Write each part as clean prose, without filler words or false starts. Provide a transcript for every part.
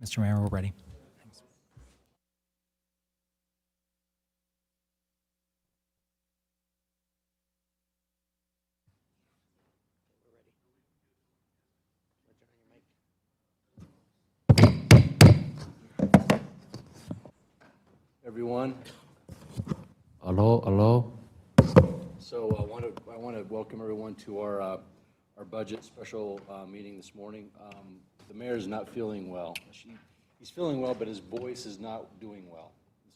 Mr. Mayor, we're ready. Thanks. Everyone. Hello, hello. So I want to welcome everyone to our budget special meeting this morning. The mayor is not feeling well. He's feeling well, but his voice is not doing well.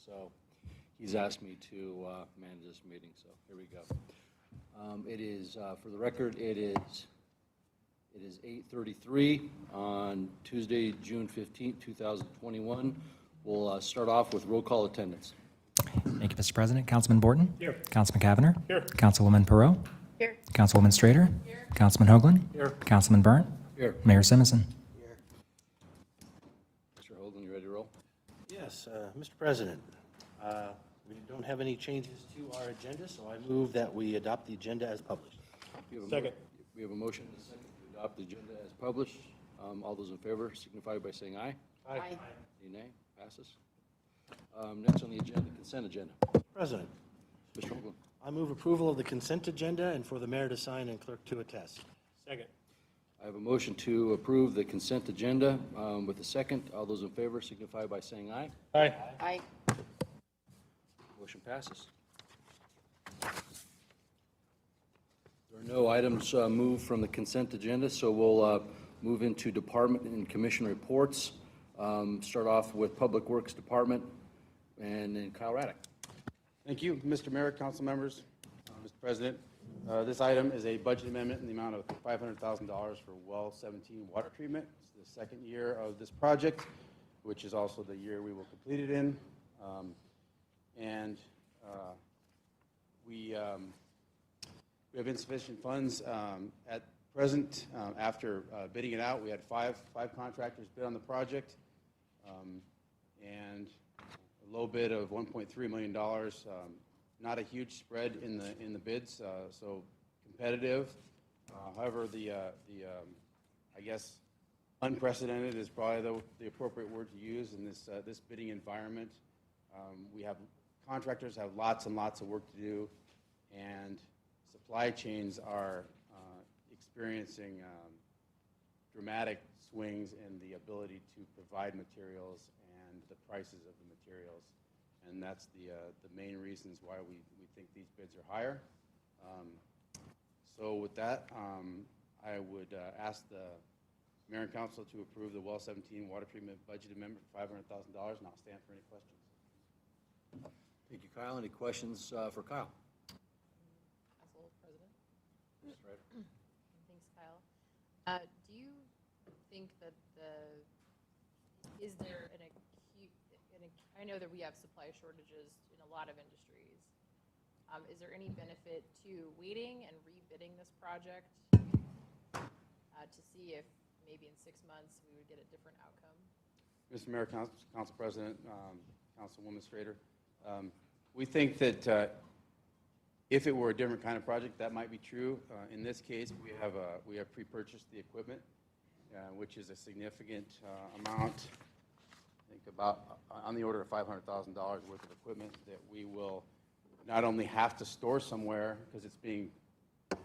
So he's asked me to manage this meeting. So here we go. It is, for the record, it is 8:33 on Tuesday, June 15th, 2021. We'll start off with roll call attendance. Thank you, Mr. President. Councilman Borton? Here. Councilman Cavanagh? Here. Councilwoman Perot? Here. Councilwoman Strader? Here. Councilman Hoagland? Here. Councilman Burnt? Here. Mayor Simison? Mr. Holden, you ready to roll? Yes, Mr. President, we don't have any changes to our agenda, so I move that we adopt the agenda as published. Second. We have a motion and a second to adopt the agenda as published. All those in favor signify by saying aye. Aye. Any nay? Passes. Next on the agenda, consent agenda. President, Mr. Hoagland. I move approval of the consent agenda and for the mayor to sign and clerk to attest. Second. I have a motion to approve the consent agenda with a second. All those in favor signify by saying aye. Aye. Aye. Motion passes. There are no items moved from the consent agenda, so we'll move into department and commission reports. Start off with Public Works Department, and then Kyle Raddick. Thank you, Mr. Mayor, council members, Mr. President. This item is a budget amendment in the amount of $500,000 for well 17 water treatment. It's the second year of this project, which is also the year we will complete it in. We have insufficient funds at present. After bidding it out, we had five contractors bid on the project, and a low bid of $1.3 million. Not a huge spread in the bids, so competitive. However, I guess unprecedented is probably the appropriate word to use in this bidding environment. Contractors have lots and lots of work to do, and supply chains are experiencing dramatic swings in the ability to provide materials and the prices of the materials. And that's the main reasons why we think these bids are higher. So with that, I would ask the mayor and council to approve the well 17 water treatment budget amendment for $500,000, and I'll stand for any questions. Thank you, Kyle. Any questions for Kyle? Council President. Ms. Ryder? Thanks, Kyle. Do you think that is there an acute, I know that we have supply shortages in a lot of industries. Is there any benefit to waiting and rebidding this project to see if maybe in 6 months we would get a different outcome? Mr. Mayor, Council President, Councilwoman Strader, we think that if it were a different kind of project, that might be true. In this case, we have pre-purchased the equipment, which is a significant amount. I think about on the order of $500,000 worth of equipment that we will not only have to store somewhere because it's being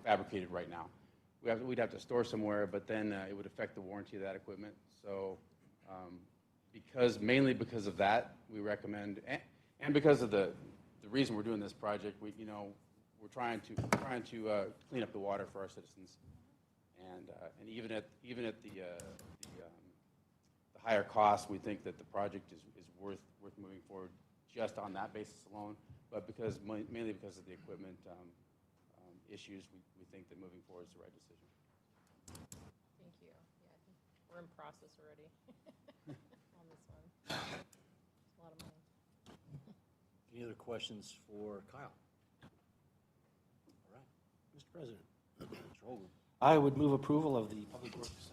fabricated right now. We'd have to store somewhere, but then it would affect the warranty of that equipment. So, mainly because of that, we recommend, and because of the reason we're doing this project, we're trying to clean up the water for our citizens, and even at the higher cost, we think that the project is worth moving forward just on that basis alone. But mainly because of the equipment issues, we think that moving forward is the right decision. Thank you. Yeah, I think we're in process already on this one. It's a lot of money. Any other questions for Kyle? All right. Mr. President, Mr. Hoagland. I would move approval of the Public Works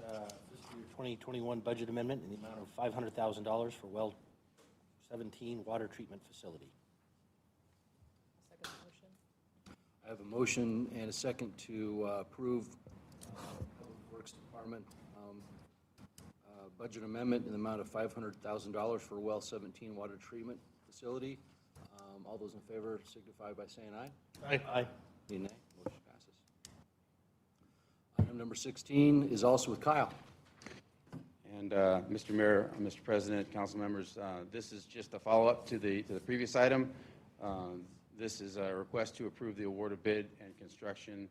fiscal year 2021 budget amendment in the amount of $500,000 for well 17 water treatment facility. Second motion. I have a motion and a second to approve Public Works Department budget amendment in the amount of $500,000 for well 17 water treatment facility. All those in favor signify by saying aye. Aye. Any nay? Motion passes. Item number 16 is also with Kyle. And Mr. Mayor, Mr. President, council members, this is just a follow-up to the previous item. This is a request to approve the award of bid and construction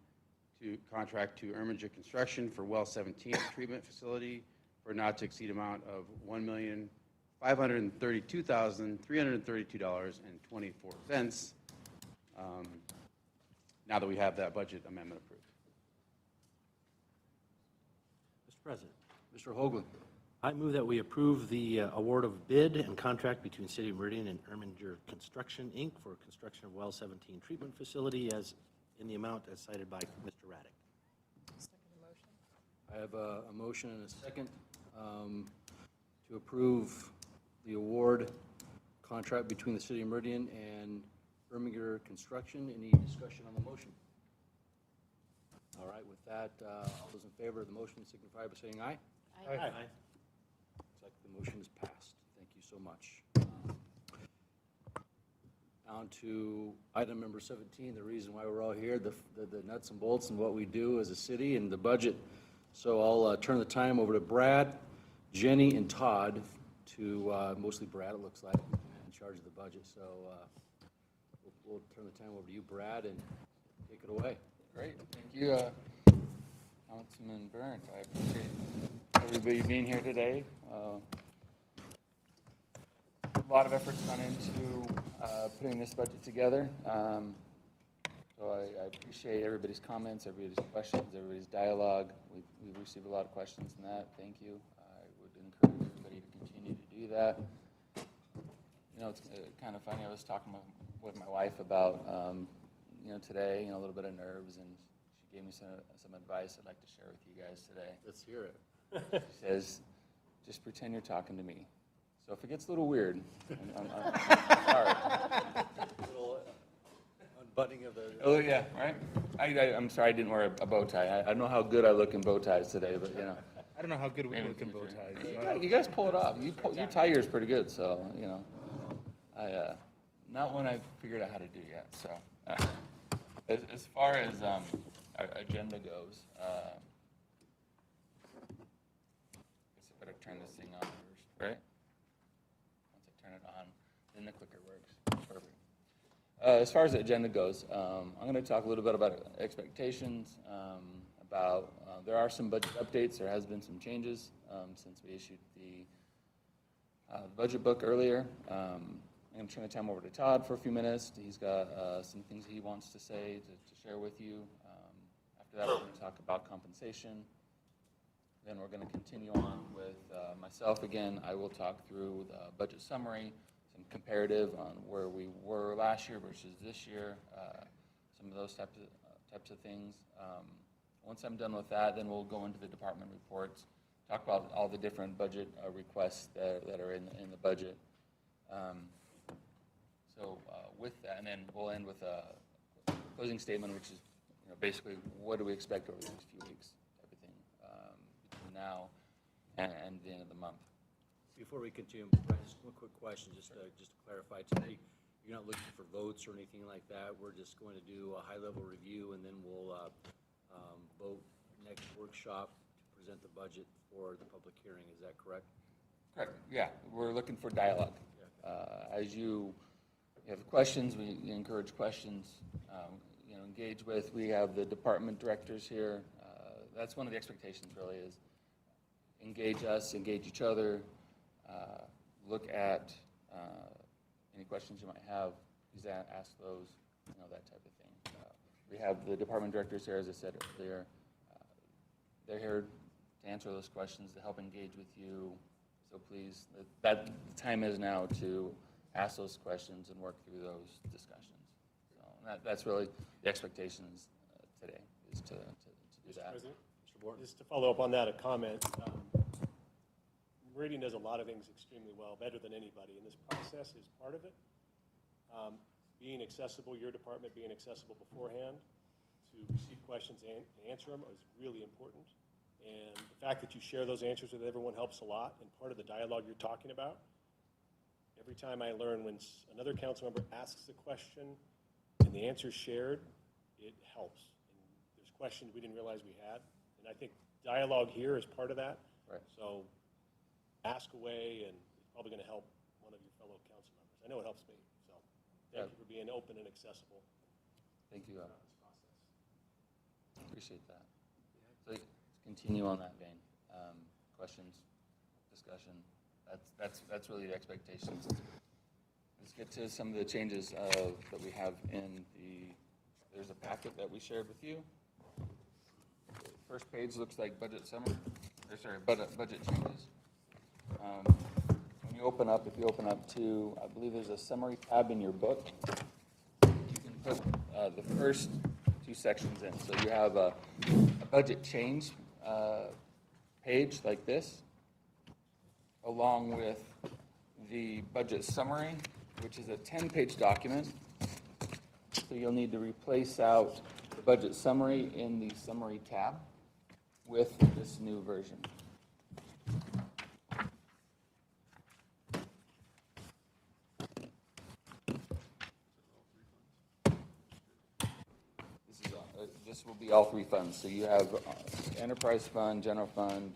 to contract to Erminger Construction for well 17 treatment facility for not to exceed amount of $1,532,332.24. Now that we have that budget amendment approved. Mr. President, Mr. Hoagland. I move that we approve the award of bid and contract between City of Meridian and Erminger Construction, Inc. for construction of well 17 treatment facility as in the amount as cited by Mr. Raddick. Second motion. I have a motion and a second to approve the award contract between the City of Meridian and Erminger Construction. Any discussion on the motion? All right, with that, all those in favor of the motion signify by saying aye. Aye. Looks like the motion is passed. Thank you so much. Down to item number 17, the reason why we're all here, the nuts and bolts and what we do as a city and the budget. So I'll turn the time over to Brad, Jenny, and Todd to, mostly Brad, it looks like, in charge of the budget. So we'll turn the time over to you, Brad, and take it away. Great, thank you, Councilman Burnt. I appreciate everybody being here today. A lot of effort's gone into putting this budget together. So I appreciate everybody's comments, everybody's questions, everybody's dialogue. We've received a lot of questions in that. Thank you. I would encourage everybody to continue to do that. You know, it's kind of funny. I was talking with my wife about, you know, today, you know, a little bit of nerves, and she gave me some advice I'd like to share with you guys today. Let's hear it. She says, just pretend you're talking to me. So if it gets a little weird, I'm sorry. Little unbuttoning of the. Oh, yeah, right? I'm sorry I didn't wear a bow tie. I don't know how good I look in bow ties today, but, you know. I don't know how good we look in bow ties. You guys pull it off. You tie yours pretty good, so, you know. Not one I've figured out how to do yet, so. As far as our agenda goes, I guess I better turn this thing on first, right? Once I turn it on, then the clicker works. Perfect. As far as the agenda goes, I'm going to talk a little bit about expectations, about there are some budget updates. There has been some changes since we issued the budget book earlier. I'm going to turn the time over to Todd for a few minutes. He's got some things he wants to say to share with you. After that, we're going to talk about compensation. Then we're going to continue on with myself again. I will talk through the budget summary, some comparative on where we were last year versus this year, some of those types of things. Once I'm done with that, then we'll go into the department reports, talk about all the different budget requests that are in the budget. So with that, and then we'll end with a closing statement, which is, you know, basically what do we expect over the next few weeks, everything between now and the end of the month. Before we continue, Brad, just one quick question, just to clarify today. You're not looking for votes or anything like that. We're just going to do a high-level review, and then we'll vote next workshop to present the budget for the public hearing. Is that correct? Correct. Yeah, we're looking for dialogue. As you have questions, we encourage questions. You know, engage with. We have the department directors here. That's one of the expectations, really, is engage us, engage each other. Look at any questions you might have. Please ask those. You know, that type of thing. We have the department directors here, as I said earlier. They're here to answer those questions, to help engage with you. So please, the time is now to ask those questions and work through those discussions. So that's really the expectations today, is to do that. President, just to follow up on that, a comment. Meridian does a lot of things extremely well, better than anybody, and this process is part of it. Being accessible, your department being accessible beforehand to receive questions and answer them is really important. And the fact that you share those answers with everyone helps a lot, and part of the dialogue you're talking about. Every time I learn when another council member asks a question and the answer's shared, it helps. And there's questions we didn't realize we had, and I think dialogue here is part of that. Right. So ask away, and it's probably going to help one of your fellow council members. I know it helps me, so thank you for being open and accessible. Thank you. Appreciate that. So let's continue on that vein. Questions, discussion. That's really the expectations. Let's get to some of the changes that we have in there's a packet that we shared with you. First page looks like budget summary, or sorry, budget changes. When you open up, if you open up to, I believe there's a summary tab in your book. You can put the first two sections in. So you have a budget change page like this, along with the budget summary, which is a 10-page document. So you'll need to replace out the budget summary in the summary tab with this new version. This will be all three funds. So you have enterprise fund, general fund,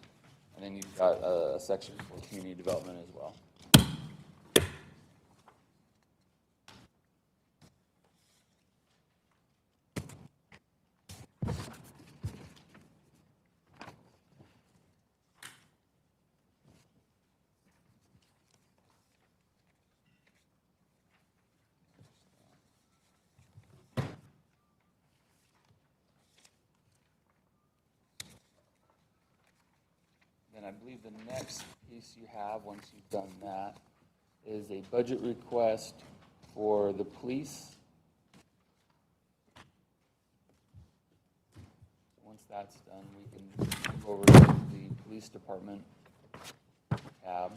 and then you've got a section for community development as well. Then I believe the next piece you have, once you've done that, is a budget request for the police. Once that's done, we can move over to the police department tab.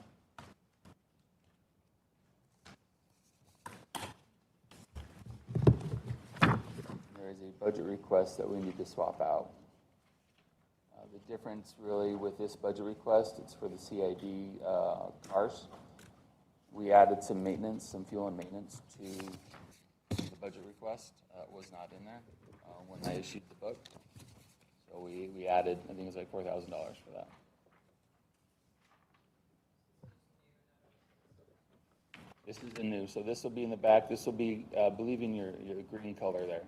There is a budget request that we need to swap out. The difference really with this budget request, it's for the CID cars. We added some maintenance, some fuel and maintenance to the budget request. It was not in there when I issued the book. So we added, I think it was like $4,000 for that. This is the new, so this will be in the back. This will be, I believe, in your green color there.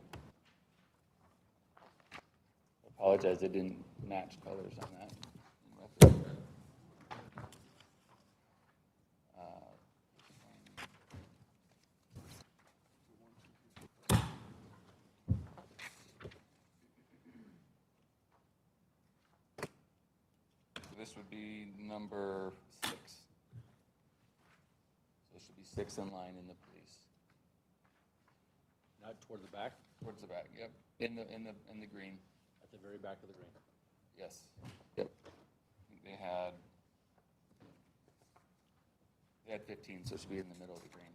Apologize, I didn't match colors on that. So this would be number 6. So it should be 6 in line in the police. Not toward the back? Towards the back, yep. In the green. At the very back of the green. Yes. Yep. I think they had 15, so it should be in the middle of the green.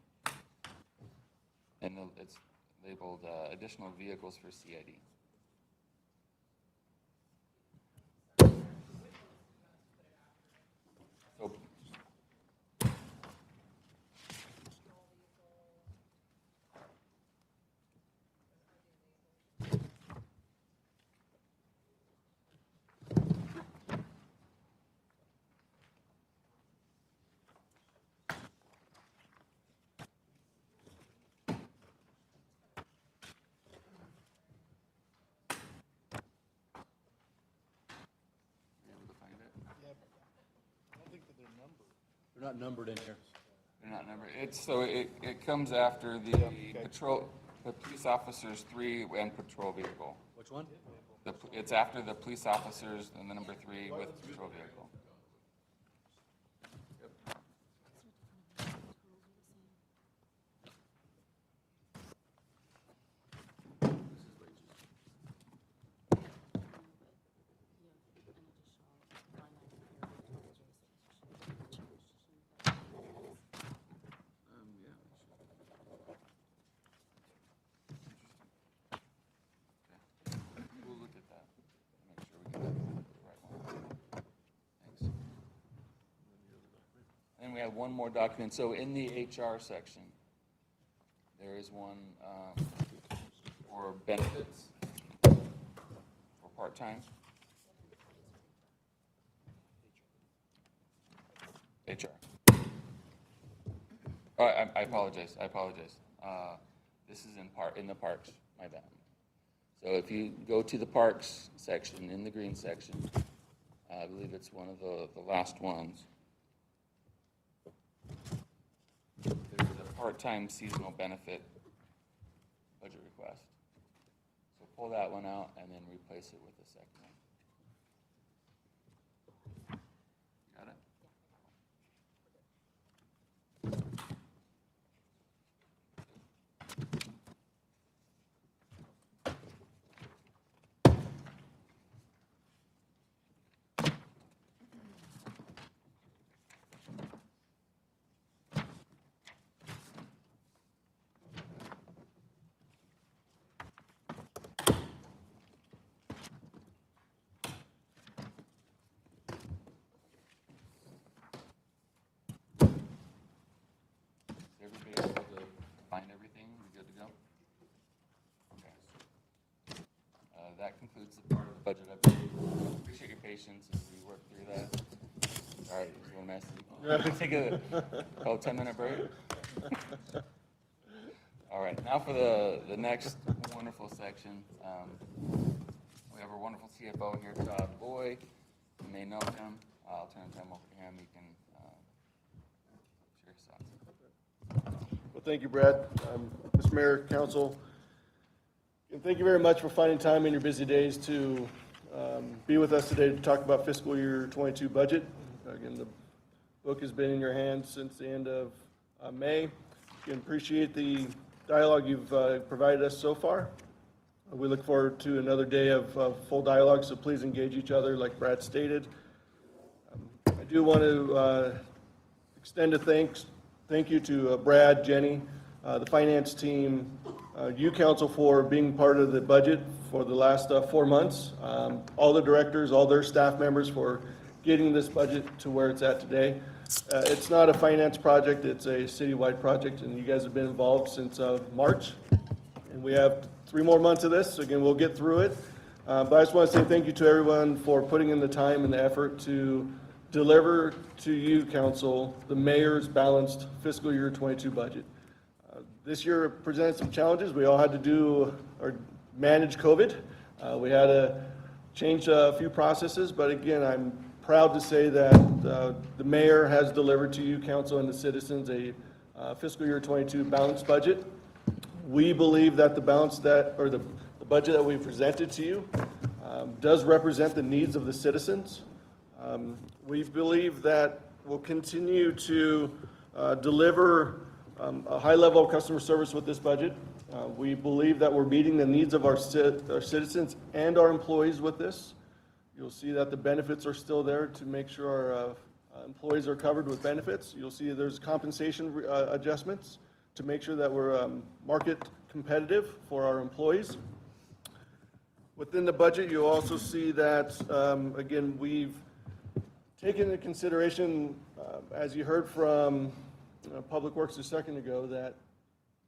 And it's labeled additional vehicles for CID. So They're not numbered in here. they're not numbered. It comes after the police officers 3 and patrol vehicle. Which one? It's after the police officers and the number 3 with patrol vehicle. We'll look at that, make sure we get the right one. we have one more document. So in the HR section, there is one for benefits for part-time. HR. Oh, I apologize, this is in the parks, my bad. So if you go to the parks section, in the green section, I believe it's one of the last ones. There's a part-time seasonal benefit budget request. So pull that one out and then replace it with the second one. Got it? Is everybody able to find everything? We good to go? Okay. That concludes the part of the budget update. Appreciate your patience as we work through that. All right, is one mess. Take a 10-minute break. All right, now for the next wonderful section. We have our wonderful CFO here, Todd Boyd. You may know him. I'll turn the time over to him. He can share his thoughts. Well, thank you, Brad. Mr. Mayor, Council, and thank you very much for finding time in your busy days to be with us today to talk about fiscal year 22 budget. Again, the book has been in your hands since the end of May. Again, appreciate the dialogue you've provided us so far. We look forward to another day of full dialogue, so please engage each other like Brad stated. I do want to extend a thank you to Brad, Jenny, the finance team, you council for being part of the budget for the last 4 months, all the directors, all their staff members for getting this budget to where it's at today. It's not a finance project, it's a citywide project, and you guys have been involved since March. And we have 3 more months of this, so again, we'll get through it. But I just want to say thank you to everyone for putting in the time and the effort to deliver to you, council, the mayor's balanced fiscal year 22 budget. This year presented some challenges. We all had to do or manage COVID. We had to change a few processes, but again, I'm proud to say that the mayor has delivered to you, council, and the citizens a fiscal year 22 balanced budget. We believe that the budget that we presented to you does represent the needs of the citizens. We believe that we'll continue to deliver a high level of customer service with this budget. We believe that we're meeting the needs of our citizens and our employees with this. You'll see that the benefits are still there to make sure our employees are covered with benefits. You'll see there's compensation adjustments to make sure that we're market competitive for our employees. Within the budget, you'll also see that, again, we've taken into consideration, as you heard from Public Works a second ago, that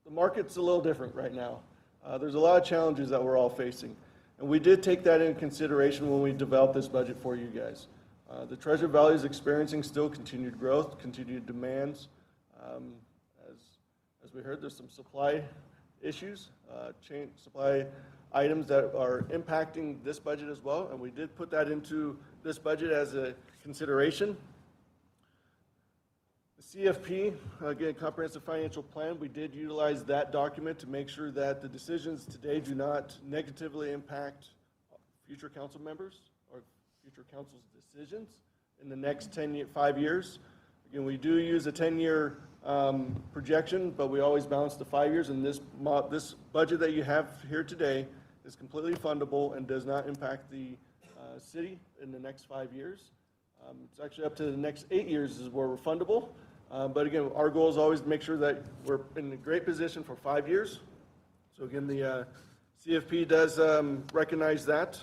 the market's a little different right now. There's a lot of challenges that we're all facing. And we did take that into consideration when we developed this budget for you guys. The Treasure Valley is experiencing still continued growth, continued demands. As we heard, there's some supply issues, supply items that are impacting this budget as well, and we did put that into this budget as a consideration. The CFP, again, Comprehensive Financial Plan, we did utilize that document to make sure that the decisions today do not negatively impact future council members or future council's decisions in the next 5 years. Again, we do use a 10-year projection, but we always balance the 5 years, and this budget that you have here today is completely fundable and does not impact the city in the next 5 years. It's actually up to the next 8 years is where we're fundable. But again, our goal is always to make sure that we're in a great position for 5 years. So again, the CFP does recognize that.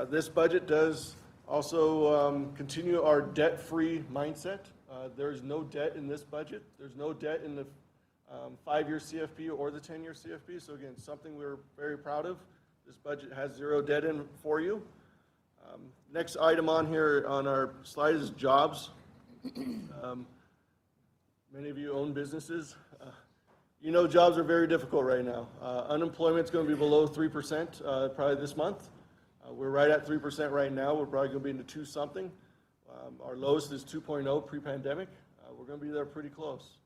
This budget does Also, continue our debt-free mindset. There's no debt in this budget. There's no debt in the 5-year CFP or the 10-year CFP. So again, something we're very proud of. This budget has 0 debt in for you. Next item on here on our slide is jobs. Many of you own businesses. You know jobs are very difficult right now. Unemployment's going to be below 3% probably this month. We're right at 3% right now. We're probably going to be into 2 something. Our lowest is 2.0 pre-pandemic. We're going to be there pretty close,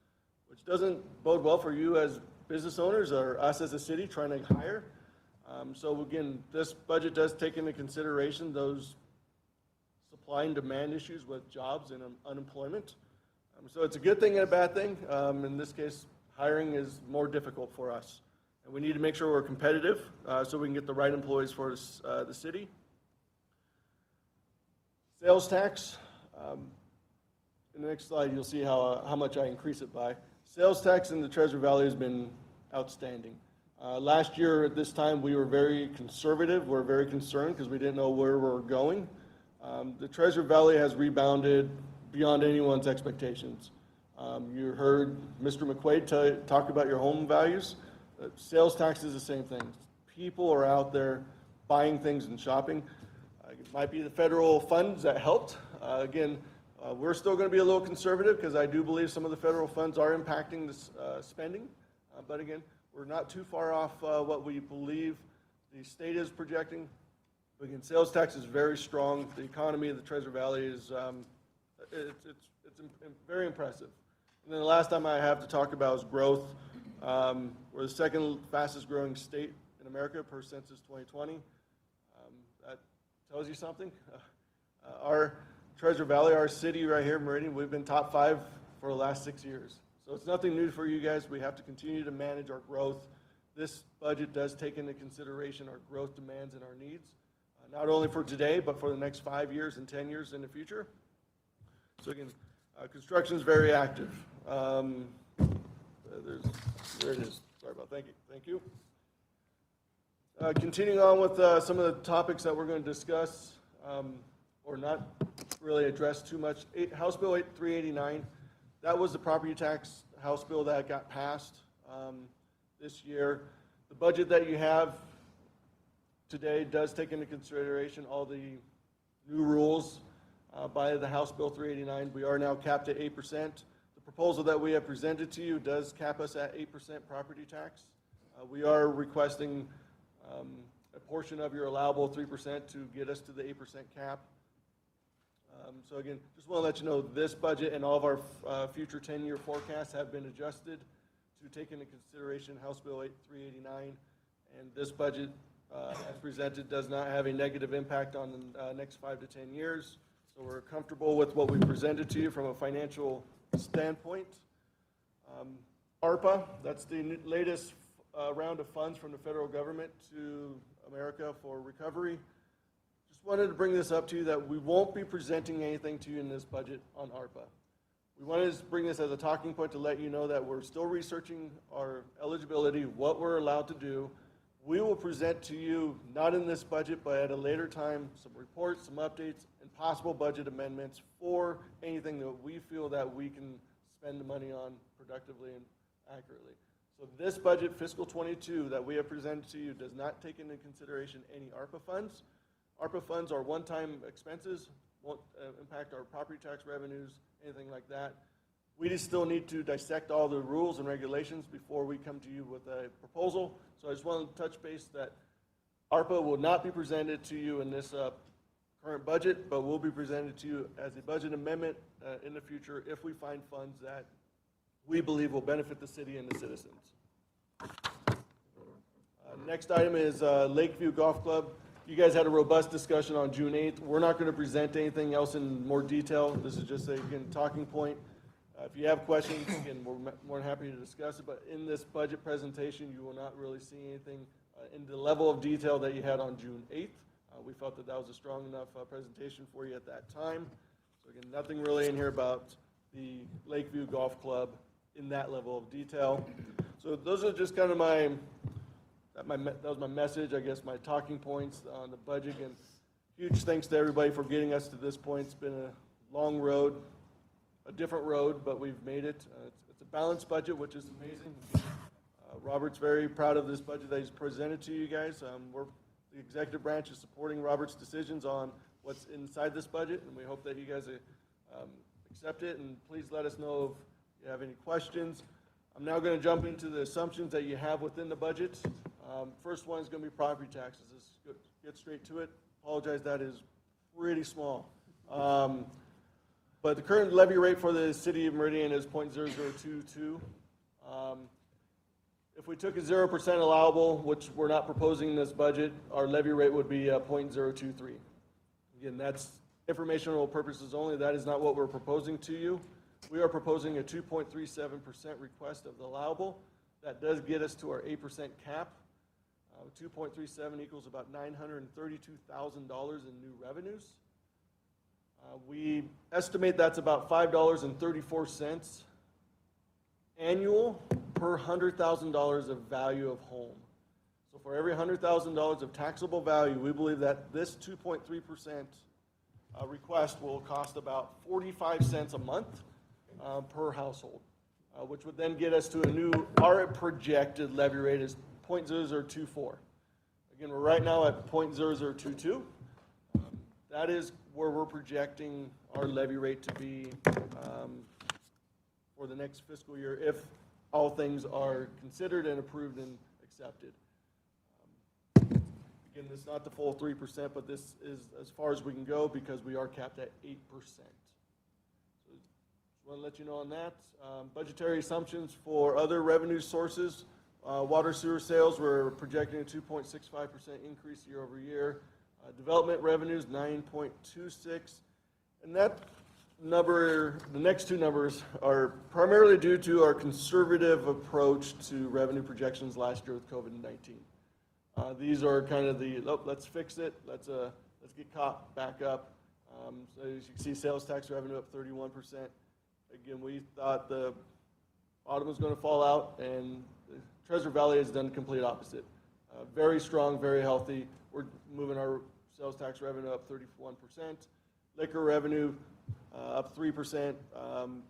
which doesn't bode well for you as business owners or us as a city trying to hire. So again, this budget does take into consideration those supply and demand issues with jobs and unemployment. So it's a good thing and a bad thing. In this case, hiring is more difficult for us. And we need to make sure we're competitive so we can get the right employees for the city. Sales tax. In the next slide, you'll see how much I increase it by. Sales tax in the Treasure Valley has been outstanding. Last year at this time, we were very conservative. We're very concerned because we didn't know where we were going. The Treasure Valley has rebounded beyond anyone's expectations. You heard Mr. McQuaid talk about your home values. Sales tax is the same thing. People are out there buying things and shopping. It might be the federal funds that helped. Again, we're still going to be a little conservative because I do believe some of the federal funds are impacting this spending. But again, we're not too far off what we believe the state is projecting. But again, sales tax is very strong. The economy of the Treasure Valley is it's very impressive. And then the last time I have to talk about is growth. We're the second fastest growing state in America per Census 2020. That tells you something. Our Treasure Valley, our city right here, Meridian, we've been top 5 for the last 6 years. So it's nothing new for you guys. We have to continue to manage our growth. This budget does take into consideration our growth demands and our needs, not only for today, but for the next 5 years and 10 years in the future. So again, construction is very active. There it is. Sorry about that. Thank you. Continuing on with some of the topics that we're going to discuss, or not really address too much. House Bill 389, that was the property tax House bill that got passed this year. The budget that you have today does take into consideration all the new rules by the House Bill 389. We are now capped at 8%. The proposal that we have presented to you does cap us at 8% property tax. We are requesting a portion of your allowable 3% to get us to the 8% cap. So again, just want to let you know this budget and all of our future 10-year forecasts have been adjusted to take into consideration House Bill 389, and this budget as presented does not have a negative impact on the next 5 to 10 years. So we're comfortable with what we presented to you from a financial standpoint. ARPA, that's the latest round of funds from the federal government to America for recovery. Just wanted to bring this up to you that we won't be presenting anything to you in this budget on ARPA. We wanted to bring this as a talking point to let you know that we're still researching our eligibility, what we're allowed to do. We will present to you, not in this budget, but at a later time, some reports, some updates, and possible budget amendments for anything that we feel that we can spend the money on productively and accurately. So this budget, fiscal 22, that we have presented to you does not take into consideration any ARPA funds. ARPA funds are one-time expenses, won't impact our property tax revenues, anything like that. We just still need to dissect all the rules and regulations before we come to you with a proposal. So I just wanted to touch base that ARPA will not be presented to you in this current budget, but will be presented to you as a budget amendment in the future if we find funds that we believe will benefit the city and the citizens. Next item is Lakeview Golf Club. You guys had a robust discussion on June 8th. We're not going to present anything else in more detail. This is just a, again, talking point. If you have questions, again, we're more than happy to discuss it, but in this budget presentation, you will not really see anything in the level of detail that you had on June 8th. We felt that that was a strong enough presentation for you at that time. So again, nothing really in here about the Lakeview Golf Club in that level of detail. So those are just kind of that was my message, I guess, my talking points on the budget. And huge thanks to everybody for getting us to this point. It's been a long road, a different road, but we've made it. It's a balanced budget, which is amazing. Robert's very proud of this budget that he's presented to you guys. The executive branch is supporting Robert's decisions on what's inside this budget, and we hope that you guys accept it, and please let us know if you have any questions. I'm now going to jump into the assumptions that you have within the budget. First one is going to be property taxes. Let's get straight to it. Apologize, that is pretty small. But the current levy rate for the city of Meridian is 0.0022. If we took a 0% allowable, which we're not proposing in this budget, our levy rate would be 0.023. Again, that's informational purposes only. That is not what we're proposing to you. We are proposing a 2.37% request of the allowable. That does get us to our 8% cap. 2.37 equals about $932,000 in new revenues. We estimate that's about $5.34 annual per $100,000 of value of home. So for every $100,000 of taxable value, we believe that this 2.3% request will cost about 45 cents a month per household, which would then get us to our projected levy rate is 0.0024. Again, we're right now at 0.0022. That is where we're projecting our levy rate to be for the next fiscal year if all things are considered and approved and accepted. Again, this is not the full 3%, but this is as far as we can go because we are capped at 8%. So just want to let you know on that. Budgetary assumptions for other revenue sources. Water sewer sales, we're projecting a 2.65% increase year over year. Development revenues, 9.26. And that number, the next two numbers, are primarily due to our conservative approach to revenue projections last year with COVID-19. These are kind of let's fix it, let's get caught back up. So as you can see, sales tax revenue up 31%. Again, we thought the bottom was going to fall out, and Treasure Valley has done the complete opposite. Very strong, very healthy. We're moving our sales tax revenue up 31%. Liquor revenue up 3%.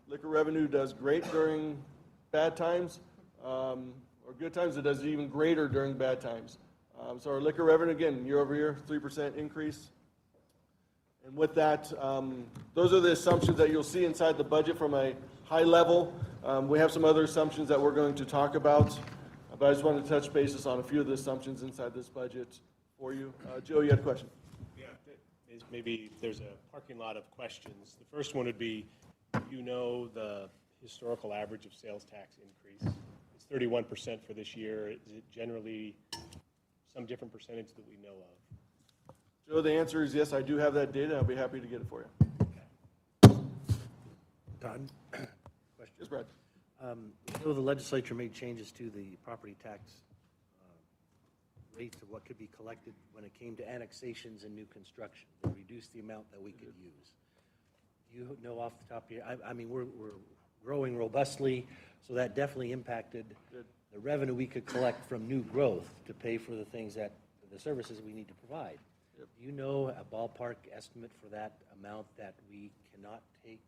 Liquor revenue does great during bad times, or good times. It does even greater during bad times. So our liquor revenue, again, year over year, 3% increase. And with that, those are the assumptions that you'll see inside the budget from a high level. We have some other assumptions that we're going to talk about, but I just wanted to touch bases on a few of the assumptions inside this budget for you. Joe, you had a question? Yeah, maybe there's a parking lot of questions. The first one would be, you know, the historical average of sales tax increase. It's 31% for this year. Is it generally some different percentage that we know of? Joe, the answer is yes, I do have that data. I'll be happy to get it for you. Todd? Yes, Brad. You know, the legislature made changes to the property tax rates of what could be collected when it came to annexations and new construction. They reduced the amount that we could use. You know off the top of your, I mean, we're growing robustly, so that definitely impacted the revenue we could collect from new growth to pay for the things the services we need to provide. Yep. Do you know a ballpark estimate for that amount that we cannot take?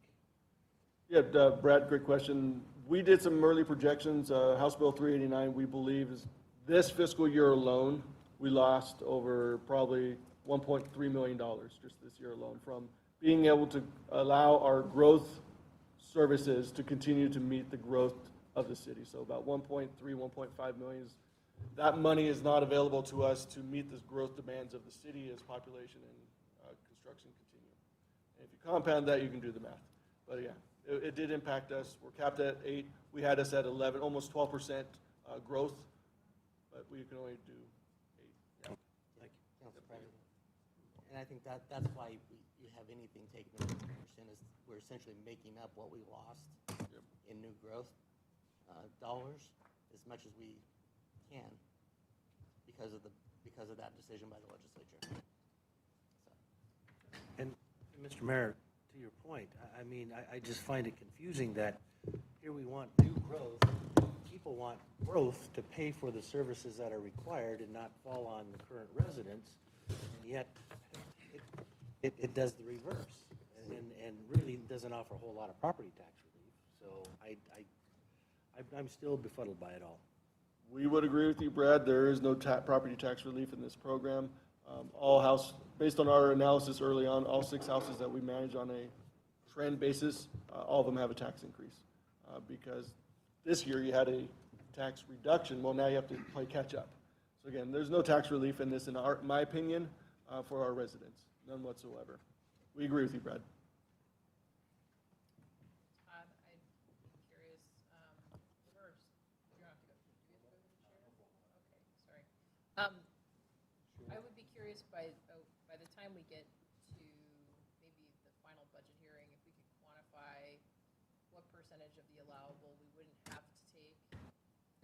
Yeah, Brad, great question. We did some early projections. House Bill 389, we believe, is this fiscal year alone, we lost over probably $1.3 million just this year alone from being able to allow our growth services to continue to meet the growth of the city. So about 1.3, 1.5 million. That money is not available to us to meet the growth demands of the city as population and construction continue. And if you compound that, you can do the math. But yeah, it did impact us. We're capped at 8. We had us at 11, almost 12% growth, but we can only do 8. Yeah. Thank you. Council President. And I think that's why you have anything taken into consideration is we're essentially making up what we lost in new growth dollars as much as we can because of that decision by the legislature. So. And Mr. Mayor, to your point, I mean, I just find it confusing that here we want new growth. People want growth to pay for the services that are required and not fall on the current residents. And yet, it does the reverse, and really doesn't offer a whole lot of property tax relief. So I'm still befuddled by it all. We would agree with you, Brad. There is no property tax relief in this program. Based on our analysis early on, all 6 houses that we manage on a trend basis, all of them have a tax increase. Because this year you had a tax reduction, well, now you have to play catch up. So again, there's no tax relief in this, in my opinion, for our residents, none whatsoever. We agree with you, Brad. Todd, I'd be curious, reverse, you don't have to go, do you have to go to the chair? Okay, sorry. I would be curious by the time we get to maybe the final budget hearing, if we could quantify what percentage of the allowable we wouldn't have to take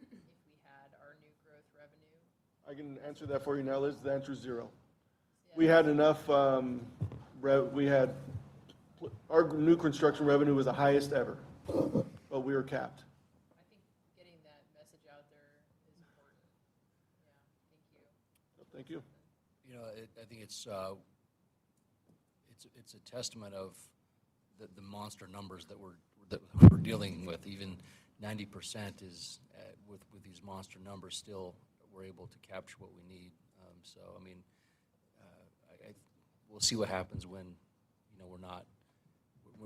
if we had our new growth revenue. I can answer that for you now, Liz. The answer is 0. We had enough, our new construction revenue was the highest ever, but we were capped. I think getting that message out there is important. Yeah, thank you. Thank you. You know, I think it's a testament of the monster numbers that we're dealing with. Even 90% is, with these monster numbers, still we're able to capture what we need. So, I mean, we'll see what happens when, you know,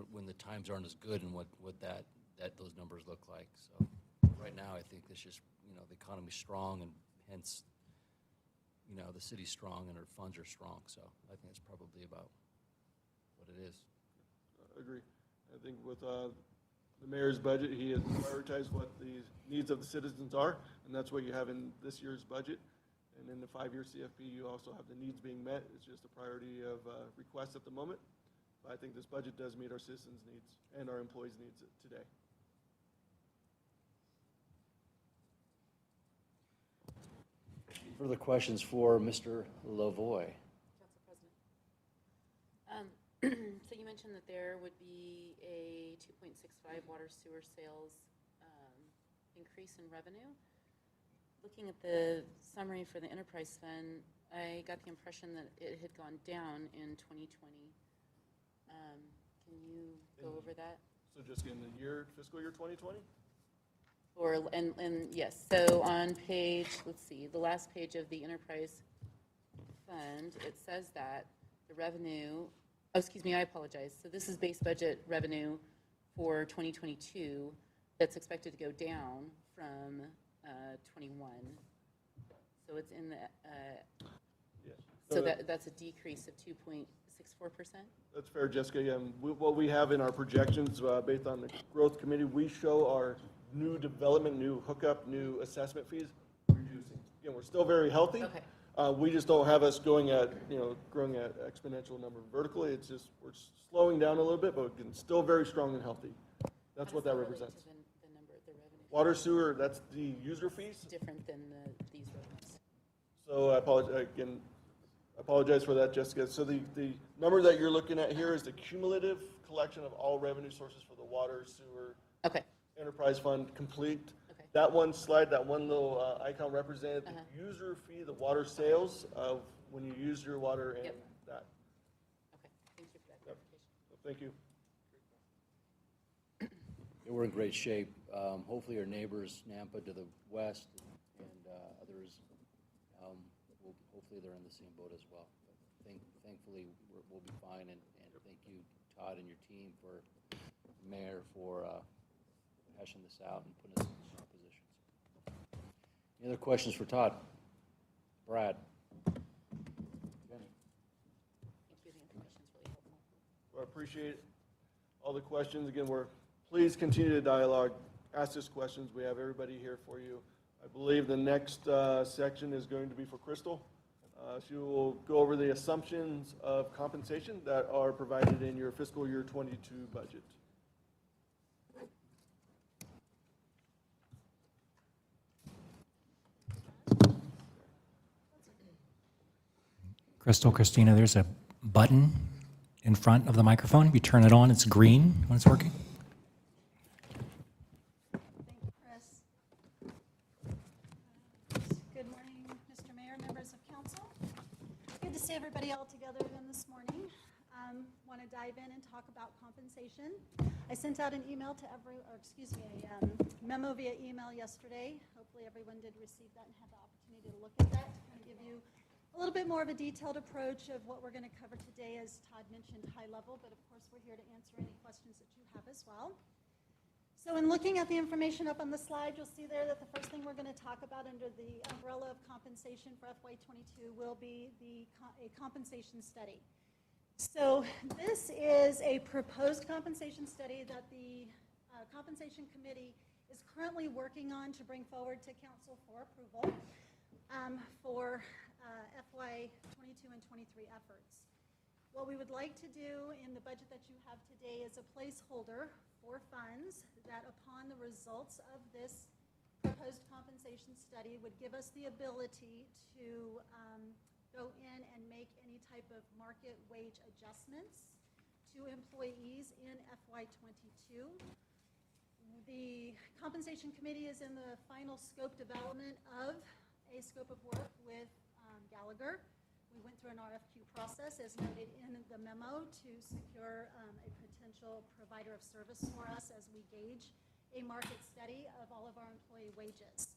when the times aren't as good and what those numbers look like. So right now, I think it's just, you know, the economy's strong, and hence, you know, the city's strong and our funds are strong. So I think that's probably about what it is. I agree. I think with the mayor's budget, he has prioritized what the needs of the citizens are, and that's what you have in this year's budget. And in the 5-year CFP, you also have the needs being met. It's just a priority of requests at the moment. But I think this budget does meet our citizens' needs and our employees' needs today. Further questions for Mr. Lavoy? Council President. So you mentioned that there would be a 2.65 water sewer sales increase in revenue. Looking at the summary for the enterprise fund, I got the impression that it had gone down in 2020. Can you go over that? So just in the fiscal year 2020? And yes, so on page, let's see, the last page of the enterprise fund, it says that the revenue, oh, excuse me, I apologize. So this is base budget revenue for 2022 that's expected to go down from 21. So it's in the, Yes. so that's a decrease of 2.64%? That's fair, Jessica. Yeah, what we have in our projections, based on the growth committee, we show our new development, new hookup, new assessment fees reducing. Again, we're still very healthy. Okay. We just don't have us growing at exponential number vertically. It's just, we're slowing down a little bit, but again, still very strong and healthy. That's what that represents. The number of the revenue? Water, sewer, that's the user fees. Different than these revenues. So I apologize for that, Jessica. So the number that you're looking at here is the cumulative collection of all revenue sources for the water, sewer, Okay. enterprise fund complete. Okay. That one slide, that one little icon represented the user fee, the water sales of when you use your water and Yep. that. Okay, thank you for that clarification. Thank you. Yeah, we're in great shape. Hopefully our neighbors, Nampa to the west and others, hopefully they're in the same boat as well. But thankfully, we'll be fine, and thank you, Todd, and your team, for Mayor, for hashing this out and putting us in strong positions. Any other questions for Todd? Brad? Jenny? Thank you, the information's really helpful. Well, I appreciate all the questions. Again, please continue to dialogue, ask us questions. We have everybody here for you. I believe the next section is going to be for Crystal. She will go over the assumptions of compensation that are provided in your fiscal year 22 budget. Crystal, Christina, there's a button in front of the microphone. If you turn it on, it's green when it's working. Thank you, Chris. Good morning, Mr. Mayor, members of council. Good to see everybody all together again this morning. dive in and talk about compensation. I sent out an email to a memo via email yesterday. Hopefully everyone did receive that and have the opportunity to look at that to kind of give you a little bit more of a detailed approach of what we're going to cover today, as Todd mentioned, high level, but of course we're here to answer any questions that you have as well. So in looking at the information up on the slide, you'll see there that the first thing we're going to talk about under the umbrella of compensation for FY22 will be a compensation study. So this is a proposed compensation study that the Compensation Committee is currently working on to bring forward to Council for approval for FY22 and 23 efforts. What we would like to do in the budget that you have today is a placeholder for funds that upon the results of this proposed compensation study would give us the ability to go in and make any type of market wage adjustments to employees in FY22. The Compensation Committee is in the final scope development of a scope of work with Gallagher. We went through an RFQ process, as noted in the memo, to secure a potential provider of service for us as we gauge a market study of all of our employee wages.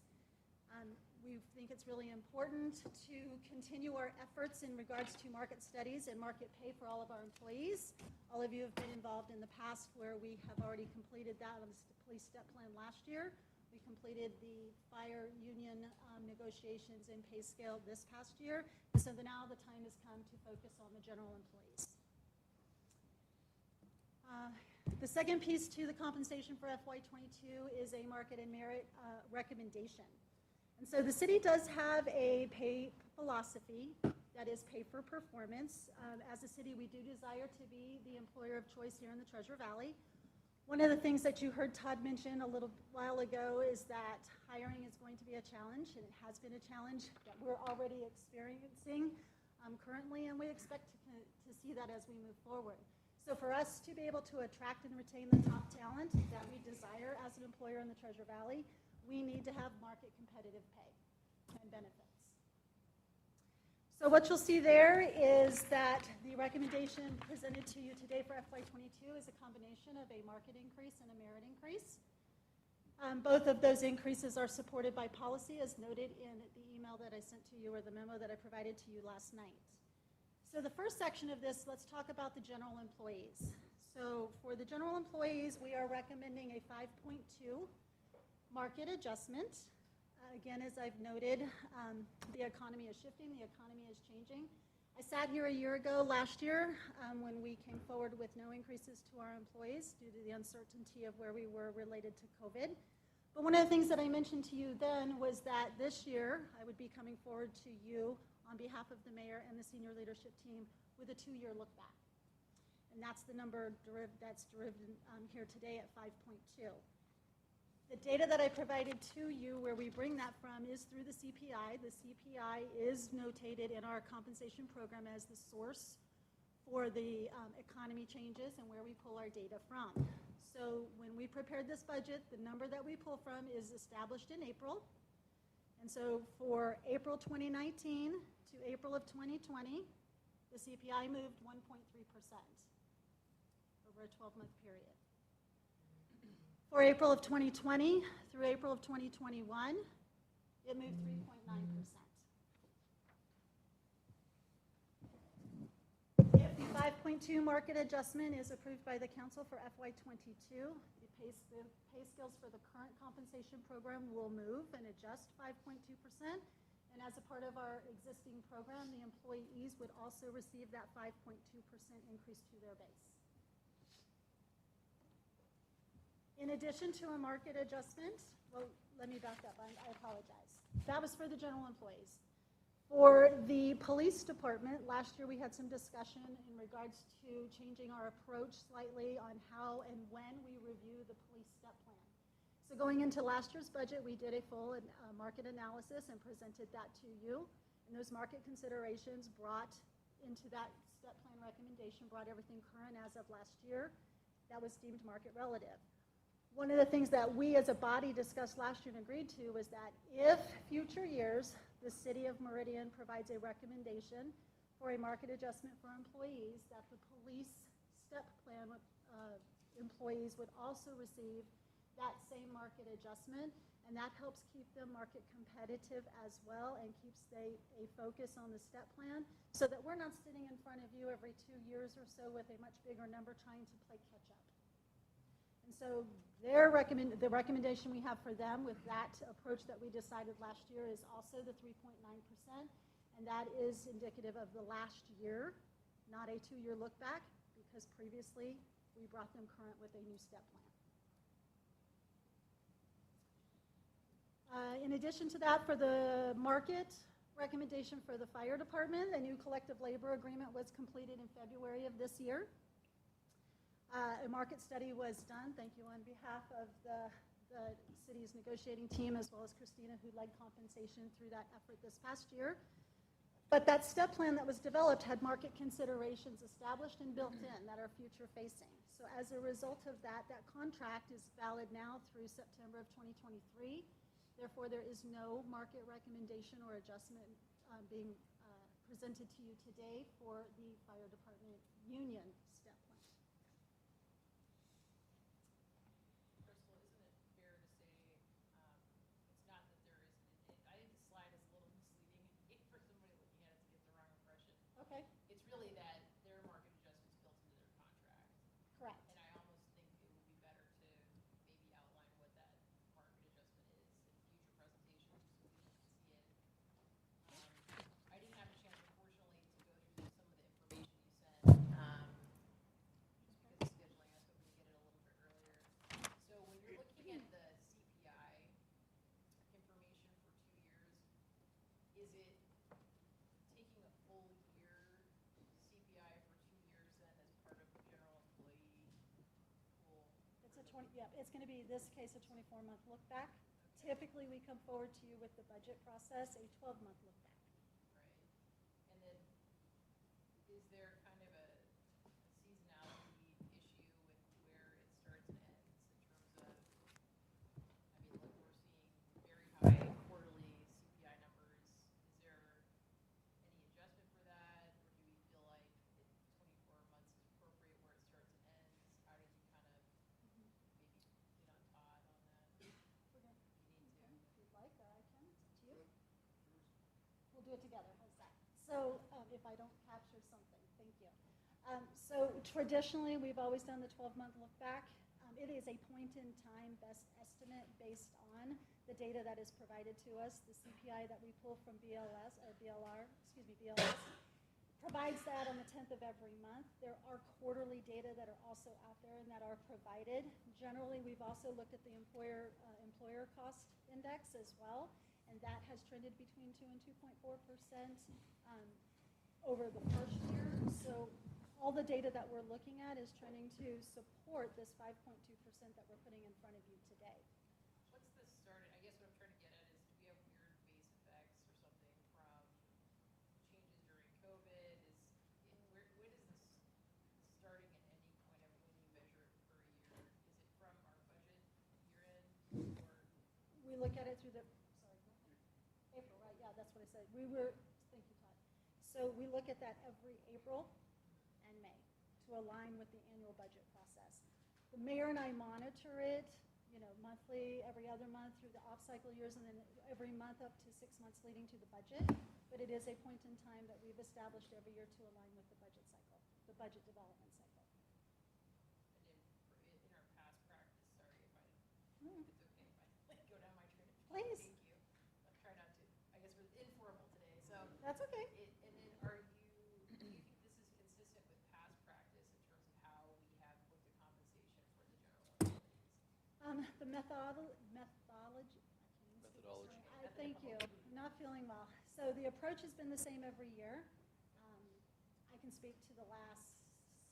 We think it's really important to continue our efforts in regards to market studies and market pay for all of our employees. All of you have been involved in the past where we have already completed that on the police step plan last year. We completed the fire union negotiations and pay scale this past year. So now the time has come to focus on the general employees. The second piece to the compensation for FY22 is a market and merit recommendation. And so the city does have a pay philosophy that is pay for performance. As a city, we do desire to be the employer of choice here in the Treasure Valley. One of the things that you heard Todd mention a little while ago is that hiring is going to be a challenge, and it has been a challenge that we're already experiencing currently, and we expect to see that as we move forward. So for us to be able to attract and retain the top talent that we desire as an employer in the Treasure Valley, we need to have market competitive pay and benefits. So what you'll see there is that the recommendation presented to you today for FY22 is a combination of a market increase and a merit increase. Both of those increases are supported by policy, as noted in the email that I sent to you, or the memo that I provided to you last night. So the first section of this, let's talk about the general employees. So for the general employees, we are recommending a 5.2 market adjustment. Again, as I've noted, the economy is shifting, the economy is changing. I sat here a year ago last year when we came forward with no increases to our employees due to the uncertainty of where we were related to COVID. But one of the things that I mentioned to you then was that this year I would be coming forward to you on behalf of the mayor and the senior leadership team with a 2-year look back. And that's the number that's derived here today at 5.2. The data that I provided to you, where we bring that from, is through the CPI. The CPI is notated in our compensation program as the source for the economy changes and where we pull our data from. So when we prepared this budget, the number that we pull from is established in April. And so for April 2019 to April of 2020, the CPI moved 1.3% over a 12-month period. For April of 2020 through April of 2021, it moved 3.9%. If the 5.2 market adjustment is approved by the council for FY22, the pay scales for the current compensation program will move and adjust 5.2%. And as a part of our existing program, the employees would also receive that 5.2% increase to their base. In addition to a market adjustment, well, let me back up, I apologize. That was for the general employees. For the police department, last year we had some discussion in regards to changing our approach slightly on how and when we review the police step plan. So going into last year's budget, we did a full market analysis and presented that to you. And those market considerations brought into that step plan recommendation, brought everything current as of last year. That was deemed market relative. One of the things that we as a body discussed last year and agreed to was that if future years the city of Meridian provides a recommendation for a market adjustment for employees, that the police step plan employees would also receive that same market adjustment, and that helps keep them market competitive as well and keeps a focus on the step plan so that we're not sitting in front of you every 2 years or so with a much bigger number trying to play catch up. And so the recommendation we have for them with that approach that we decided last year is also the 3.9%, and that is indicative of the last year, not a 2-year look back, because previously we brought them current with a new step plan. In addition to that, for the market recommendation for the fire department, a new collective labor agreement was completed in February of this year. A market study was done, thank you on behalf of the city's negotiating team, as well as Christina, who led compensation through that effort this past year. But that step plan that was developed had market considerations established and built in that are future facing. So as a result of that, that contract is valid now through September of 2023. Therefore, there is no market recommendation or adjustment being presented to you today for the fire department union step plan. Crystal, isn't it fair to say, it's not that there isn't, I think the slide is a little misleading for somebody looking at it to get the wrong impression. Okay. It's really that their market adjustment's built into their contract. Correct. And I almost think it would be better to maybe outline what that market adjustment is in future presentations so we can see it. I didn't have a chance, unfortunately, to go through some of the information you sent, just because of scheduling, I was hoping to get it a little bit earlier. So when you're looking at the CPI information for 2 years, is it taking a full year CPI for 2 years then as part of the general employee pool? It's a 20, yeah, it's going to be, this case, a 24-month look back. Typically, we come forward to you with the budget process, a 12-month look back. Right. And then is there kind of a seasonality issue with where it starts and ends in terms of, I mean, like we're seeing very high quarterly CPI numbers. Is there any adjustment for that? Or do we feel like 24 months is appropriate where it starts and ends? How did you kind of maybe get on Todd on that? We're going to, You need to. if you'd like, I can, it's up to you. We'll do it together, how's that? So if I don't capture something, thank you. So traditionally, we've always done the 12-month look back. It is a point-in-time best estimate based on the data that is provided to us. The CPI that we pull from BLS provides that on the 10th of every month. There are quarterly data that are also out there and that are provided. Generally, we've also looked at the employer cost index as well, and that has trended between 2 and 2.4% over the first year. So all the data that we're looking at is trending to support this 5.2% that we're putting in front of you today. What's the starting, I guess what I'm trying to get at is, do we have weird base effects or something from changes during COVID? When is this starting and ending point of when you measure it per year? Is it from our budget year end or? We look at it through the, April, right? Yeah, that's what I said. Thank you, Todd. So we look at that every April and May to align with the annual budget process. The mayor and I monitor it, monthly, every other month through the off-cycle years, and then every month up to 6 months leading to the budget. But it is a point in time that we've established every year to align with the budget cycle, the budget development cycle. And in our past practice, sorry if I, Mm. it's okay if I go down my train of thought. Please. Thank you. I'll try not to. I guess we're informal today, so. That's okay. And then do you think this is consistent with past practice in terms of how we have looked at compensation for the general employees? The methodology. Thank you. I'm not feeling well. So the approach has been the same every year. I can speak to the last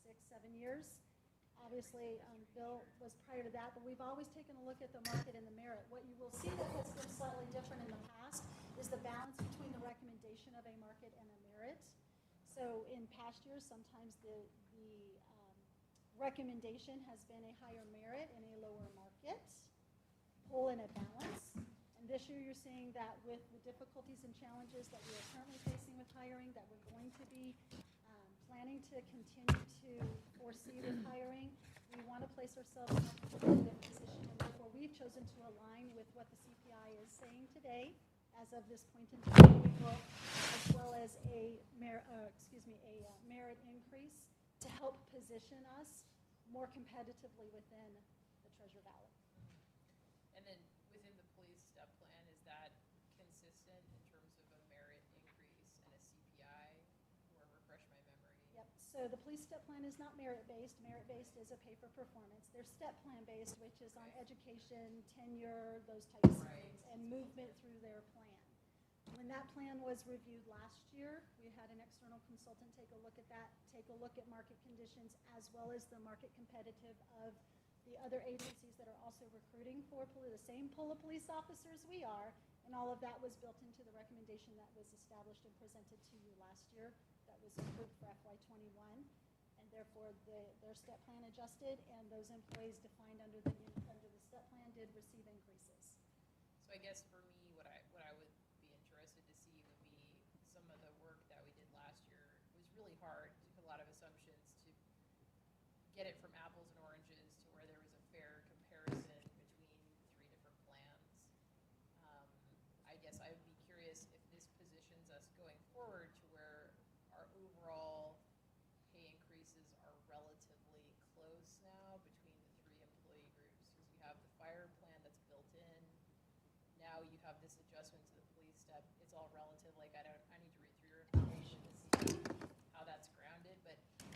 6, 7 years. Obviously, Bill was prior to that, but we've always taken a look at the market and the merit. What you will see that has been slightly different in the past is the balance between the recommendation of a market and a merit. So in past years, sometimes the recommendation has been a higher merit and a lower market, pull in a balance. And this year you're seeing that with the difficulties and challenges that we are currently facing with hiring, that we're going to be planning to continue to foresee with hiring. We want to place ourselves in a competitive position, and therefore we've chosen to align with what the CPI is saying today, as of this point in time in April, as well as a merit increase to help position us more competitively within the Treasure Valley. And then within the police step plan, is that consistent in terms of a merit increase and a CPI? Or refresh my memory? Yep, so the police step plan is not merit-based. Merit-based is a pay for performance. They're step plan-based, which is on education, tenure, those types of things, and movement through their plan. When that plan was reviewed last year, we had an external consultant take a look at that, take a look at market conditions, as well as the market competitive of the other agencies that are also recruiting for the same pool of police officers we are, and all of that was built into the recommendation that was established and presented to you last year that was approved for FY21, and therefore their step plan adjusted, and those employees defined under the step plan did receive increases. So I guess for me, what I would be interested to see would be some of the work that we did last year. It was really hard, took a lot of assumptions to get it from apples and oranges to where there was a fair comparison between 3 different plans. I guess I would be curious if this positions us going forward to where our overall pay increases are relatively close now between the 3 employee groups, because you have the fire plan that's built in. Now you have this adjustment to the police step. It's all relative. Like I need to read through your information to see how that's grounded.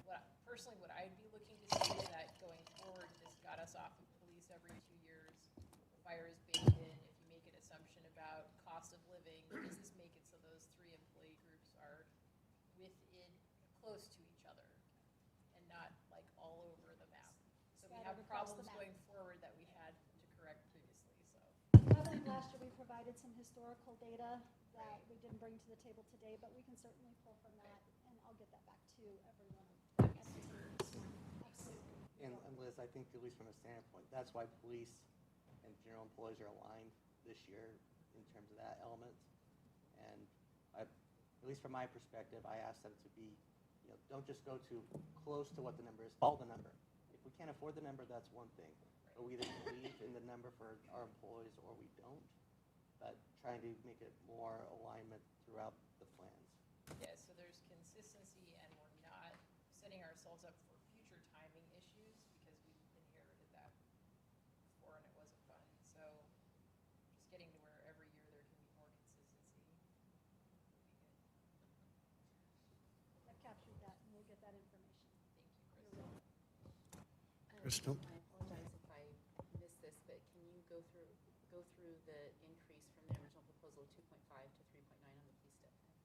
But personally, what I'd be looking to see is that going forward, this got us off of police every 2 years. Fire is baked in. If you make an assumption about cost of living, does this make it so those 3 employee groups are within, close to each other and not like all over the map? So we have Scattered across the problems map. going forward that we had to correct previously, so. Rather than last year, we provided some historical data that we didn't bring to the table today, but we can certainly pull from that, and I'll get that back to everyone. Absolutely. And Liz, I think at least from a standpoint, that's why police and general employees are aligned this year in terms of that element. And at least from my perspective, I asked them to be, don't just go too close to what the number is, follow the number. If we can't afford the number, that's one thing. But we either believe in the number for our employees or we don't. But trying to make it more alignment throughout the plans. Yeah, so there's consistency and we're not setting ourselves up for future timing issues because we inherited that before and it wasn't fun. So just getting to where every year there can be more consistency would be good. I've captured that, and we'll get that information. Thank you, Chris. Crystal? I apologize if I missed this, but can you go through the increase from the original proposal of 2.5 to 3.9 on the police step plan?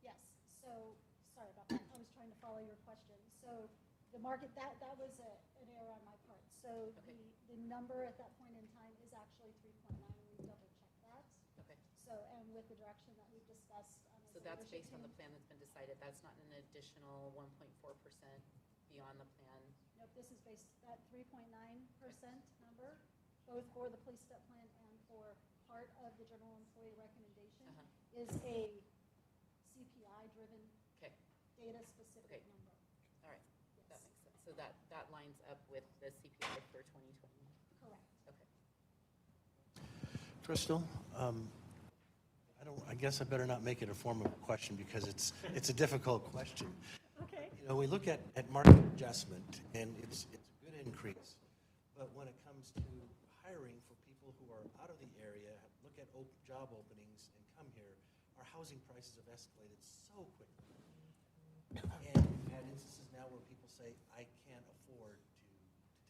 Yes, so, sorry about that, I was trying to follow your question. So the market, that was an error on my part. So Okay. the number at that point in time is actually 3.9, and we double checked that. Okay. So, and with the direction that we've discussed. As So a that's leadership based on the team. plan that's been decided. That's not an additional 1.4% beyond the plan. Nope, this is based, that 3.9% number, both for the police step plan and for part of the general employee recommendation, is a CPI-driven, Okay. data-specific Okay. number. All right. Yes. That makes sense. So that lines up with the CPI for 2020. Correct. Okay. Crystal, I guess I better not make it a form of a question because it's a difficult question. Okay. We look at market adjustment, and it's a good increase. But when it comes to hiring for people who are out of the area, look at job openings and come here, our housing prices have escalated so quickly. And we've had instances now where people say, I can't afford to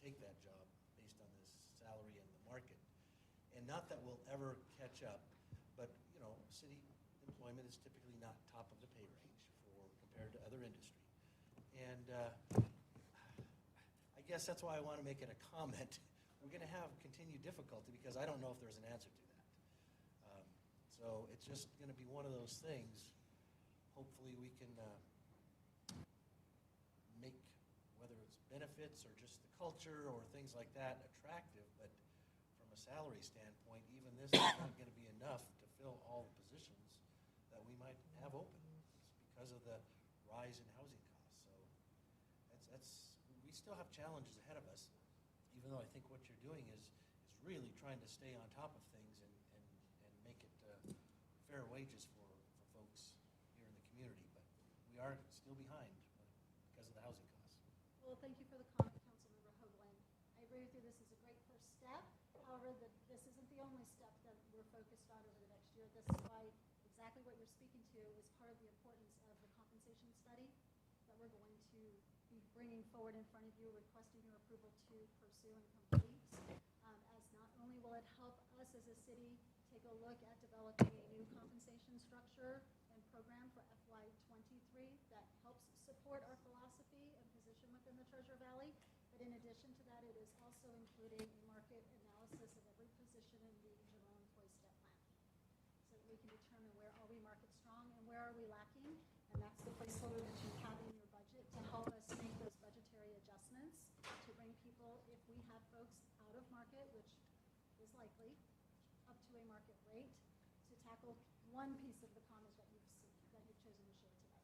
take that job based on this salary and the market. And not that we'll ever catch up, but, city employment is typically not top of the pay range compared to other industry. And I guess that's why I want to make it a comment. We're going to have continued difficulty because I don't know if there's an answer to that. So it's just going to be one of those things. Hopefully we can make, whether it's benefits or just the culture or things like that, attractive. But from a salary standpoint, even this is not going to be enough to fill all the positions that we might have open. It's because of the rise in housing costs. So we still have challenges ahead of us, even though I think what you're doing is really trying to stay on top of things and make it fair wages for folks here in the community. But we are still behind because of the housing costs. Well, thank you for the comment, Councilmember Hoagland. I agree with you, this is a great first step. However, this isn't the only step that we're focused on over the next year. This is why exactly what you're speaking to is part of the importance of the compensation study that we're going to be bringing forward in front of you, requesting your approval to pursue and complete. As not only will it help us as a city take a look at developing a new compensation structure and program for FY23 that helps support our philosophy and position within the Treasure Valley, but in addition to that, it is also including a market analysis of every position in the general employee step plan, so that we can determine where are we market strong and where are we lacking, and that's the placeholder that you have in your budget to help us make those budgetary adjustments to bring people, if we have folks out of market, which is likely, up to a market rate, to tackle one piece of the comments that you've chosen to share today.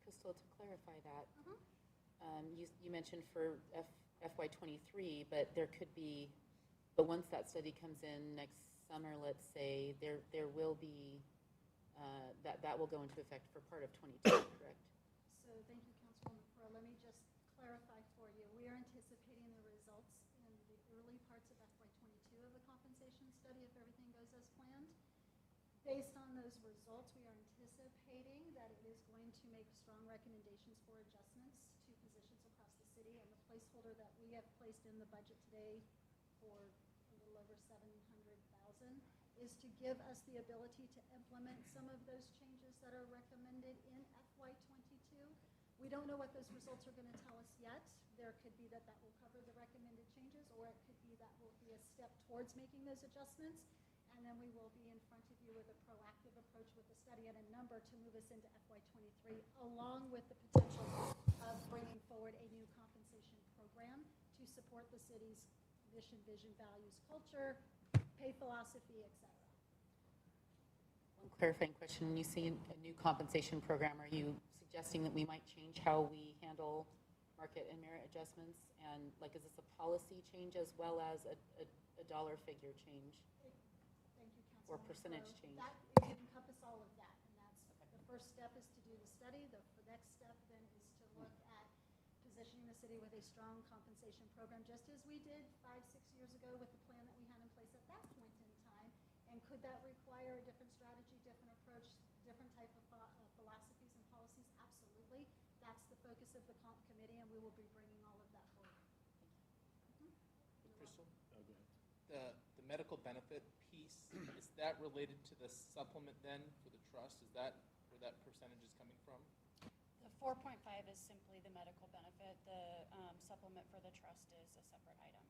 Crystal, to clarify that, you mentioned for FY23, but there could be, but once that study comes in next summer, let's say, there will be, that will go into effect for part of 22, correct? So thank you, Councilwoman Pearl. Let me just clarify for you. We are anticipating the results in the early parts of FY22 of the compensation study if everything goes as planned. Based on those results, we are anticipating that it is going to make strong recommendations for adjustments to positions across the city, and the placeholder that we have placed in the budget today for a little over $700,000 is to give us the ability to implement some of those changes that are recommended in FY22. We don't know what those results are going to tell us yet. There could be that will cover the recommended changes, or it could be that will be a step towards making those adjustments. And then we will be in front of you with a proactive approach with the study and a number to move us into FY23, along with the potential of bringing forward a new compensation program to support the city's mission, vision, values, culture, pay philosophy, etc. One clarifying question, when you say a new compensation program, are you suggesting that we might change how we handle market and merit adjustments? And like, is this a policy change as well as a dollar figure change? Or percentage change? That could encompass all of that, and that's the first step is to do the study. The next step then is to look at positioning the city with a strong compensation program, just as we did 5-6 years ago with the plan that we had in place at that point in time. And could that require a different strategy, different approach, different type of philosophies and policies? Absolutely. That's the focus of the comp committee, and we will be bringing all of that forward. Crystal? Oh, go ahead. The medical benefit piece, is that related to the supplement then for the trust? Is that where that percentage is coming from? The 4.5 is simply the medical benefit. The supplement for the trust is a separate item.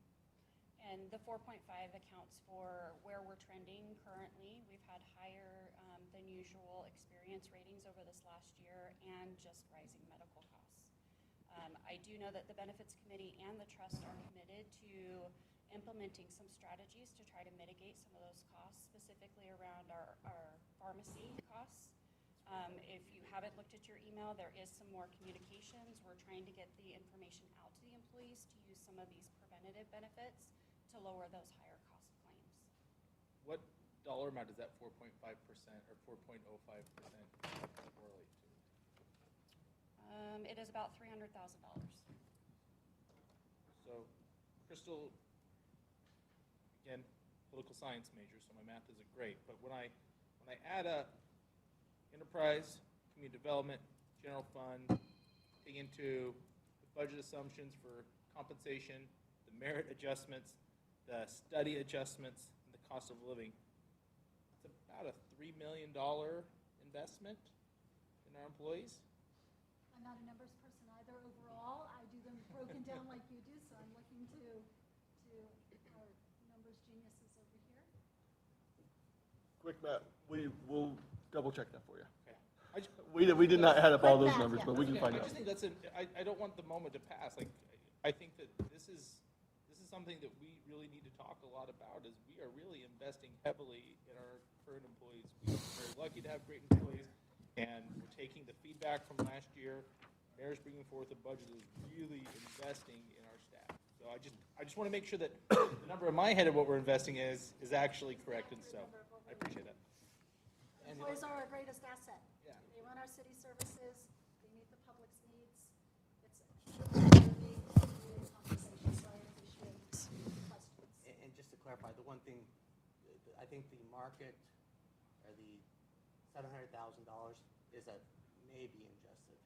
And the 4.5 accounts for where we're trending currently. We've had higher than usual experience ratings over this last year and just rising medical costs. I do know that the Benefits Committee and the trust are committed to implementing some strategies to try to mitigate some of those costs, specifically around our pharmacy costs. If you haven't looked at your email, there is some more communications. We're trying to get the information out to the employees to use some of these preventative benefits to lower those higher cost claims. What dollar amount does that 4.5% or 4.05% correlate to? It is about $300,000. So, Crystal, again, political science major, so my math isn't great, but when I add up enterprise, community development, general fund, dig into the budget assumptions for compensation, the merit adjustments, the study adjustments, and the cost of living, it's about a $3 million investment in our employees. I'm not a numbers person either overall. I do them broken down like you do, so I'm looking to our numbers geniuses over here. Quick, Matt, we will double check that for you. Okay. We did not add up all those Quick math, numbers, yeah. but we can find I out. just think that's I don't want the moment to pass. Like, I think that this is something that we really need to talk a lot about. Is we are really investing heavily in our current employees. We're very lucky to have great employees, And we're taking the feedback from last year. Mayor's bringing forth a budget that is really investing in our staff. So I just want to make sure that the number in my head of what we're investing is actually correct, and so I appreciate that. Employees are our greatest asset. Yeah. They run our city services, they meet the public's needs. It's a big conversation, so I appreciate questions. And just to clarify, the one thing, I think the market, or the $700,000 is a maybe ingested.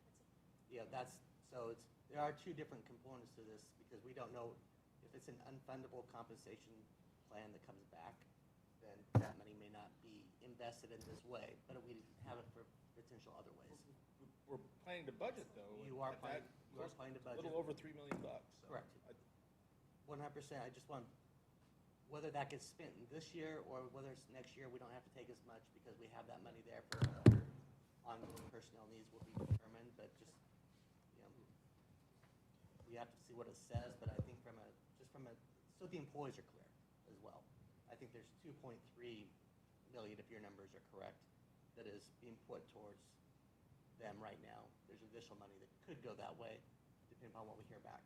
Yeah, there are two different components to this, because we don't know if it's an unfundable compensation plan that comes back, then that money may not be invested in this way, but we have it for potential other ways. We're planning to budget, though. You are and that planning to costs budget. A little over $3 million. So Correct. 100%. I just want, whether that gets spent this year or whether it's next year, we don't have to take as much because we have that money there for other ongoing personnel needs will be determined, but just, we have to see what it says, but I think so the employees are clear as well. I think there's 2.3 million, if your numbers are correct, that is being put towards them right now. There's additional money that could go that way, depending on what we hear back.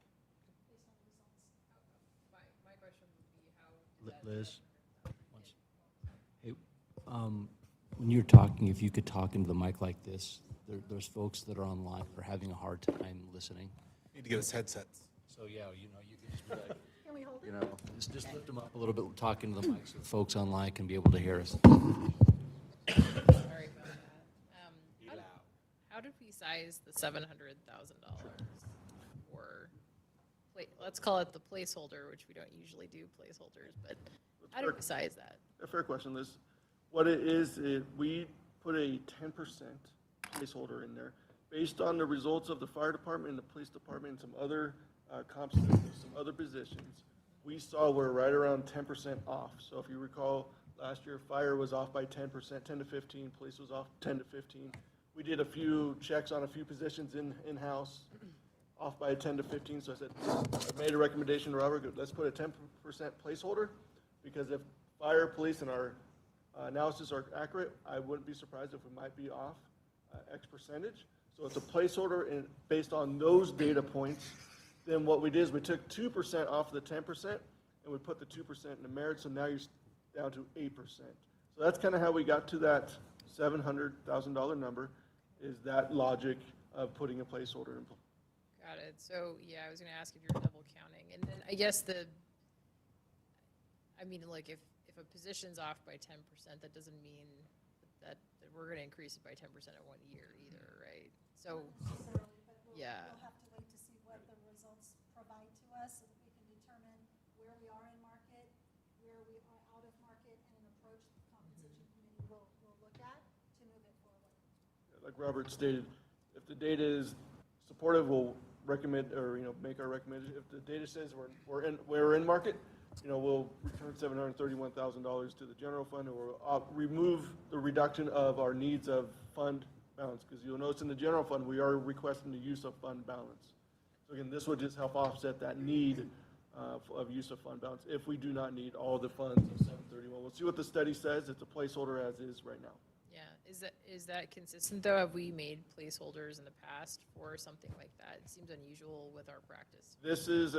Based on the results. My question would be how did that Liz? Hey, when you're talking, if you could talk into the mic like this, there's folks that are online that are having a hard time listening. Need to get us headsets. So, yeah, you can just be like, Can we hold it? just lift them up a little bit, talk into the mic so the folks online can be able to hear us. Sorry about that. How did we size the $700,000 for, let's call it the placeholder, which we don't usually do placeholders, but how did we size that? A fair question, Liz. What it is, we put a 10% placeholder in there based on the results of the fire department and the police department and some other comps, some other positions. We saw we're right around 10% off. So if you recall, last year fire was off by 10%, 10 to 15, police was off 10 to 15. We did a few checks on a few positions in-house, off by 10 to 15. So I said, I made a recommendation to Robert, let's put a 10% placeholder, because if fire, police, and our analysis are accurate, I wouldn't be surprised if we might be off X percentage. So it's a placeholder and based on those data points. Then what we did is we took 2% off the 10% and we put the 2% in the merit, so now you're down to 8%. So that's kind of how we got to that $700,000 number, is that logic of putting a placeholder in. Got it. So, yeah, I was going to ask if you're double counting. And then I guess if a position's off by 10%, that doesn't mean that we're going to increase it by 10% in 1 year either, right? So, Not necessarily, but yeah. we'll have to wait to see what the results provide to us so that we can determine where we are in market, where we are out of market, and an approach the compensation committee will look at to move it forward. Like Robert stated, if the data is supportive, we'll recommend, or, make our recommendation. If the data says we're in market, we'll return $731,000 to the general fund, and we'll remove the reduction of our needs of fund balance, because you'll notice in the general fund, we are requesting the use of fund balance. So again, this would just help offset that need of use of fund balance if we do not need all the funds of 731. We'll see what the study says. It's a placeholder as is right now. Yeah. Is that consistent, though? Have we made placeholders in the past for something like that? It seems unusual with our practice. This is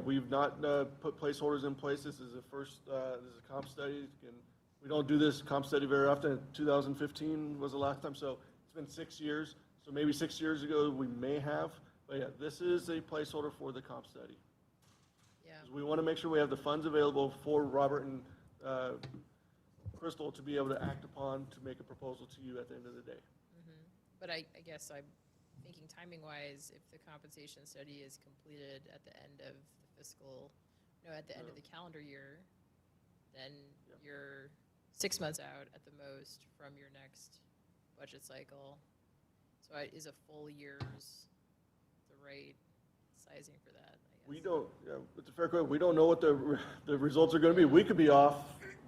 we've not put placeholders in place. This is this is a comp study. And we don't do this comp study very often. 2015 was the last time, so it's been 6 years. So maybe 6 years ago we may have, but yeah, this is a placeholder for the comp study. Yeah. We want to make sure we have the funds available for Robert and Crystal to be able to act upon to make a proposal to you at the end of the day. Mm-hmm. But I guess I'm thinking timing-wise, if the compensation study is completed at the end of the fiscal, at the end of the calendar year, then you're 6 months out at the most from your next budget cycle. So is a full year's the right sizing for that? I guess. We don't, it's a fair question. We don't know what the results are going to be. We could be off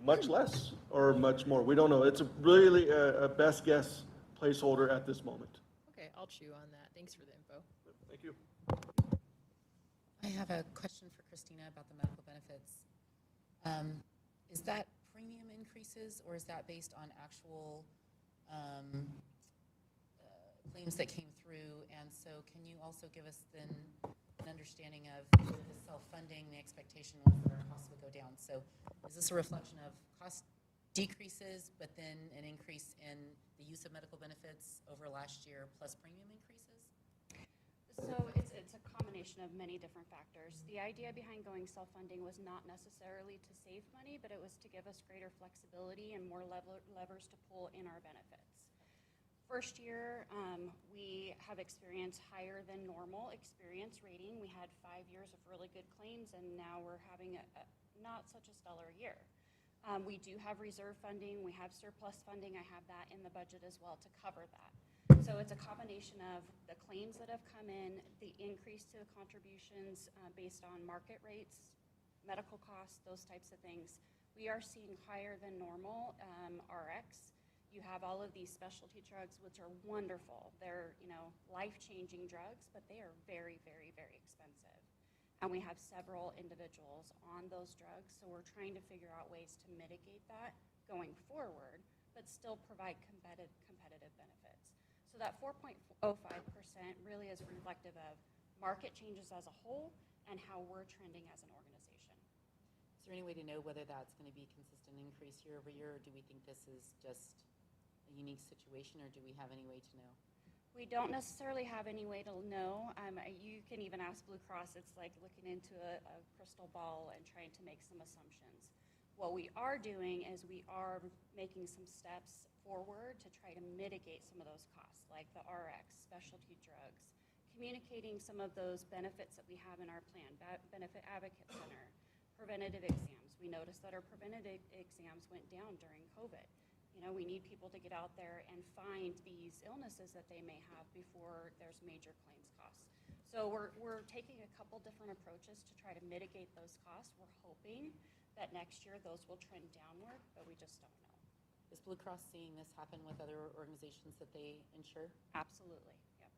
much less or much more. We don't know. It's really a best guess placeholder at this moment. Okay, I'll chew on that. Thanks for the info. Thank you. I have a question for Christina about the medical benefits. Is that premium increases, or is that based on actual claims that came through, and so can you also give us then an understanding of the self-funding, the expectation was that our costs would go down? So is this a reflection of cost decreases, but then an increase in the use of medical benefits over last year plus premium increases? So it's a combination of many different factors. The idea behind going self-funding was not necessarily to save money, but it was to give us greater flexibility and more levers to pull in our benefits. First year, we have experienced higher than normal experience rating. We had 5 years of really good claims, and now we're having a not such a stellar year. We do have reserve funding. We have surplus funding. I have that in the budget as well to cover that. So it's a combination of the claims that have come in, the increase to the contributions based on market rates, medical costs, those types of things. We are seeing higher than normal RX. You have all of these specialty drugs, which are wonderful. They're, life-changing drugs, but they are very, very, very expensive. And we have several individuals on those drugs, so we're trying to figure out ways to mitigate that going forward, but still provide competitive benefits. So that 4.05% really is reflective of market changes as a whole and how we're trending as an organization. Is there any way to know whether that's going to be a consistent increase year over year, or do we think this is just a unique situation, or do we have any way to know? We don't necessarily have any way to know. You can even ask Blue Cross. It's like looking into a crystal ball and trying to make some assumptions. What we are doing is we are making some steps forward to try to mitigate some of those costs, like the RX, specialty drugs, communicating some of those benefits that we have in our plan, Benefit Advocate Center, preventative exams. We noticed that our preventative exams went down during COVID. We need people to get out there and find these illnesses that they may have before there's major claims costs. So we're taking a couple different approaches to try to mitigate those costs. We're hoping that next year those will trend downward, but we just don't know. Is Blue Cross seeing this happen with other organizations that they insure? Absolutely, yep.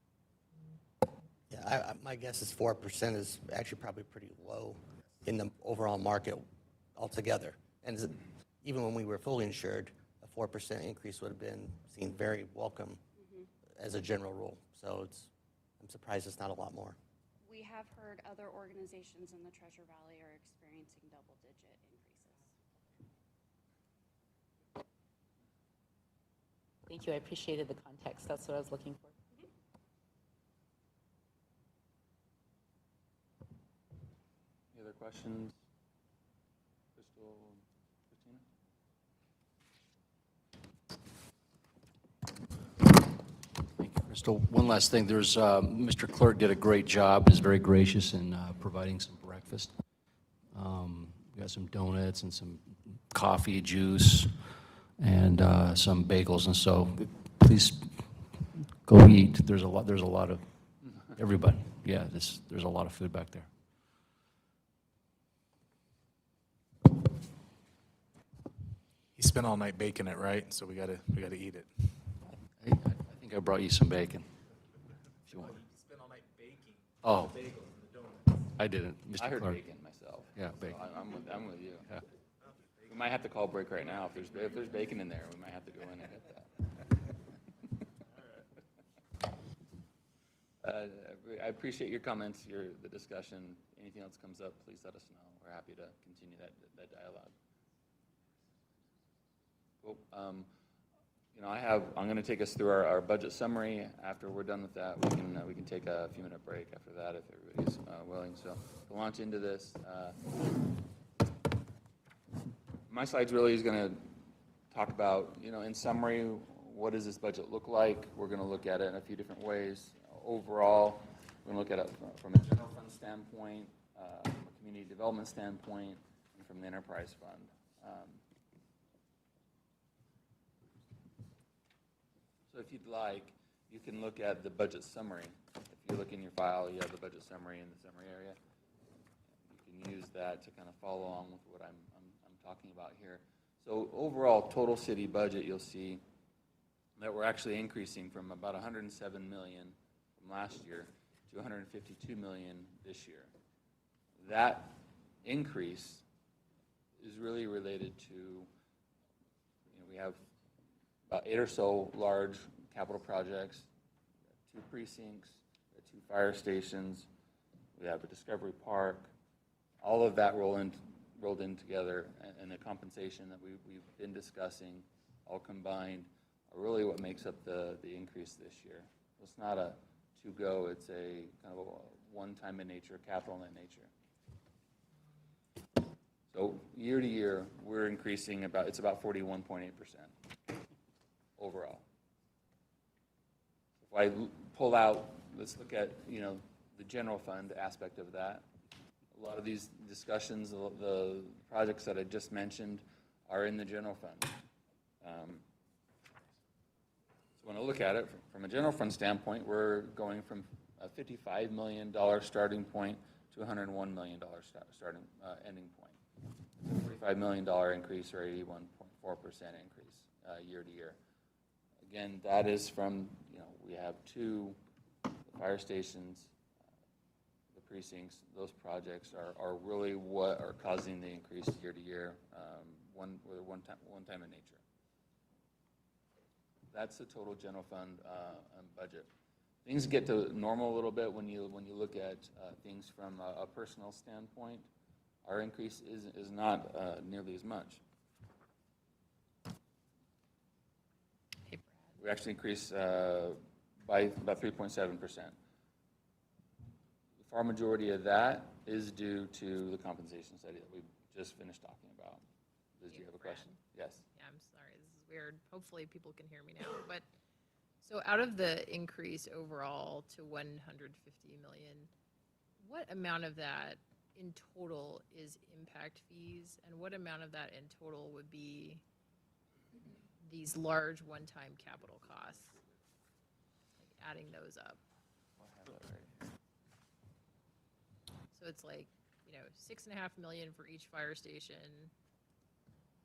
Yeah, my guess is 4% is actually probably pretty low in the overall market altogether. And even when we were fully insured, a 4% increase would have been seen very welcome as a general rule. So I'm surprised it's not a lot more. We have heard other organizations in the Treasure Valley are experiencing double-digit increases. Thank you. I appreciated the context. That's what I was looking for. Any other questions? Crystal, Christina? Thank you, Crystal. One last thing, Mr. Clerk did a great job, is very gracious in providing some breakfast. We got some donuts and some coffee, juice, and some bagels, and so please go eat. There's a lot of, everybody, yeah, there's a lot of food back there. He spent all night baking it, right? So we gotta eat it. I think I brought you some bacon, if you want. He spent all night baking Oh, the bagels and the donuts. I didn't, Mr. I heard Clerk. bacon myself. Yeah, so bacon. I'm with you. Yeah. We might have to call break right now. If there's bacon in there, we might have to go in and get that. I appreciate your comments, the discussion. Anything else comes up, please let us know. We're happy to continue that dialogue. Cool. I'm going to take us through our budget summary. After we're done with that, we can take a few minute break after that if everybody's willing. So to launch into this, my slides really is going to talk about, in summary, what does this budget look like? We're going to look at it in a few different ways. Overall, we're going to look at it from a general fund standpoint, from a community development standpoint, and from the enterprise fund. So if you'd like, you can look at the budget summary. If you look in your file, you have the budget summary in the summary area. You can use that to kind of follow along with what I'm talking about here. So overall, total city budget, you'll see that we're actually increasing from about $107 million from last year to $152 million this year. That increase is really related to, we have about 8 or so large capital projects 2 precincts, we have 2 fire stations, we have a Discovery Park. All of that rolled in together, and the compensation that we've been discussing, all combined, are really what makes up the increase this year. It's not a to-go, it's a kind of a one-time in nature, capital in nature. So year to year, we're increasing it's about 41.8% overall. If I pull out, let's look at, the general fund aspect of that. A lot of these discussions, the projects that I just mentioned are in the general fund. So when I look at it from a general fund standpoint, we're going from a $55 million starting point to a $101 million starting ending point. It's a $45 million increase or 81.4% increase year to year. Again, that is from, we have 2 fire stations, the precincts, those projects are really what are causing the increase year to year, one time in nature. That's the total general fund budget. Things get to normal a little bit when you look at things from a personnel standpoint. Our increase is not nearly as much. We actually increased by about 3.7%. The far majority of that is due to the compensation study that we just finished talking about. Liz, do you have a question? Yes. Yeah, I'm sorry, this is weird. Hopefully people can hear me now. But, so out of the increase overall to 150 million, what amount of that in total is impact fees? And what amount of that in total would be these large one-time capital costs? Like adding those up. So it's like, 6.5 million for each fire station.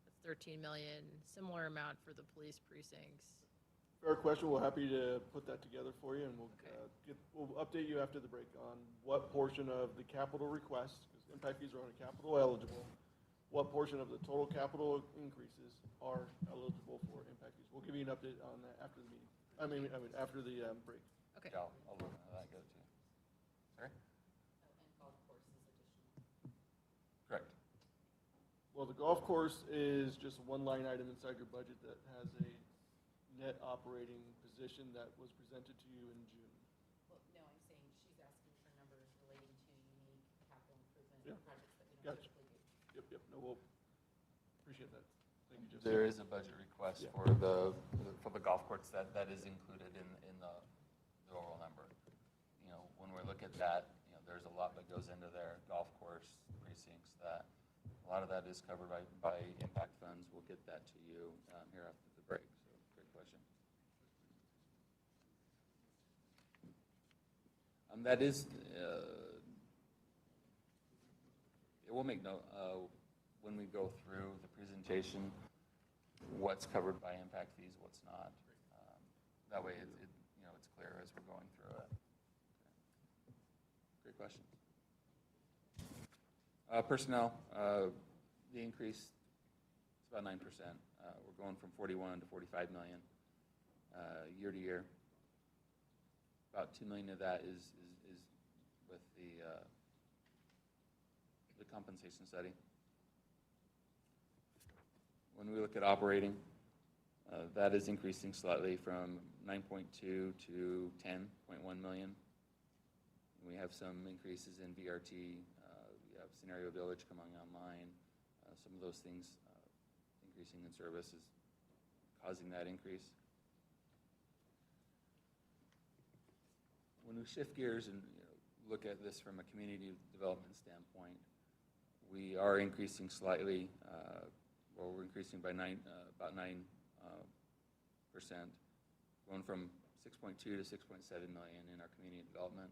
That's 13 million. Similar amount for the police precincts. Fair question. We're happy to put that together for you, and we'll update you after the break on what portion of the capital request, because impact fees are only capital eligible, what portion of the total capital increases are eligible for impact fees. We'll give you an update on that after the meeting. I mean after the break. Okay. I'll look at that, go to. Sorry? And golf course is additional. Correct. Well, the golf course is just one line item inside your budget that has a net operating position that was presented to you in June. Well, no, I'm saying she's asking for numbers relating to unique capital improvement Yeah. projects that we don't Gotcha. typically do. Yep, no, we'll appreciate that. Thank you, Joseph. There is a budget request for the golf course that is included in the overall number. When we look at that, there's a lot that goes into there, golf course, precincts, that a lot of that is covered by impact funds. We'll get that to you here after the break. So great question. That is, it will make note when we go through the presentation, what's covered by impact fees, what's not. That way, it's clear as we're going through it. Great question. Personnel, the increase is about 9%. We're going from 41 to 45 million year to year. About 2 million of that is with the compensation study. When we look at operating, that is increasing slightly from 9.2 to 10.1 million. We have some increases in VRT. We have Scenario Village coming online. Some of those things increasing in service is causing that increase. When we shift gears and look at this from a community development standpoint, we are increasing slightly. We're increasing by about 9%, going from 6.2 to 6.7 million in our community development.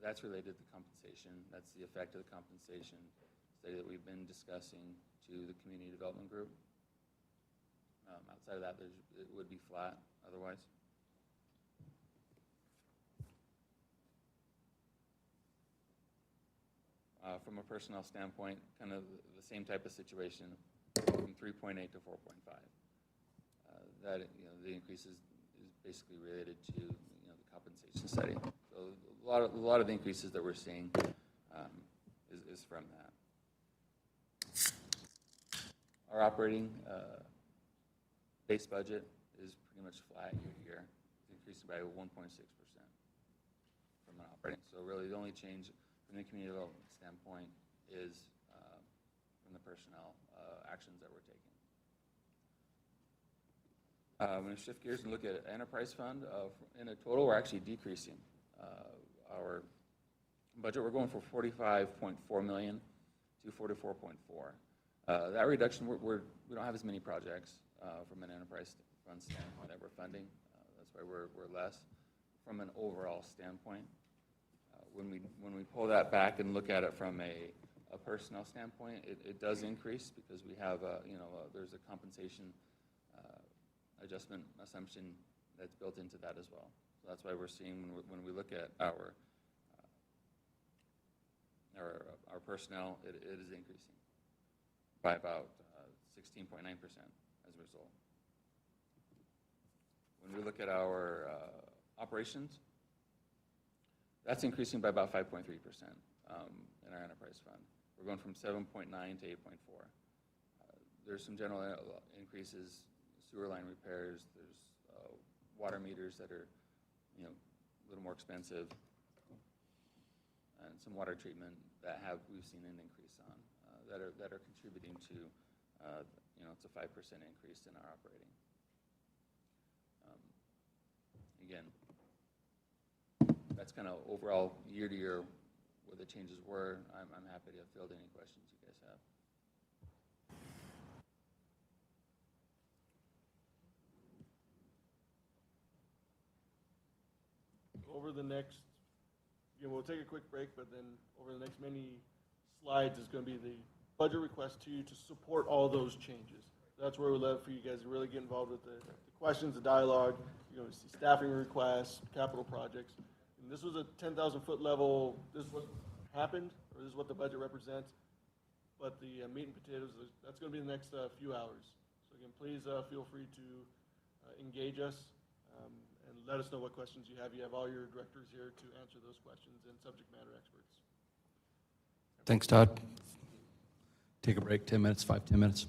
That's related to compensation. That's the effect of the compensation study that we've been discussing to the community development group. Outside of that, it would be flat otherwise. From a personnel standpoint, kind of the same type of situation, from 3.8 to 4.5. That the increase is basically related to the compensation study. So a lot of the increases that we're seeing is from that. Our operating base budget is pretty much flat year to year. It's increasing by 1.6% from an operating. So really, the only change from the community development standpoint is from the personnel actions that we're taking. I'm going to shift gears and look at enterprise fund. In a total, we're actually decreasing our budget. We're going from 45.4 million to 44.4. That reduction, we don't have as many projects from an enterprise fund standpoint that we're funding. That's why we're less from an overall standpoint. When we pull that back and look at it from a personnel standpoint, it does increase because we have there's a compensation adjustment assumption that's built into that as well. So that's why we're seeing when we look at our personnel, it is increasing by about 16.9% as a result. When we look at our operations, that's increasing by about 5.3% in our enterprise fund. We're going from 7.9 to 8.4. There's some general increases, sewer line repairs, there's water meters that are, a little more expensive, and some water treatment that we've seen an increase on, that are contributing to, it's a 5% increase in our operating. Again, that's kind of overall year to year where the changes were. I'm happy to field any questions you guys have. Over the next, we'll take a quick break, but then over the next many slides is going to be the budget request to you to support all those changes. That's where we'd love for you guys to really get involved with the questions, the dialogue. You're going to see staffing requests, capital projects. And this was a 10,000-foot level, this is what happened, or this is what the budget represents. But the meat and potatoes, that's going to be the next few hours. So again, please feel free to engage us and let us know what questions you have. You have all your directors here to answer those questions and subject matter experts. Thanks, Todd. Take a break, 10 minutes, 10 minutes.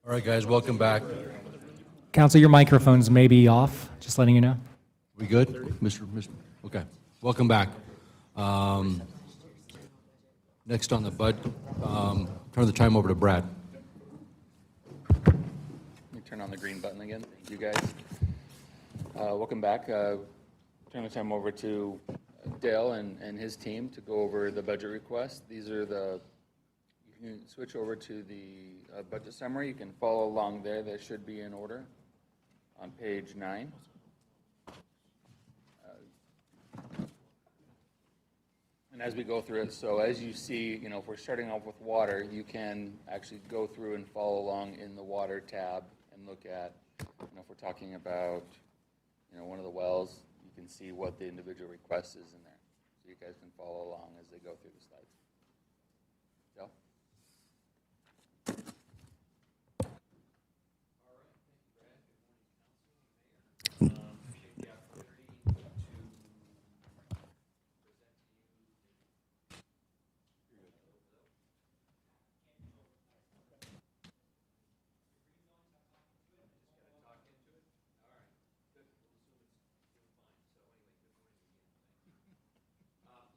All right, guys, welcome back. Council, your microphones may be off, just letting you know. We good? Mr. Okay, welcome back. Next on the turn the time over to Brad. Let me turn on the green button again. Thank you, guys. Welcome back. Turn the time over to Dale and his team to go over the budget request. These are you can switch over to the budget summary. You can follow along there. They should be in order on page 9. And as we go through it, so as you see, if we're starting off with water, you can actually go through and follow along in the water tab and look at, if we're talking about, one of the wells, you can see what the individual request is in there. So you guys can follow along as they go through the slides. Joe?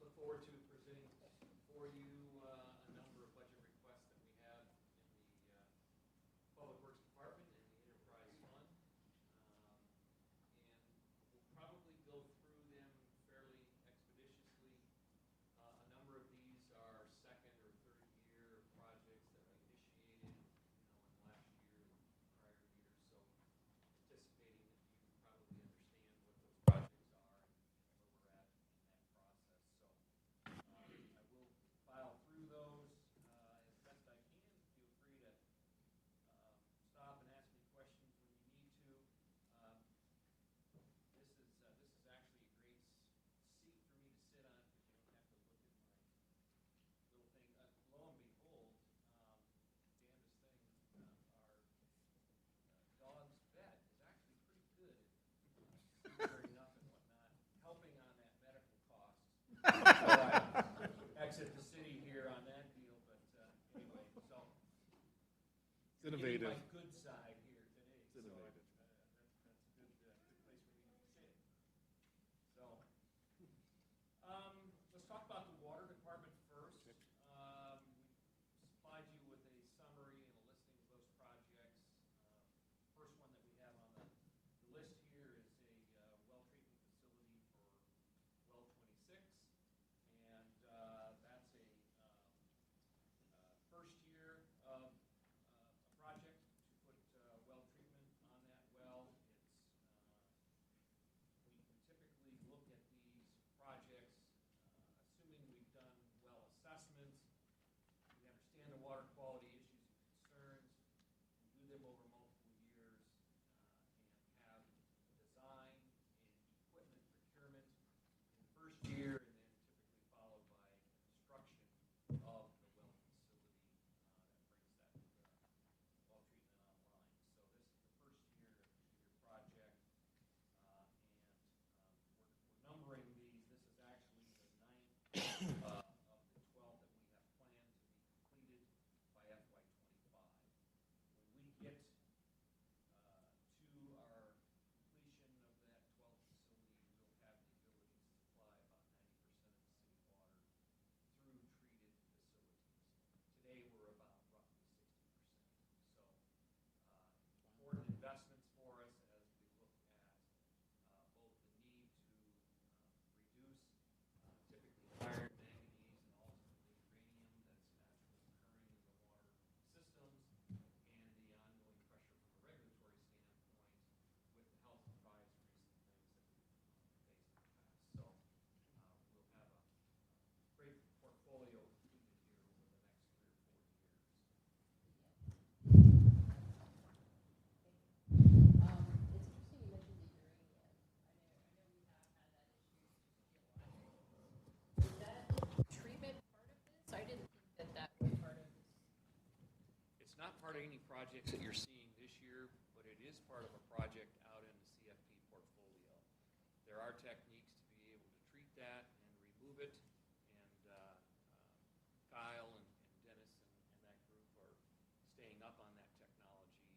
Look forward to presenting for you a number of budget requests that we have in the Public Works Department and the Enterprise Fund. And we'll probably go through them fairly expeditiously. A number of these are second or third year projects that we initiated, in the last year, prior year. So anticipating that you probably understand what those projects are and where we're at in that process. So I will file through those as best I can. Feel free to stop and ask me questions when you need to. This is actually a great seat for me to sit on because you don't have to look at my little thing. Lo and behold, damnedest thing, our dog's vet is actually pretty good at figuring up and whatnot, helping on that medical cost. So I exit the city here on that deal, but anyway, so. It's innovative. Getting my good side here today. It's innovative. That's a good place for me to sit. So, let's talk about the water department first. We supplied you with a summary and a listing of those projects. First one that we have on the list here is a well treatment facility for well 26. And that's a first year of a project to put well treatment on that well. We typically look at these projects, assuming we've done well assessments, we understand the water quality issues and concerns, we do them over multiple years, and have design and equipment procurement in the first year, and then typically followed by construction of the well facility that brings that well treatment online. So this is the first year, a 2-year project, and we're numbering these. This is actually the 9th of the 12 that we have planned to be completed by FY25. When we get to our completion of that 12th facility, we'll have the ability to supply about 90% of the city water through treated facilities. Today, we're about roughly 60%. So important investments for us as we look at both the need to reduce typically iron, manganese, and ultimately uranium that's naturally occurring in the water systems, and the ongoing pressure from a regulatory standpoint with the health advisories and things that we've faced in the past. So we'll have a great portfolio completed here over the next 3 or 4 years. Treatment part of this? I didn't think that was part of this. It's not part of any projects that you're seeing this year, but it is part of a project out in the CFP portfolio. There are techniques to be able to treat that and remove it, and Kyle and Dennis and that group are staying up on that technology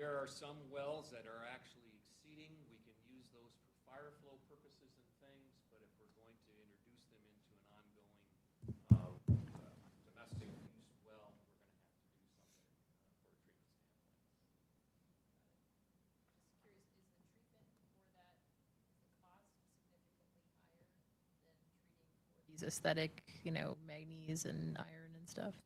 There are some wells that are actually exceeding. We can use those for fire flow purposes and things, but if we're going to introduce them into an ongoing domestic use well, we're going to have to do something for a treatment standpoint. Just curious, is the treatment for that, is the cost significantly higher than treating for these aesthetic, manganese and iron and stuff?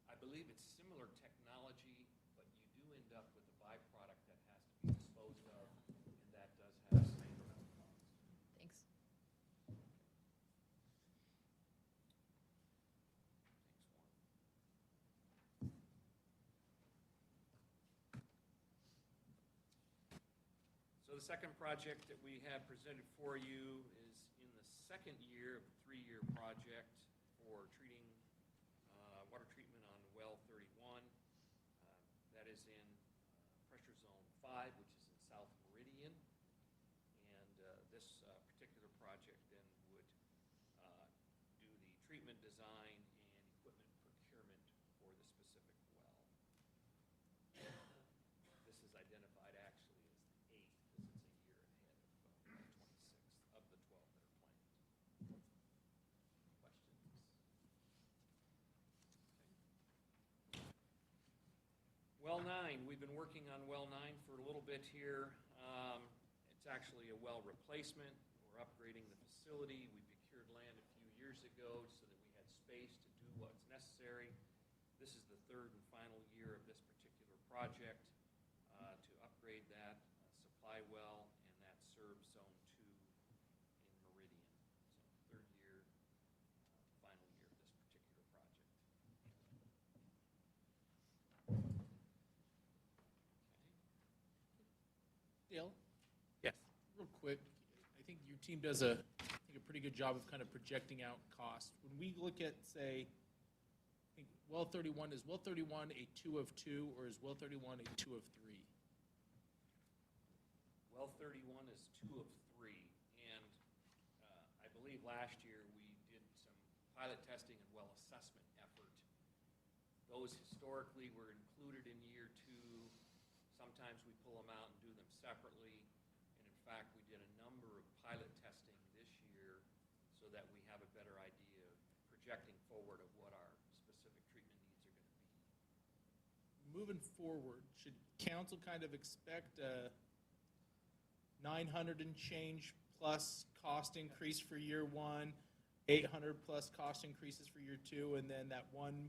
I believe it's similar technology, but you do end up with a byproduct that has to be disposed of, and that does have some incremental costs. Thanks. So the second project that we have presented for you is in the second year of a 3-year project for treating, water treatment on well 31. That is in pressure zone 5, which is in South Meridian. And this particular project then would do the treatment design and equipment procurement for the specific well. This is identified actually as the 8th, because it's a year ahead of 26th of the 12 that are planned. Questions? Okay. Well 9, we've been working on well 9 for a little bit here. It's actually a well replacement. We're upgrading the facility. We procured land a few years ago so that we had space to do what's necessary. This is the 3rd and final year of this particular project to upgrade that supply well, and that serves zone 2 in Meridian. So 3rd year, final year of this particular project. Dale? Yes. Real quick, I think your team does a pretty good job of kind of projecting out costs. When we look at, say, I think well 31, is well 31 a 2 of 2, or is well 31 a 2 of 3? Well 31 is 2 of 3, and I believe last year we did some pilot testing and well assessment effort. Those historically were included in year 2. Sometimes we pull them out and do them separately, and in fact, we did a number of pilot testing this year so that we have a better idea of projecting forward of what our specific treatment needs are going to be. Moving forward, should council kind of expect a 900 and change plus cost increase for year 1, 800 plus cost increases for year 2, and then that 1.2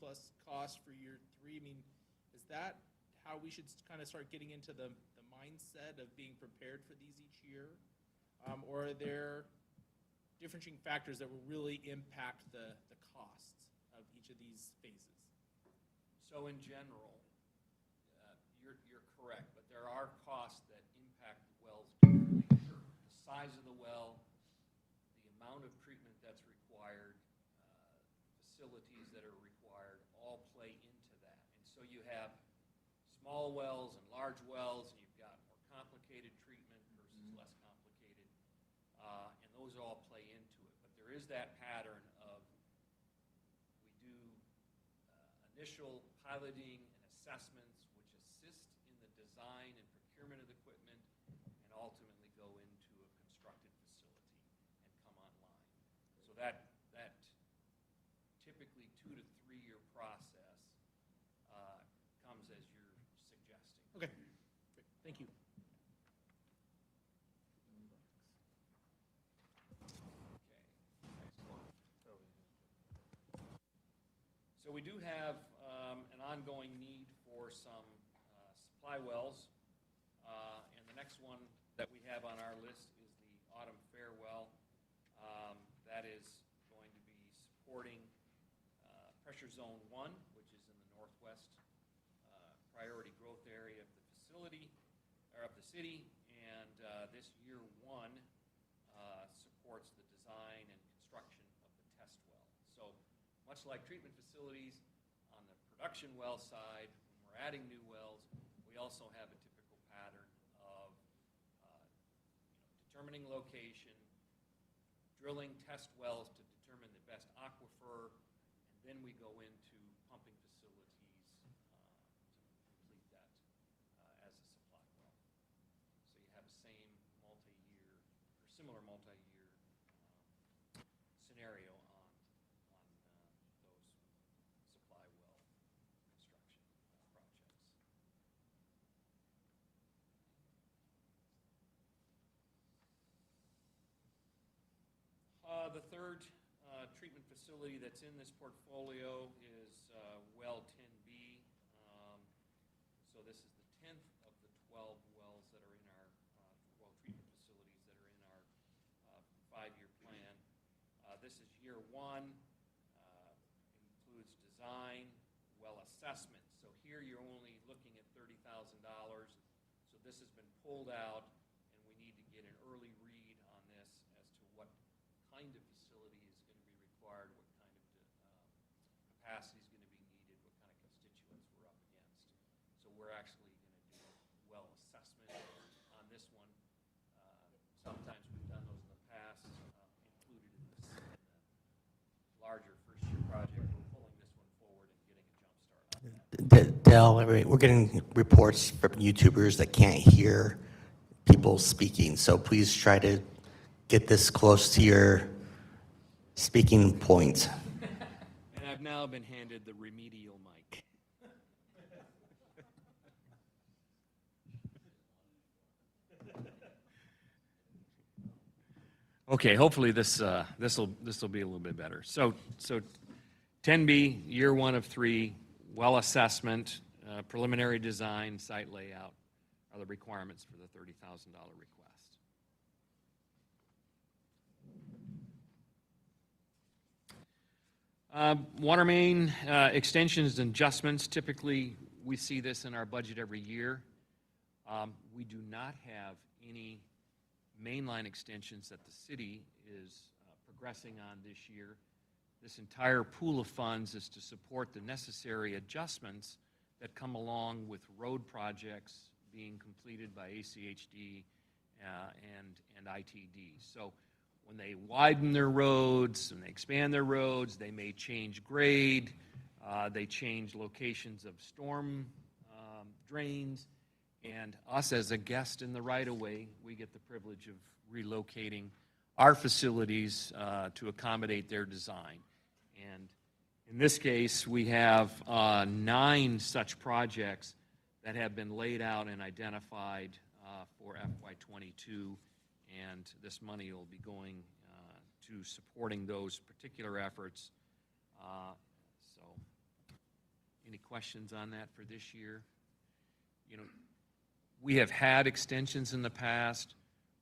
plus cost for year 3? I mean, is that how we should kind of start getting into the mindset of being prepared for these each year? Or are there differentiating factors that will really impact the costs of each of these phases? So in general, you're correct, but there are costs that impact the wells differently. The size of the well, the amount of treatment that's required, facilities that are required, all play into that. And so you have small wells and large wells, and you've got more complicated treatment versus less complicated, and those all play into it. But there is that pattern of we do initial piloting and assessments, which assist in the design and procurement of the equipment, and ultimately go into a constructed facility and come online. So that typically 2 to 3 year process comes as you're suggesting. Okay, great. Thank you. So we do have an ongoing need for some supply wells, and the next one that we have on our list is the Autumn Fair well. That is going to be supporting pressure zone 1, which is in the northwest priority growth area of the facility, or of the city, and this year 1 supports the design and construction of the test well. So much like treatment facilities, on the production well side, when we're adding new wells, we also have a typical pattern of determining location, drilling test wells to determine the best aquifer, and then we go into pumping facilities to complete that similar multi-year scenario on those supply well construction projects. The third treatment facility that's in this portfolio is well 10B. So this is the 10th of the 12 wells that are in our well treatment facilities that are in our 5-year plan. This is year 1. Includes design, well assessment. So here you're only looking at $30,000. So this has been pulled out, and we need to get an early read on this as to what kind of facility is going to be required, what kind of capacity is going to be needed, what kind of constituents we're up against. So we're actually going to do a well assessment on this one. Sometimes we've done those in the past, included in this larger first-year project. We're pulling this one forward and getting a jump start on that. Dale, we're getting reports from YouTubers that can't hear people speaking, so please try to get this close to your speaking point. And I've now been handed the remedial mic. Okay, hopefully this will be a little bit better. So 10B, year 1 of 3, well assessment, preliminary design, site layout are the requirements for the $30,000 request. Water main extensions and adjustments, typically we see this in our budget every year. We do not have any mainline extensions that the city is progressing on this year. This entire pool of funds is to support the necessary adjustments that come along with road projects being completed by ACHD and ITD. So when they widen their roads and they expand their roads, they may change grade, they change locations of storm drains, and us as a guest in the right-of-way, we get the privilege of relocating our facilities to accommodate their design. And in this case, we have 9 such projects that have been laid out and identified for FY22, and this money will be going to supporting those particular efforts. So, any questions on that for this year? You know, we have had extensions in the past.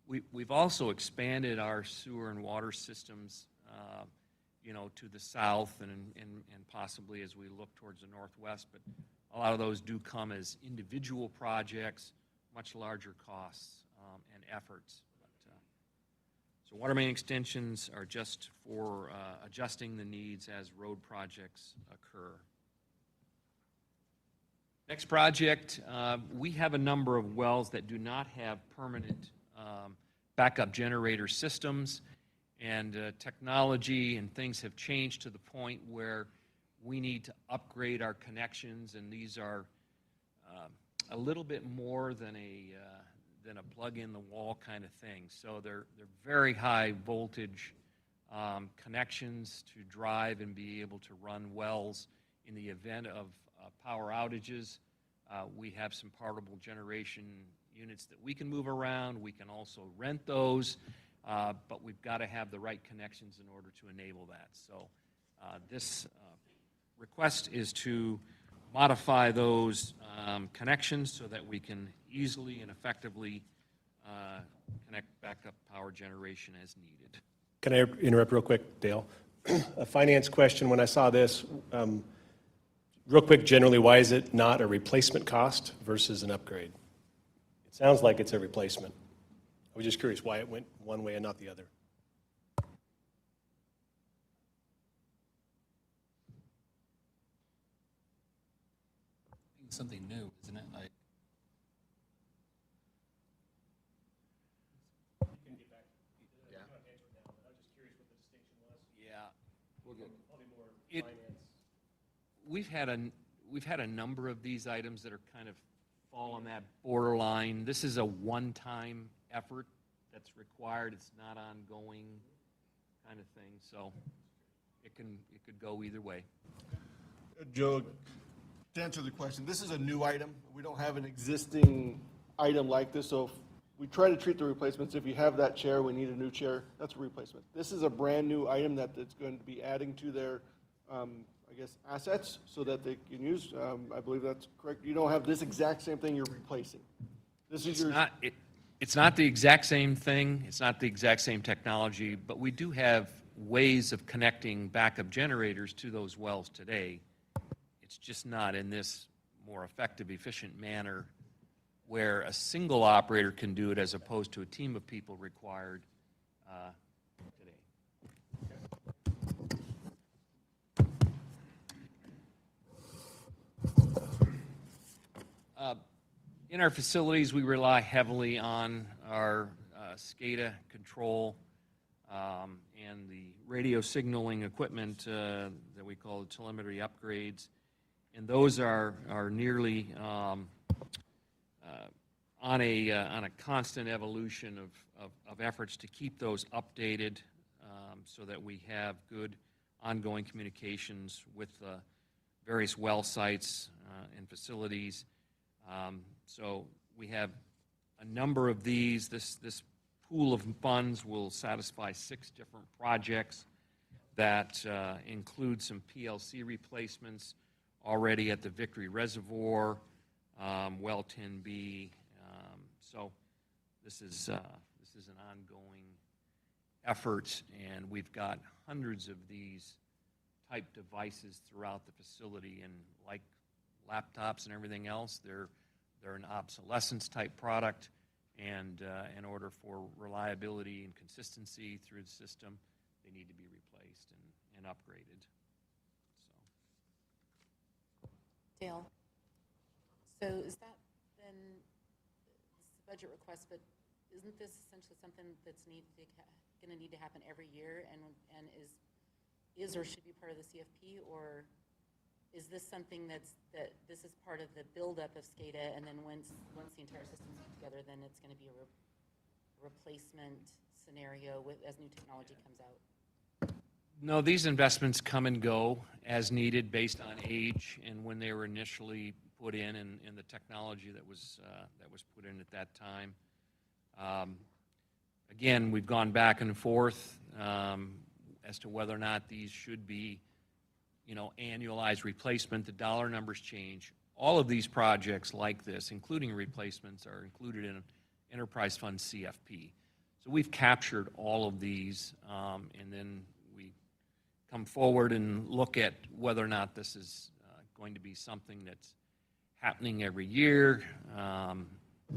We've also expanded our sewer and water systems, you know, to the south and possibly as we look towards the northwest, but a lot of those do come as individual projects, much larger costs and efforts. So water main extensions are just for adjusting the needs as road projects occur. Next project, we have a number of wells that do not have permanent backup generator systems, and technology and things have changed to the point where we need to upgrade our connections, and these are a little bit more than a plug-in-the-wall kind of thing. So they're very high voltage connections to drive and be able to run wells in the event of power outages. We have some portable generation units that we can move around. We can also rent those, but we've got to have the right connections in order to enable that. So this request is to modify those connections so that we can easily and effectively connect backup power generation as needed. Can I interrupt real quick, Dale? A finance question. When I saw this, real quick, generally, why is it not a replacement cost versus an upgrade? It sounds like it's a replacement. I was just curious why it went one way and not the other. Something new, isn't it? Like, Yeah. I was just curious what the distinction was. Yeah. Probably more finance. We've had a number of these items that are kind of fall on that borderline. This is a one-time effort that's required. It's not ongoing kind of thing, so it could go either way. Joe, to answer the question, this is a new item. We don't have an existing item like this, so if we try to treat the replacements, if you have that chair, we need a new chair, that's a replacement. This is a brand-new item that it's going to be adding to their, I guess, assets so that they can use. I believe that's correct. You don't have this exact same thing you're replacing. This is your. It's not the exact same thing, it's not the exact same technology, but we do have ways of connecting backup generators to those wells today. It's just not in this more effective, efficient manner where a single operator can do it as opposed to a team of people required today. In our facilities, we rely heavily on our SCADA control and the radio signaling equipment that we call the telemetry upgrades. And those are nearly on a constant evolution of efforts to keep those updated so that we have good ongoing communications with various well sites and facilities. So we have a number of these. This pool of funds will satisfy 6 different projects that include some PLC replacements already at the Victory Reservoir, well 10B. So this is an ongoing effort, and we've got hundreds of these type devices throughout the facility, and like laptops and everything else, they're an obsolescence type product, and in order for reliability and consistency through the system, they need to be replaced and upgraded. Dale, so is that then, this is a budget request, but isn't this essentially something that's going to need to happen every year and is or should be part of the CFP, or is this something that this is part of the buildup of SCADA, and then once the entire system's put together, then it's going to be a replacement scenario as new technology comes out? No, these investments come and go as needed based on age and when they were initially put in and the technology that was put in at that time. Again, we've gone back and forth as to whether or not these should be, annualized replacement. The dollar numbers change. All of these projects like this, including replacements, are included in Enterprise Fund CFP. So we've captured all of these, and then we come forward and look at whether or not this is going to be something that's happening every year.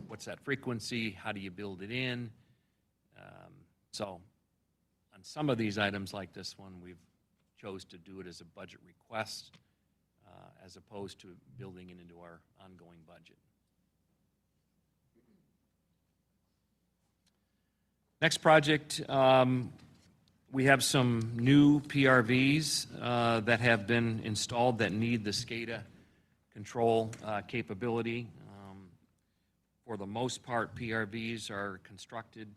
What's that frequency? How do you build it in? So on some of these items like this one, we've chose to do it as a budget request as opposed to building it into our ongoing budget. Next project, we have some new PRVs that have been installed that need the SCADA control capability. For the most part, PRVs are constructed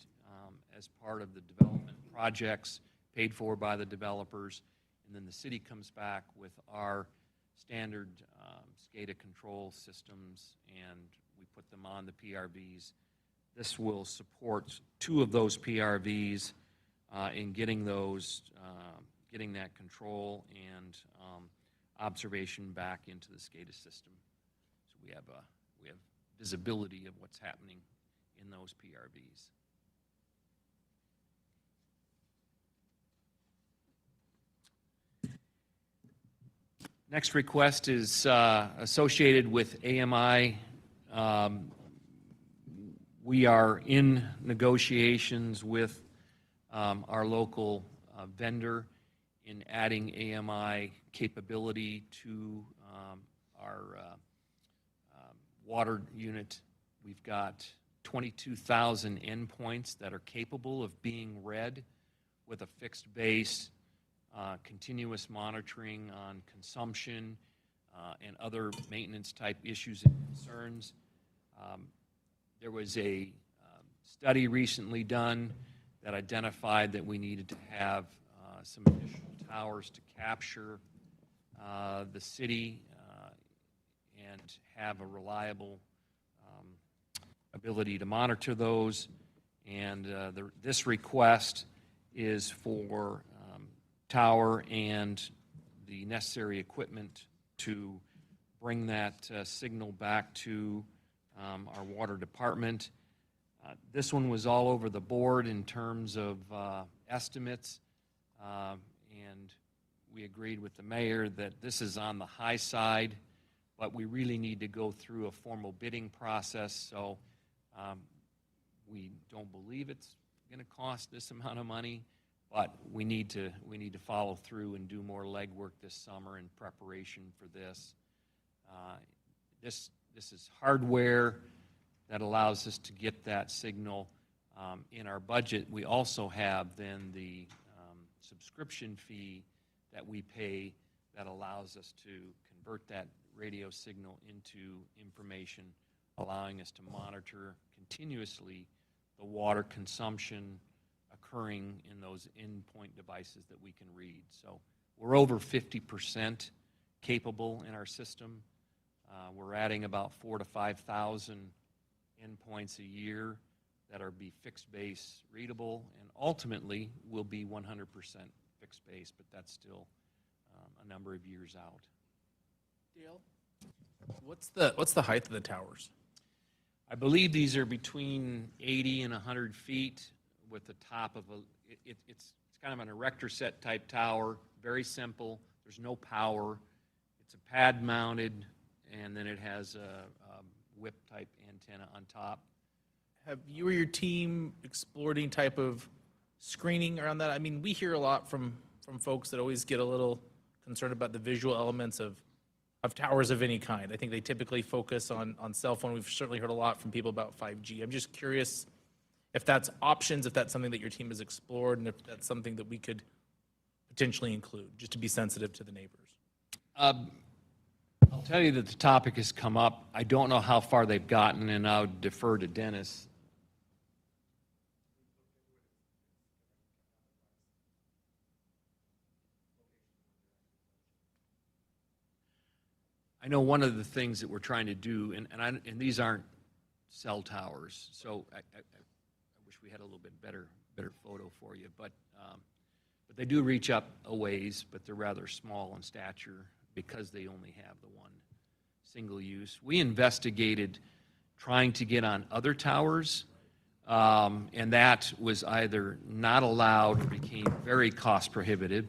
as part of the development projects paid for by the developers, and then the city comes back with our standard SCADA control systems, and we put them on the PRVs. This will support 2 of those PRVs in getting that control and observation back into the SCADA system. So we have visibility of what's happening in those PRVs. Next request is associated with AMI. We are in negotiations with our local vendor in adding AMI capability to our water unit. We've got 22,000 endpoints that are capable of being read with a fixed base, continuous monitoring on consumption and other maintenance type issues and concerns. There was a study recently done that identified that we needed to have some additional towers to capture the city and have a reliable ability to monitor those. And this request is for tower and the necessary equipment to bring that signal back to our water department. This one was all over the board in terms of estimates, and we agreed with the mayor that this is on the high side, but we really need to go through a formal bidding process, so we don't believe it's going to cost this amount of money, but we need to follow through and do more legwork this summer in preparation for this. This is hardware that allows us to get that signal in our budget. We also have then the subscription fee that we pay that allows us to convert that radio signal into information, allowing us to monitor continuously the water consumption occurring in those endpoint devices that we can read. So we're over 50% capable in our system. We're adding about 4,000 to 5,000 endpoints a year that are fixed base readable, and ultimately will be 100% fixed base, but that's still a number of years out. Dale, what's the height of the towers? I believe these are between 80 and 100 feet with the top of it's kind of an erector set type tower, very simple. There's no power. It's a pad mounted, and then it has a whip type antenna on top. Have you or your team explored any type of screening around that? I mean, we hear a lot from folks that always get a little concerned about the visual elements of towers of any kind. I think they typically focus on cell phone. We've certainly heard a lot from people about 5G. I'm just curious if that's options, if that's something that your team has explored, and if that's something that we could potentially include, just to be sensitive to the neighbors. I'll tell you that the topic has come up. I don't know how far they've gotten, and I'll defer to Dennis. I know one of the things that we're trying to do, and these aren't cell towers, so I wish we had a little bit better photo for you, but they do reach up a ways, but they're rather small in stature because they only have the one single use. We investigated trying to get on other towers, and that was either not allowed or became very cost prohibitive.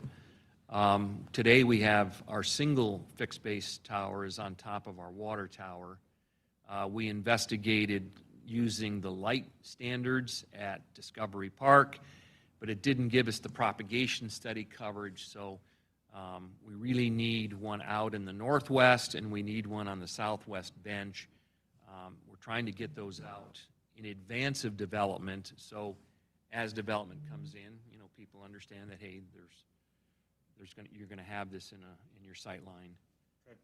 Today we have our single fixed base tower is on top of our water tower. We investigated using the light standards at Discovery Park, but it didn't give us the propagation study coverage, so we really need one out in the northwest, and we need one on the southwest bench. We're trying to get those out in advance of development, so as development comes in, people understand that, hey, you're going to have this in your sight line. Okay.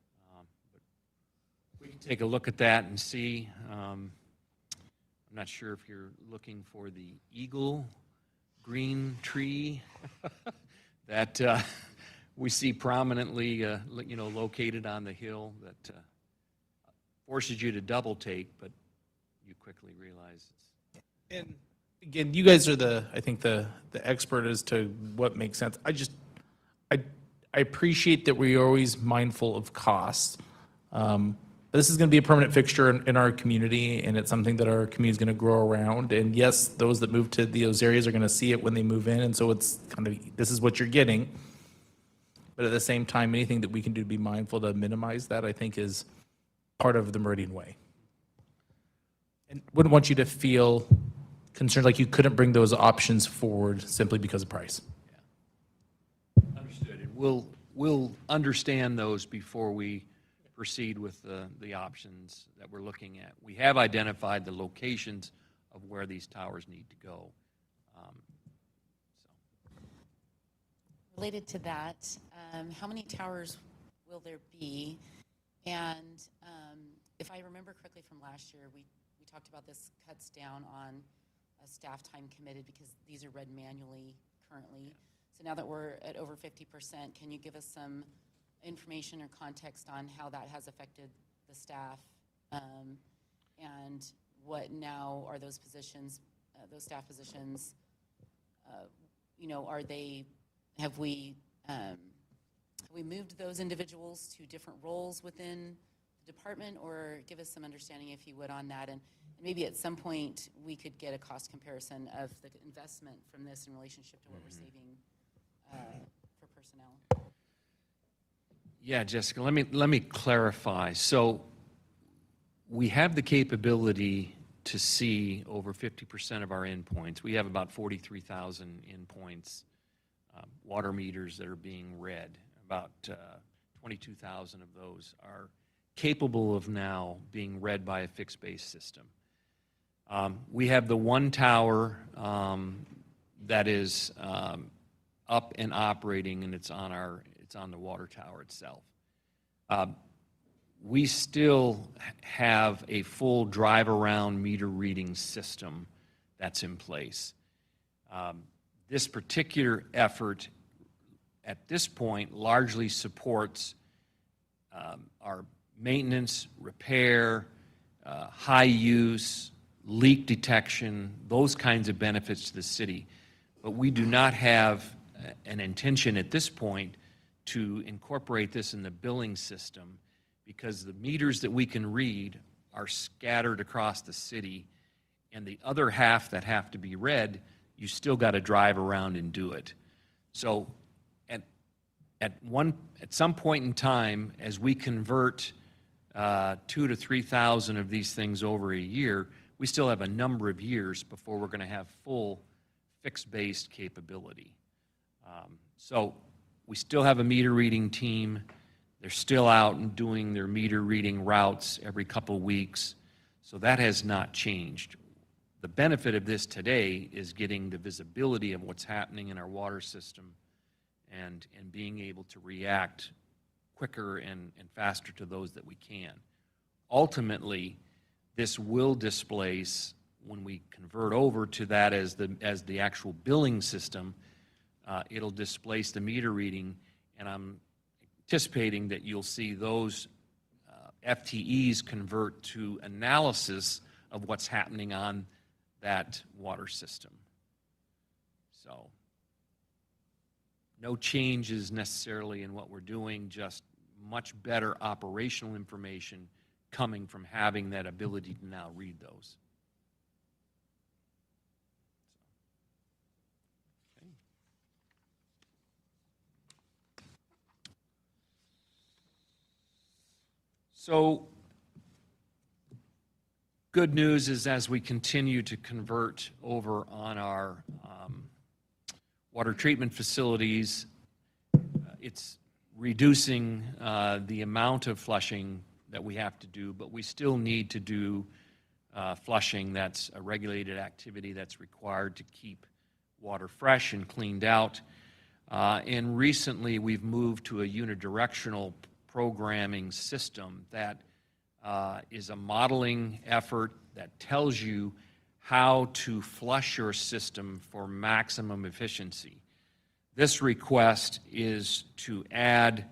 But we can take a look at that and see. I'm not sure if you're looking for the eagle green tree that we see prominently, located on the hill that forces you to double take, but you quickly realize it's. And again, you guys are I think the expert as to what makes sense. I appreciate that we're always mindful of costs. This is going to be a permanent fixture in our community, and it's something that our community is going to grow around. And yes, those that move to those areas are going to see it when they move in, and so it's kind of, this is what you're getting. But at the same time, anything that we can do to be mindful to minimize that, I think, is part of the Meridian way. And wouldn't want you to feel concerned like you couldn't bring those options forward simply because of price. Understood. And we'll understand those before we proceed with the options that we're looking at. We have identified the locations of where these towers need to go. Related to that, how many towers will there be? And if I remember correctly from last year, we talked about this cuts down on staff time committed because these are read manually currently. So now that we're at over 50%, can you give us some information or context on how that has affected the staff? And what now are those positions, those staff positions, are they, have we moved those individuals to different roles within the department, or give us some understanding, if you would, on that? And maybe at some point, we could get a cost comparison of the investment from this in relationship to what we're saving for personnel. Yeah, Jessica, let me clarify. So we have the capability to see over 50% of our endpoints. We have about 43,000 endpoints, water meters that are being read. About 22,000 of those are capable of now being read by a fixed-base system. We have the one tower that is up and operating, and it's on the water tower itself. We still have a full drive-around meter reading system that's in place. This particular effort, at this point, largely supports our maintenance, repair, high use, leak detection, those kinds of benefits to the city. But we do not have an intention at this point to incorporate this in the billing system, because the meters that we can read are scattered across the city, and the other half that have to be read, you still got to drive around and do it. So at some point in time, as we convert 2,000 to 3,000 of these things over a year, we still have a number of years before we're going to have full fixed-based capability. So we still have a meter reading team. They're still out and doing their meter reading routes every couple weeks. So that has not changed. The benefit of this today is getting the visibility of what's happening in our water system and being able to react quicker and faster to those that we can. Ultimately, this will displace, when we convert over to that as the actual billing system, it'll displace the meter reading, and I'm anticipating that you'll see those FTEs convert to analysis of what's happening on that water system. So no changes necessarily in what we're doing, just much better operational information coming from having that ability to now read those. So good news is, as we continue to convert over on our water treatment facilities, it's reducing the amount of flushing that we have to do, but we still need to do flushing. That's a regulated activity that's required to keep water fresh and cleaned out. And recently, we've moved to a unidirectional programming system that is a modeling effort that tells you how to flush your system for maximum efficiency. This request is to add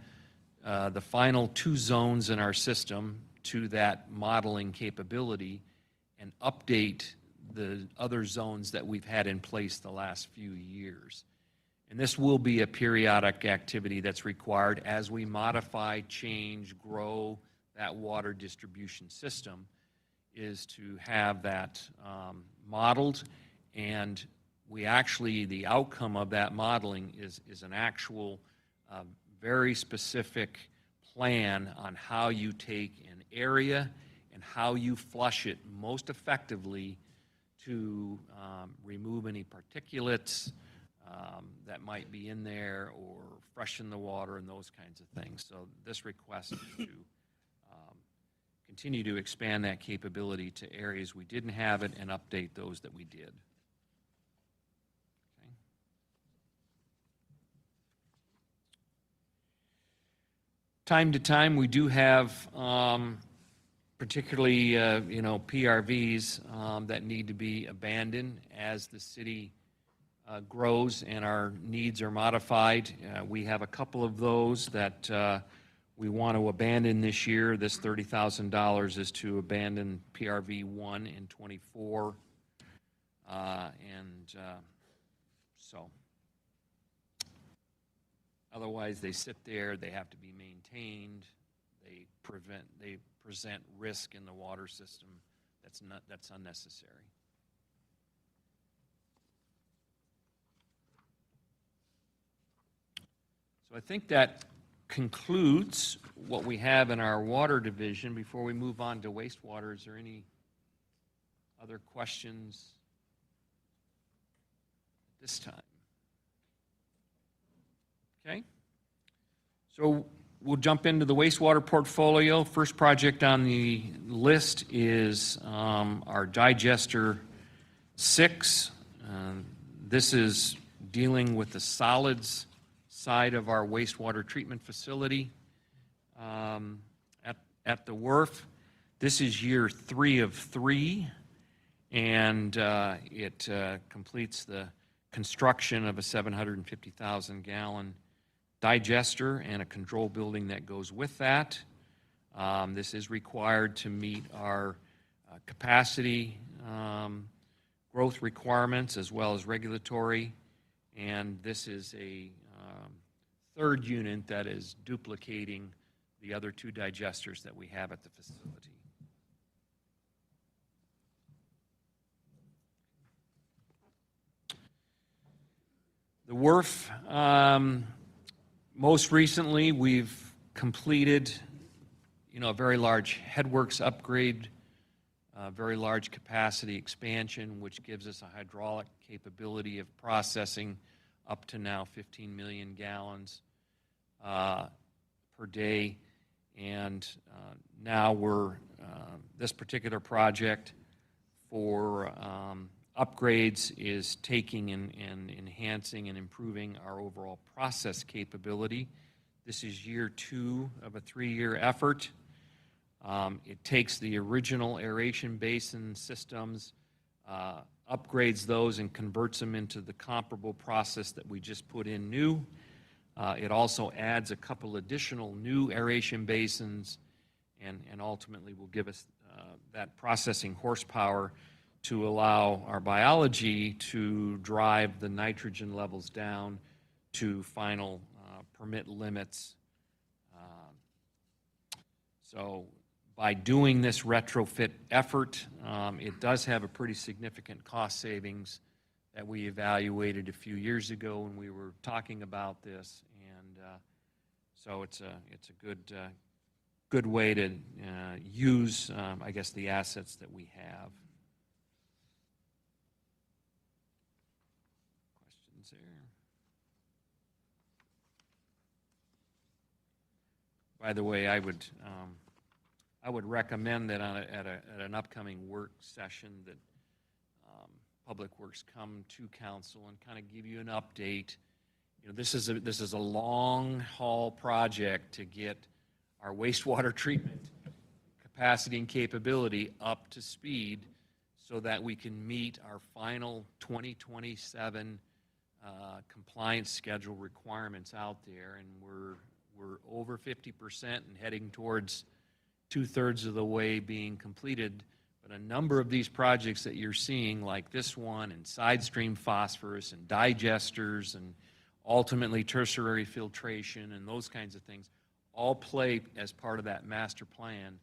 the final 2 zones in our system to that modeling capability and update the other zones that we've had in place the last few years. And this will be a periodic activity that's required as we modify, change, grow that water distribution system, is to have that modeled. And we actually, the outcome of that modeling is an actual very specific plan on how you take an area and how you flush it most effectively to remove any particulates that might be in there, or freshen the water and those kinds of things. So this request is to continue to expand that capability to areas we didn't have it and update those that we did. Okay. Time to time, we do have particularly, you know, PRVs that need to be abandoned as the city grows and our needs are modified. We have a couple of those that we want to abandon this year. This $30,000 is to abandon PRV 1 in '24. So otherwise, they sit there, they have to be maintained, they present risk in the water system that's unnecessary. So I think that concludes what we have in our water division. Before we move on to wastewater, is there any other questions at this time? Okay. So we'll jump into the wastewater portfolio. First project on the list is our digester 6. This is dealing with the solids side of our wastewater treatment facility at the wharf. This is year 3 of 3, and it completes the construction of a 750,000 gallon digester and a control building that goes with that. This is required to meet our capacity growth requirements as well as regulatory, and this is a third unit that is duplicating the other 2 digesters that we have at the facility. The wharf, most recently, we've completed, you know, a very large headworks upgrade, a very large capacity expansion, which gives us a hydraulic capability of processing up to now 15 million gallons per day. And now we're, this particular project for upgrades is taking and enhancing and improving our overall process capability. This is year 2 of a 3-year effort. It takes the original aeration basin systems, upgrades those and converts them into the comparable process that we just put in new. It also adds a couple additional new aeration basins and ultimately will give us that processing horsepower to allow our biology to drive the nitrogen levels down to final permit limits. So by doing this retrofit effort, it does have a pretty significant cost savings that we evaluated a few years ago when we were talking about this, and so it's a good way to use, I guess, the assets that we have. Questions there? By the way, I would recommend that at an upcoming work session that Public Works come to council and kind of give you an update. You know, this is a long haul project to get our wastewater treatment capacity and capability up to speed so that we can meet our final 2027 compliance schedule requirements out there, and we're over 50% and heading towards 2/3 of the way being completed. But a number of these projects that you're seeing, like this one, and side stream phosphorus, and digesters, and ultimately tertiary filtration, and those kinds of things, all play as part of that master plan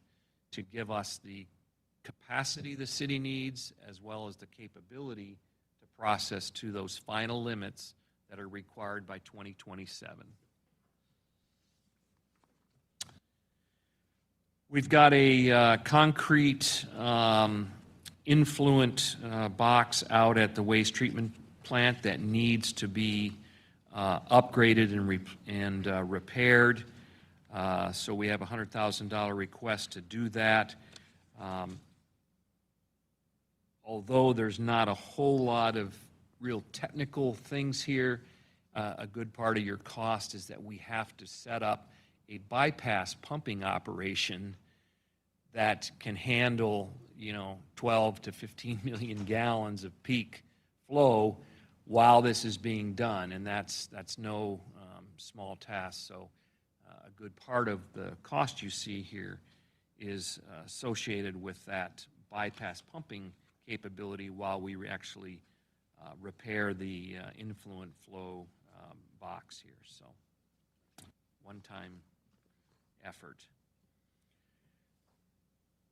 to give us the capacity the city needs, as well as the capability to process to those final limits that are required by 2027. We've got a concrete influent box out at the waste treatment plant that needs to be upgraded and repaired. So we have a $100,000 request to do that. Although there's not a whole lot of real technical things here, a good part of your cost is that we have to set up a bypass pumping operation that can handle, 12 to 15 million gallons of peak flow while this is being done, and that's no small task. So a good part of the cost you see here is associated with that bypass pumping capability while we actually repair the influent flow box here. So one-time effort.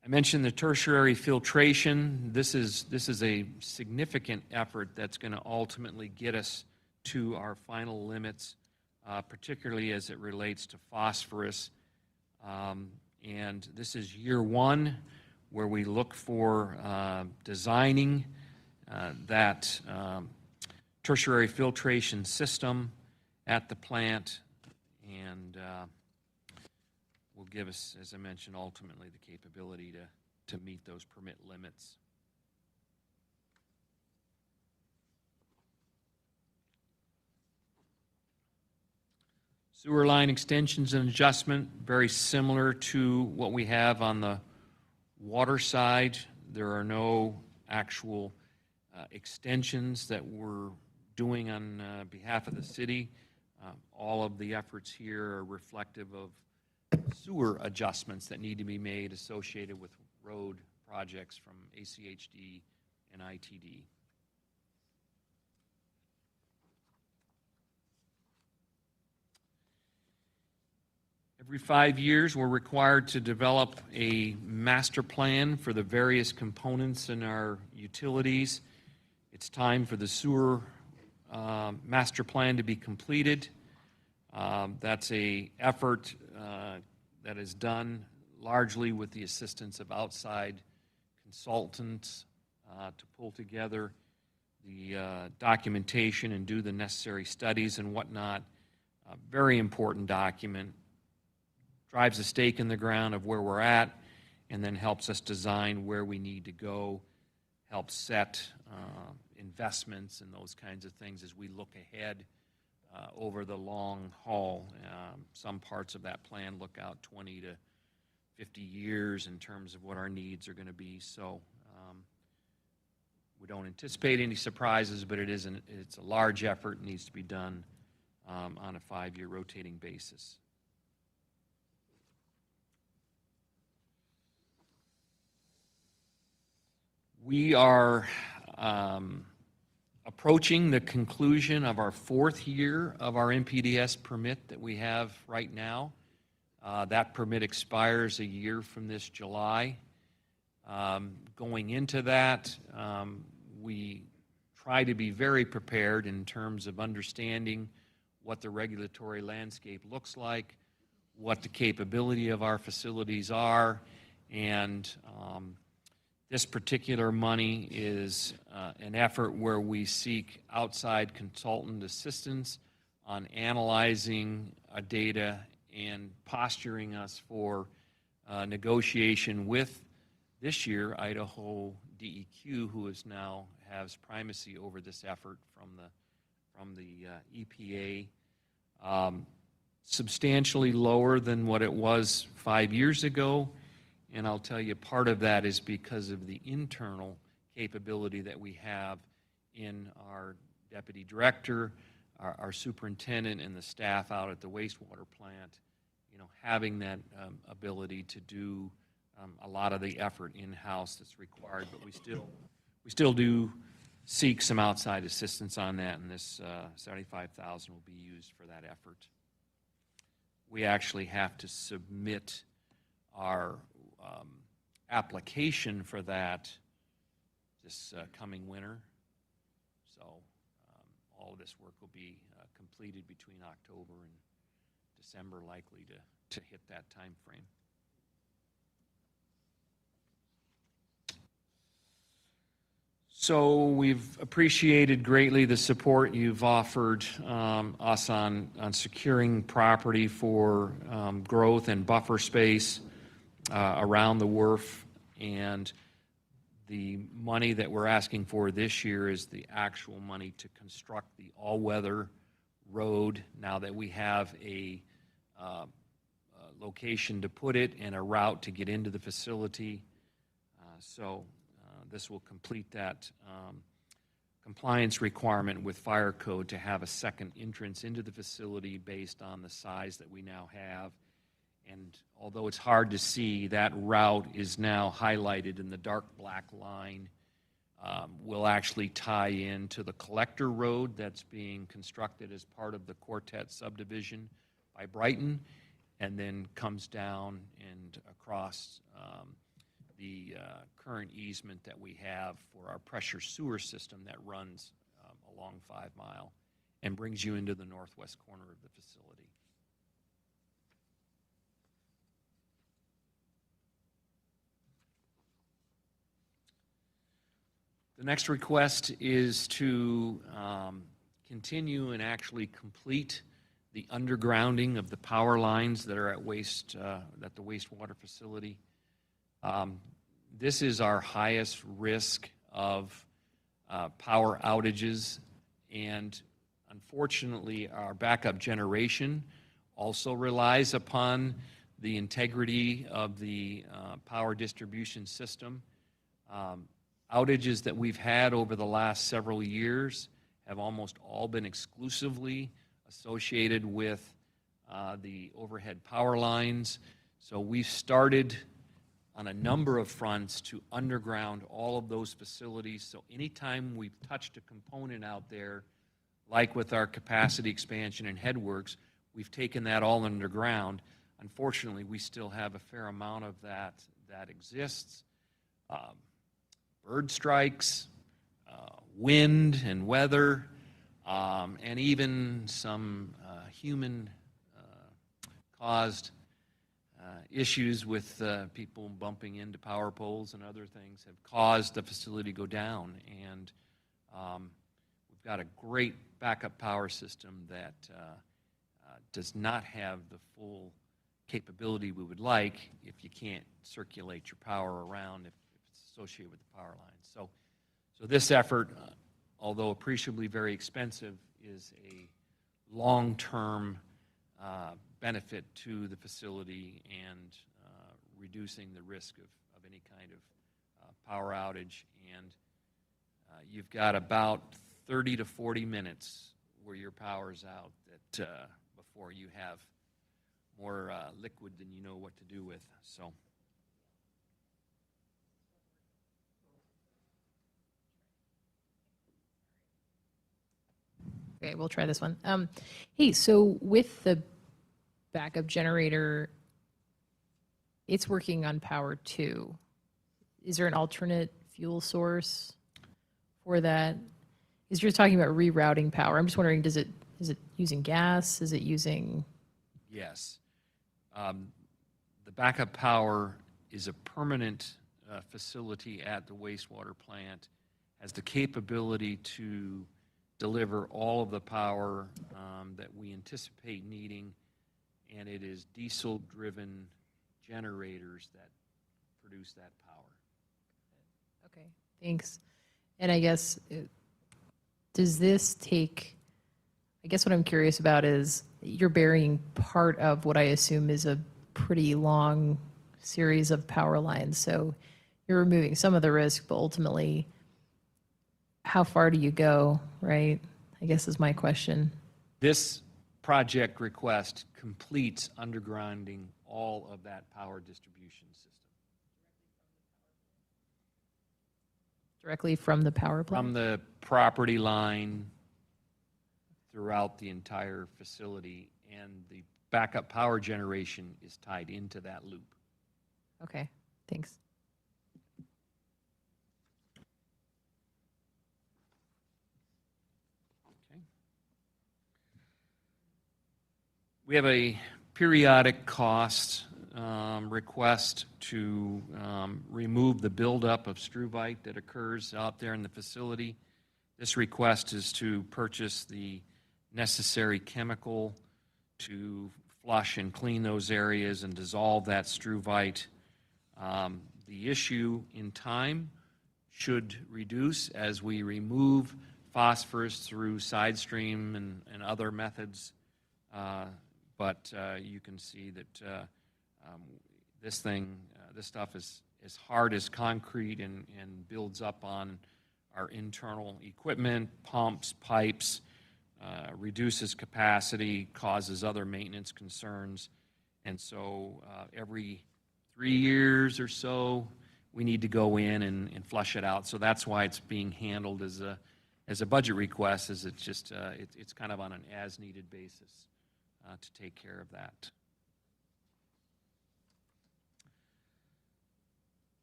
I mentioned the tertiary filtration. This is a significant effort that's going to ultimately get us to our final limits, particularly as it relates to phosphorus. And this is year one, where we look for designing that tertiary filtration system at the plant, and will give us, as I mentioned, ultimately the capability to meet those permit limits. Sewer line extensions and adjustment, very similar to what we have on the water side. There are no actual extensions that we're doing on behalf of the city. All of the efforts here are reflective of sewer adjustments that need to be made associated with road projects from ACHD and ITD. Every 5 years, we're required to develop a master plan for the various components in our utilities. It's time for the sewer master plan to be completed. That's an effort that is done largely with the assistance of outside consultants to pull together the documentation and do the necessary studies and whatnot. A very important document. Drives a stake in the ground of where we're at, and then helps us design where we need to go, helps set investments and those kinds of things as we look ahead over the long haul. Some parts of that plan look out 20 to 50 years in terms of what our needs are going to be. So we don't anticipate any surprises, but it's a large effort, needs to be done on a 5-year rotating basis. We are approaching the conclusion of our 4th year of our MPDS permit that we have right now. That permit expires a year from this July. Going into that, we try to be very prepared in terms of understanding what the regulatory landscape looks like, what the capability of our facilities are, and this particular money is an effort where we seek outside consultant assistance on analyzing data and posturing us for negotiation with, this year, Idaho DEQ, who is now has primacy over this effort from the EPA. Substantially lower than what it was 5 years ago. And I'll tell you, part of that is because of the internal capability that we have in our deputy director, our superintendent, and the staff out at the wastewater plant, having that ability to do a lot of the effort in-house that's required. But we still do seek some outside assistance on that, and this $75,000 will be used for that effort. We actually have to submit our application for that this coming winter. So all of this work will be completed between October and December, likely to hit that time frame. So we've appreciated greatly the support you've offered us on securing property for growth and buffer space around the wharf, and the money that we're asking for this year is the actual money to construct the all-weather road now that we have a location to put it and a route to get into the facility. So this will complete that compliance requirement with fire code to have a second entrance into the facility based on the size that we now have. And although it's hard to see, that route is now highlighted in the dark black line. Will actually tie into the collector road that's being constructed as part of the Quartet subdivision by Brighton, and then comes down and across the current easement that we have for our pressure sewer system that runs along 5 Mile and brings you into the northwest corner of the facility. The next request is to continue and actually complete the undergrounding of the power lines that are at the wastewater facility. This is our highest risk of power outages, and unfortunately, our backup generation also relies upon the integrity of the power distribution system. Outages that we've had over the last several years have almost all been exclusively associated with the overhead power lines. So we've started on a number of fronts to underground all of those facilities. So anytime we've touched a component out there, like with our capacity expansion and headworks, we've taken that all underground. Unfortunately, we still have a fair amount of that exists. Bird strikes, wind and weather, and even some human-caused issues with people bumping into power poles and other things have caused the facility to go down. And we've got a great backup power system that does not have the full capability we would like if you can't circulate your power around if it's associated with the power lines. So this effort, although appreciably very expensive, is a long-term benefit to the facility and reducing the risk of any kind of power outage. And you've got about 30 to 40 minutes where your power's out that before you have more liquid than you know what to do with. So. Okay, we'll try this one. Hey, so with the backup generator, it's working on power too. Is there an alternate fuel source for that? Because you're talking about rerouting power. I'm just wondering, is it using gas? Is it using? Yes. The backup power is a permanent facility at the wastewater plant, has the capability to deliver all of the power that we anticipate needing, and it is diesel-driven generators that produce that power. Okay, thanks. And I guess, does this take, I guess what I'm curious about is you're burying part of what I assume is a pretty long series of power lines. So you're removing some of the risk, but ultimately, how far do you go, right? I guess is my question. This project request completes undergrounding all of that power distribution system. Directly from the power plant? From the property line throughout the entire facility, and the backup power generation is tied into that loop. Okay, thanks. We have a periodic cost request to remove the buildup of struvite that occurs out there in the facility. This request is to purchase the necessary chemical to flush and clean those areas and dissolve that struvite. The issue in time should reduce as we remove phosphorus through side stream and other methods. But you can see that This thing, this stuff is as hard as concrete and builds up on our internal equipment, pumps, pipes, reduces capacity, causes other maintenance concerns. And so every 3 years or so, we need to go in and flush it out. So that's why it's being handled as a budget request, is it's just, it's kind of on an as-needed basis to take care of that.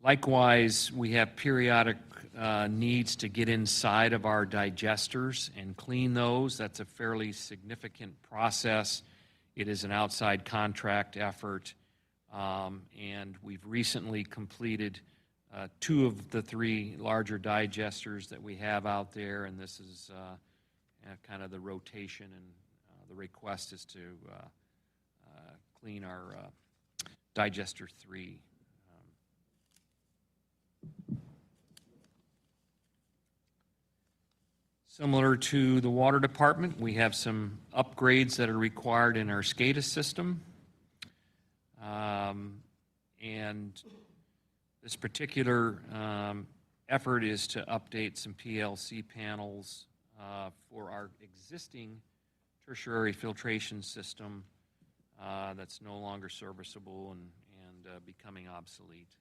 Likewise, we have periodic needs to get inside of our digesters and clean those. That's a fairly significant process. It is an outside contract effort, and we've recently completed 2 of the 3 larger digesters that we have out there, and this is kind of the rotation, and the request is to clean our digester 3. Similar to the water department, we have some upgrades that are required in our SCADA system. And this particular effort is to update some PLC panels for our existing tertiary filtration system that's no longer serviceable and becoming obsolete.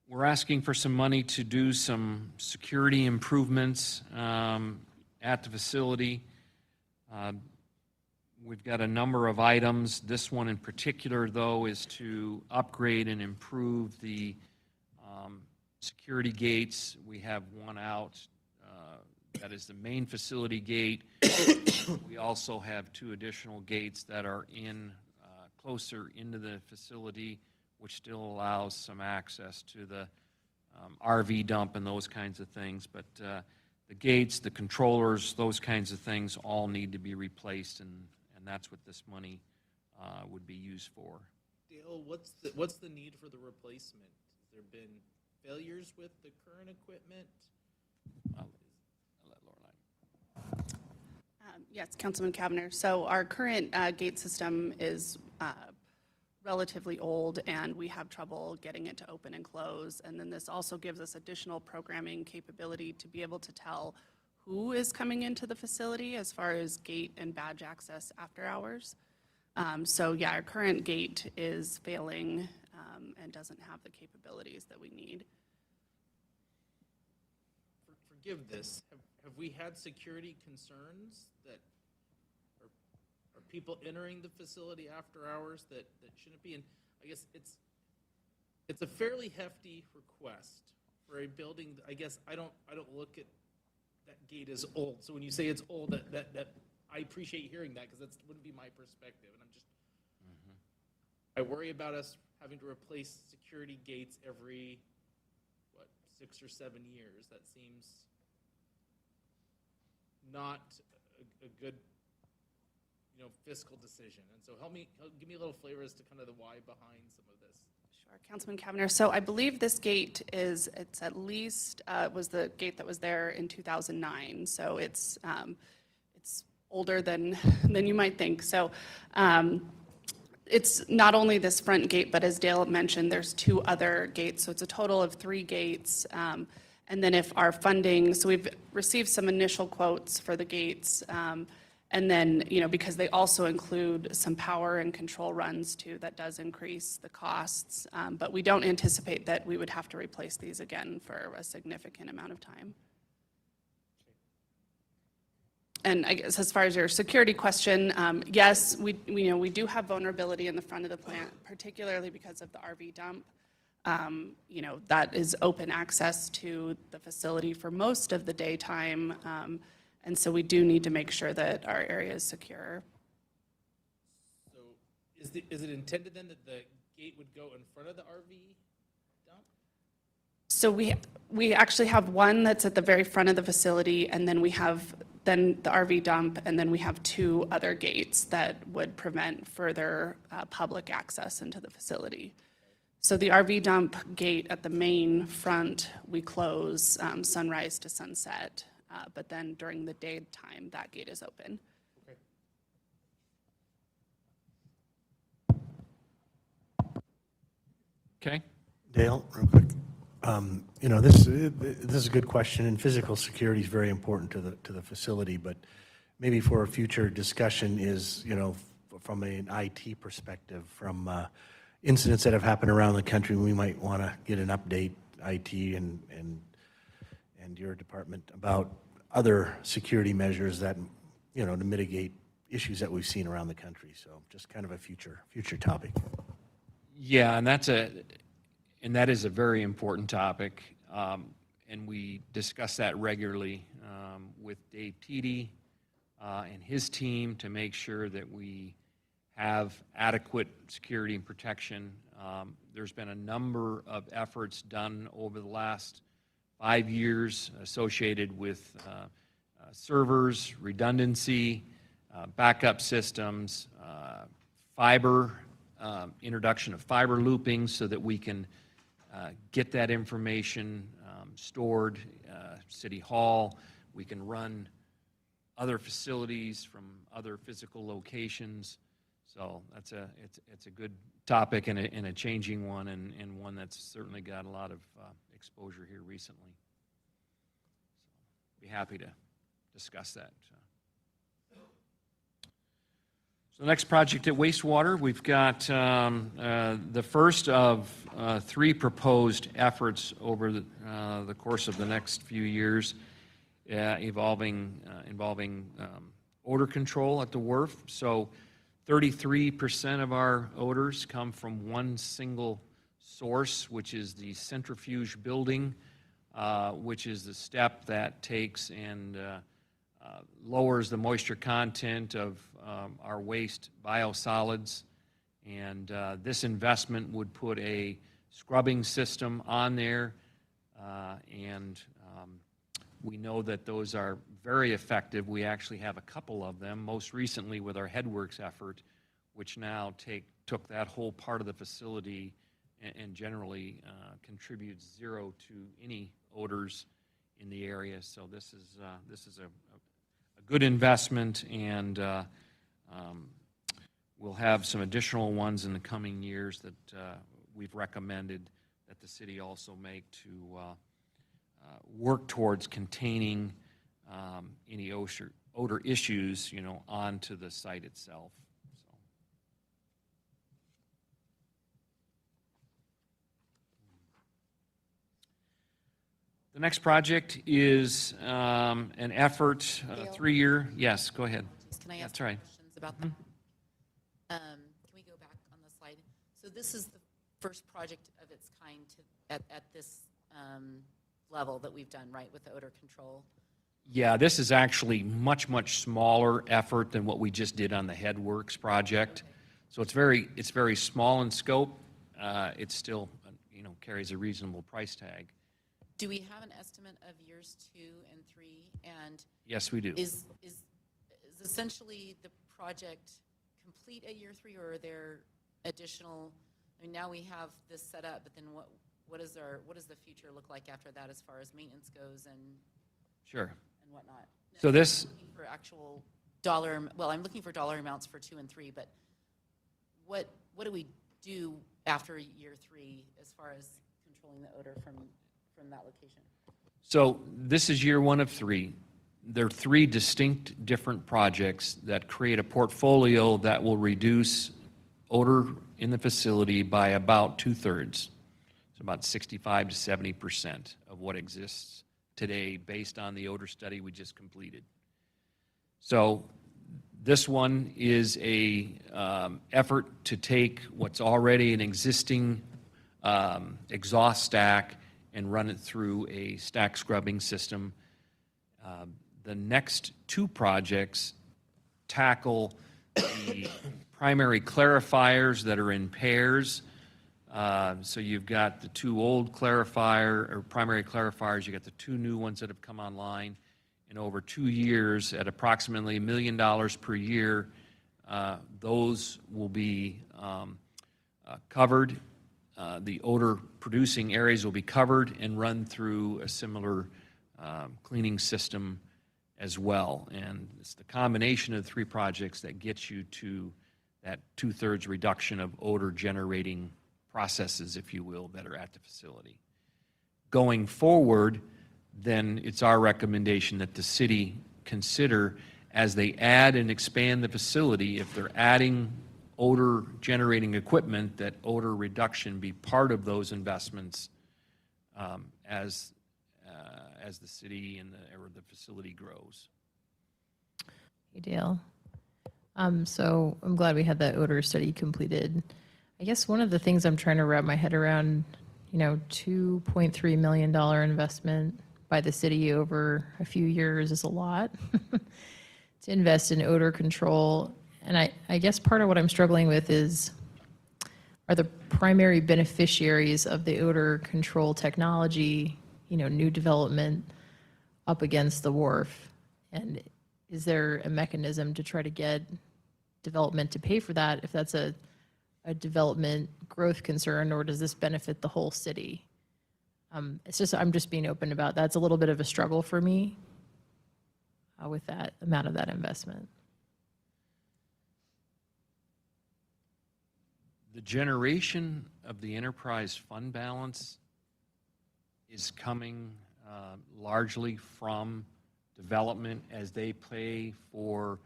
We're asking for some money to do some security improvements at the facility. We've got a number of items. This one in particular, though, is to upgrade and improve the security gates. We have one out that is the main facility gate. We also have 2 additional gates that are in closer into the facility, which still allows some access to the RV dump and those kinds of things. But the gates, the controllers, those kinds of things all need to be replaced, and that's what this money would be used for. Dale, what's the need for the replacement? Has there been failures with the current equipment? I'll let Lorelei. Yes, Councilman Cavanagh. So our current gate system is relatively old, and we have trouble getting it to open and close. And then this also gives us additional programming capability to be able to tell who is coming into the facility as far as gate and badge access after hours. So yeah, our current gate is failing and doesn't have the capabilities that we need. Forgive this. Have we had security concerns that are people entering the facility after hours that shouldn't be? And I guess it's a fairly hefty request for a building. I guess I don't look at that gate as old. So when you say it's old, that I appreciate hearing that, because that wouldn't be my perspective. And I'm just I worry about us having to replace security gates every 6 or 7 years. That seems not a good fiscal decision. And so give me a little flavor as to kind of the why behind some of this. Sure, Councilman Cavanagh. So I believe this gate it's at least, was the gate that was there in 2009. So it's older than you might think. So it's not only this front gate, but as Dale mentioned, there's 2 other gates. So it's a total of 3 gates. And then if our funding, so we've received some initial quotes for the gates. And then, because they also include some power and control runs too, that does increase the costs. But we don't anticipate that we would have to replace these again for a significant amount of time. And I guess as far as your security question, yes, we do have vulnerability in the front of the plant, particularly because of the RV dump. That is open access to the facility for most of the daytime. And so we do need to make sure that our area is secure. So is it intended then that the gate would go in front of the RV dump? So we actually have one that's at the very front of the facility, and then we have the RV dump, and then we have 2 other gates that would prevent further public access into the facility. So the RV dump gate at the main front, we close sunrise to sunset. but then during the daytime, that gate is open. Okay? Dale, real quick. You know, this is a good question, and physical security is very important to the facility, but maybe for a future discussion is, you know, from an IT perspective, from incidents that have happened around the country, we might want to get an update, IT and your department, about other security measures that, you know, to mitigate issues that we've seen around the country. So just kind of a future topic. Yeah, and that is a very important topic, and we discuss that regularly with Dave Teedy and his team to make sure that we have adequate security and protection. There's been a number of efforts done over the last 5 years associated with servers, redundancy, backup systems, fiber, introduction of fiber looping so that we can get that information stored, City Hall. We can run other facilities from other physical locations. So it's a good topic and a changing one, and one that's certainly got a lot of exposure here recently. So be happy to discuss that. So the next project at wastewater, we've got the first of 3 proposed efforts over the course of the next few years, involving odor control at the wharf. So 33% of our odors come from one single source, which is the centrifuge building, which is the step that takes and lowers the moisture content of our waste biosolids. And this investment would put a scrubbing system on there, and we know that those are very effective. We actually have a couple of them, most recently with our Headworks effort, which now took that whole part of the facility and generally contributes 0 to any odors in the area. So this is a good investment, and we'll have some additional ones in the coming years that we've recommended that the city also make to work towards containing any odor issues, you know, onto the site itself. So. The next project is an effort, Dale? 3-year. Yes, go ahead. Can I ask That's right. questions about that? Can we go back on the slide? So this is the first project of its kind at this level that we've done, right, with the odor control? Yeah, this is actually much smaller effort than what we just did on the Headworks project. So it's very small in scope. It still, you know, carries a reasonable price tag. Do we have an estimate of years 2 and 3? And Yes, we do. Is essentially the project complete at year 3, or are there additional? I mean, now we have this set up, but then what does the future look like after that as far as maintenance goes and Sure. and whatnot? So this, I'm looking for actual I'm looking for dollar amounts for 2 and 3, but what do we do after year 3 as far as controlling the odor from that location? So this is year 1 of 3. There are 3 distinct different projects that create a portfolio that will reduce odor in the facility by about 2/3. So about 65 to 70% of what exists today based on the odor study we just completed. So this one is a effort to take what's already an existing exhaust stack and run it through a stack scrubbing system. The next 2 projects tackle the primary clarifiers that are in pairs. So you've got the 2 old primary clarifiers, you got the 2 new ones that have come online, and over 2 years at approximately $1 million per year, those will be covered. The odor producing areas will be covered and run through a similar cleaning system as well. And it's the combination of the three projects that gets you to that 2/3 reduction of odor generating processes, if you will, that are at the facility. Going forward, then it's our recommendation that the city consider, as they add and expand the facility, if they're adding odor generating equipment, that odor reduction be part of those investments as the city and or the facility grows. Hey, Dale. So I'm glad we had that odor study completed. I guess one of the things I'm trying to wrap my head around, $2.3 million investment by the city over a few years is a lot to invest in odor control. And I guess part of what I'm struggling with is, are the primary beneficiaries of the odor control technology, new development up against the wharf? And is there a mechanism to try to get development to pay for that if that's a development growth concern, or does this benefit the whole city? I'm just being open about that. It's a little bit of a struggle for me with that amount of that investment. The generation of the enterprise fund balance is coming largely from development as they pay for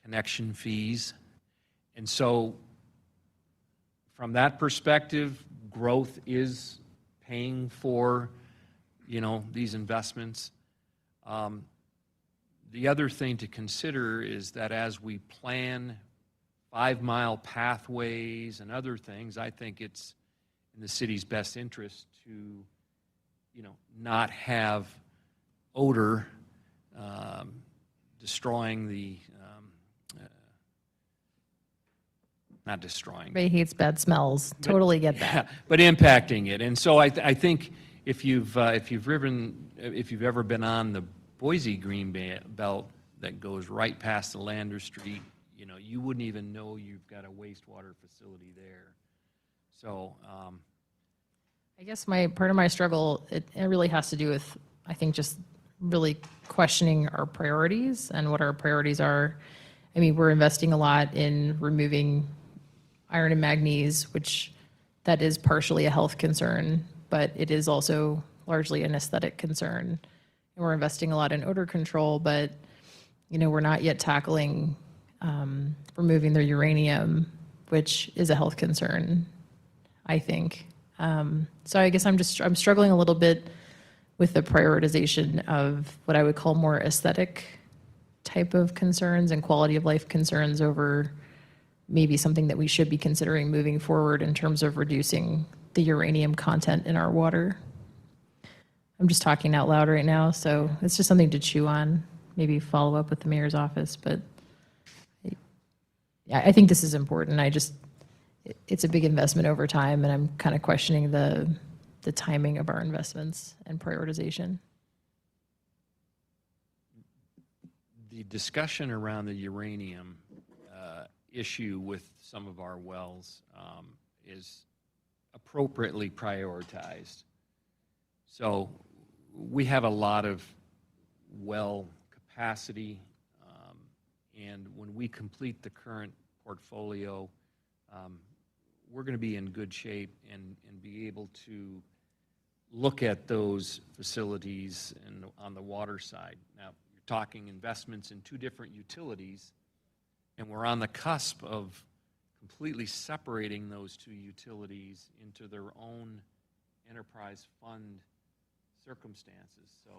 connection fees. And so from that perspective, growth is paying for, these investments. The other thing to consider is that as we plan 5-mile pathways and other things, I think it's in the city's best interest to, not have odor destroying the, not destroying. Everybody hates bad smells. Totally get that. Yeah, but impacting it. And so I think if you've ever been on the Boise Green Belt that goes right past the Lander Street, you wouldn't even know you've got a wastewater facility there. So I guess part of my struggle, it really has to do with, I think, just really questioning our priorities and what our priorities are. I mean, we're investing a lot in removing iron and manganese, which that is partially a health concern, but it is also largely an aesthetic concern. And we're investing a lot in odor control, but, we're not yet tackling removing the uranium, which is a health concern, I think. So I guess I'm struggling a little bit with the prioritization of what I would call more aesthetic type of concerns and quality of life concerns over maybe something that we should be considering moving forward in terms of reducing the uranium content in our water. I'm just talking out loud right now, so it's just something to chew on, maybe follow up with the mayor's office, but I think this is important. It's a big investment over time, and I'm kind of questioning the timing of our investments and prioritization. the discussion around the uranium issue with some of our wells is appropriately prioritized. So we have a lot of well capacity, and when we complete the current portfolio, we're going to be in good shape and be able to look at those facilities on the water side. Now, you're talking investments in two different utilities, and we're on the cusp of completely separating those two utilities into their own enterprise fund circumstances. So,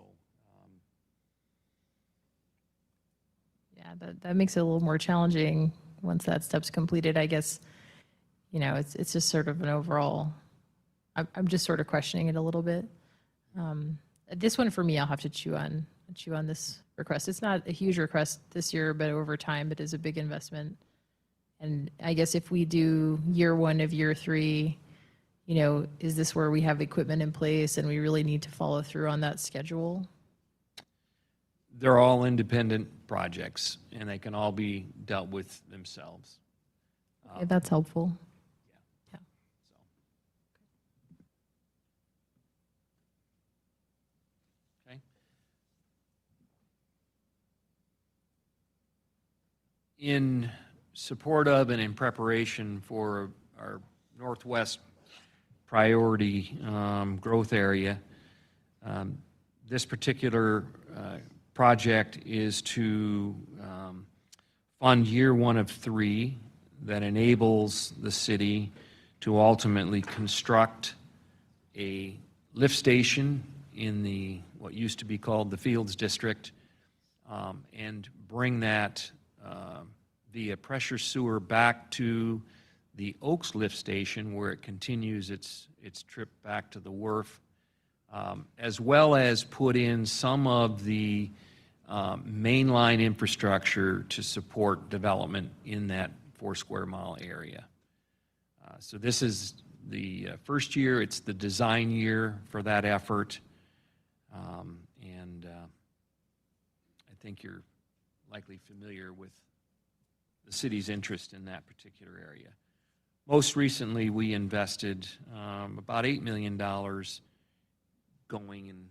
yeah, that makes it a little more challenging once that step's completed. I guess, you know, it's just sort of an overall, I'm just sort of questioning it a little bit. This one for me, I'll have to chew on this request. It's not a huge request this year, but over time, it is a big investment. And I guess if we do year one of year three, you know, is this where we have equipment in place and we really need to follow through on that schedule? they're all independent projects, and they can all be dealt with themselves. Okay, that's helpful. So. Okay. in support of and in preparation for our northwest priority growth area, this particular project is to fund year one of 3 that enables the city to ultimately construct a lift station in the, what used to be called the Fields District, and bring that via pressure sewer back to the Oaks Lift Station, where it continues its trip back to the wharf, as well as put in some of the mainline infrastructure to support development in that 4 square mile area. So this is the first year, it's the design year for that effort, and I think you're likely familiar with the city's interest in that particular area. Most recently, we invested about $8 million going and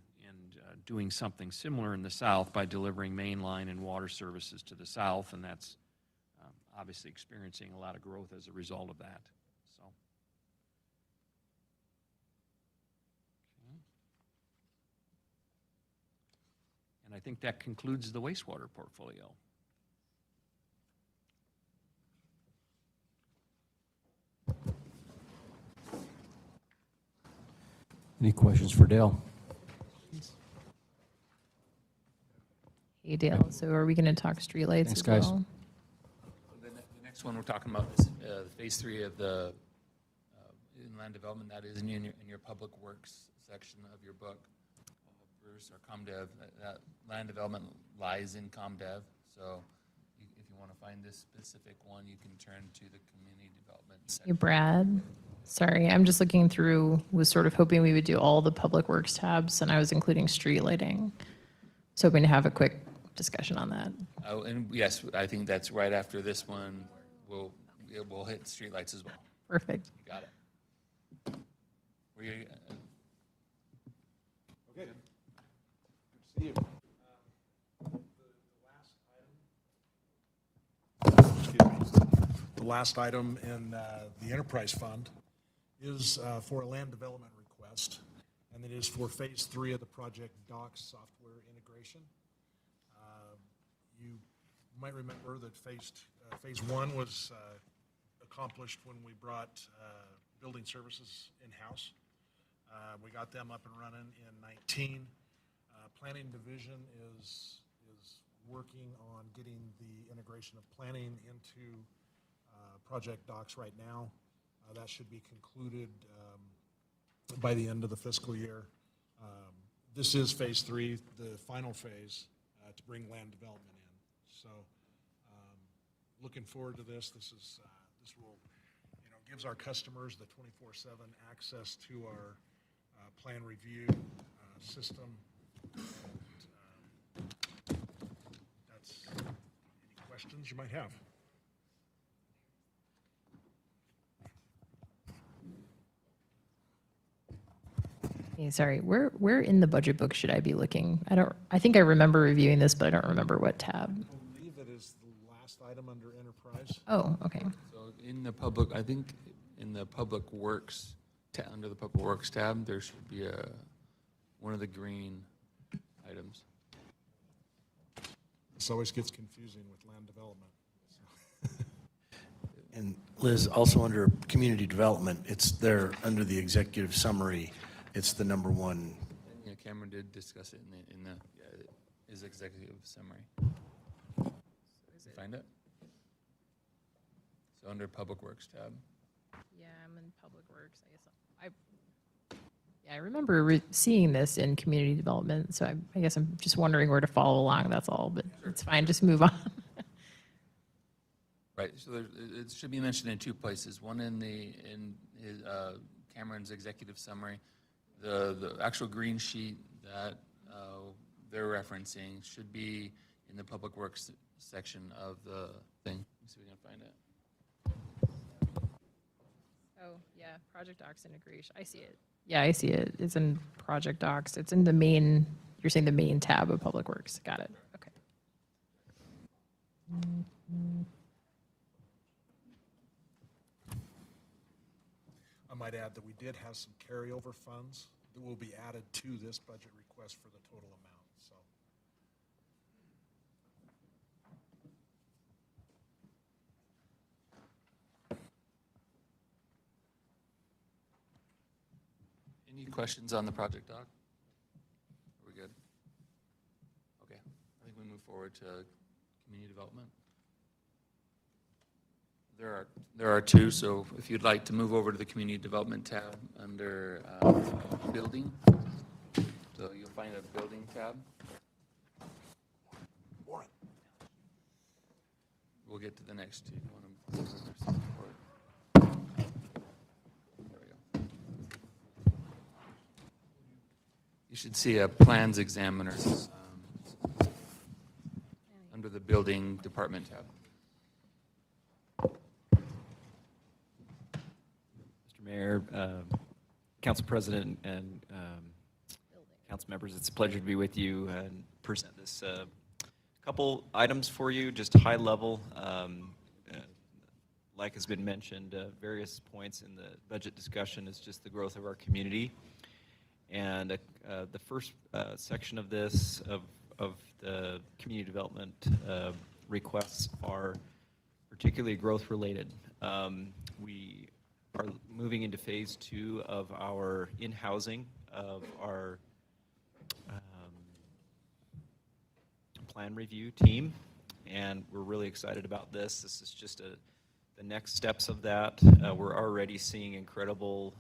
doing something similar in the south by delivering mainline and water services to the south, and that's obviously experiencing a lot of growth as a result of that. So, okay. And I think that concludes the wastewater portfolio. Any questions for Dale? Hey, Dale, so are we going to talk streetlights Thanks, as guys. well? The next one we're talking about is phase 3 of the inland development. That is in your public works section of your book, Bruce, or ComDev. That land development lies in ComDev. So if you want to find this specific one, you can turn to the community development Hey, section. Brad, sorry, I'm just looking through, was sort of hoping we would do all the public works tabs, and I was including street lighting. Was hoping to have a quick discussion on that. Oh, and yes, I think that's right after this one. We'll hit streetlights as well. Perfect. You got it. Were you, Okay. Good to see you. The last item in the enterprise fund is for a land development request, and it is for phase 3 of the project docs software integration. You might remember that phase 1 was accomplished when we brought building services in-house. We got them up and running in 19. Planning division is working on getting the integration of planning into project docs right now. That should be concluded by the end of the fiscal year. This is phase 3, the final phase to bring land development in. So looking forward to this. This will, gives our customers the 24/7 access to our plan review system. And, that's any questions you might have. Hey, sorry, where in the budget book should I be looking? I think I remember reviewing this, but I don't remember what tab. I believe it is the last item under enterprise. Oh, okay. so in the public, I think in the public works, under the public works tab, there should be one of the green items. This always gets confusing with land development. And Liz, also under community development, it's there under the executive summary. It's the number 1. Yeah, Cameron did discuss it in his executive summary. Find it? So under public works tab. Yeah, I'm in public works. I remember seeing this in community development, so I guess I'm just wondering where to follow along, that's all, but it's fine, just move on. Right, so it should be mentioned in 2 places. One in his, Cameron's executive summary. The actual green sheet that they're referencing should be in the public works section of the thing. Let's see if we can find it. Oh, yeah, project docs integration, I see it. Yeah, I see it, it's in project docs, it's in the main, you're saying the main tab of public works, got it, okay. might add that we did have some carryover funds that will be added to this budget request for the total amount, so. Any questions on the project, Doc? Are we good? Okay, I think we move forward to community development. There are two, so if you'd like to move over to the community development tab under building. So you'll find a building tab. We'll get to the next two. You want to there we go. You should see a plans examiner under the building department tab. Mr. Mayor, Council President, and council members, it's a pleasure to be with you and present this couple items for you, just high level. Like has been mentioned, various points in the budget discussion is just the growth of our community. And the first section of this, of the community development requests, are particularly growth related. We are moving into phase 2 of our in-housing of our plan review team, and we're really excited about this. This is just the next steps of that. We're already seeing incredible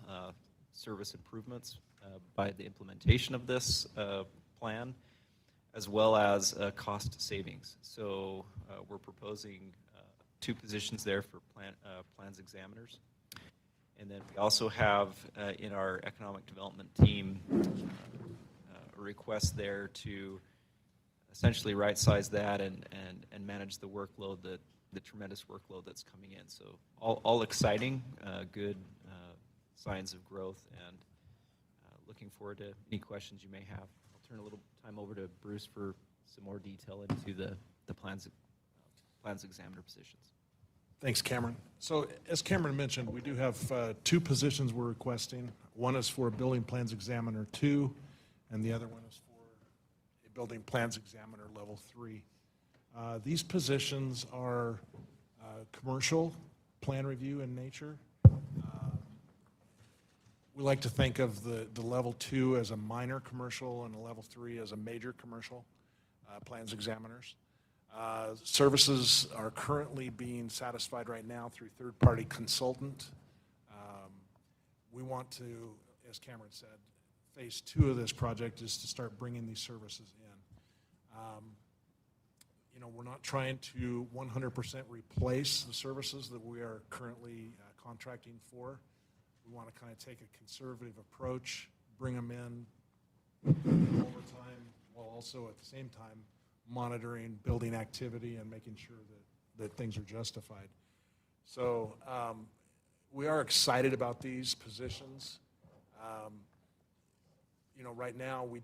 service improvements by the implementation of this plan, as well as cost savings. So we're proposing 2 positions there for plans examiners. And then we also have in our economic development team a request there to essentially right-size that and manage the workload, the tremendous workload that's coming in. So all exciting, good signs of growth, and looking forward to any questions you may have. I'll turn a little time over to Bruce for some more detail into the plans examiner positions. Thanks, Cameron. So as Cameron mentioned, we do have 2 positions we're requesting. One is for a building plans examiner 2, and the other one is for a building plans examiner level 3. These positions are commercial plan review in nature. We like to think of the level 2 as a minor commercial and a level 3 as a major commercial plans examiners. Services are currently being satisfied right now through third-party consultant. We want to, as Cameron said, phase 2 of this project is to start bringing these services in. We're not trying to 100% replace the services that we are currently contracting for. We want to kind of take a conservative approach, bring them in over time, while also at the same time monitoring building activity and making sure that things are justified. So we are excited about these positions. Right now we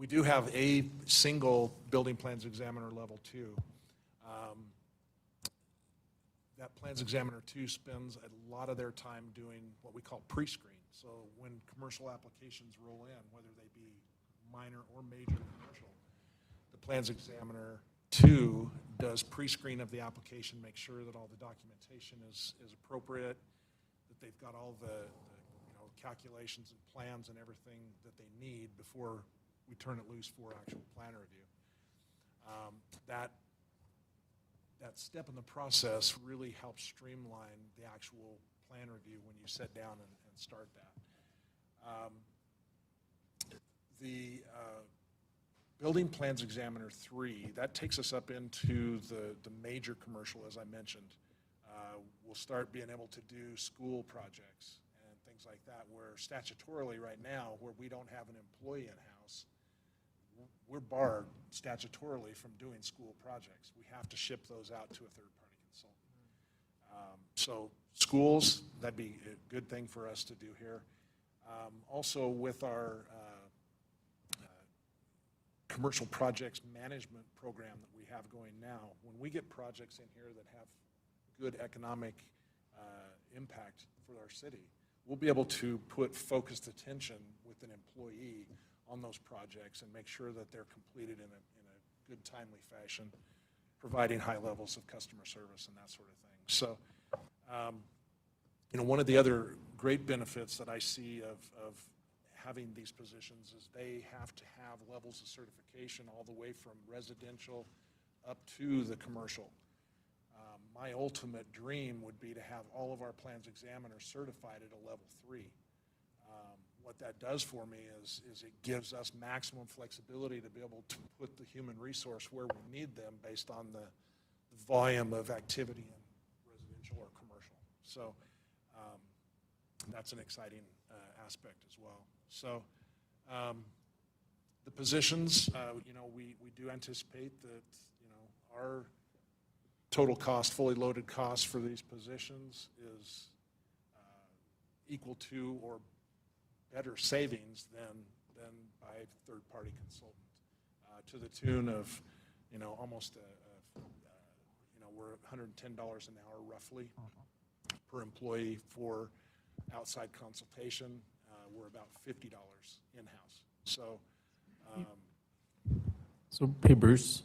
do have a single building plans examiner level 2. That plans examiner 2 spends a lot of their time doing what we call pre-screen. So when commercial applications roll in, whether they be minor or major commercial, the plans examiner 2 does pre-screen of the application, make sure that all the documentation is appropriate, that they've got all the calculations and plans and everything that they need before we turn it loose for actual plan review. That step in the process really helps streamline the actual plan review when you sit down and start that. The building plans examiner 3, that takes us up into the major commercial, as I mentioned. We'll start being able to do school projects and things like that, where statutorily right now, where we don't have an employee in-house, we're barred statutorily from doing school projects. We have to ship those out to a third-party consultant. So schools, that'd be a good thing for us to do here. Also with our commercial projects management program that we have going now, when we get projects in here that have good economic impact for our city. We'll be able to put focused attention with an employee on those projects and make sure that they're completed in a good, timely fashion, providing high levels of customer service and that sort of thing. So, one of the other great benefits that I see of having these positions is they have to have levels of certification all the way from residential up to the commercial. My ultimate dream would be to have all of our plans examiners certified at a level 3. What that does for me is it gives us maximum flexibility to be able to put the human resource where we need them based on the volume of activity in residential or commercial. So that's an exciting aspect as well. So the positions, we do anticipate that, our total cost, fully loaded cost for these positions is equal to or better savings than by a third-party consultant, to the tune of, almost, we're $110 an hour roughly per employee for outside consultation. We're about $50 in-house. So, hey, Bruce,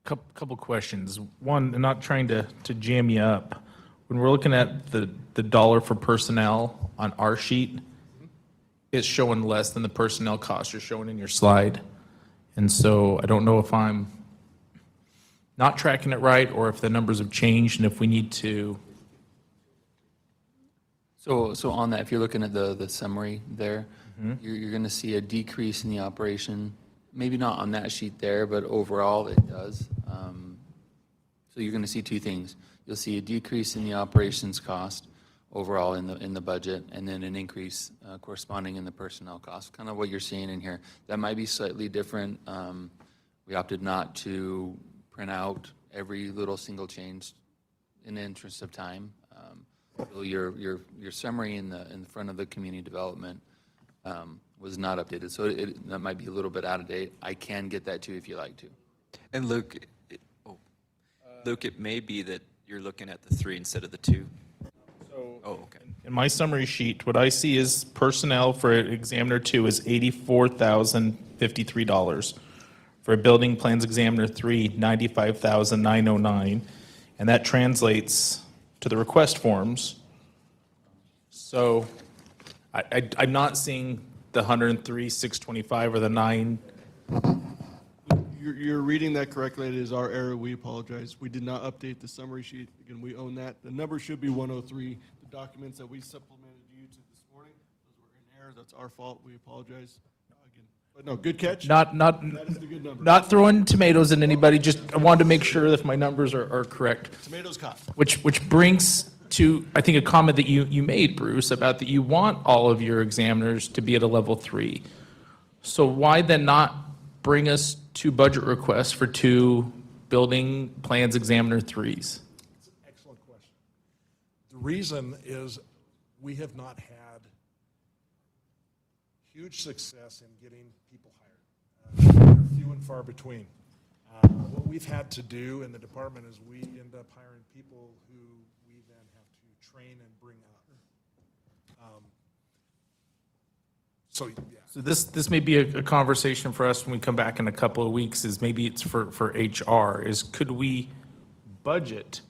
couple questions. One, I'm not trying to jam you up. When we're looking at the dollar for personnel on our sheet, it's showing less than the personnel cost you're showing in your slide. And so I don't know if I'm not tracking it right or if the numbers have changed and if we need to. So on that, if you're looking at the summary there, you're going to see a decrease in the operation. Maybe not on that sheet there, but overall it does. So you're going to see two things. You'll see a decrease in the operations cost overall in the budget, and then an increase corresponding in the personnel cost. Kind of what you're seeing in here. That might be slightly different. We opted not to print out every little single change in the interest of time. So your summary in the front of the community development was not updated, so that might be a little bit out of date. I can get that to you if you like to. And Luke, it may be that you're looking at the 3 instead of the 2. Okay. In my summary sheet, what I see is personnel for examiner 2 is $84,053. For a building plans examiner 3, $95,909, and that translates to the request forms. So I'm not seeing the 103,625 or the 9. You're reading that correctly. It is our error. We apologize. We did not update the summary sheet. Again, we own that. The number should be 103. The documents that we supplemented you to this morning, those were in error. That's our fault. We apologize. Again, but no, good catch. That is the good number. Not throwing tomatoes at anybody. Just I wanted to make sure that my numbers are correct. Tomatoes caught. Which brings to, I think, a comment that you made, Bruce, about that you want all of your examiners to be at a level 3. So why then not bring us 2 budget requests for 2 building plans examiner 3s? It's an excellent question. The reason is we have not had huge success in getting people hired. They're few and far between. What we've had to do in the department is we end up hiring people who we then have to train and bring up. So, yeah. So this may be a conversation for us when we come back in a couple of weeks, is maybe it's for HR, is could we budget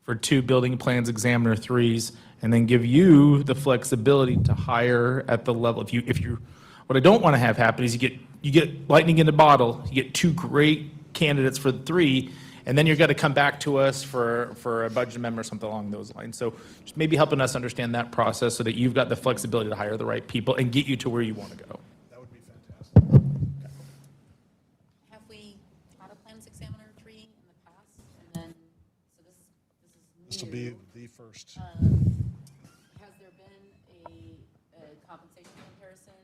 for 2 building plans examiner 3s and then give you the flexibility to hire at the level. If you what I don't want to have happen is you get lightning in a bottle, you get 2 great candidates for the 3, and then you're going to come back to us for a budget amendment or something along those lines. So just maybe helping us understand that process so that you've got the flexibility to hire the right people and get you to where you want to go. That would be fantastic. Have we had a plans examiner 3 in the past? And then, so this is new. This will be the first. Has there been a compensation comparison?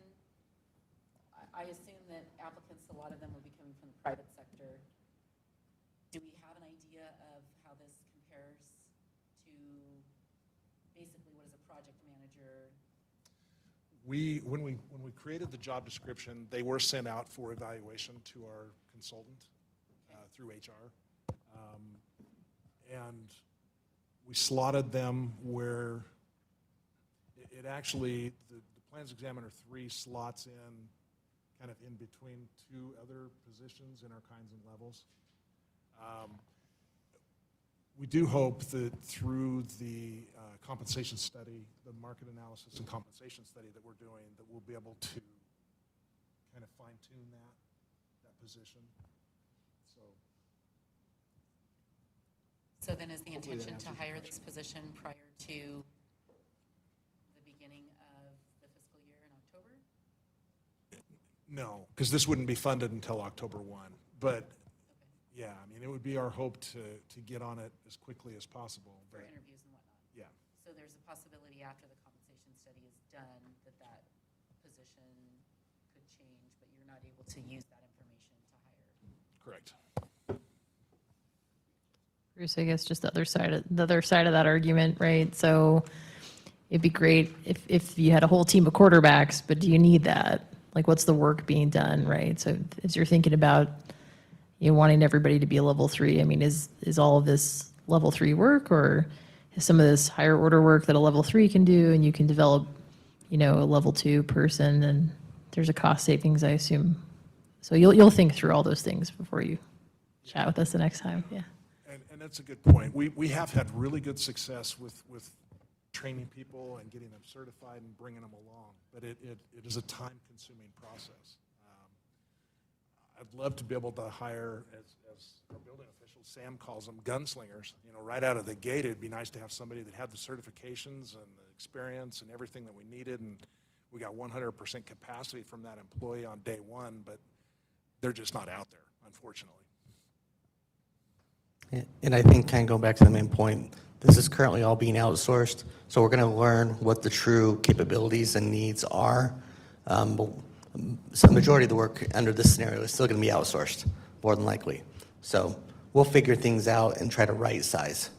I assume that applicants, a lot of them will be coming from the private sector. Do we have an idea of how this compares to basically what is a project manager? When we created the job description, they were sent out for evaluation to our consultant through HR. And we slotted them where it actually, the plans examiner 3 slots in kind of in between 2 other positions in our kinds and levels. We do hope that through the compensation study, the market analysis and compensation study that we're doing, that we'll be able to kind of fine tune that position. So then is the Hopefully that intention to answers your hire question. this position prior to the beginning of the fiscal year in October? No, because this wouldn't be funded until October 1. But, yeah, I mean, it would be our hope to get on it as quickly as possible. For But, interviews and whatnot? yeah. So there's a possibility after the compensation study is done that position could change, but you're not able to use that information to hire? Correct. Bruce, I guess just the other side of that argument, right? So it'd be great if you had a whole team of quarterbacks, but do you need that? Like, what's the work being done, right? So as you're thinking about, wanting everybody to be a level 3, I mean, is all of this level 3 work, or is some of this higher order work that a level 3 can do, and you can develop, a level 2 person, and there's a cost savings, I assume. So you'll think through all those things before you chat with us the next time, yeah. And that's a good point. We have had really good success with training people and getting them certified and bringing them along, but it is a time-consuming process. I'd love to be able to hire, as our building official, Sam calls them, gunslingers. Right out of the gate, it'd be nice to have somebody that had the certifications and the experience and everything that we needed, and we got 100% capacity from that employee on day 1, but they're just not out there, unfortunately. And I think, kind of going back to the main point, this is currently all being outsourced, so we're going to learn what the true capabilities and needs are. But some majority of the work under this scenario is still going to be outsourced, more than likely. So we'll figure things out and try to right size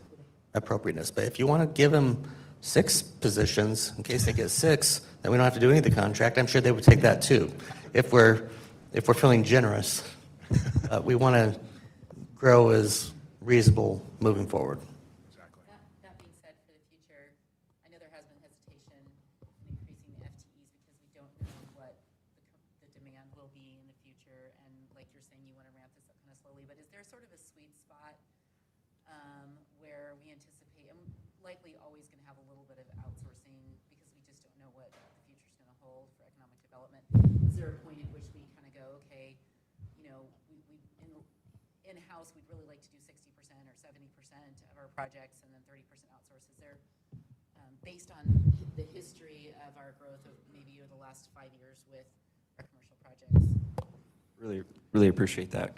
appropriateness. But if you want to give them 6 positions, in case they get 6, then we don't have to do any of the contract, I'm sure they would take that too. If we're feeling generous, we want to grow as reasonable moving forward. That being said, for the future, I know there has been hesitation in increasing the FTEs because we don't know what the demand will be in the future, and like you're saying, you want to ramp this up kind of slowly, but is there sort of a sweet spot where we anticipate, and likely always going to have a little bit of outsourcing because we just don't know what the future's going to hold for economic development? Is there a point at which we kind of go, okay, in-house, we'd really like to do 60% or 70% of our projects and then 30% outsource. Is there, based on the history of our growth of maybe over the last 5 years with our commercial projects? Really appreciate that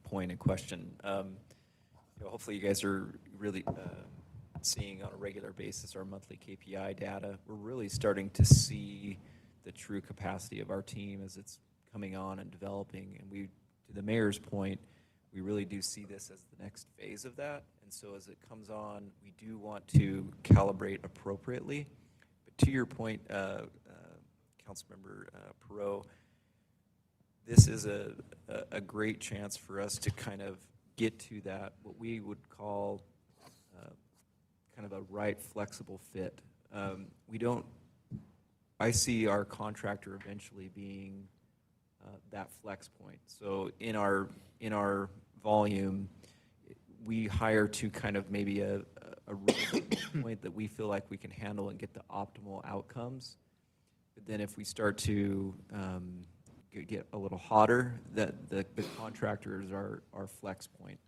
point and question. Hopefully you guys are really seeing on a regular basis our monthly KPI data. We're really starting to see the true capacity of our team as it's coming on and developing. And to the mayor's point, we really do see this as the next phase of that. And so as it comes on, we do want to calibrate appropriately. But to your point, Councilmember Perot, this is a great chance for us to kind of get to that, what we would call kind of a right flexible fit. I see our contractor eventually being that flex point. So in our volume, we hire to kind of maybe a point that we feel like we can handle and get the optimal outcomes. But then if we start to get a little hotter, that the contractors are our flex point.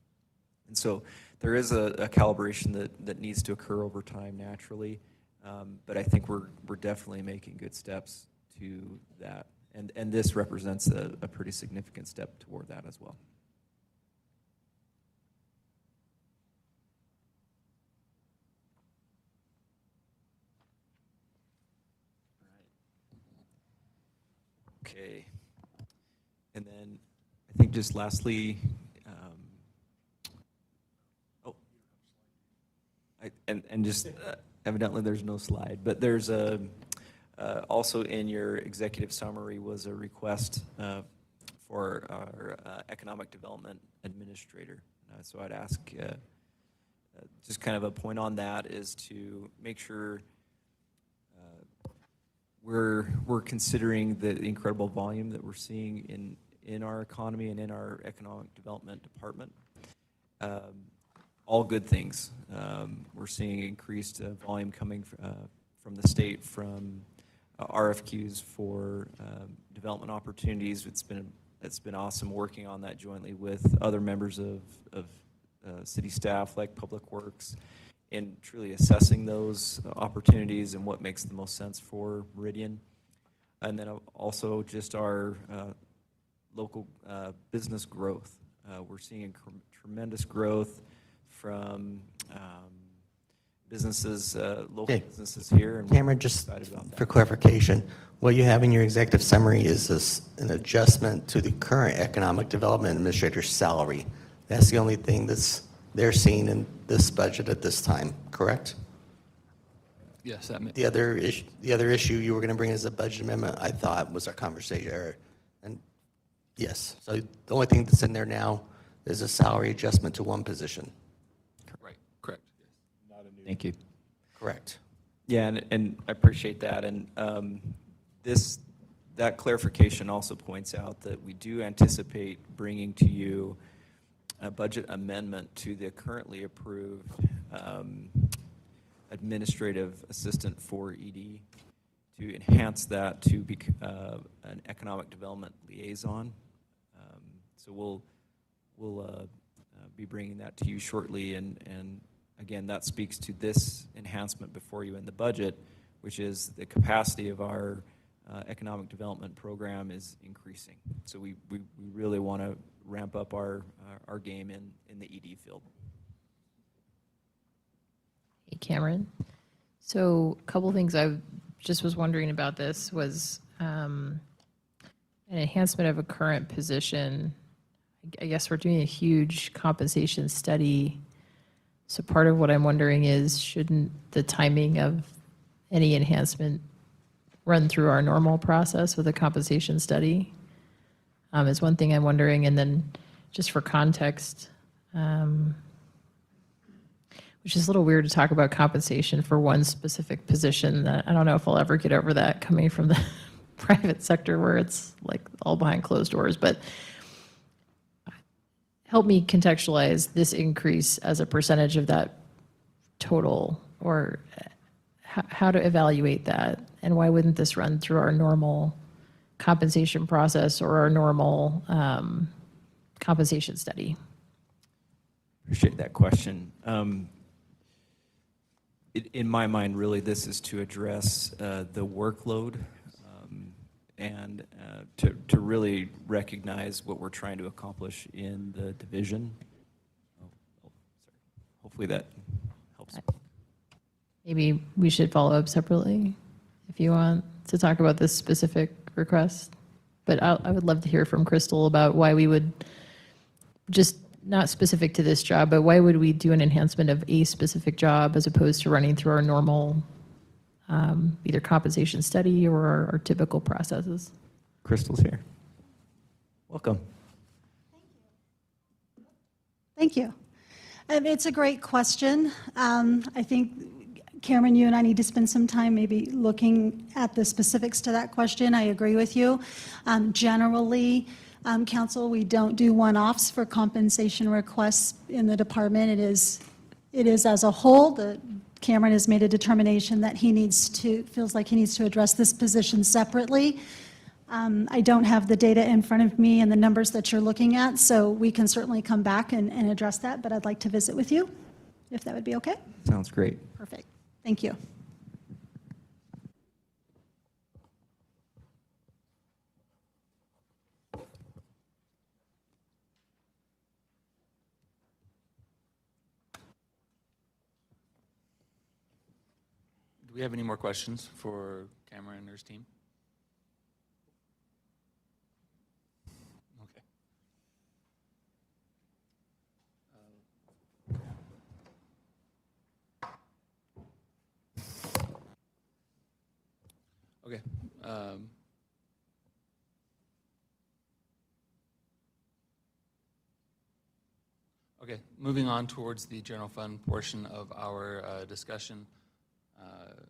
And so there is a calibration that needs to occur over time naturally. But I think we're definitely making good steps to that. And this represents a pretty significant step toward that as well. Okay. And then I think just lastly, evidently there's no slide, but there's also in your executive summary was a request for our economic development administrator. So I'd ask just kind of a point on that is to make sure we're considering the incredible volume that we're seeing in our economy and in our economic development department. All good things. We're seeing increased volume coming from the state, from RFQs for development opportunities. It's been awesome working on that jointly with other members of city staff like Public Works, and truly assessing those opportunities and what makes the most sense for Meridian. And then also just our local business growth. We're seeing tremendous growth from businesses, local businesses here. And Cameron, just for clarification, what you have in your executive summary is an adjustment to the current economic development administrator's salary. That's the only thing they're seeing in this budget at this time, correct? Yes, that makes The other issue you were going to bring as a budget amendment, I thought, was our conversation. And yes, so the only thing that's in there now is a salary adjustment to one position. Right, correct. Thank you. Correct. Yeah, and I appreciate that. And that clarification also points out that we do anticipate bringing to you a budget amendment to the currently approved administrative assistant for ED to enhance that to be an economic development liaison. So we'll be bringing that to you shortly, and again, that speaks to this enhancement before you in the budget, which is the capacity of our economic development program is increasing. So we really want to ramp up our game in the ED field. Hey, Cameron. So a couple things I just was wondering about this was an enhancement of a current position. I guess we're doing a huge compensation study. So part of what I'm wondering is, shouldn't the timing of any enhancement run through our normal process with a compensation study? Is one thing I'm wondering. And then just for context, which is a little weird to talk about compensation for one specific position, that I don't know if I'll ever get over that coming from the private sector where it's like all behind closed doors. But help me contextualize this increase as a percentage of that total, or how to evaluate that, and why wouldn't this run through our normal compensation process or our normal compensation study? Appreciate that question. In my mind, really, this is to address the workload and to really recognize what we're trying to accomplish in the division. Hopefully that helps. Maybe we should follow up separately if you want to talk about this specific request. But I would love to hear from Crystal about why we would, just not specific to this job, but why would we do an enhancement of a specific job as opposed to running through our normal either compensation study or our typical processes? Crystal's here. Welcome. Thank you. It's a great question. I think, Cameron, you and I need to spend some time maybe looking at the specifics to that question. I agree with you. Generally, Council, we don't do one-offs for compensation requests in the department. It is as a whole. Cameron has made a determination that feels like he needs to address this position separately. I don't have the data in front of me and the numbers that you're looking at, so we can certainly come back and address that, but I'd like to visit with you, if that would be okay. Sounds great. Perfect. Thank you. Do we have any more questions for Cameron and his team? Okay. Okay. Okay, moving on towards the general fund portion of our discussion,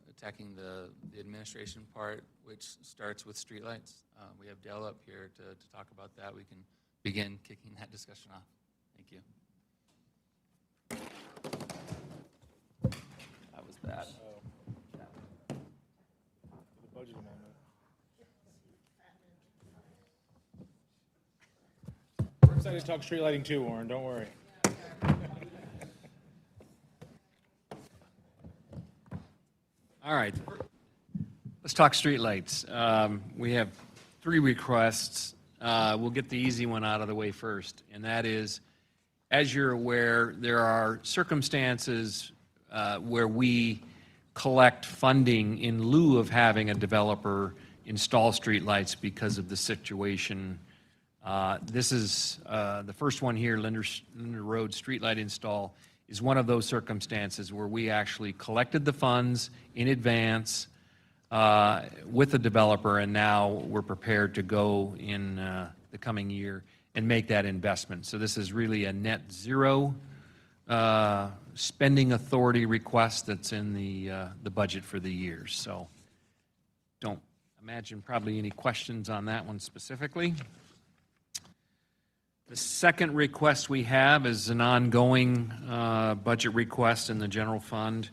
attacking the administration part, which starts with streetlights. We have Dell up here to talk about that. We can begin kicking that discussion off. Thank you. That was bad. The budget amendment. We're excited to talk street lighting too, Warren, don't worry. All right, let's talk streetlights. We have 3 requests. We'll get the easy one out of the way first, and that is, as you're aware, there are circumstances where we collect funding in lieu of having a developer install streetlights because of the situation. This is the first one here, Linder Road streetlight install, is one of those circumstances where we actually collected the funds in advance with the developer, and now we're prepared to go in the coming year and make that investment. So this is really a net zero spending authority request that's in the budget for the year. So don't imagine probably any questions on that one specifically. The second request we have is an ongoing budget request in the general fund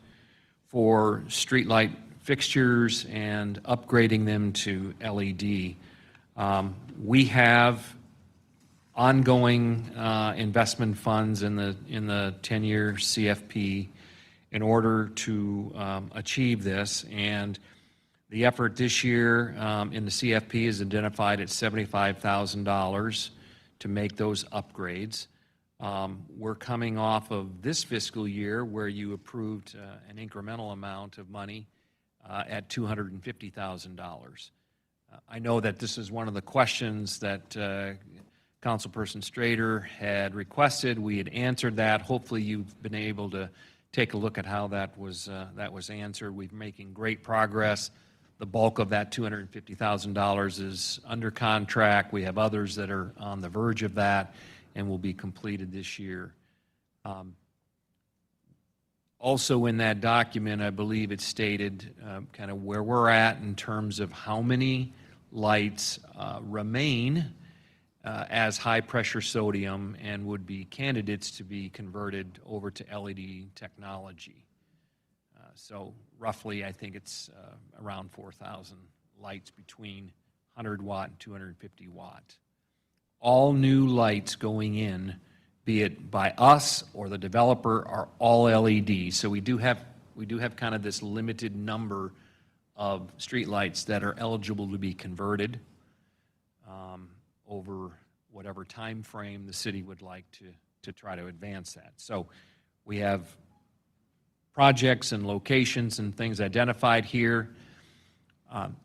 for streetlight fixtures and upgrading them to LED. We have ongoing investment funds in the 10-year CFP in order to achieve this, and the effort this year in the CFP is identified at $75,000 to make those upgrades. We're coming off of this fiscal year where you approved an incremental amount of money at $250,000. I know that this is one of the questions that Councilperson Strader had requested. We had answered that. Hopefully you've been able to take a look at how that was answered. We're making great progress. The bulk of that $250,000 is under contract. We have others that are on the verge of that and will be completed this year. Also in that document, I believe it stated kind of where we're at in terms of how many lights remain as high-pressure sodium and would be candidates to be converted over to LED technology. So roughly, I think it's around 4,000 lights between 100 watt and 250 watt. All new lights going in, be it by us or the developer, are all LED. So we do have kind of this limited number of streetlights that are eligible to be converted over whatever time frame the city would like to try to advance that. So we have projects and locations and things identified here.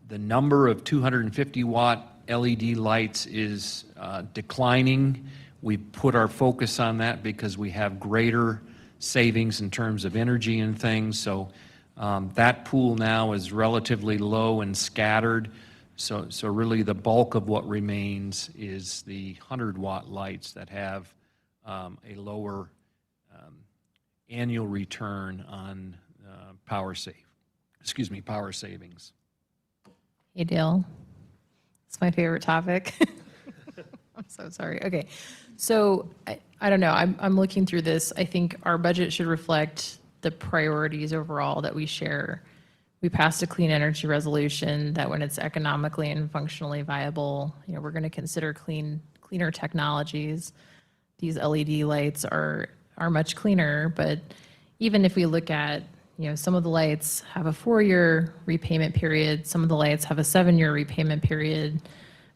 The number of 250 watt LED lights is declining. We put our focus on that because we have greater savings in terms of energy and things. So that pool now is relatively low and scattered. So really the bulk of what remains is the 100 watt lights that have a lower annual return on power savings. Hey, Dale. It's my favorite topic. I'm so sorry. Okay. So I don't know. I'm looking through this. I think our budget should reflect the priorities overall that we share. We passed a clean energy resolution that when it's economically and functionally viable, we're going to consider cleaner technologies. These LED lights are much cleaner, but even if we look at, some of the lights have a 4-year repayment period, some of the lights have a 7-year repayment period.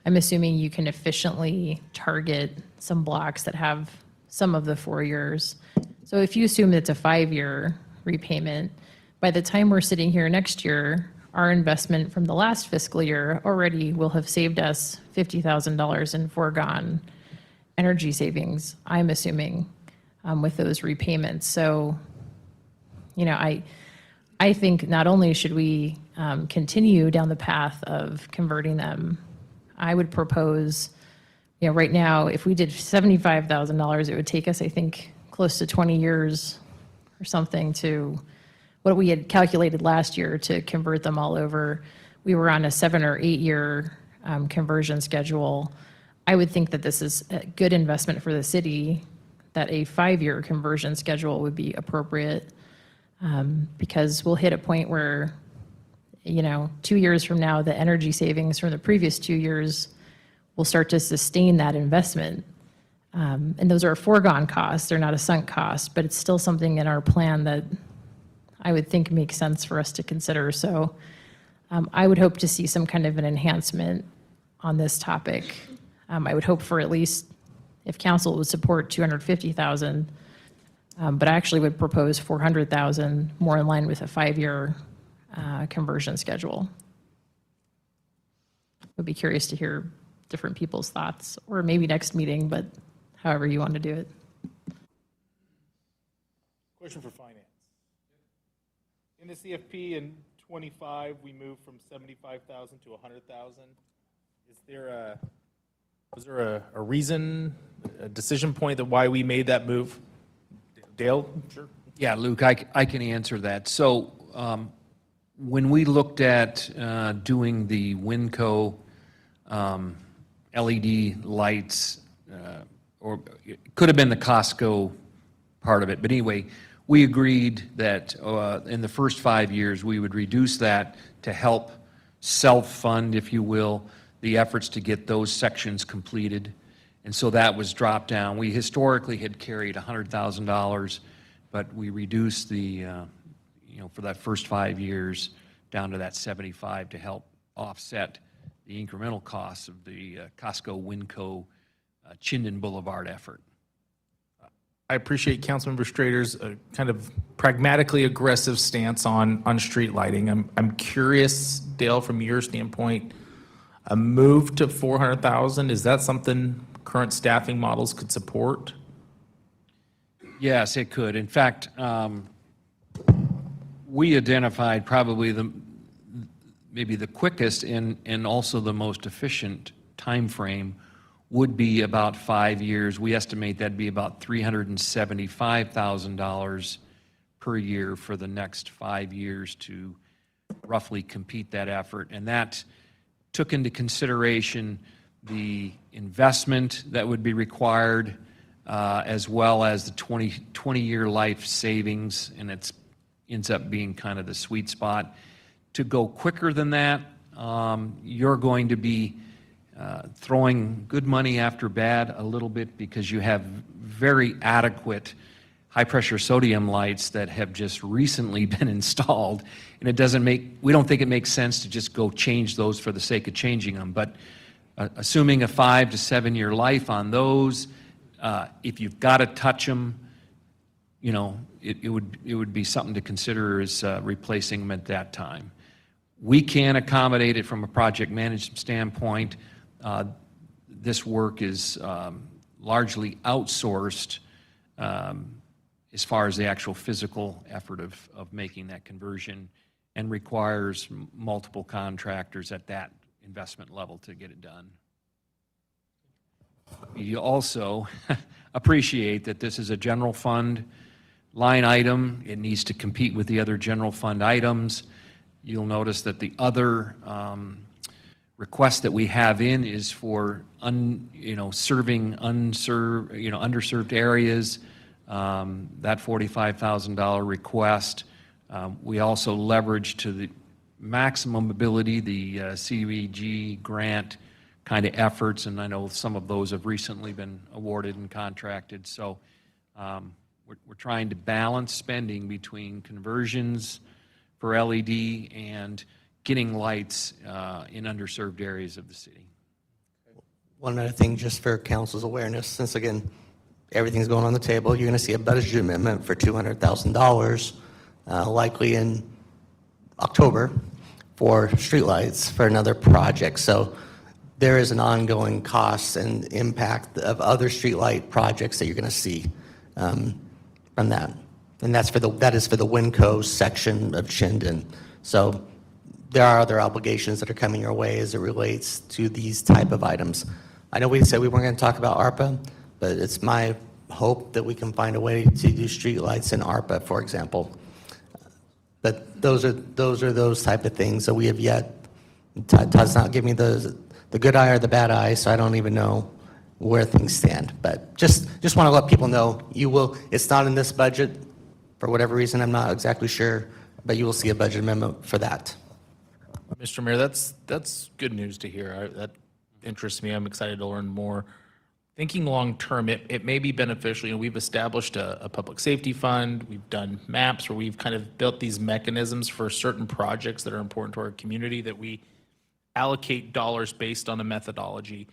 I'm assuming you can efficiently target some blocks that have some of the 4 years. So if you assume it's a 5-year repayment, by the time we're sitting here next year, our investment from the last fiscal year already will have saved us $50,000 in foregone energy savings, I'm assuming, with those repayments. So, I think not only should we continue down the path of converting them, I would propose, right now, if we did $75,000, it would take us, I think, close to 20 years or something to what we had calculated last year to convert them all over. We were on a 7 or 8 year conversion schedule. I would think that this is a good investment for the city, that a 5-year conversion schedule would be appropriate, because we'll hit a point where, 2 years from now, the energy savings from the previous 2 years will start to sustain that investment. And those are foregone costs, they're not a sunk cost, but it's still something in our plan that I would think makes sense for us to consider. So I would hope to see some kind of an enhancement on this topic. I would hope for at least, if council would support 250,000, but I actually would propose 400,000, more in line with a 5-year conversion schedule. Would be curious to hear different people's thoughts, or maybe next meeting, but however you want to do it. Question for finance. In the CFP in 25, we moved from 75,000 to 100,000. Was there a reason, a decision point that why we made that move? Dale? Sure. Yeah, Luke, I can answer that. So when we looked at doing the Winco LED lights, or it could have been the Costco part of it, but anyway, we agreed that in the first 5 years, we would reduce that to help self-fund, if you will, the efforts to get those sections completed. And so that was dropped down. We historically had carried $100,000, but we reduced the, for that first 5 years down to that 75 to help offset the incremental costs of the Costco Winco Chinden Boulevard effort. I appreciate Councilmember Strader's kind of pragmatically aggressive stance on street lighting. I'm curious, Dale, from your standpoint, a move to 400,000, is that something current staffing models could support? Yes, it could. In fact, we identified probably maybe the quickest and also the most efficient time frame would be about 5 years. We estimate that'd be about $375,000 per year for the next 5 years to roughly compete that effort. And that took into consideration the investment that would be required, as well as the 20-year life savings, and it ends up being kind of the sweet spot. To go quicker than that, you're going to be throwing good money after bad a little bit, because you have very adequate high-pressure sodium lights that have just recently been installed, and we don't think it makes sense to just go change those for the sake of changing them. But assuming a 5 to 7 year life on those, if you've got to touch them, it would be something to consider as replacing them at that time. We can accommodate it from a project management standpoint. This work is largely outsourced as far as the actual physical effort of making that conversion, and requires multiple contractors at that investment level to get it done. You also appreciate that this is a general fund line item. It needs to compete with the other general fund items. You'll notice that the other request that we have in is for serving underserved areas. That $45,000 request. We also leverage to the maximum ability the CDBG grant kind of efforts, and I know some of those have recently been awarded and contracted. So we're trying to balance spending between conversions for LED and getting lights in underserved areas of the city. One other thing, just for council's awareness, since again, everything's going on the table, you're going to see a budget amendment for $200,000, likely in October, for streetlights for another project. So there is an ongoing cost and impact of other streetlight projects that you're going to see from that. And that is for the Winco section of Chinden. So there are other obligations that are coming your way as it relates to these type of items. I know we said we weren't going to talk about ARPA, but it's my hope that we can find a way to do streetlights in ARPA, for example. But those are those type of things that we have yet. Todd's not giving me the good eye or the bad eye, so I don't even know where things stand. But just want to let people know, it's not in this budget for whatever reason, I'm not exactly sure, but you will see a budget amendment for that. Mr. Mayor, that's good news to hear. That interests me. I'm excited to learn more. Thinking long-term, it may be beneficial. You know, we've established a public safety fund. We've done maps where we've kind of built these mechanisms for certain projects that are important to our community that we allocate dollars based on a methodology.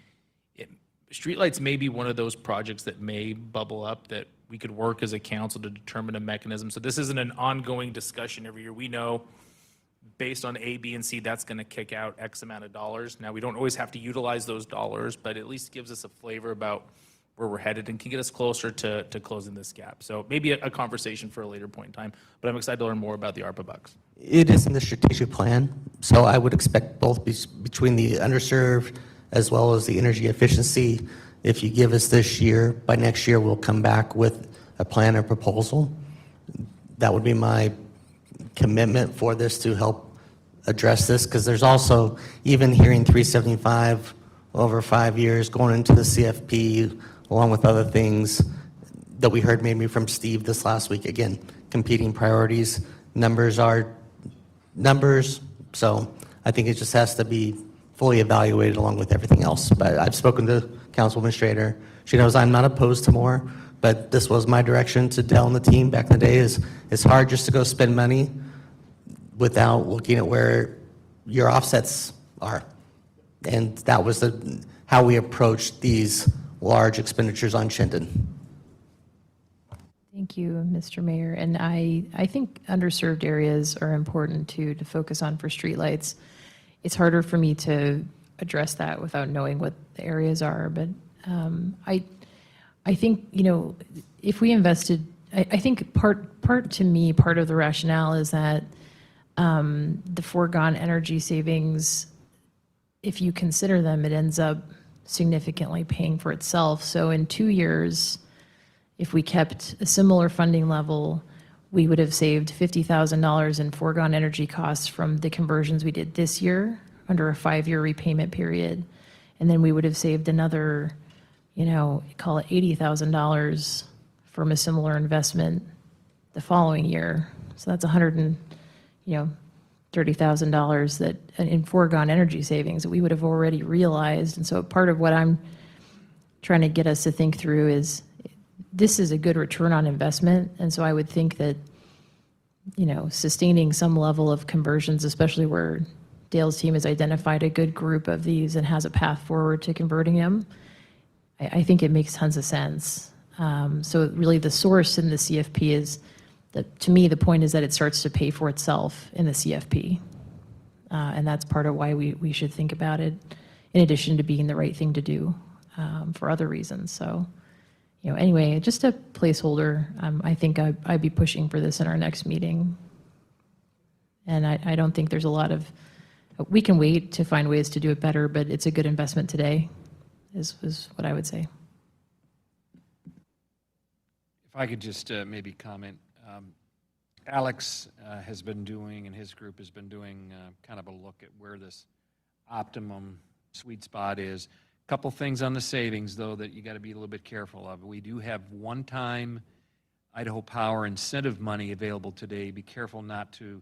Streetlights may be one of those projects that may bubble up that we could work as a council to determine a mechanism. So this isn't an ongoing discussion every year. We know based on A, B, and C, that's going to kick out X amount of dollars. Now, we don't always have to utilize those dollars, but at least gives us a flavor about where we're headed and can get us closer to closing this gap. So maybe a conversation for a later point in time, but I'm excited to learn more about the ARPA bucks. It is in the strategic plan, so I would expect both between the underserved as well as the energy efficiency. If you give us this year, by next year, we'll come back with a plan or proposal. That would be my commitment for this to help address this, because there's also, even hearing 375 over 5 years, going into the CFP, along with other things that we heard maybe from Steve this last week. Again, competing priorities, numbers are numbers, so I think it just has to be fully evaluated along with everything else. But I've spoken to Councilwoman Schrader. She knows I'm not opposed to more, but this was my direction to Dell and the team back in the day. It's hard just to go spend money without looking at where your offsets are. And that was how we approached these large expenditures on Chinden. Thank you, Mr. Mayor. And I think underserved areas are important too to focus on for streetlights. It's harder for me to address that without knowing what the areas are, but I think, you know, if we invested, I think part of the rationale is that the foregone energy savings, if you consider them, it ends up significantly paying for itself. So in 2 years, if we kept a similar funding level, we would have saved $50,000 in foregone energy costs from the conversions we did this year under a 5-year repayment period. And then we would have saved another, you know, call it $80,000 from a similar investment the following year. So that's $130,000 that in foregone energy savings that we would have already realized. And so part of what I'm trying to get us to think through is this is a good return on investment. And so I would think that, you know, sustaining some level of conversions, especially where Dale's team has identified a good group of these and has a path forward to converting them, I think it makes tons of sense. So really the source in the CFP is, to me, the point is that it starts to pay for itself in the CFP. And that's part of why we should think about it, in addition to being the right thing to do for other reasons. So, you know, anyway, just a placeholder. I think I'd be pushing for this in our next meeting. And I don't think there's a lot of, we can wait to find ways to do it better, but it's a good investment today, is what I would say. If I could just maybe comment. Alex has been doing, and his group has been doing kind of a look at where this optimum sweet spot is. A couple things on the savings, though, that you got to be a little bit careful of. We do have one-time Idaho Power incentive money available today. Be careful not to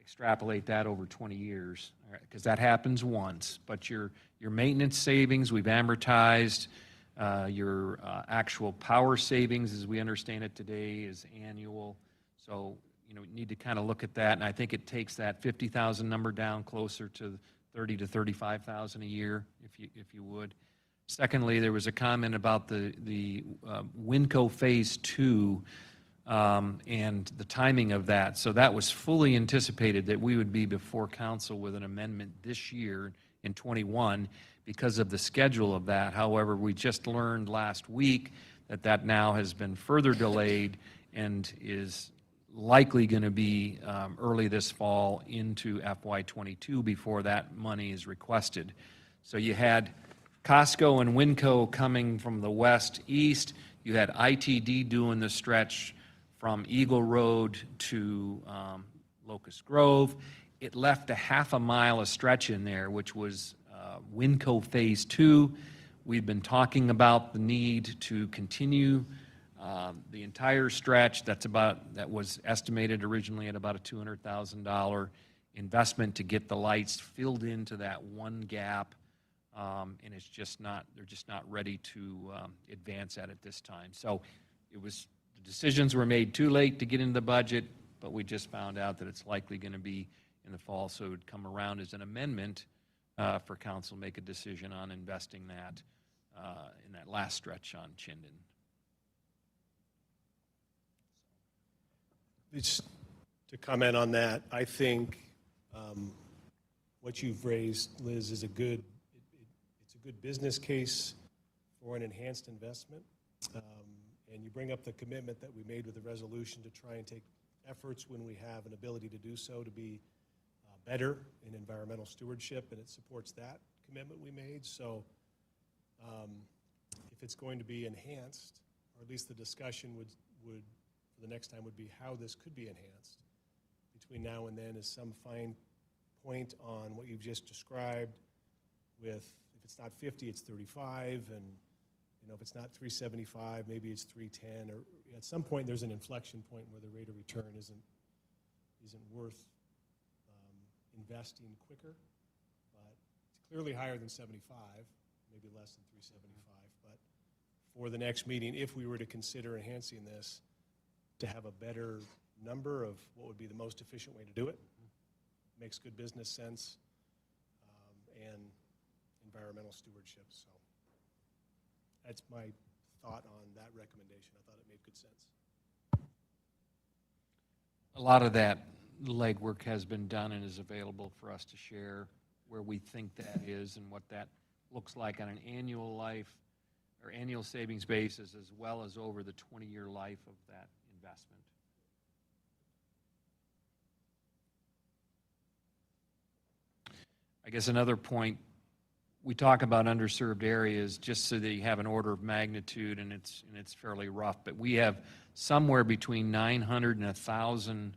extrapolate that over 20 years, because that happens once. But your maintenance savings, we've amortized. Your actual power savings, as we understand it today, is annual. So, you know, we need to kind of look at that, and I think it takes that 50,000 number down closer to 30 to 35,000 a year, if you would. Secondly, there was a comment about the Winco Phase 2 and the timing of that. So that was fully anticipated that we would be before council with an amendment this year in 21 because of the schedule of that. However, we just learned last week that that now has been further delayed and is likely going to be early this fall into FY22 before that money is requested. So you had Costco and Winco coming from the west east. You had ITD doing the stretch from Eagle Road to Locust Grove. It left a half a mile of stretch in there, which was Winco Phase 2. We've been talking about the need to continue the entire stretch. That was estimated originally at about a $200,000 investment to get the lights filled into that one gap, and they're just not ready to advance at this time. So the decisions were made too late to get into the budget, but we just found out that it's likely going to be in the fall, so it would come around as an amendment for council to make a decision on investing that in that last stretch on Chinden. Just to comment on that, I think what you've raised, Liz, is a good business case for an enhanced investment. And you bring up the commitment that we made with the resolution to try and take efforts when we have an ability to do so to be better in environmental stewardship, and it supports that commitment we made. So if it's going to be enhanced, or at least the discussion would for the next time would be how this could be enhanced between now and then, is some fine point on what you've just described with, if it's not 50, it's 35, and if it's not 375, maybe it's 310, or at some point there's an inflection point where the rate of return isn't worth investing quicker, but it's clearly higher than 75, maybe less than 375. But for the next meeting, if we were to consider enhancing this, to have a better number of what would be the most efficient way to do it, makes good business sense, and environmental stewardship. So that's my thought on that recommendation. I thought it made good sense. A lot of that legwork has been done and is available for us to share where we think that is and what that looks like on an annual life or annual savings basis, as well as over the 20-year life of that investment. I guess another point, we talk about underserved areas just so that you have an order of magnitude, and it's fairly rough, but we have somewhere between 900 and 1,000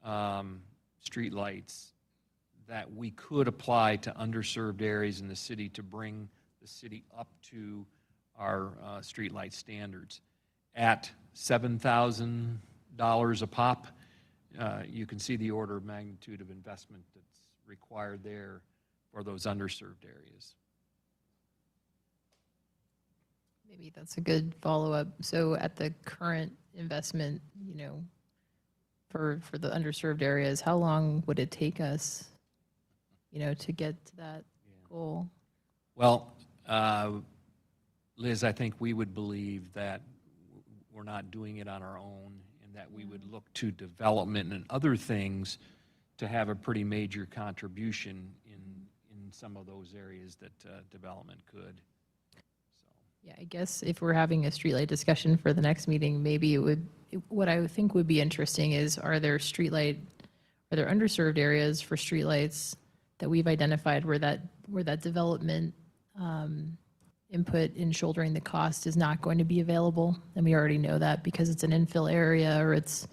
streetlights that we could apply to underserved areas in the city to bring the city up to our streetlight standards. At $7,000 a pop, you can see the order of magnitude of investment that's required there for those underserved areas. Maybe that's a good follow-up. So at the current investment, for the underserved areas, how long would it take us, to get to that goal? Well, Liz, I think we would believe that we're not doing it on our own, and that we would look to development and other things to have a pretty major contribution in some of those areas that development could. Yeah, I guess if we're having a streetlight discussion for the next meeting, maybe what I would think would be interesting is, are there underserved areas for streetlights that we've identified where that development input in shouldering the cost is not going to be available? And we already know that because it's an infill area, or it's,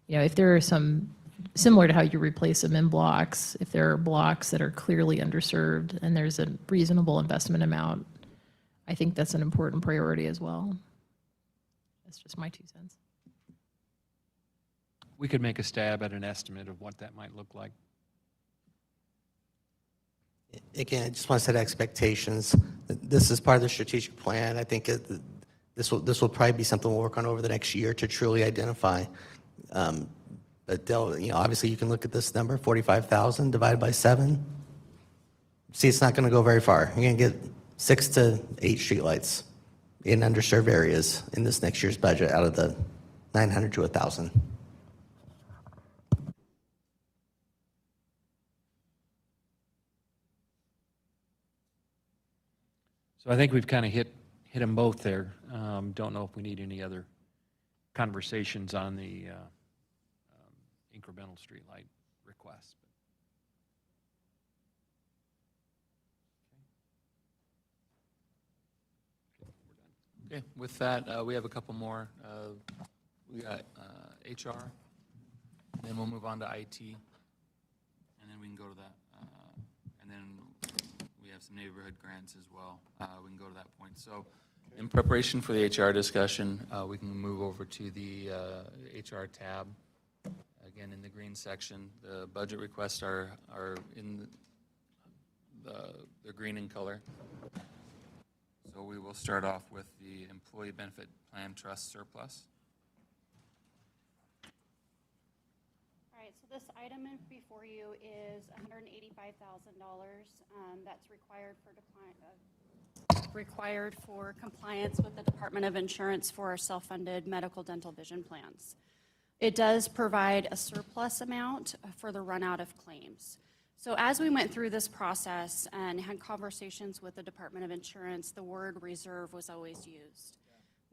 if there are some, similar to how you replace them in blocks, if there are blocks that are clearly underserved and there's a reasonable investment amount, I think that's an important priority as well. That's just my 2 cents. We could make a stab at an estimate of what that might look like. Again, I just want to set expectations. This is part of the strategic plan. I think this will probably be something we'll work on over the next year to truly identify. But obviously you can look at this number, 45,000 divided by 7. See, it's not going to go very far. You're going to get 6 to 8 streetlights in underserved areas in this next year's budget out of the 900 to 1,000. So I think we've kind of hit them both there. Don't know if we need any other conversations on the incremental streetlight request. Okay, with that, we have a couple more. We got HR, then we'll move on to IT, and then we can go to that. And then we have some neighborhood grants as well. We can go to that point. So in preparation for the HR discussion, we can move over to the HR tab. Again, in the green section, the budget requests are in they're green in color. So we will start off with the Employee Benefit Plan Trust surplus. All right, so this item before you is $185,000 that's required for compliance with the Department of Insurance for our self-funded medical, dental, vision plans. It does provide a surplus amount for the run out of claims. So as we went through this process and had conversations with the Department of Insurance, the word reserve was always used.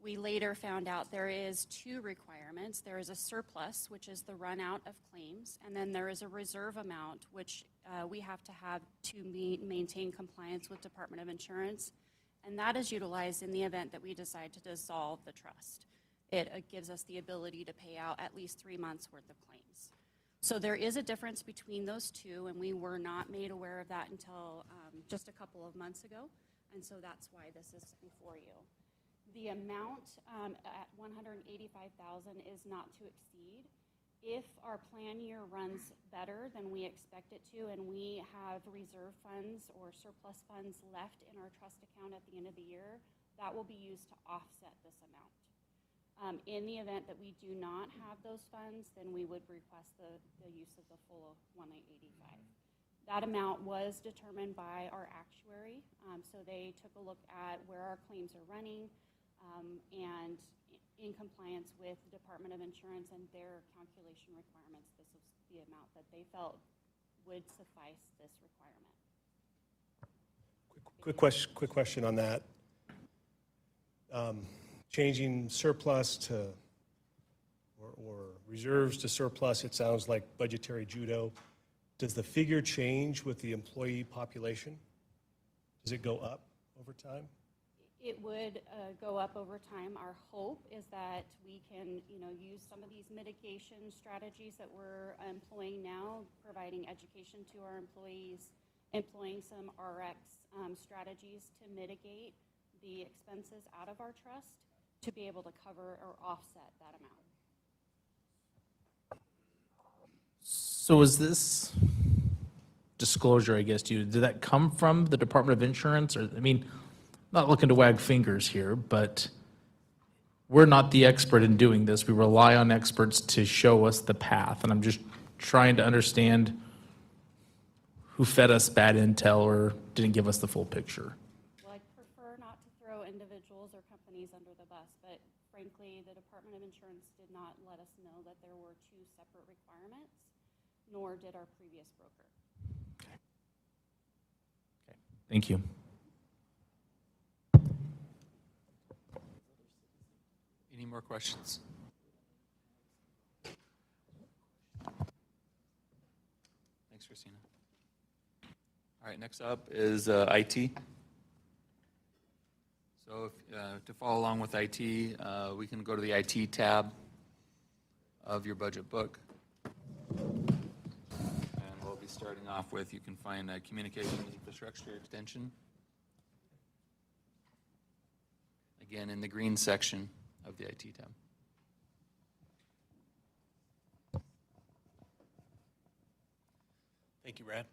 We later found out there is two requirements. There is a surplus, which is the run out of claims, and then there is a reserve amount, which we have to have to maintain compliance with Department of Insurance, and that is utilized in the event that we decide to dissolve the trust. It gives us the ability to pay out at least 3 months' worth of claims. So there is a difference between those two, and we were not made aware of that until just a couple of months ago, and so that's why this is before you. The amount at $185,000 is not to exceed. If our plan year runs better than we expect it to, and we have reserve funds or surplus funds left in our trust account at the end of the year, that will be used to offset this amount. In the event that we do not have those funds, then we would request the use of the full $185,000. That amount was determined by our actuary, so they took a look at where our claims are running, and in compliance with the Department of Insurance and their calculation requirements, this was the amount that they felt would suffice this requirement. Quick question on that. Changing surplus to, or reserves to surplus, it sounds like budgetary judo. Does the figure change with the employee population? Does it go up over time? It would go up over time. Our hope is that we can, use some of these mitigation strategies that we're employing now, providing education to our employees, employing some RX strategies to mitigate the expenses out of our trust to be able to cover or offset that amount. So is this disclosure, I guess, did that come from the Department of Insurance? Or, I mean, not looking to wag fingers here, but we're not the expert in doing this. We rely on experts to show us the path. And I'm just trying to understand who fed us bad intel or didn't give us the full picture. Well, I'd prefer not to throw individuals or companies under the bus, but frankly, the Department of Insurance did not let us know that there were two separate requirements, nor did our previous broker. Okay. Thank you. Any more questions? Thanks, Christina. All right, next up is IT. So to follow along with IT, we can go to the IT tab of your budget book. And we'll be starting off with, you can find a communications infrastructure extension. Again, in the green section of the IT tab. Thank you, Brad.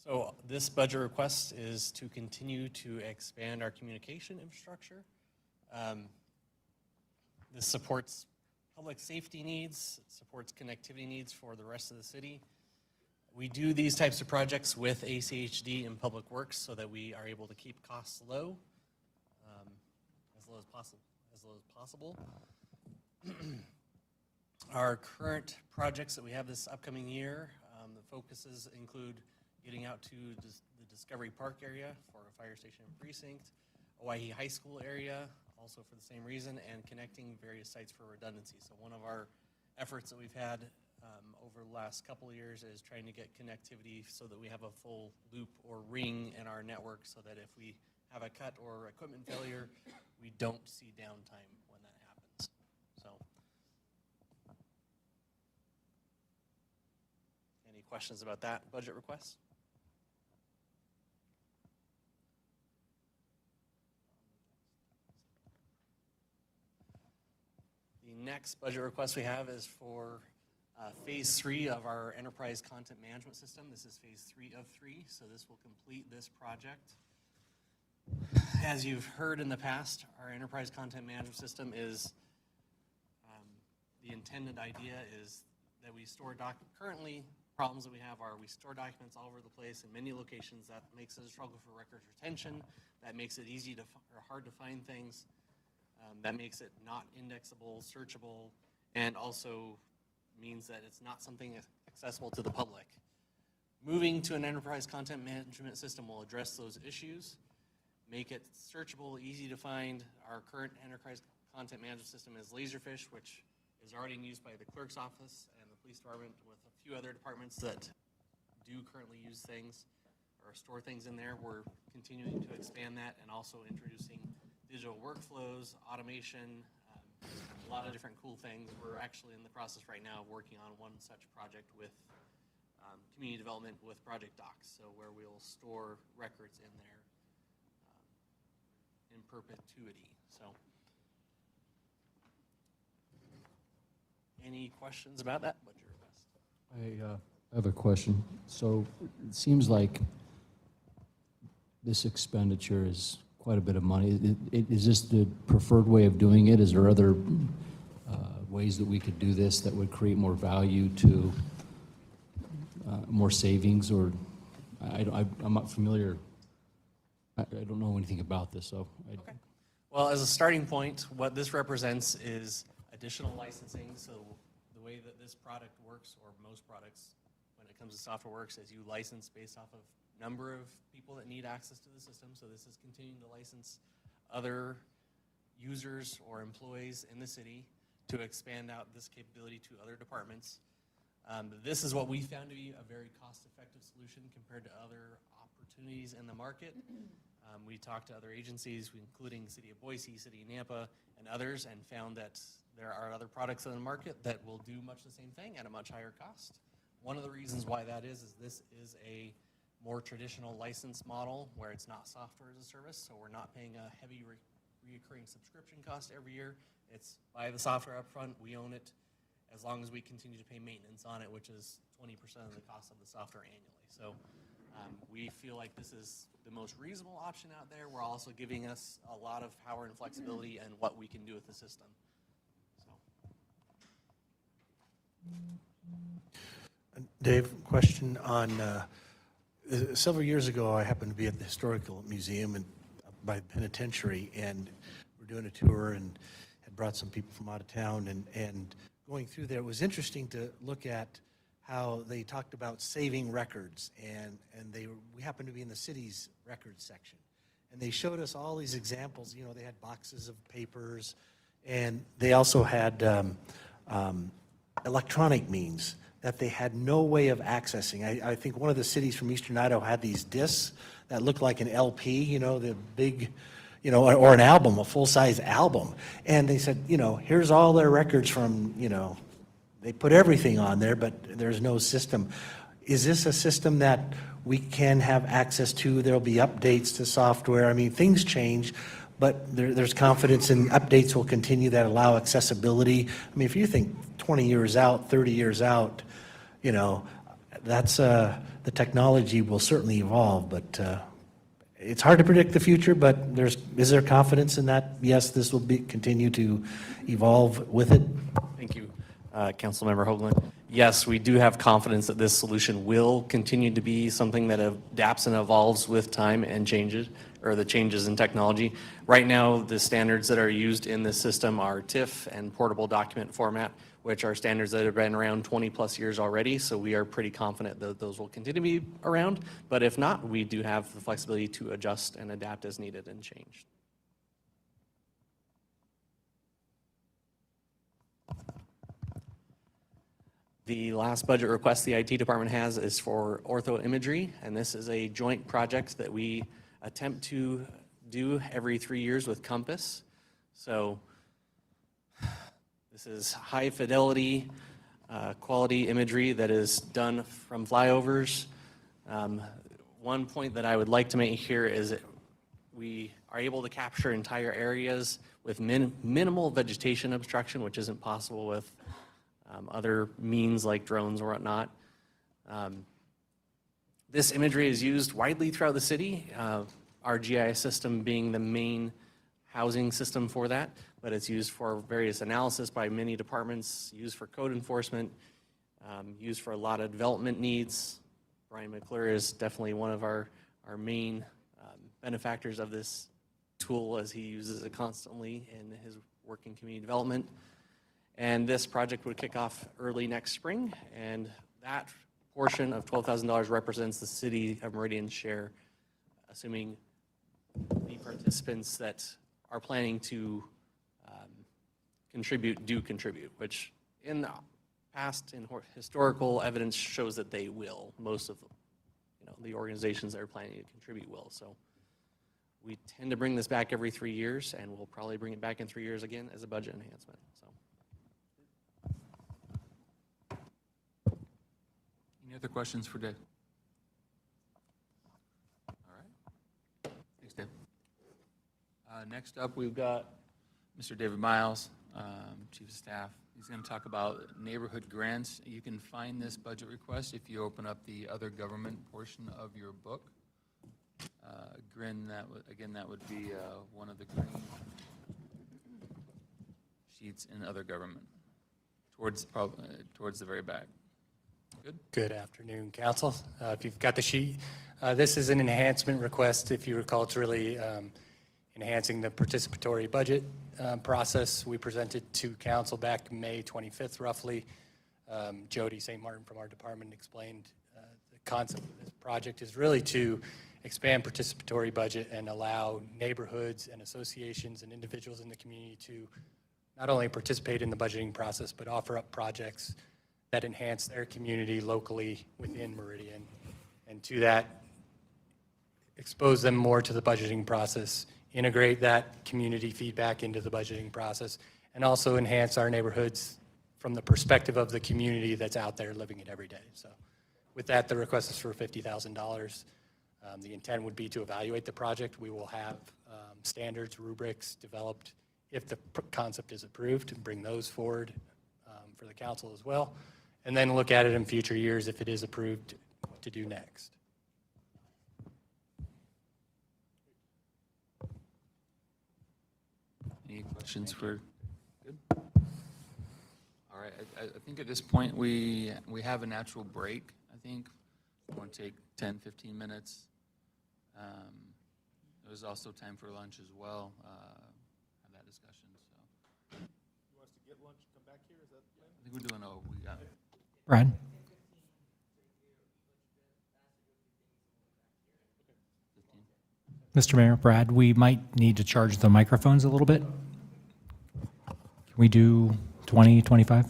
So this budget request is to continue to expand our communication infrastructure. This supports public safety needs, supports connectivity needs for the rest of the city. We do these types of projects with ACHD and Public Works so that we are able to keep costs low, as low as possible. Our current projects that we have this upcoming year, the focuses include getting out to the Discovery Park area for a fire station and precinct, Owyhee High School area, also for the same reason, and connecting various sites for redundancy. So one of our efforts that we've had over the last couple of years is trying to get connectivity so that we have a full loop or ring in our network so that if we have a cut or equipment failure, we don't see downtime when that happens. So, any questions about that budget request? The next budget request we have is for phase 3 of our enterprise content management system. This is phase 3 of 3, so this will complete this project. As you've heard in the past, our enterprise content management system is, the intended idea is that we store currently, problems that we have are we store documents all over the place in many locations. That makes it a struggle for records retention. That makes it easy to or hard to find things. That makes it not indexable, searchable, and also means that it's not something accessible to the public. Moving to an enterprise content management system will address those issues, make it searchable, easy to find. Our current enterprise content management system is Laserfish, which is already in use by the clerk's office and the police department, with a few other departments that do currently use things or store things in there. We're continuing to expand that and also introducing digital workflows, automation, a lot of different cool things. We're actually in the process right now of working on one such project with community development with Project Docs, so where we'll store records in there in perpetuity. So, any questions about that budget request? I have a question. So it seems like this expenditure is quite a bit of money. Is this the preferred way of doing it? Is there other ways that we could do this that would create more value to more savings? Or I'm not familiar. I don't know anything about this, so. Okay. Well, as a starting point, what this represents is additional licensing. So the way that this product works, or most products when it comes to software works, is you license based off of number of people that need access to the system. So this is continuing to license other users or employees in the city to expand out this capability to other departments. This is what we found to be a very cost-effective solution compared to other opportunities in the market. We talked to other agencies, including City of Boise, City of Nampa, and others, and found that there are other products in the market that will do much the same thing at a much higher cost. One of the reasons why that is this is a more traditional license model where it's not software as a service, so we're not paying a heavy reoccurring subscription cost every year. It's buy the software up front, we own it, as long as we continue to pay maintenance on it, which is 20% of the cost of the software annually. So we feel like this is the most reasonable option out there. We're also giving us a lot of power and flexibility and what we can do with the system. So. Dave, question on, several years ago, I happened to be at the Historical Museum by the penitentiary, and we're doing a tour and had brought some people from out of town, and going through there, it was interesting to look at how they talked about saving records, and we happened to be in the city's records section. And they showed us all these examples. You know, they had boxes of papers, and they also had electronic means that they had no way of accessing. I think one of the cities from Eastern Idaho had these discs that looked like an LP, you know, the big, you know, or an album, a full-size album. And they said, you know, here's all their records from, you know, they put everything on there, but there's no system. Is this a system that we can have access to? There'll be updates to software. I mean, things change, but there's confidence in updates will continue that allow accessibility. I mean, if you think 20 years out, 30 years out, you know, that's the technology will certainly evolve, but it's hard to predict the future, but is there confidence in that? Yes, this will continue to evolve with it? Thank you, Councilmember Hoagland. Yes, we do have confidence that this solution will continue to be something that adapts and evolves with time and changes, or the changes in technology. Right now, the standards that are used in this system are TIFF and portable document format, which are standards that have been around 20 plus years already, so we are pretty confident that those will continue to be around. But if not, we do have the flexibility to adjust and adapt as needed and change. The last budget request the IT department has is for ortho imagery, and this is a joint project that we attempt to do every 3 years with Compass. So this is high fidelity, quality imagery that is done from flyovers. One point that I would like to make here is that we are able to capture entire areas with minimal vegetation obstruction, which isn't possible with other means like drones or whatnot. This imagery is used widely throughout the city, our GIS system being the main housing system for that, but it's used for various analysis by many departments, used for code enforcement, used for a lot of development needs. Brian McClure is definitely one of our main benefactors of this tool, as he uses it constantly in his work in community development. And this project would kick off early next spring, and that portion of $12,000 represents the city of Meridian's share, assuming the participants that are planning to contribute do contribute, which in the past and historical evidence shows that they will. Most of the organizations that are planning to contribute will. So we tend to bring this back every 3 years, and we'll probably bring it back in 3 years again as a budget enhancement. So. Any other questions for Dave? All right. Thanks, Dave. Next up, we've got Mr. David Miles, Chief of Staff. He's going to talk about neighborhood grants. You can find this budget request if you open up the other government portion of your book. That would be one of the green sheets in other government, towards the very back. Good. Good afternoon, Council. If you've got the sheet, this is an enhancement request. If you recall, it's really enhancing the participatory budget process. We presented to Council back May 25th, roughly. Jody St. Martin from our department explained the concept of this project is really to expand participatory budget and allow neighborhoods and associations and individuals in the community to not only participate in the budgeting process, but offer up projects that enhance their community locally within Meridian. And to that, expose them more to the budgeting process, integrate that community feedback into the budgeting process, and also enhance our neighborhoods from the perspective of the community that's out there living it every day. So with that, the request is for $50,000. The intent would be to evaluate the project. We will have standards, rubrics developed if the concept is approved, and bring those forward for the council as well, and then look at it in future years if it is approved to do next. Any questions for? Good. All right. I think at this point we have a natural break. I think we want to take 10, 15 minutes. There's also time for lunch as well. Have that discussion. So. You want us to get lunch and come back here? Is that the plan? I think we're doing. We got it. Brad? Mr. Mayor, Brad, we might need to charge the microphones a little bit. Can we do 20, 25?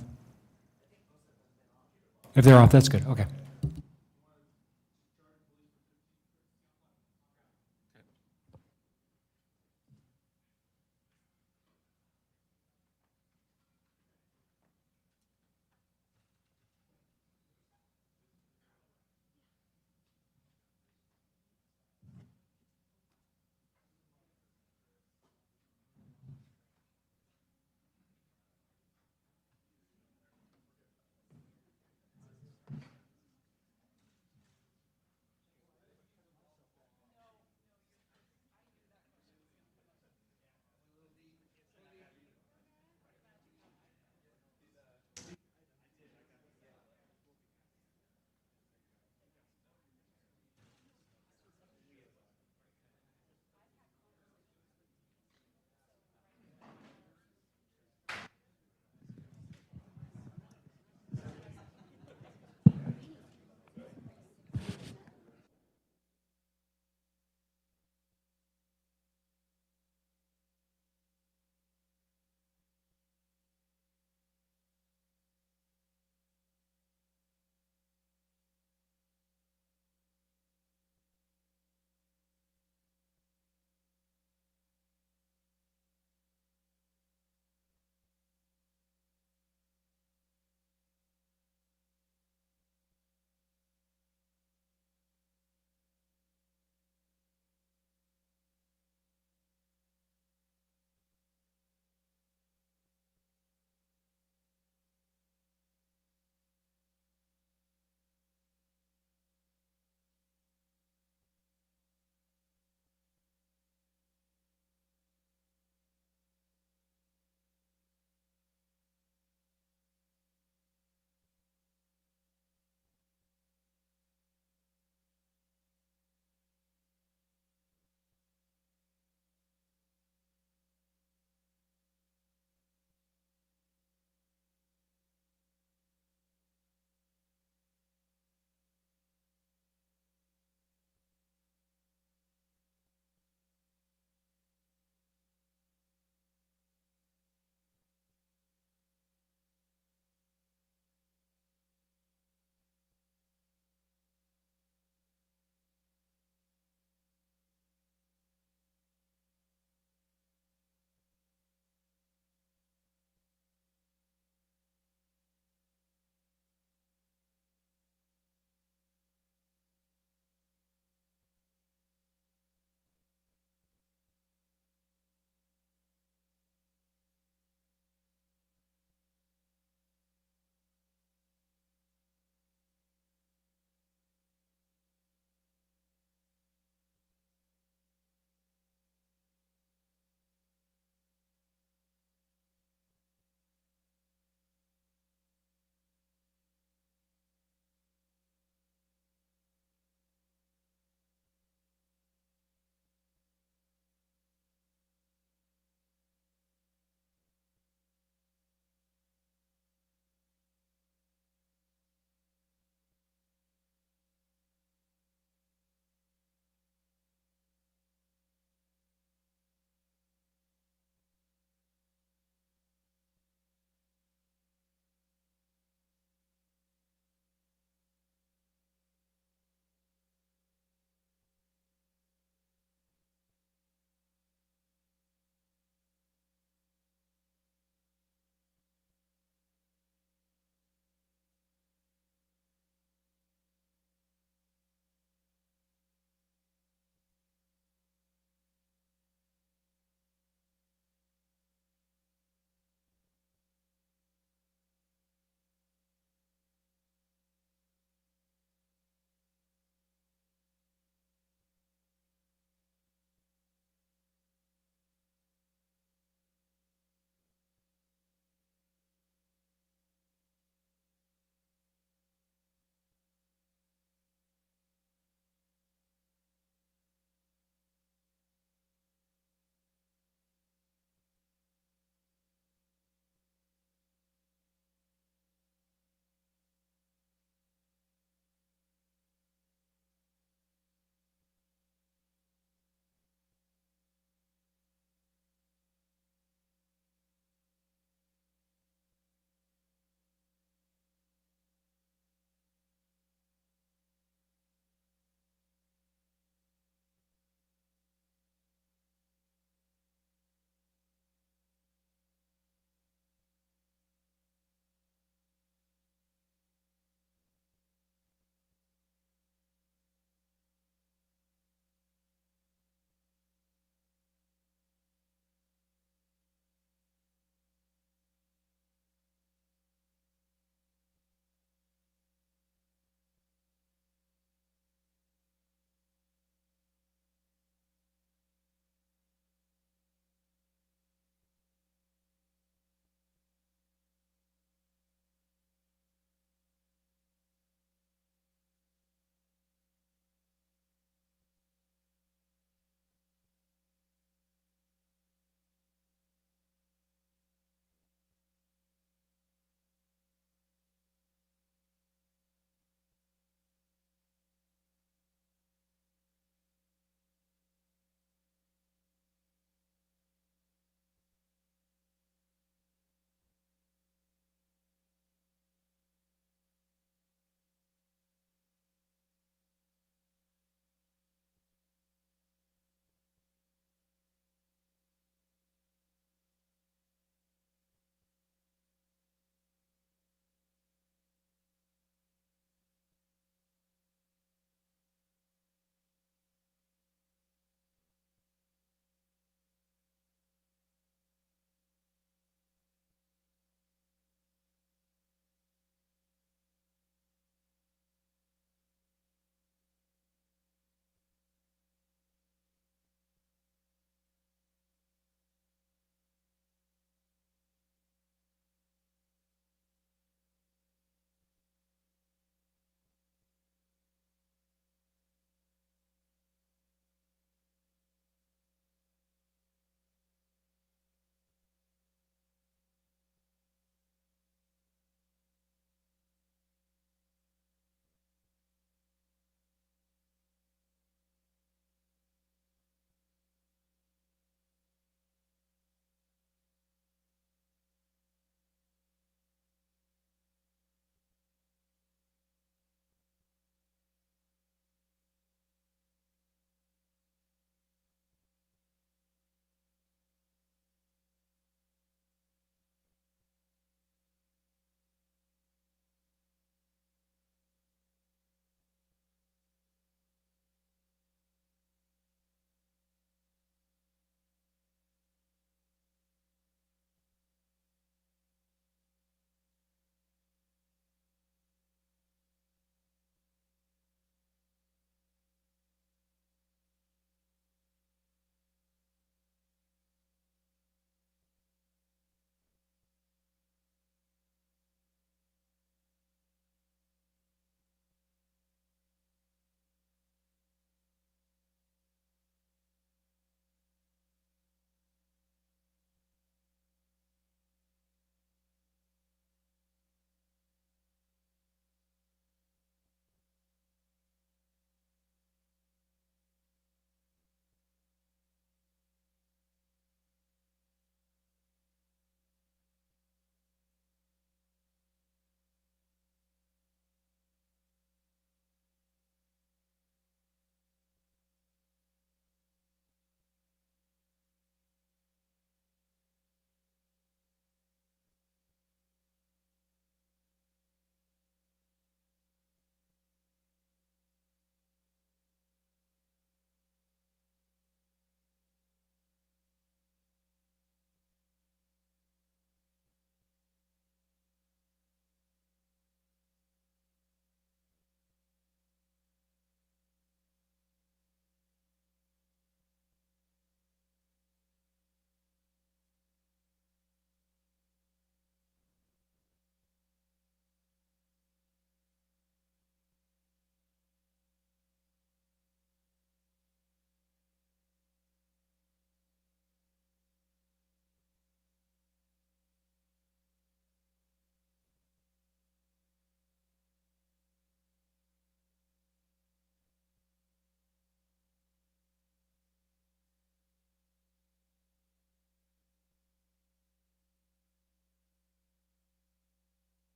If they're off, that's good. Okay.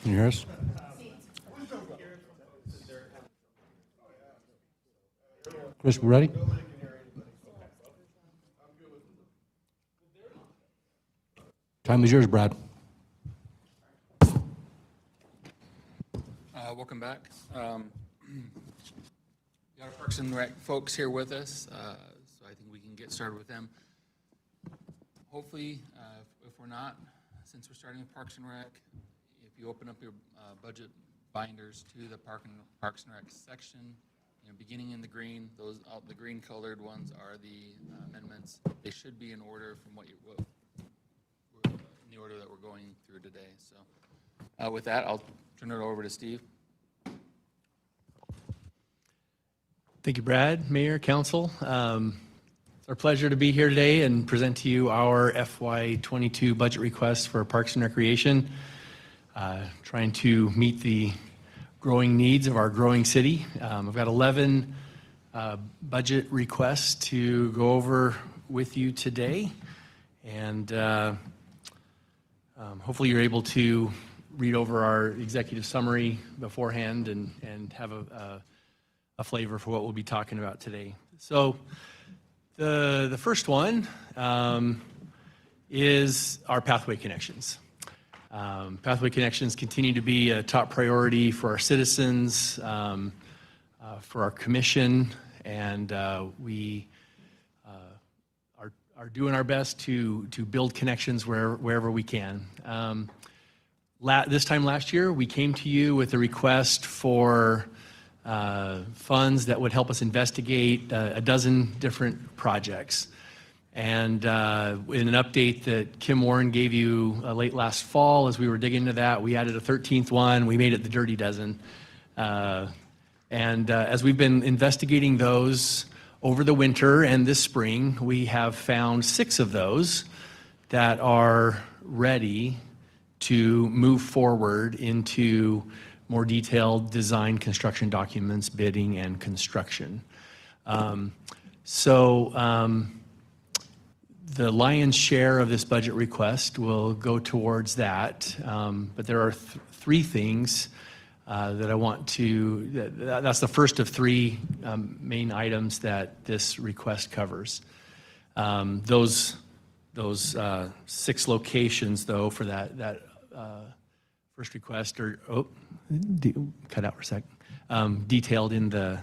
Can you hear us? Chris, we ready? Time is yours, Brad. Welcome back. Got our Parks and Rec folks here with us, so I think we can get started with them. Hopefully, if we're not, since we're starting with Parks and Rec, if you open up your budget binders to the Parks and Rec section, beginning in the green, those the green colored ones are the amendments. They should be in order from what in the order that we're going through today. So, with that, I'll turn it over to Steve. Thank you, Brad, Mayor, Council. It's our pleasure to be here today and present to you our FY22 budget request for Parks and Recreation, trying to meet the growing needs of our growing city. I've got 11 budget requests to go over with you today, and hopefully you're able to read over our executive summary beforehand and have a flavor for what we'll be talking about today. So the first one is our pathway connections. Pathway connections continue to be a top priority for our citizens, for our commission, and we are doing our best to build connections wherever we can. This time last year, we came to you with a request for funds that would help us investigate a dozen different projects. And in an update that Kim Warren gave you late last fall, as we were digging into that, we added a 13th one. We made it the dirty dozen. And as we've been investigating those over the winter and this spring, we have found 6 of those that are ready to move forward into more detailed design, construction documents, bidding, and construction. The lion's share of this budget request will go towards that, but there are 3 things that I want to, that's the first of 3 main items that this request covers. Those 6 locations, though, for that first request are, cut out for a second, detailed in the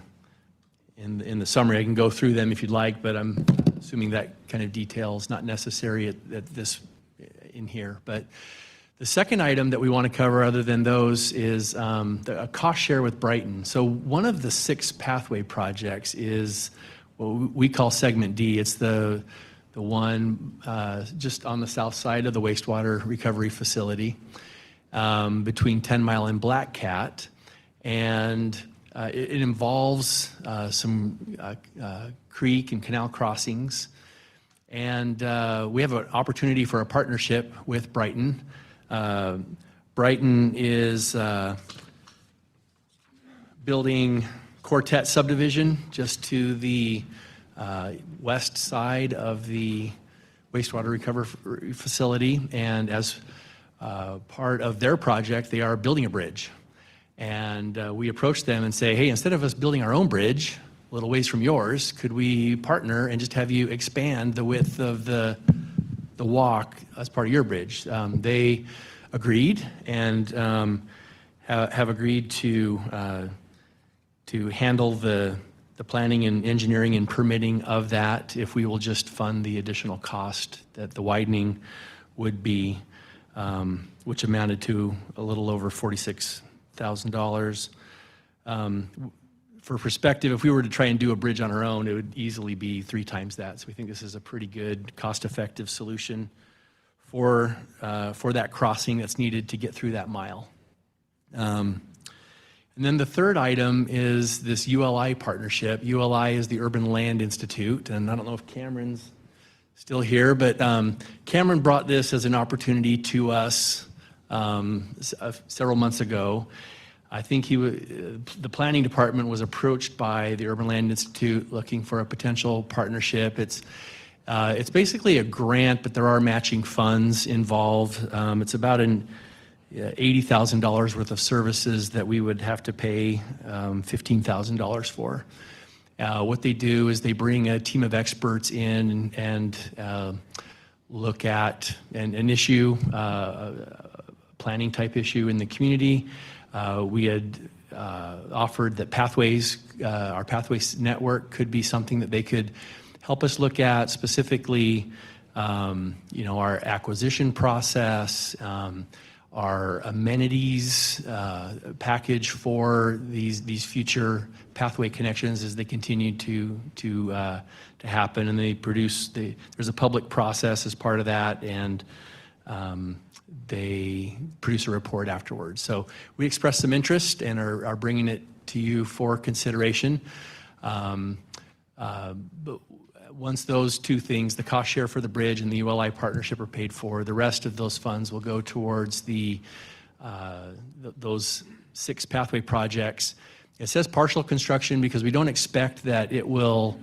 summary. I can go through them if you'd like, but I'm assuming that kind of detail is not necessary at this in here. But the second item that we want to cover, other than those, is a cost share with Brighton. So one of the 6 pathway projects is what we call Segment D. It's the one just on the south side of the wastewater recovery facility, between 10 Mile and Black Cat, and it involves some creek and canal crossings, and we have an opportunity for a partnership with Brighton. Brighton is building Quartet subdivision just to the west side of the wastewater recovery facility, and as part of their project, they are building a bridge. And we approached them and say, hey, instead of us building our own bridge, a little ways from yours, could we partner and just have you expand the width of the walk as part of your bridge? They agreed and have agreed to handle the planning and engineering and permitting of that if we will just fund the additional cost that the widening would be, which amounted to a little over $46,000. For perspective, if we were to try and do a bridge on our own, it would easily be 3 times that. So we think this is a pretty good, cost-effective solution for that crossing that's needed to get through that mile. And then the third item is this ULI partnership. ULI is the Urban Land Institute, and I don't know if Cameron's still here, but Cameron brought this as an opportunity to us several months ago. I think the planning department was approached by the Urban Land Institute looking for a potential partnership. It's basically a grant, but there are matching funds involved. It's about $80,000 worth of services that we would have to pay $15,000 for. What they do is they bring a team of experts in and look at an issue, planning type issue in the community. We had offered that Pathways, our Pathways network could be something that they could help us look at, specifically, our acquisition process, our amenities package for these future pathway connections as they continue to happen, and they produce. There's a public process as part of that, and they produce a report afterwards. So we expressed some interest and are bringing it to you for consideration. But once those two things, the cost share for the bridge and the ULI partnership, are paid for, the rest of those funds will go towards those 6 pathway projects. It says partial construction because we don't expect that it will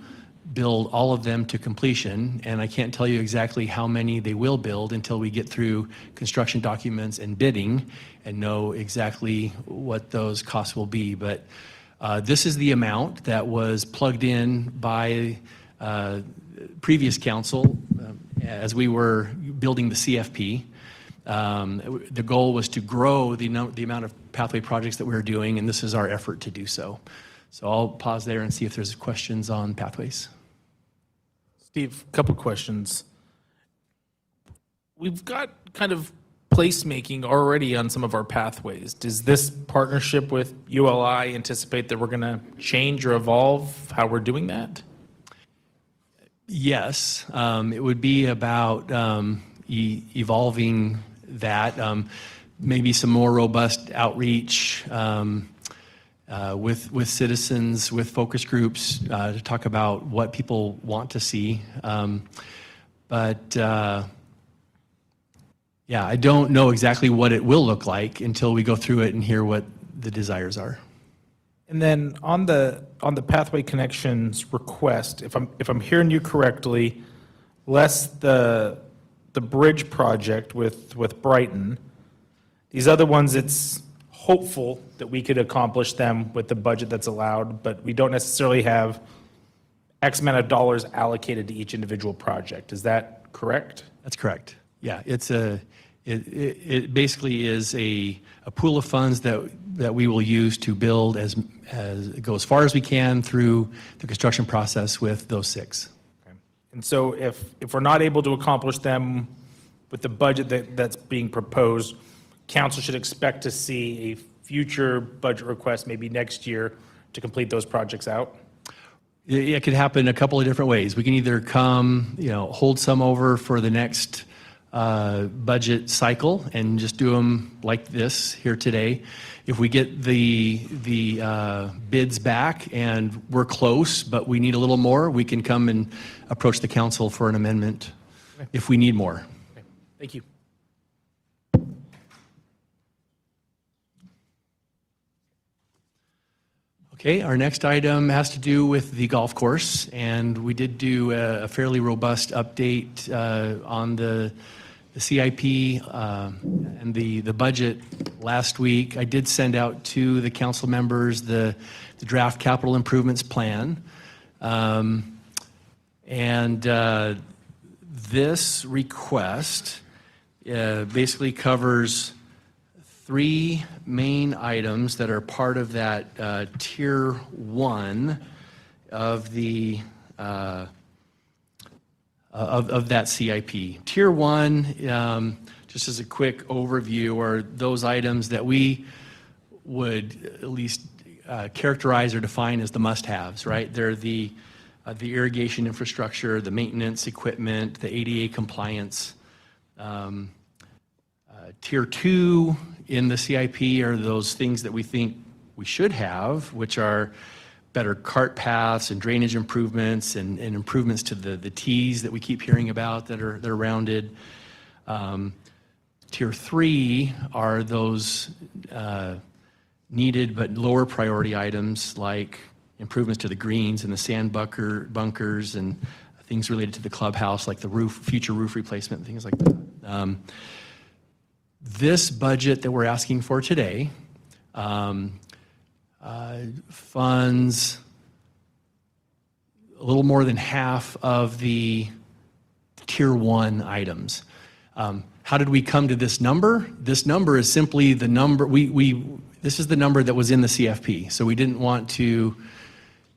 build all of them to completion, and I can't tell you exactly how many they will build until we get through construction documents and bidding and know exactly what those costs will be. But this is the amount that was plugged in by previous council as we were building the CFP. The goal was to grow the amount of pathway projects that we were doing, and this is our effort to do so. So I'll pause there and see if there's questions on pathways. Steve, a couple questions. We've got kind of placemaking already on some of our pathways. Does this partnership with ULI anticipate that we're going to change or evolve how we're doing that? Yes, it would be about evolving that, maybe some more robust outreach with citizens, with focus groups to talk about what people want to see. Yeah, I don't know exactly what it will look like until we go through it and hear what the desires are. And then on the pathway connections request, if I'm hearing you correctly, less the bridge project with Brighton, these other ones, it's hopeful that we could accomplish them with the budget that's allowed, but we don't necessarily have X amount of dollars allocated to each individual project. Is that correct? That's correct. Yeah, it basically is a pool of funds that we will use to build as go as far as we can through the construction process with those 6. Okay. And so if we're not able to accomplish them with the budget that's being proposed, council should expect to see a future budget request maybe next year to complete those projects out? It could happen a couple of different ways. We can either come, hold some over for the next budget cycle and just do them like this here today. If we get the bids back and we're close, but we need a little more, we can come and approach the council for an amendment if we need more. Okay. Thank you. Okay, our next item has to do with the golf course, and we did do a fairly robust update on the CIP and the budget last week. I did send out to the council members the draft capital improvements plan. This request basically covers 3 main items that are part of that tier 1 of the of that CIP. Tier 1, just as a quick overview, are those items that we would at least characterize or define as the must-haves, right? They're the irrigation infrastructure, the maintenance equipment, the ADA compliance. Tier 2 in the CIP are those things that we think we should have, which are better cart paths and drainage improvements and improvements to the tees that we keep hearing about that are rounded. Tier 3 are those needed but lower priority items like improvements to the greens and the sand bunkers and things related to the clubhouse like the future roof replacement, things like that. This budget that we're asking for today funds a little more than half of the Tier 1 items. How did we come to this number? This number is simply the number, this is the number that was in the CFP. So we didn't want to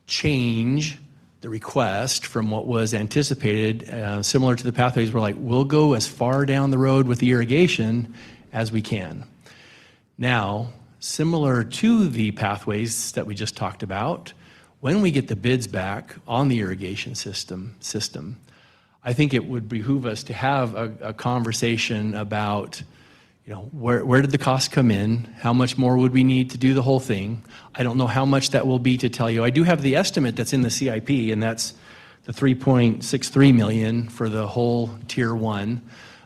change the request from what was anticipated. Similar to the pathways, we're like, we'll go as far down the road with the irrigation as we can. Now, similar to the pathways that we just talked about, when we get the bids back on the irrigation system, I think it would behoove us to have a conversation about, you know, where did the cost come in? How much more would we need to do the whole thing? I don't know how much that will be to tell you. I do have the estimate that's in the CIP, and that's the $3.63 million for the whole Tier 1.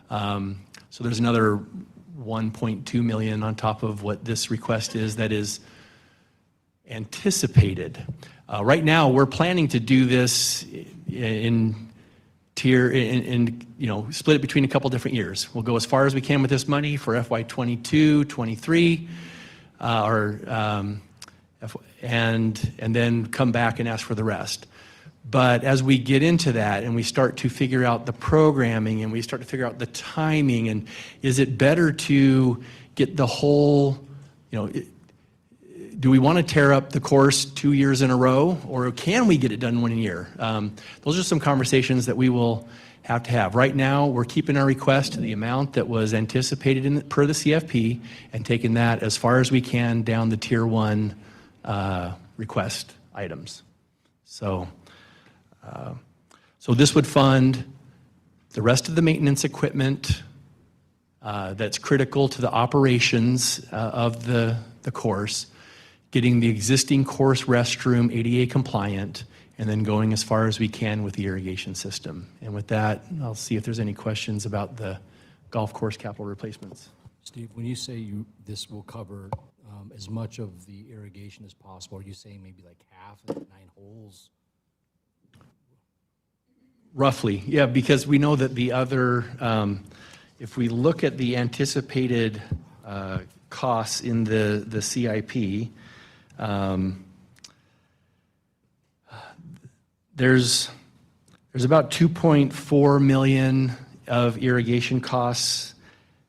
So there's another $1.2 million on top of what this request is that is anticipated. Right now, we're planning to do this in you know, split it between a couple different years. We'll go as far as we can with this money for FY 22, 23, and then come back and ask for the rest. But as we get into that and we start to figure out the programming and we start to figure out the timing, and is it better to get the whole, you know, do we want to tear up the course 2 years in a row, or can we get it done 1 year? Those are some conversations that we will have to have. Right now, we're keeping our request to the amount that was anticipated per the CFP and taking that as far as we can down the Tier 1 request items. So this would fund the rest of the maintenance equipment that's critical to the operations of the course, getting the existing course restroom ADA compliant, and then going as far as we can with the irrigation system. And with that, I'll see if there's any questions about the golf course capital replacements. Steve, when you say this will cover as much of the irrigation as possible, are you saying maybe like half of the 9 holes? Roughly, yeah, because we know that the other, if we look at the anticipated costs in the CIP, there's about $2.4 million of irrigation costs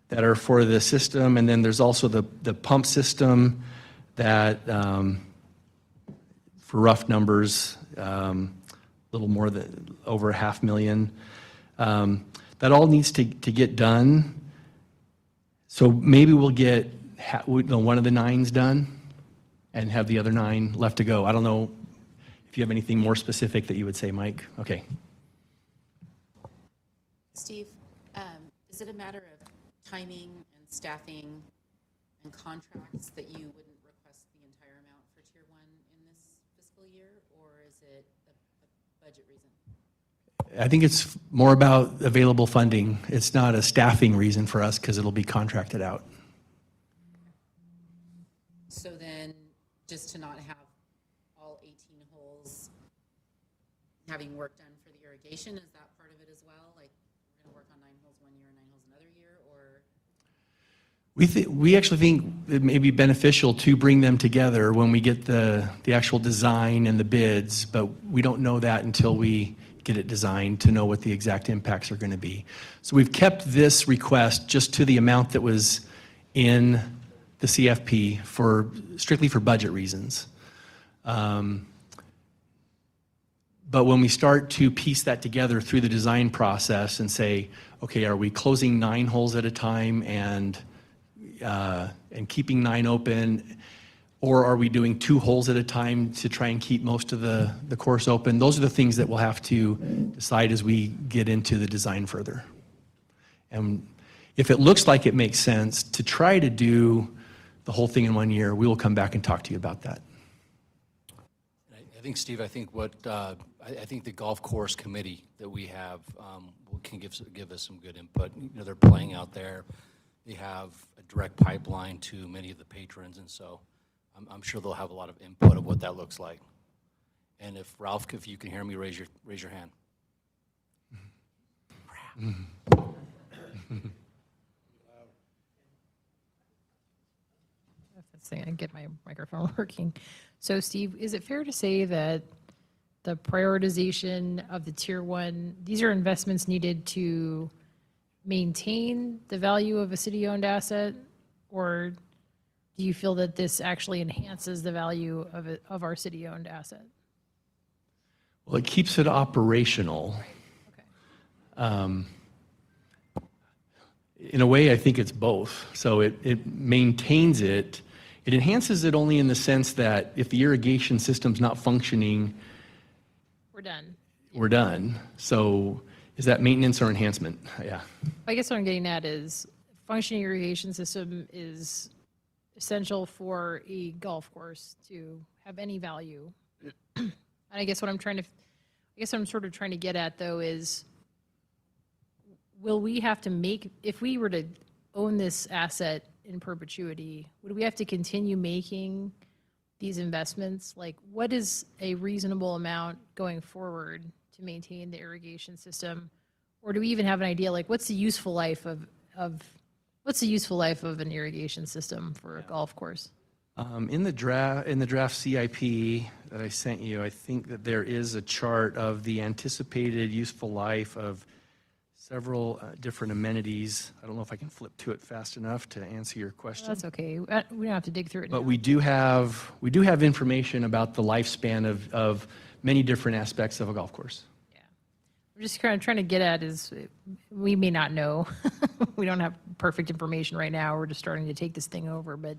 that are for the system, and then there's also the pump system that, for rough numbers, a little more than over $500,000. That all needs to get done. So maybe we'll get one of the 9s done and have the other 9 left to go. I don't know if you have anything more specific that you would say, Mike. Okay. Steve, is it a matter of timing and staffing and contracts that you wouldn't request the entire amount for Tier 1 in this fiscal year, or is it a budget reason? I think it's more about available funding. It's not a staffing reason for us because it'll be contracted out. So then, just to not have all 18 holes having work done for the irrigation, is that part of it as well? Like, we're going to work on 9 holes 1 year and 9 holes another year, or? We actually think it may be beneficial to bring them together when we get the actual design and the bids, but we don't know that until we get it designed to know what the exact impacts are going to be. So we've kept this request just to the amount that was in the CFP strictly for budget reasons. But when we start to piece that together through the design process and say, okay, are we closing 9 holes at a time and keeping 9 open, or are we doing 2 holes at a time to try and keep most of the course open? Those are the things that we'll have to decide as we get into the design further. And if it looks like it makes sense to try to do the whole thing in 1 year, we will come back and talk to you about that. I think, Steve, I think the golf course committee that we have can give us some good input. You know, they're playing out there. They have a direct pipeline to many of the patrons, and so I'm sure they'll have a lot of input of what that looks like. And if Ralph, if you can hear me, raise your hand. Let's see, I get my microphone working. So Steve, is it fair to say that the prioritization of the tier one, these are investments needed to maintain the value of a city-owned asset? Or do you feel that this actually enhances the value of our city-owned asset? Well, it keeps it operational. In a way, I think it's both. So it maintains it. It enhances it only in the sense that if the irrigation system's not functioning, We're done. we're done. So is that maintenance or enhancement? Yeah. I guess what I'm getting at is functioning irrigation system is essential for a golf course to have any value. And I guess what I'm sort of trying to get at though is, will we have to make, if we were to own this asset in perpetuity, would we have to continue making these investments? Like, what is a reasonable amount going forward to maintain the irrigation system? Or do we even have an idea, like, what's the useful life of an irrigation system for a golf course? In the draft CIP that I sent you, I think that there is a chart of the anticipated useful life of several different amenities. I don't know if I can flip to it fast enough to answer your question. That's okay. We don't have to dig through it now. But we do have information about the lifespan of many different aspects of a golf course. We're just kind of trying to get at is, we may not know. We don't have perfect information right now. We're just starting to take this thing over, but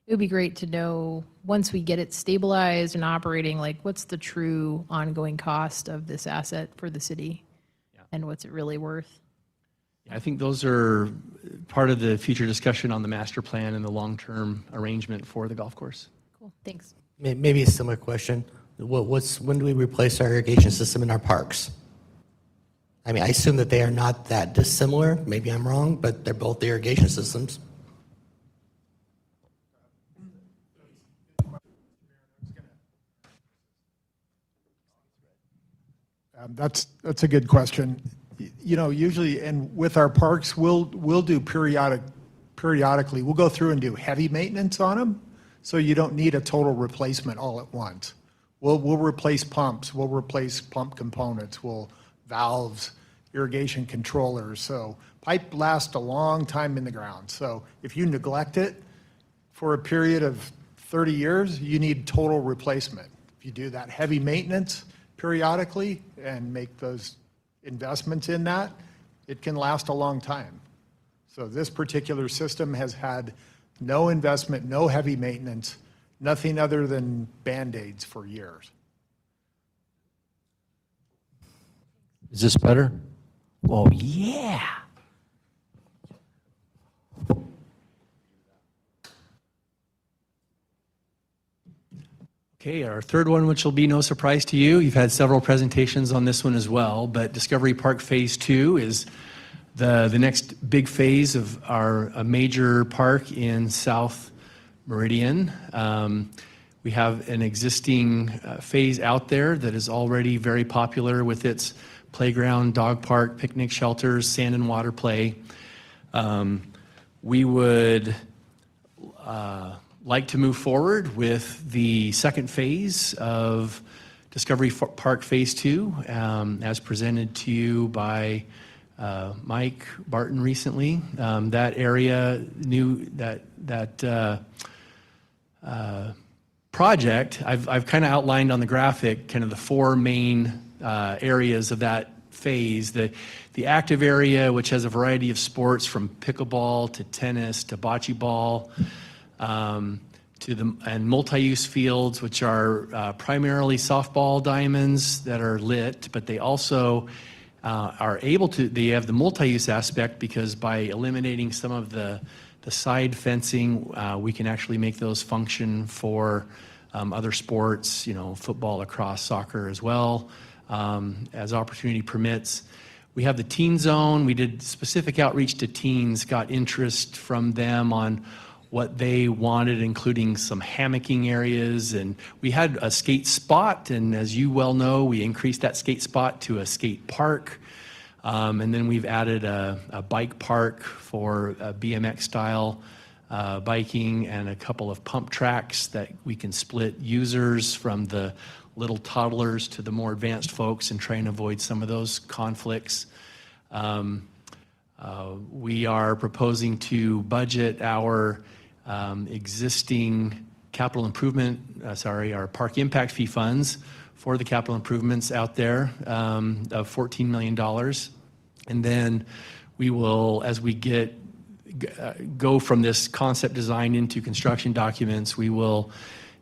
it would be great to know once we get it stabilized and operating, like what's the true ongoing cost of this asset for the city and what's it really worth? I think those are part of the future discussion on the master plan and the long-term arrangement for the golf course. Cool, thanks. Maybe a similar question. When do we replace our irrigation system in our parks? I mean, I assume that they are not that dissimilar. Maybe I'm wrong, but they're both irrigation systems. That's a good question. You know, usually, and with our parks, we'll do periodically, we'll go through and do heavy maintenance on them, so you don't need a total replacement all at once. We'll replace pumps, we'll replace pump components, valves, irrigation controllers. So pipe lasts a long time in the ground. So if you neglect it for a period of 30 years, you need total replacement. If you do that heavy maintenance periodically and make those investments in that, it can last a long time. So this particular system has had no investment, no heavy maintenance, nothing other than Band-Aids for years. Is this better? Oh, yeah. Okay, our third one, which will be no surprise to you, you've had several presentations on this one as well, but Discovery Park Phase 2 is the next big phase of a major park in South Meridian. We have an existing phase out there that is already very popular with its playground, dog park, picnic shelters, sand and water play. We would like to move forward with the second phase of Discovery Park Phase 2, as presented to you by Mike Barton recently. That area, project, I've kind of outlined on the graphic kind of the four main areas of that phase. The active area, which has a variety of sports from pickleball to tennis to bocce ball, and multi-use fields, which are primarily softball diamonds that are lit, but they also they have the multi-use aspect because by eliminating some of the side fencing, we can actually make those function for other sports, football, lacrosse, soccer as well, as opportunity permits. We have the teen zone. We did specific outreach to teens, got interest from them on what they wanted, including some hammocking areas. And we had a skate spot, and as you well know, we increased that skate spot to a skate park. And then we've added a bike park for BMX style biking, and a couple of pump tracks that we can split users from the little toddlers to the more advanced folks and try and avoid some of those conflicts. We are proposing to budget our existing capital improvement, our park impact fee funds for the capital improvements out there of $14 million. And then we will, as we go from this concept design into construction documents, we will,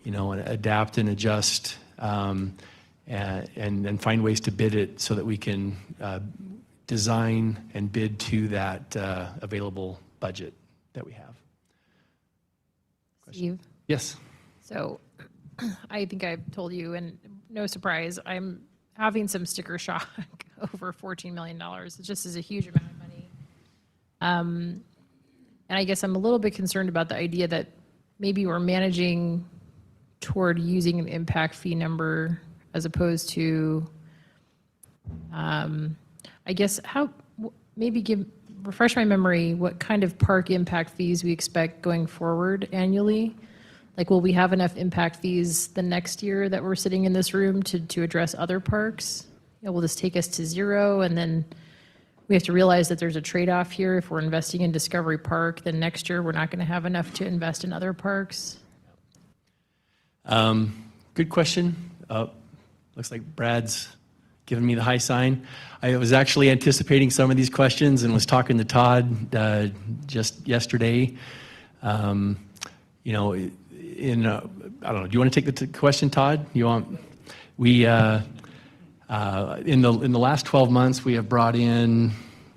adapt and adjust and find ways to bid it so that we can design and bid to that available budget that we have. Steve? Yes. So I think I've told you, and no surprise, I'm having some sticker shock over $14 million. It just is a huge amount of money. And I guess I'm a little bit concerned about the idea that maybe we're managing toward using an impact fee number as opposed to, I guess, refresh my memory, what kind of park impact fees we expect going forward annually? Like, will we have enough impact fees the next year that we're sitting in this room to address other parks? Will this take us to zero? And then we have to realize that there's a trade-off here. If we're investing in Discovery Park, then next year we're not going to have enough to invest in other parks. Good question. Looks like Brad's giving me the high sign. I was actually anticipating some of these questions and was talking to Todd just yesterday. I don't know. Do you want to take the question, Todd? In the last 12 months, we have brought in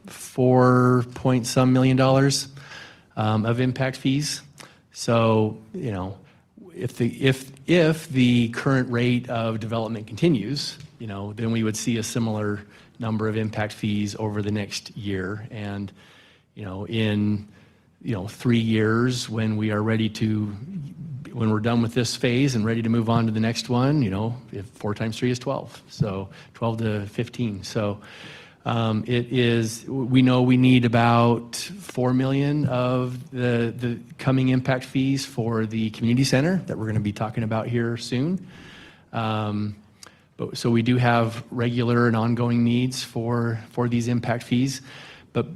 $4 million of impact fees. So, if the current rate of development continues, then we would see a similar number of impact fees over the next year. And, in 3 years, when we're done with this phase and ready to move on to the next one, if 4 times 3 is 12, so 12 to 15. So we know we need about $4 million of the coming impact fees for the community center that we're going to be talking about here soon. So we do have regular and ongoing needs for these impact fees. But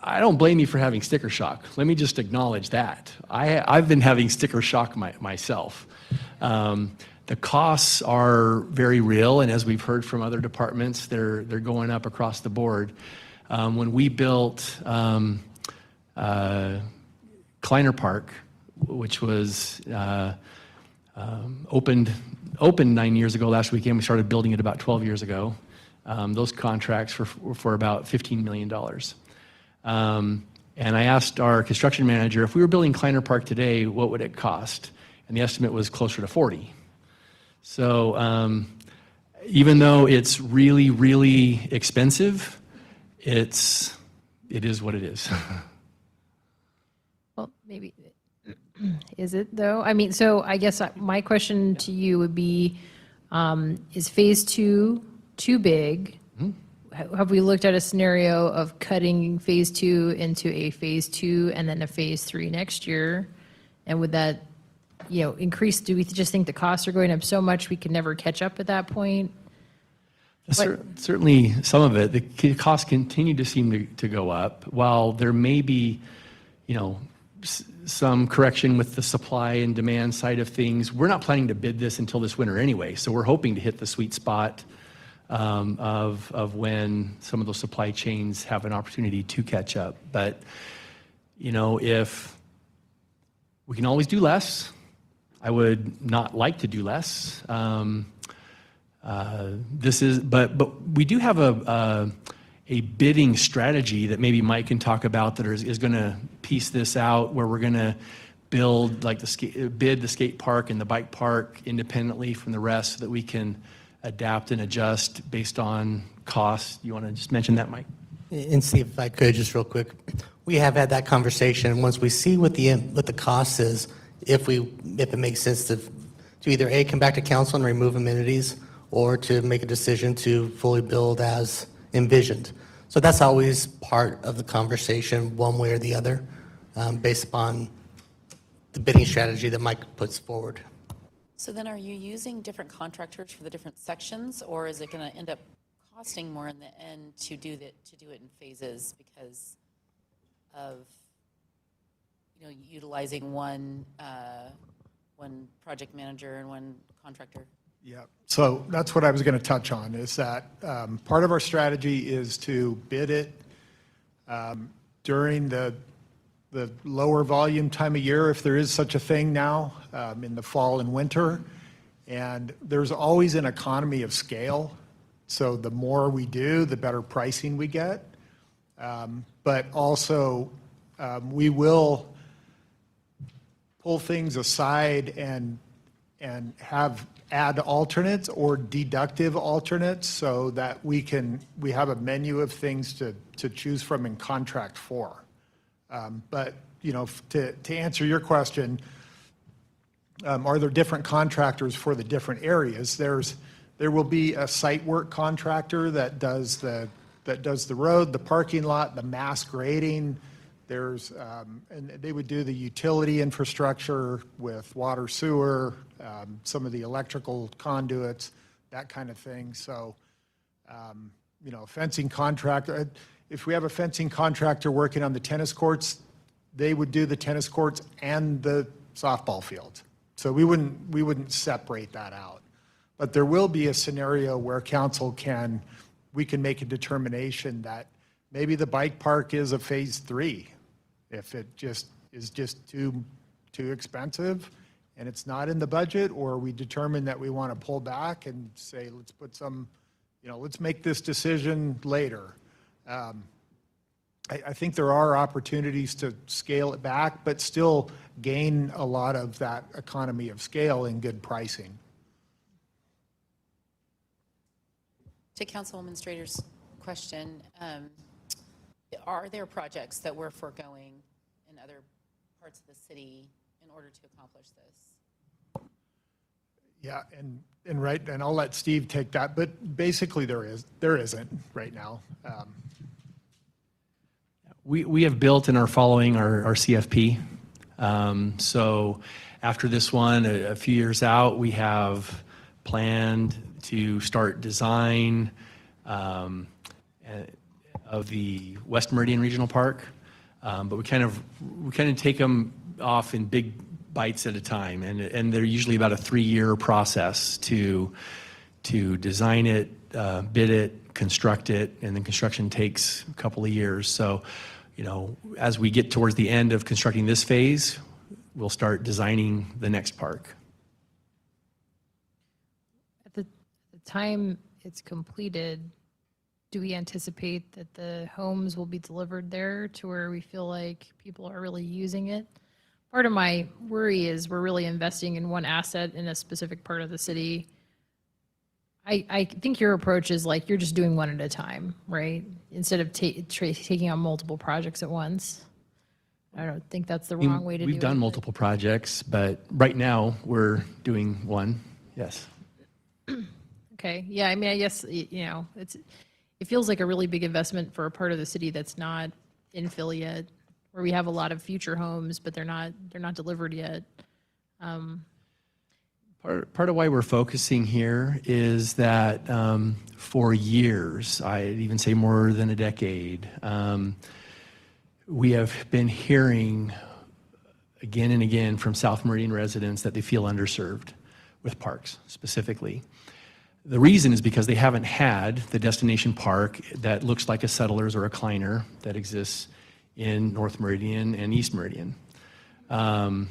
I don't blame you for having sticker shock. Let me just acknowledge that. I've been having sticker shock myself. The costs are very real, and as we've heard from other departments, they're going up across the board. When we built Kleiner Park, which was opened 9 years ago last weekend, we started building it about 12 years ago. Those contracts were for about $15 million. And I asked our construction manager, if we were building Kleiner Park today, what would it cost? And the estimate was closer to 40. So even though it's really, really expensive, it is what it is. Well, maybe, is it though? I mean, so I guess my question to you would be, is phase 2 too big? Have we looked at a scenario of cutting phase 2 into a phase 2 and then a phase 3 next year? And would that, increase? Do we just think the costs are going up so much we can never catch up at that point? Certainly some of it. The costs continue to seem to go up. While there may be, some correction with the supply and demand side of things, we're not planning to bid this until this winter anyway. So we're hoping to hit the sweet spot of when some of those supply chains have an opportunity to catch up. But, if we can always do less, I would not like to do less. But we do have a bidding strategy that maybe Mike can talk about that is going to piece this out, where we're going to build bid the skate park and the bike park independently from the rest, so that we can adapt and adjust based on costs. You want to just mention that, Mike? And see if I could just real quick. We have had that conversation. Once we see what the cost is, if it makes sense to either A, come back to council and remove amenities, or to make a decision to fully build as envisioned. So that's always part of the conversation, one way or the other. based upon the bidding strategy that Mike puts forward. So then are you using different contractors for the different sections, or is it going to end up costing more in the end to do it in phases because of, utilizing one project manager and one contractor? Yeah, so that's what I was going to touch on, is that part of our strategy is to bid it during the lower volume time of year, if there is such a thing now, in the fall and winter. And there's always an economy of scale. So the more we do, the better pricing we get. But also, we will pull things aside and add alternates or deductive alternates so that we have a menu of things to choose from in contract for. But, to answer your question, are there different contractors for the different areas? There will be a site work contractor that does the road, the parking lot, the mass grading. And they would do the utility infrastructure with water, sewer, some of the electrical conduits, that kind of thing. So, fencing contractor, if we have a fencing contractor working on the tennis courts, they would do the tennis courts and the softball field. So we wouldn't separate that out. But there will be a scenario where we can make a determination that maybe the bike park is a phase 3. If it is too expensive and it's not in the budget, or we determine that we want to pull back and say, let's put let's make this decision later. I think there are opportunities to scale it back, but still gain a lot of that economy of scale and good pricing. To Councilwoman Strader's question, are there projects that we're foregoing in other parts of the city in order to accomplish this? Yeah, and I'll let Steve take that, but basically there isn't right now. We have built and are following our CFP. So after this one, a few years out, we have planned to start design of the West Meridian Regional Park. But we kind of take them off in big bites at a time, and they're usually about a 3-year process to design it, bid it, construct it, and then construction takes a couple of years. So, as we get towards the end of constructing this phase, we'll start designing the next park. At the time it's completed, do we anticipate that the homes will be delivered there to where we feel like people are really using it? Part of my worry is we're really investing in one asset in a specific part of the city. I think your approach is like you're just doing one at a time, right? Instead of taking on multiple projects at once. I don't think that's the wrong way to do it. We've done multiple projects, but right now we're doing one, yes. Okay, yeah, I mean, I guess, it feels like a really big investment for a part of the city that's not infill yet, where we have a lot of future homes, but they're not delivered yet. Part of why we're focusing here is that for years, I'd even say more than a decade, we have been hearing again and again from South Meridian residents that they feel underserved with parks specifically. The reason is because they haven't had the destination park that looks like a Settlers or a Kleiner that exists in North Meridian and East Meridian. And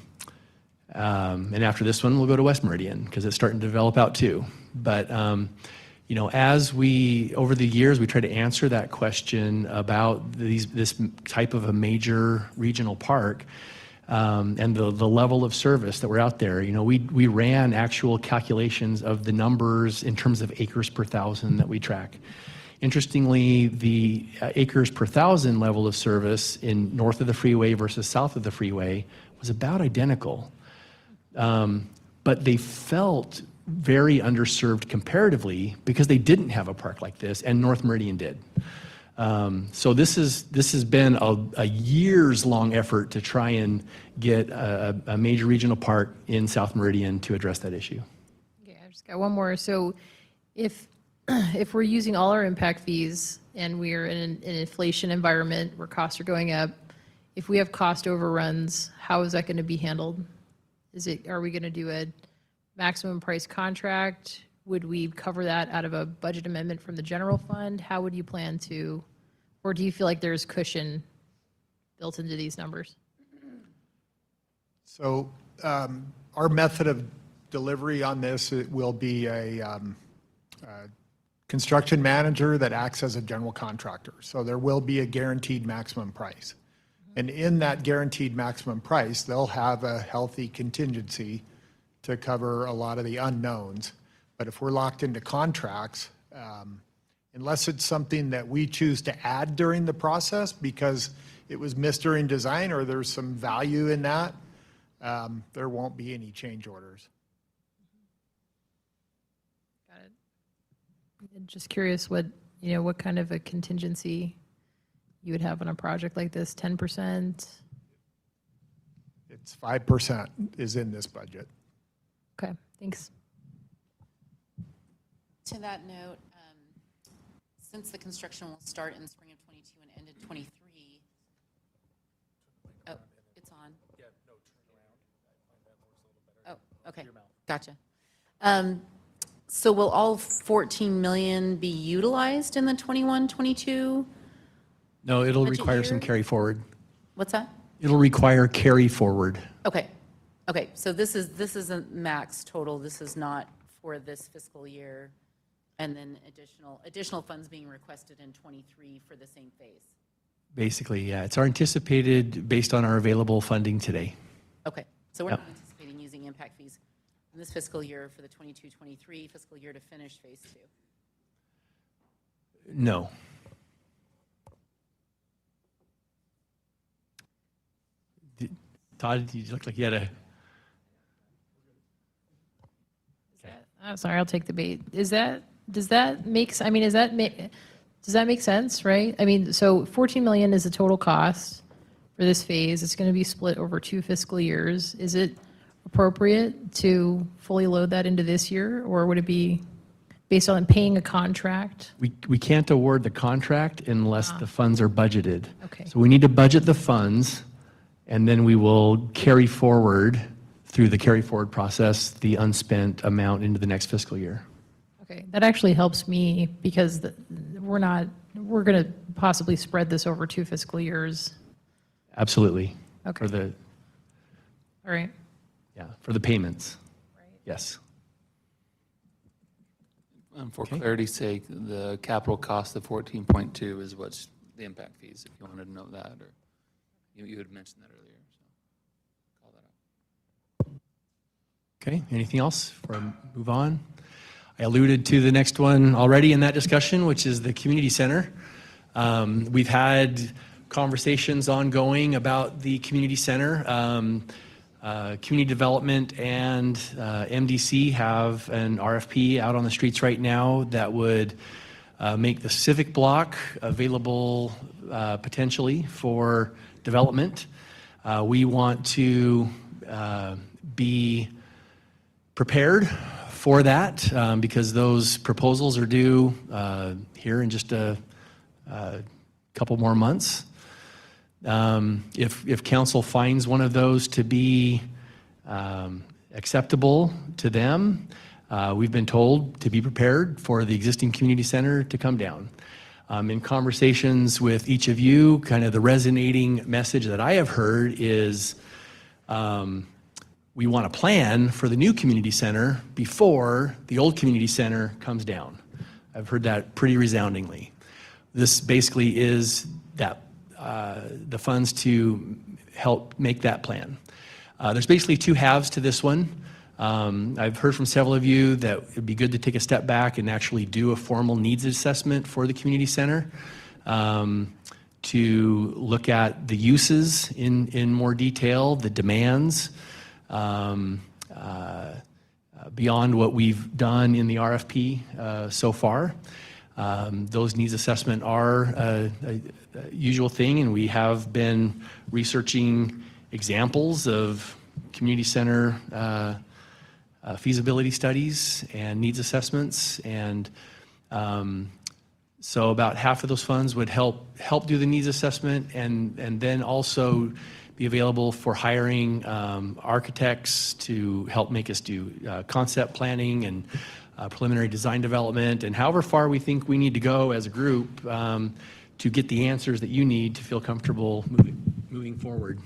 after this one, we'll go to West Meridian because it's starting to develop out too. But, as over the years, we try to answer that question about this type of a major regional park and the level of service that we're out there. We ran actual calculations of the numbers in terms of acres per thousand that we track. Interestingly, the acres per thousand level of service in north of the freeway versus south of the freeway was about identical. But they felt very underserved comparatively because they didn't have a park like this, and North Meridian did. So this has been a years-long effort to try and get a major regional park in South Meridian to address that issue. Okay, I've just got one more. So if, if we're using all our impact fees and we're in an inflation environment where costs are going up, if we have cost overruns, how is that going to be handled? Are we going to do a maximum price contract? Would we cover that out of a budget amendment from the general fund? How would you plan to, or do you feel like there's cushion built into these numbers? So our method of delivery on this, it will be a construction manager that acts as a general contractor. So there will be a guaranteed maximum price. And in that guaranteed maximum price, they'll have a healthy contingency to cover a lot of the unknowns. But if we're locked into contracts, unless it's something that we choose to add during the process because it was missed during design or there's some value in that, there won't be any change orders. Got it. Just curious what kind of a contingency you would have on a project like this, 10%? It's 5% is in this budget. Okay, thanks. To that note, since the construction will start in the spring of 22 and end in 23, oh, it's on. Yeah, no, turn around. Oh, okay, gotcha. So will all 14 million be utilized in the 21, 22? No, it'll Budget require some year? carry forward. What's that? It'll require carry forward. Okay, okay, so this is a max total, this is not for this fiscal year, and then additional funds being requested in 23 for the same phase. Basically, yeah. It's our anticipated based on our available funding today. Okay, so we're Yep. not anticipating using impact fees in this fiscal year for the 22-23 fiscal year to finish phase 2. No. Todd, you look like you had a... I'm sorry, I'll take the bait. Does that make sense, right? I mean, so 14 million is the total cost for this phase. It's going to be split over 2 fiscal years. Is it appropriate to fully load that into this year, or would it be based on paying a contract? We can't award the contract unless the funds are budgeted. Okay. So we need to budget the funds, and then we will carry forward through the carry forward process the unspent amount into the next fiscal year. Okay, that actually helps me because we're going to possibly spread this over 2 fiscal years. Absolutely. Okay. For the, All right. yeah, for the payments. Yes. For clarity's sake, the capital cost of 14.2 is what's the impact fees, if you wanted to know that, or you had mentioned that earlier, so call that out. Okay, anything else before I move on? I alluded to the next one already in that discussion, which is the community center. We've had conversations ongoing about the community center. Community Development and MDC have an RFP out on the streets right now that would make the civic block available potentially for development. We want to be prepared for that because those proposals are due here in just a couple more months. If council finds one of those to be acceptable to them, we've been told to be prepared for the existing community center to come down. In conversations with each of you, kind of the resonating message that I have heard is we want a plan for the new community center before the old community center comes down. I've heard that pretty resoundingly. This basically is that the funds to help make that plan. There's basically 2 halves to this one. I've heard from several of you that it'd be good to take a step back and actually do a formal needs assessment for the community center to look at the uses in more detail, the demands, beyond what we've done in the RFP so far. Those needs assessment are a usual thing, and we have been researching examples of community center feasibility studies and needs assessments. And so about half of those funds would help do the needs assessment, and then also be available for hiring architects to help make us do concept planning and preliminary design development, and however far we think we need to go as a group to get the answers that you need to feel comfortable moving forward.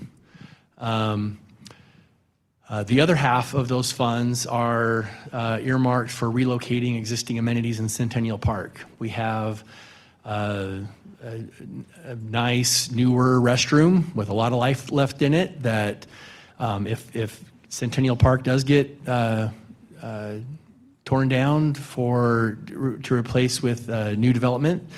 The other half of those funds are earmarked for relocating existing amenities in Centennial Park. We have a nice newer restroom with a lot of life left in it that if Centennial Park does get torn down to replace with new development,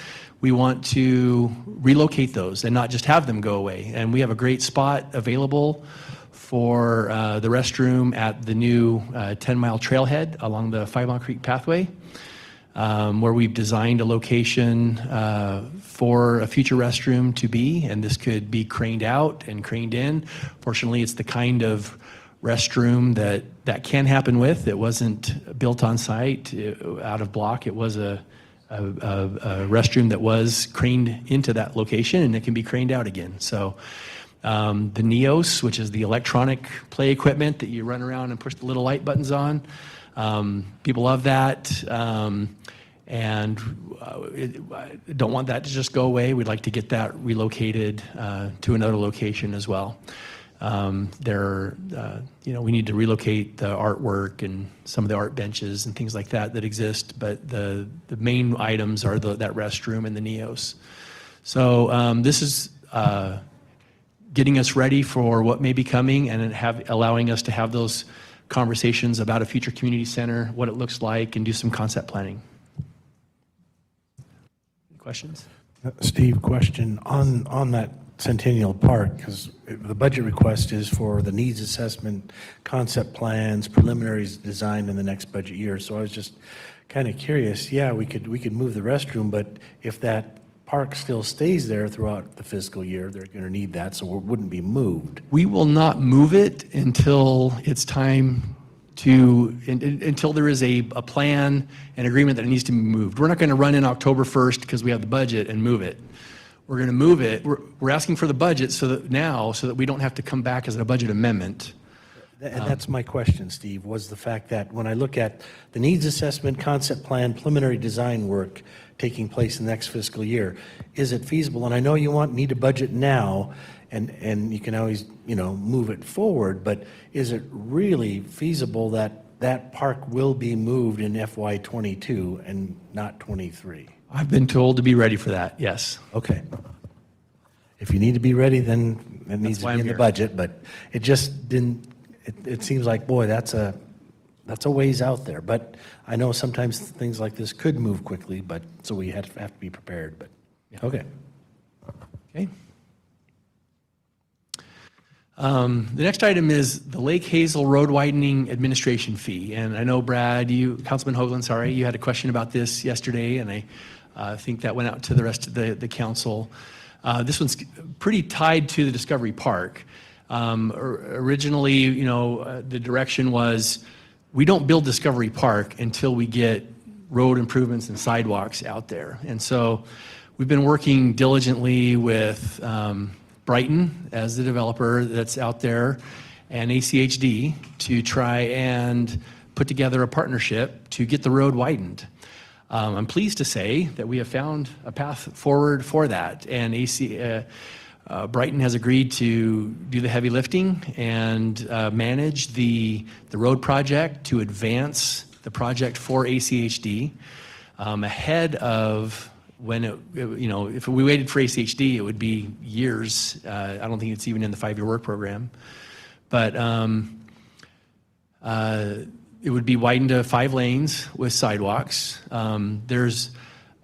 we want to relocate those and not just have them go away. And we have a great spot available for the restroom at the new 10-mile trailhead along the 5 Mile Creek pathway, where we've designed a location for a future restroom to be, and this could be craned out and craned in. Fortunately, it's the kind of restroom that can happen with. It wasn't built on site out of block. It was a restroom that was craned into that location, and it can be craned out again. So the Neos, which is the electronic play equipment that you run around and push the little light buttons on, people love that. And don't want that to just go away. We'd like to get that relocated to another location as well. We need to relocate the artwork and some of the art benches and things like that exist, but the main items are that restroom and the Neos. So this is getting us ready for what may be coming and allowing us to have those conversations about a future community center, what it looks like, and do some concept planning. Any questions? Steve, question on that Centennial Park, because the budget request is for the needs assessment, concept plans, preliminaries designed in the next budget year. So I was just kind of curious. Yeah, we could move the restroom, but if that park still stays there throughout the fiscal year, they're going to need that, so it wouldn't be moved. We will not move it until it's time until there is a plan and agreement that it needs to be moved. We're not going to run in October 1st because we have the budget and move it. We're going to move it. We're asking for the budget so that we don't have to come back as a budget amendment. And that's my question, Steve, was the fact that when I look at the needs assessment, concept plan, preliminary design work taking place in the next fiscal year, is it feasible? And I know you need a budget now, and you can always, move it forward, but is it really feasible that that park will be moved in FY '22 and not '23? I've been told to be ready for that, yes. Okay. If you need to be ready, then it needs to be in the budget, but it just didn't, it seems like, boy, that's a ways out there. But I know sometimes things like this could move quickly, but so we have to be prepared, but, okay. Okay. The next item is the Lake Hazel Road Widening Administration Fee. And I know, Brad, Councilman Hoagland, you had a question about this yesterday, and I think that went out to the rest of the council. This one's pretty tied to the Discovery Park. Originally, the direction was we don't build Discovery Park until we get road improvements and sidewalks out there. And so we've been working diligently with Brighton as the developer that's out there and ACHD to try and put together a partnership to get the road widened. I'm pleased to say that we have found a path forward for that, and Brighton has agreed to do the heavy lifting and manage the road project to advance the project for ACHD ahead of when if we waited for ACHD, it would be years. I don't think it's even in the 5-year work program, but it would be widened to 5 lanes with sidewalks. There's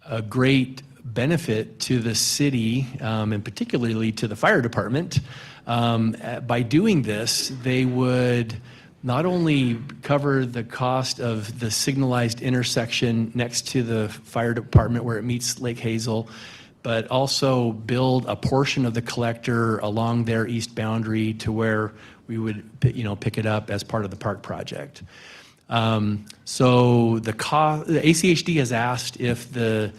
a great benefit to the city, and particularly to the fire department. By doing this, they would not only cover the cost of the signalized intersection next to the fire department where it meets Lake Hazel, but also build a portion of the collector along their east boundary to where we would, pick it up as part of the park project. So the ACHD has asked if the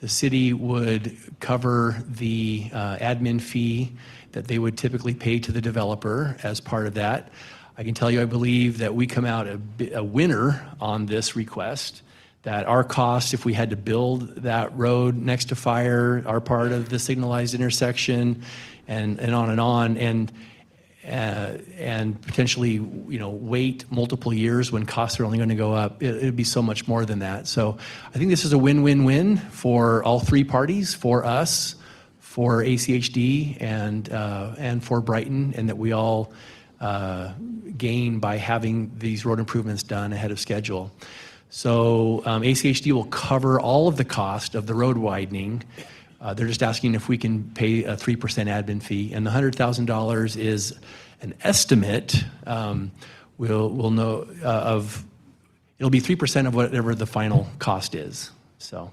city would cover the admin fee that they would typically pay to the developer as part of that. I can tell you, I believe that we come out a winner on this request, that our cost, if we had to build that road next to fire, are part of the signalized intersection, and on, and potentially, wait multiple years when costs are only going to go up. It'd be so much more than that. So I think this is a win-win-win for all three parties, for us, for ACHD, and for Brighton, and that we all gain by having these road improvements done ahead of schedule. So ACHD will cover all of the cost of the road widening. They're just asking if we can pay a 3% admin fee, and the $100,000 is an estimate. We'll know it'll be 3% of whatever the final cost is. So.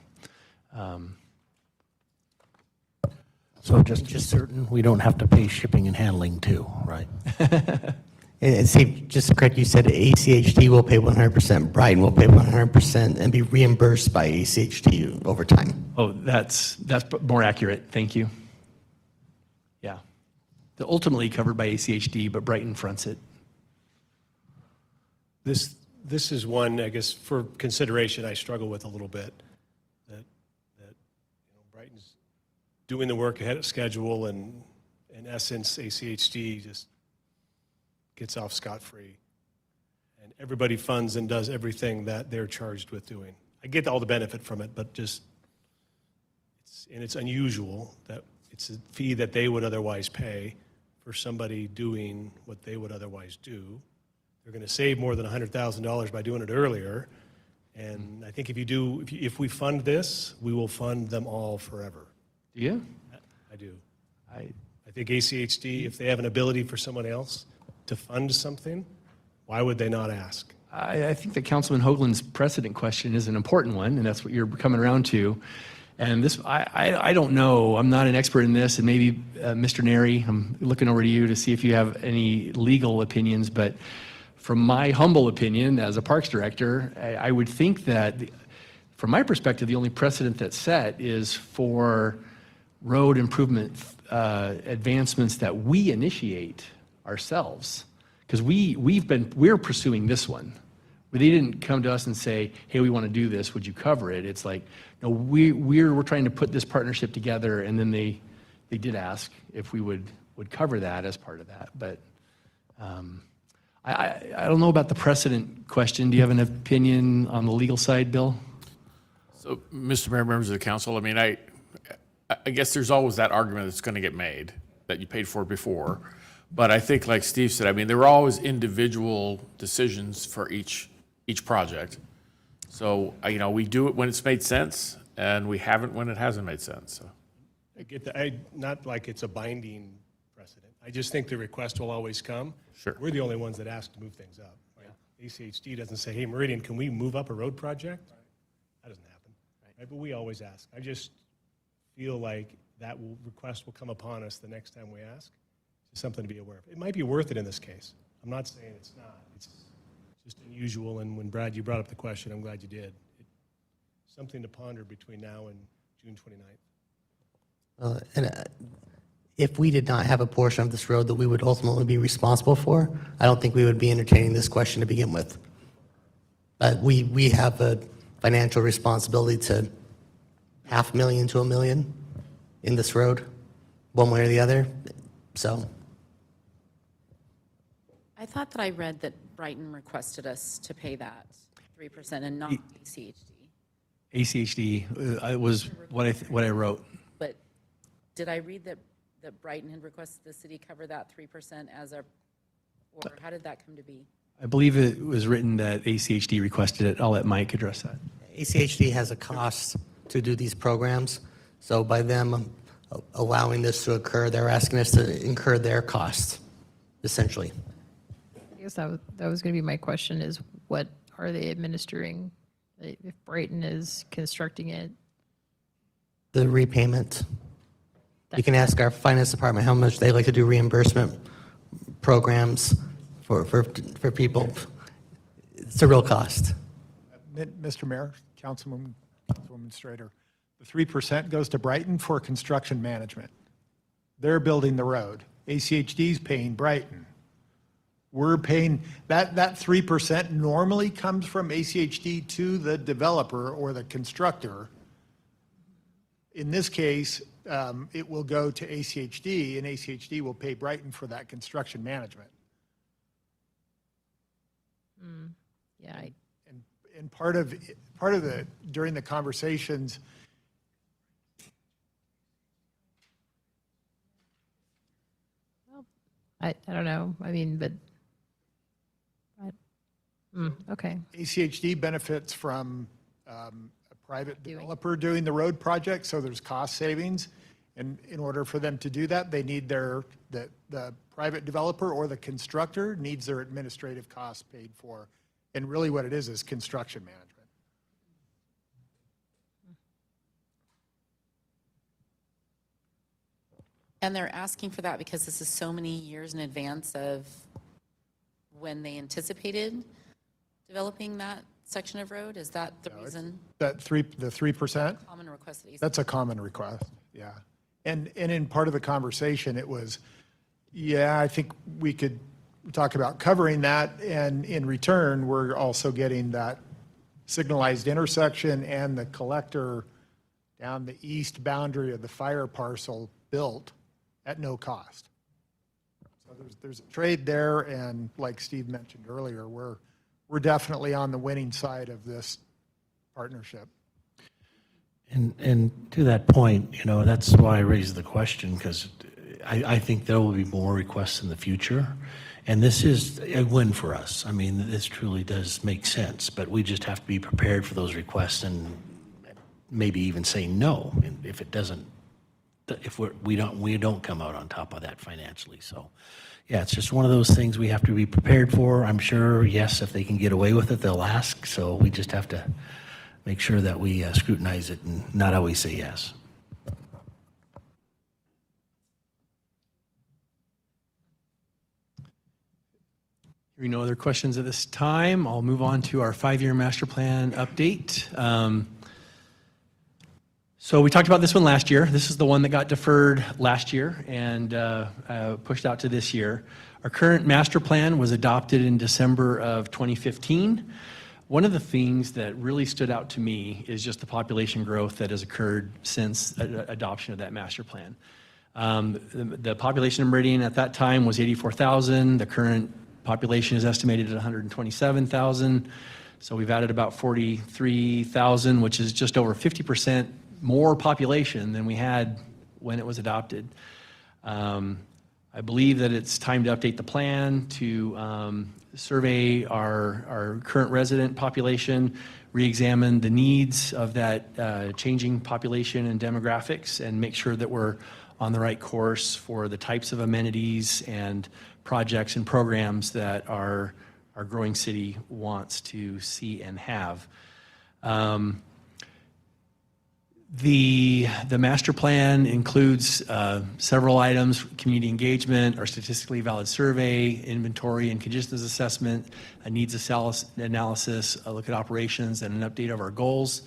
So just certain, we don't have to pay shipping and handling too, right? And Steve, just to correct, you said ACHD will pay 100%, Brighton will pay 100%, and be reimbursed by ACHD over time. Oh, that's more accurate. Thank you. Yeah. They're ultimately covered by ACHD, but Brighton fronts it. This is one, I guess, for consideration, I struggle with a little bit. That Brighton's doing the work ahead of schedule, and in essence, ACHD just gets off scot-free. And everybody funds and does everything that they're charged with doing. I get all the benefit from it, but it's unusual that it's a fee that they would otherwise pay for somebody doing what they would otherwise do. They're going to save more than $100,000 by doing it earlier. And I think if we fund this, we will fund them all forever. Do you? I do. I think ACHD, if they have an ability for someone else to fund something, why would they not ask? I think that Councilman Hoagland's precedent question is an important one, and that's what you're coming around to. And this, I don't know. I'm not an expert in this, and maybe Mr. Neri, I'm looking over to you to see if you have any legal opinions. But from my humble opinion as a parks director, I would think that, from my perspective, the only precedent that's set is for road improvement advancements that we initiate ourselves, because we're pursuing this one. But they didn't come to us and say, hey, we want to do this, would you cover it? It's like, no, we're trying to put this partnership together, and then they did ask if we would cover that as part of that. But I don't know about the precedent question. Do you have an opinion on the legal side, Bill? So, Mr. Mayor, members of the council, I mean, I guess there's always that argument that's going to get made that you paid for before. But I think, like Steve said, I mean, there were always individual decisions for each project. So, we do it when it's made sense, and we haven't when it hasn't made sense. So. I get that. Not like it's a binding precedent. I just think the request will always come. Sure. We're the only ones that ask to move things up. Right? ACHD doesn't say, hey, Meridian, can we move up a road project? Right. That doesn't happen. Right? But we always ask. I just feel like that request will come upon us the next time we ask. It's something to be aware of. It might be worth it in this case. I'm not saying it's not. It's just unusual, and when Brad, you brought up the question, I'm glad you did. It's something to ponder between now and June 29th. If we did not have a portion of this road that we would ultimately be responsible for, I don't think we would be entertaining this question to begin with. But we have a financial responsibility to $500,000 to $1 million in this road, one way or the other. So. I thought that I read that Brighton requested us to pay that 3% and not ACHD. ACHD was what I wrote. But did I read that Brighton had requested the city cover that 3% or how did that come to be? I believe it was written that ACHD requested it. I'll let Mike address that. ACHD has a cost to do these programs. So by them allowing this to occur, they're asking us to incur their costs, essentially. I guess that was going to be my question is what are they administering if Brighton is constructing it? The repayment. You can ask our finance department how much they like to do reimbursement programs for people. It's a real cost. Mr. Mayor, Councilwoman Strader, the 3% goes to Brighton for construction management. They're building the road. ACHD's paying Brighton. We're paying, that 3% normally comes from ACHD to the developer or the constructor. In this case, it will go to ACHD, and ACHD will pay Brighton for that construction management. Yeah. And part of the, during the conversations, I don't know. I mean, but okay. ACHD benefits from a private developer doing the road project, so there's cost savings. And in order for them to do that, they need the private developer or the constructor needs their administrative costs paid for. And really what it is construction management. And they're asking for that because this is so many years in advance of when they anticipated developing that section of road? Is that the reason? The 3%? Common request that you That's a common request, yeah. And in part of the conversation, it was, yeah, I think we could talk about covering that, and in return, we're also getting that signalized intersection and the collector down the east boundary of the fire parcel built at no cost. So there's a trade there, and like Steve mentioned earlier, we're definitely on the winning side of this partnership. And to that point, you know, that's why I raised the question, because I think there will be more requests in the future. And this is a win for us. I mean, this truly does make sense, but we just have to be prepared for those requests and maybe even say no if it doesn't, if we don't come out on top of that financially. So yeah, it's just one of those things we have to be prepared for. I'm sure, yes, if they can get away with it, they'll ask. So we just have to make sure that we scrutinize it and not always say yes. Hearing no other questions at this time, I'll move on to our 5-year master plan update. So we talked about this one last year. This is the one that got deferred last year and pushed out to this year. Our current master plan was adopted in December of 2015. One of the things that really stood out to me is just the population growth that has occurred since adoption of that master plan. The population of Meridian at that time was 84,000. The current population is estimated at 127,000. So we've added about 43,000, which is just over 50% more population than we had when it was adopted. I believe that it's time to update the plan to survey our current resident population, re-examine the needs of that changing population and demographics, and make sure that we're on the right course for the types of amenities and projects and programs that our growing city wants to see and have. The master plan includes several items: community engagement, our statistically valid survey, inventory and conditions assessment, a needs analysis, a look at operations, and an update of our goals.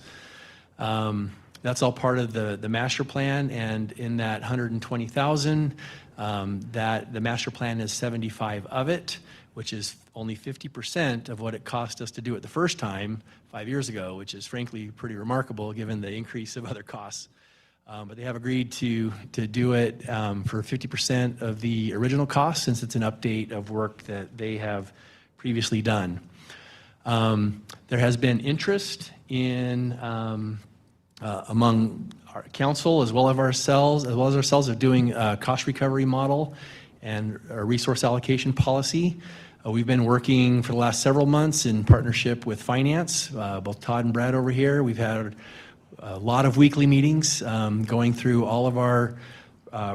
That's all part of the master plan, and in that 120,000, that the master plan is 75 of it, which is only 50% of what it cost us to do it the first time 5 years ago, which is frankly pretty remarkable given the increase of other costs. But they have agreed to do it for 50% of the original cost, since it's an update of work that they have previously done. There has been interest in among our council as well as ourselves of doing a cost recovery model and a resource allocation policy. We've been working for the last several months in partnership with finance, both Todd and Brad over here. We've had a lot of weekly meetings going through all of our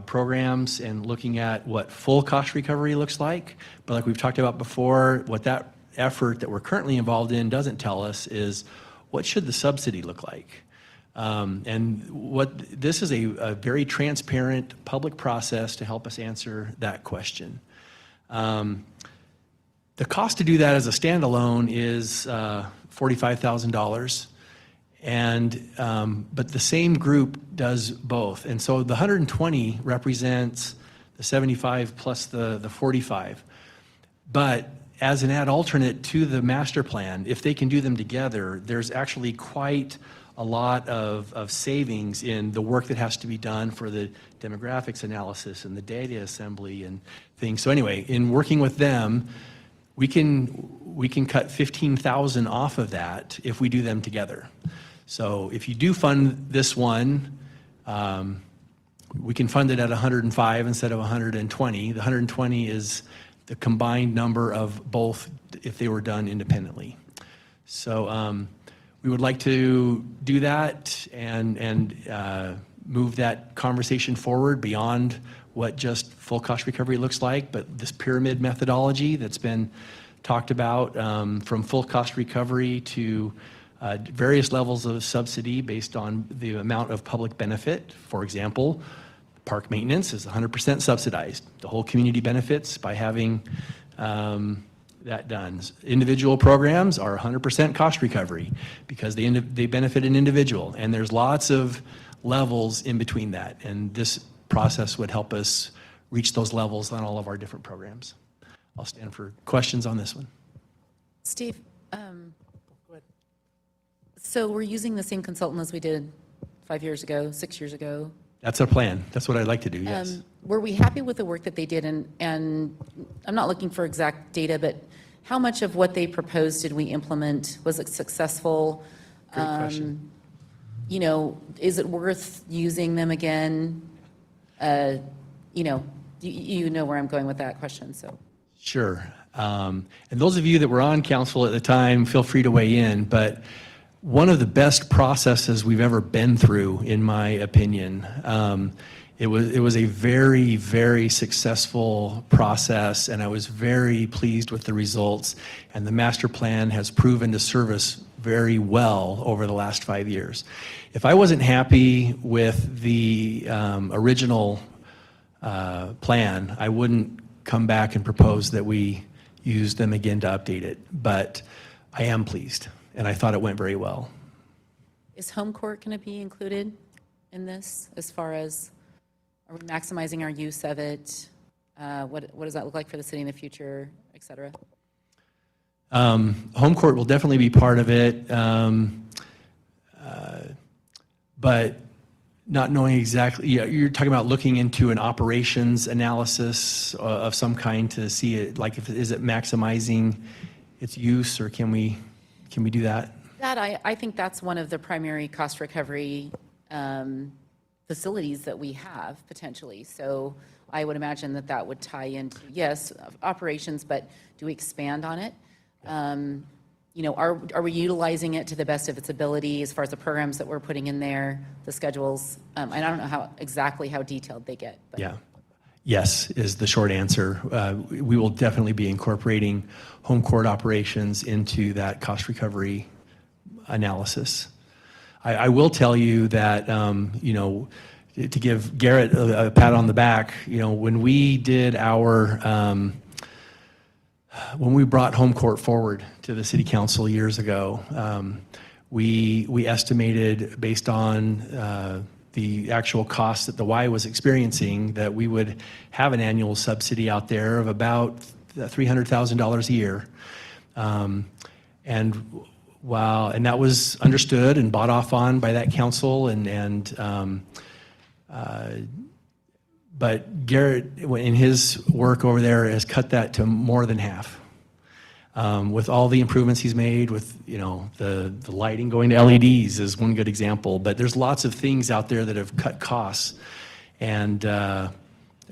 programs and looking at what full cost recovery looks like. But like we've talked about before, what that effort that we're currently involved in doesn't tell us is what should the subsidy look like? And this is a very transparent public process to help us answer that question. The cost to do that as a standalone is $45,000. But the same group does both. And so the 120 represents the 75 plus the 45. But as an ad alternate to the master plan, if they can do them together, there's actually quite a lot of savings in the work that has to be done for the demographics analysis and the data assembly and things. So anyway, in working with them, we can cut 15,000 off of that if we do them together. So if you do fund this one, we can fund it at 105 instead of 120. The 120 is the combined number of both if they were done independently. So we would like to do that and move that conversation forward beyond what just full cost recovery looks like, but this pyramid methodology that's been talked about, from full cost recovery to various levels of subsidy based on the amount of public benefit. For example, park maintenance is 100% subsidized. The whole community benefits by having that done. Individual programs are 100% cost recovery because they benefit an individual, and there's lots of levels in between that, and this process would help us reach those levels on all of our different programs. I'll stand for questions on this one. Steve, so we're using the same consultant as we did 5 years ago, 6 years ago? That's our plan. That's what I'd like to do, yes. Were we happy with the work that they did? And I'm not looking for exact data, but how much of what they proposed did we implement? Was it successful? Great question. You know, is it worth using them again? You know where I'm going with that question, so. Sure. And those of you that were on council at the time, feel free to weigh in, but one of the best processes we've ever been through, in my opinion. It was a very, very successful process, and I was very pleased with the results. And the master plan has proven to serve us very well over the last 5 years. If I wasn't happy with the original plan, I wouldn't come back and propose that we use them again to update it. But I am pleased, and I thought it went very well. Is home court going to be included in this as far as, are we maximizing our use of it? What does that look like for the city in the future, et cetera? Home court will definitely be part of it, but not knowing exactly, you're talking about looking into an operations analysis of some kind to see it, like is it maximizing its use, or can we do that? That, I think that's one of the primary cost recovery facilities that we have potentially. So I would imagine that would tie into, yes, operations, but do we expand on it? Are we utilizing it to the best of its ability as far as the programs that we're putting in there, the schedules? And I don't know exactly how detailed they get. But. Yeah. Yes, is the short answer. We will definitely be incorporating home court operations into that cost recovery analysis. I will tell you that, to give Garrett a pat on the back, when we did when we brought home court forward to the city council years ago, we estimated based on the actual cost that the Y was experiencing that we would have an annual subsidy out there of about $300,000 a year. And that was understood and bought off on by that council, but Garrett, in his work over there, has cut that to more than half. With all the improvements he's made, with the lighting going to LEDs is one good example. But there's lots of things out there that have cut costs and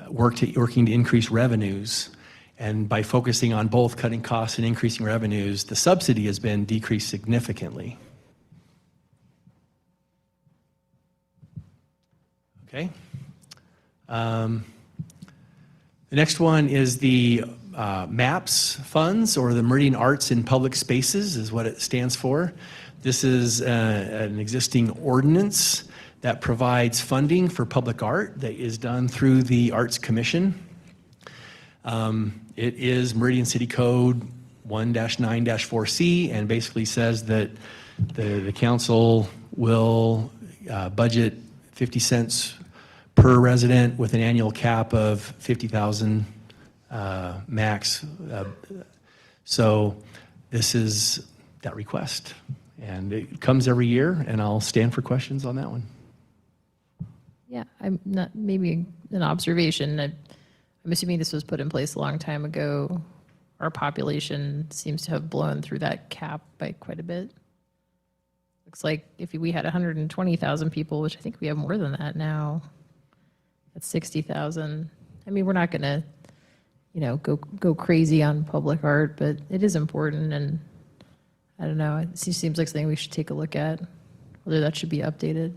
working to increase revenues. And by focusing on both cutting costs and increasing revenues, the subsidy has been decreased significantly. Okay. The next one is the MAPS funds, or the Meridian Arts in Public Spaces is what it stands for. This is an existing ordinance that provides funding for public art that is done through the Arts Commission. It is Meridian City Code 1-9-4C, and basically says that the council will budget 50 cents per resident with an annual cap of 50,000 max. So this is that request, and it comes every year, and I'll stand for questions on that one. Yeah, I'm not, maybe an observation. I'm assuming this was put in place a long time ago. Our population seems to have blown through that cap by quite a bit. Looks like if we had 120,000 people, which I think we have more than that now, that's 60,000. I mean, we're not going to, go crazy on public art, but it is important, and I don't know. It seems like something we should take a look at, whether that should be updated.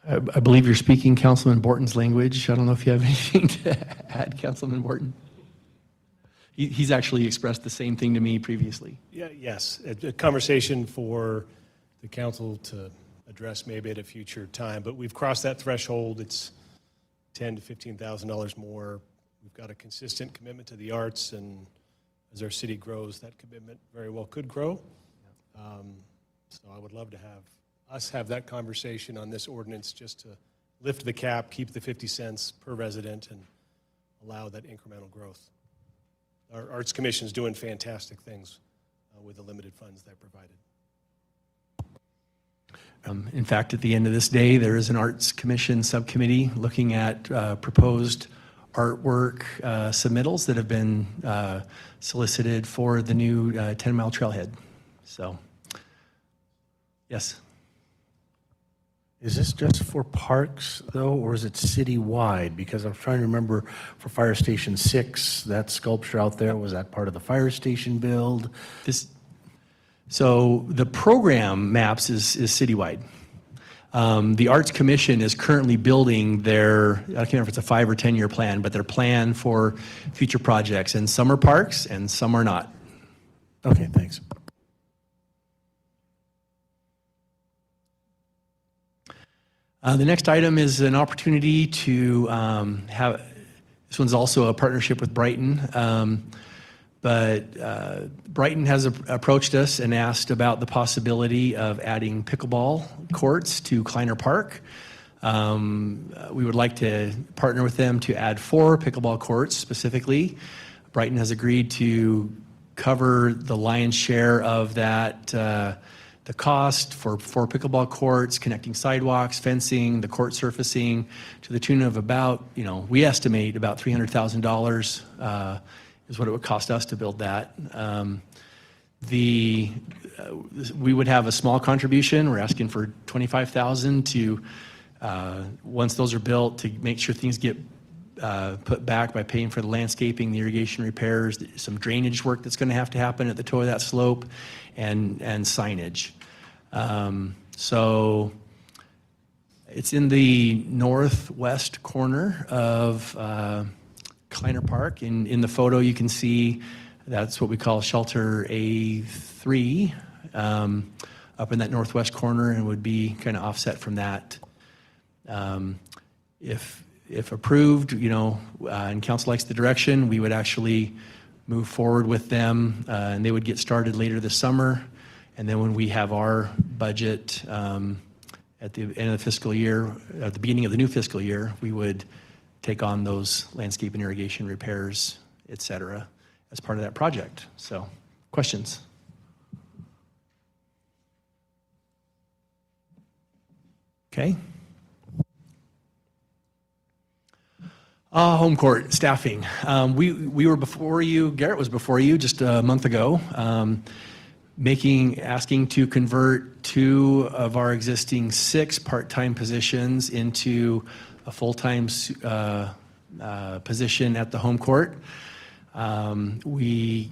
I believe you're speaking Councilman Borton's language. I don't know if you have anything to add, Councilman Borton. He's actually expressed the same thing to me previously. Yeah, yes, a conversation for the council to address maybe at a future time, but we've crossed that threshold. It's $10,000 to $15,000 more. We've got a consistent commitment to the arts, and as our city grows, that commitment very well could grow. So I would love to have that conversation on this ordinance, just to lift the cap, keep the 50 cents per resident, and allow that incremental growth. Our Arts Commission is doing fantastic things with the limited funds they're provided. In fact, at the end of this day, there is an Arts Commission subcommittee looking at proposed artwork submittals that have been solicited for the new 10-mile trailhead. So, yes. Is this just for parks, though, or is it citywide? Because I'm trying to remember for Fire Station 6, that sculpture out there, was that part of the fire station build? So the program MAPS is citywide. The Arts Commission is currently building their, I can't remember if it's a 5 or 10-year plan, but their plan for future projects, and some are parks and some are not. Okay, thanks. The next item is an opportunity to have, this one's also a partnership with Brighton, but Brighton has approached us and asked about the possibility of adding pickleball courts to Kleiner Park. We would like to partner with them to add 4 pickleball courts specifically. Brighton has agreed to cover the lion's share of that, the cost for 4 pickleball courts, connecting sidewalks, fencing, the court surfacing, to the tune of about, we estimate about $300,000 is what it would cost us to build that. We would have a small contribution. We're asking for $25,000 to, once those are built, to make sure things get put back by paying for the landscaping, the irrigation repairs, some drainage work that's going to happen at the toe of that slope, and signage. So it's in the northwest corner of Kleiner Park. In the photo, you can see that's what we call shelter A3, up in that northwest corner, and would be kind of offset from that. If approved, and council likes the direction, we would actually move forward with them, and they would get started later this summer. And then when we have our budget at the end of the fiscal year, at the beginning of the new fiscal year, we would take on those landscape and irrigation repairs, et cetera, as part of that project. So, questions? Okay. Home court staffing. We were before you, Garrett was before you just a month ago, asking to convert 2 of our existing 6 part-time positions into a full-time position at the home court. You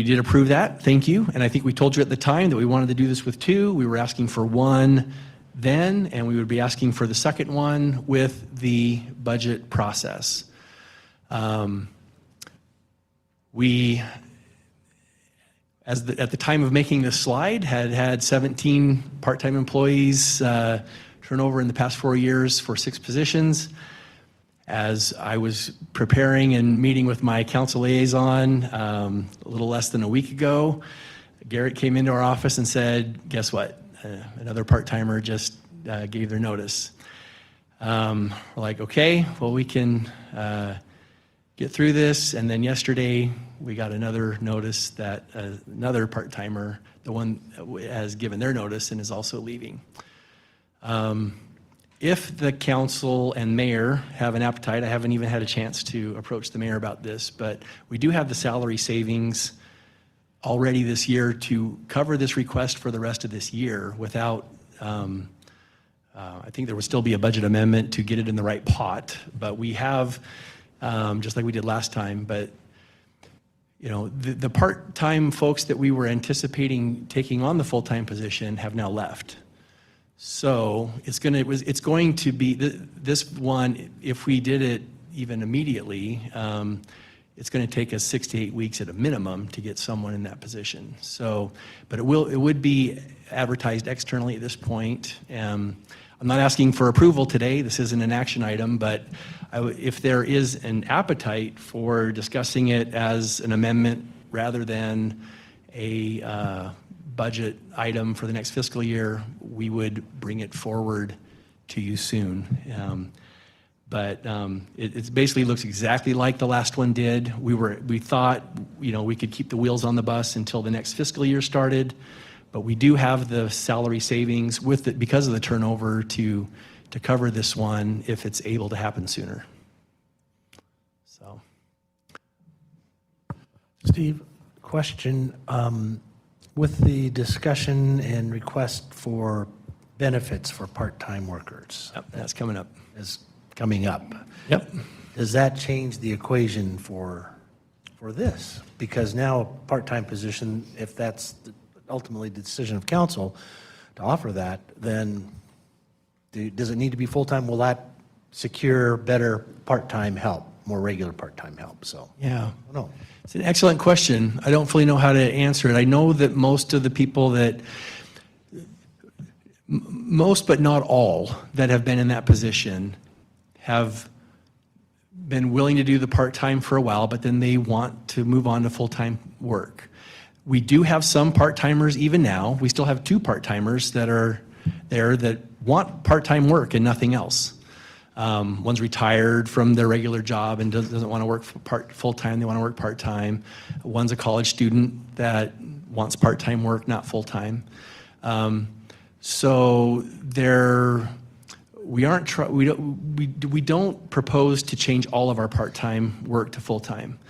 did approve that, thank you. And I think we told you at the time that we wanted to do this with 2. We were asking for 1 then, and we would be asking for the second one with the budget process. We, at the time of making this slide, had 17 part-time employees turnover in the past 4 years for 6 positions. As I was preparing and meeting with my council liaison a little less than a week ago, Garrett came into our office and said, guess what? Another part-timer just gave their notice. We're like, okay, well, we can get through this. And then yesterday, we got another notice that another part-timer, the one has given their notice and is also leaving. If the council and mayor have an appetite, I haven't even had a chance to approach the mayor about this, but we do have the salary savings already this year to cover this request for the rest of this year without, I think there would still be a budget amendment to get it in the right pot, but we have, just like we did last time, but you know, the part-time folks that we were anticipating taking on the full-time position have now left. So it's going to be, this one, if we did it even immediately, it's going to take us 6 to 8 weeks at a minimum to get someone in that position. So, but it would be advertised externally at this point. I'm not asking for approval today. This isn't an action item, but if there is an appetite for discussing it as an amendment rather than a budget item for the next fiscal year, we would bring it forward to you soon. But it basically looks exactly like the last one did. We thought, you know, we could keep the wheels on the bus until the next fiscal year started, but we do have the salary savings with it because of the turnover to cover this one if it's able to happen sooner. So, Steve, question. With the discussion and request for benefits for part-time workers. Yep, that's coming up. Is coming up. Yep. Does that change the equation for this? Because now a part-time position, if that's ultimately the decision of council to offer that, then does it need to be full-time? Will that secure better part-time help, more regular part-time help? So, yeah. I don't know. It's an excellent question. I don't fully know how to answer it. I know that most of the people most but not all that have been in that position have been willing to do the part-time for a while, but then they want to move on to full-time work. We do have some part-timers even now. We still have 2 part-timers that are there that want part-time work and nothing else. One's retired from their regular job and doesn't want to work full-time, they want to work part-time. One's a college student that wants part-time work, not full-time. So we don't propose to change all of our part-time work to full-time,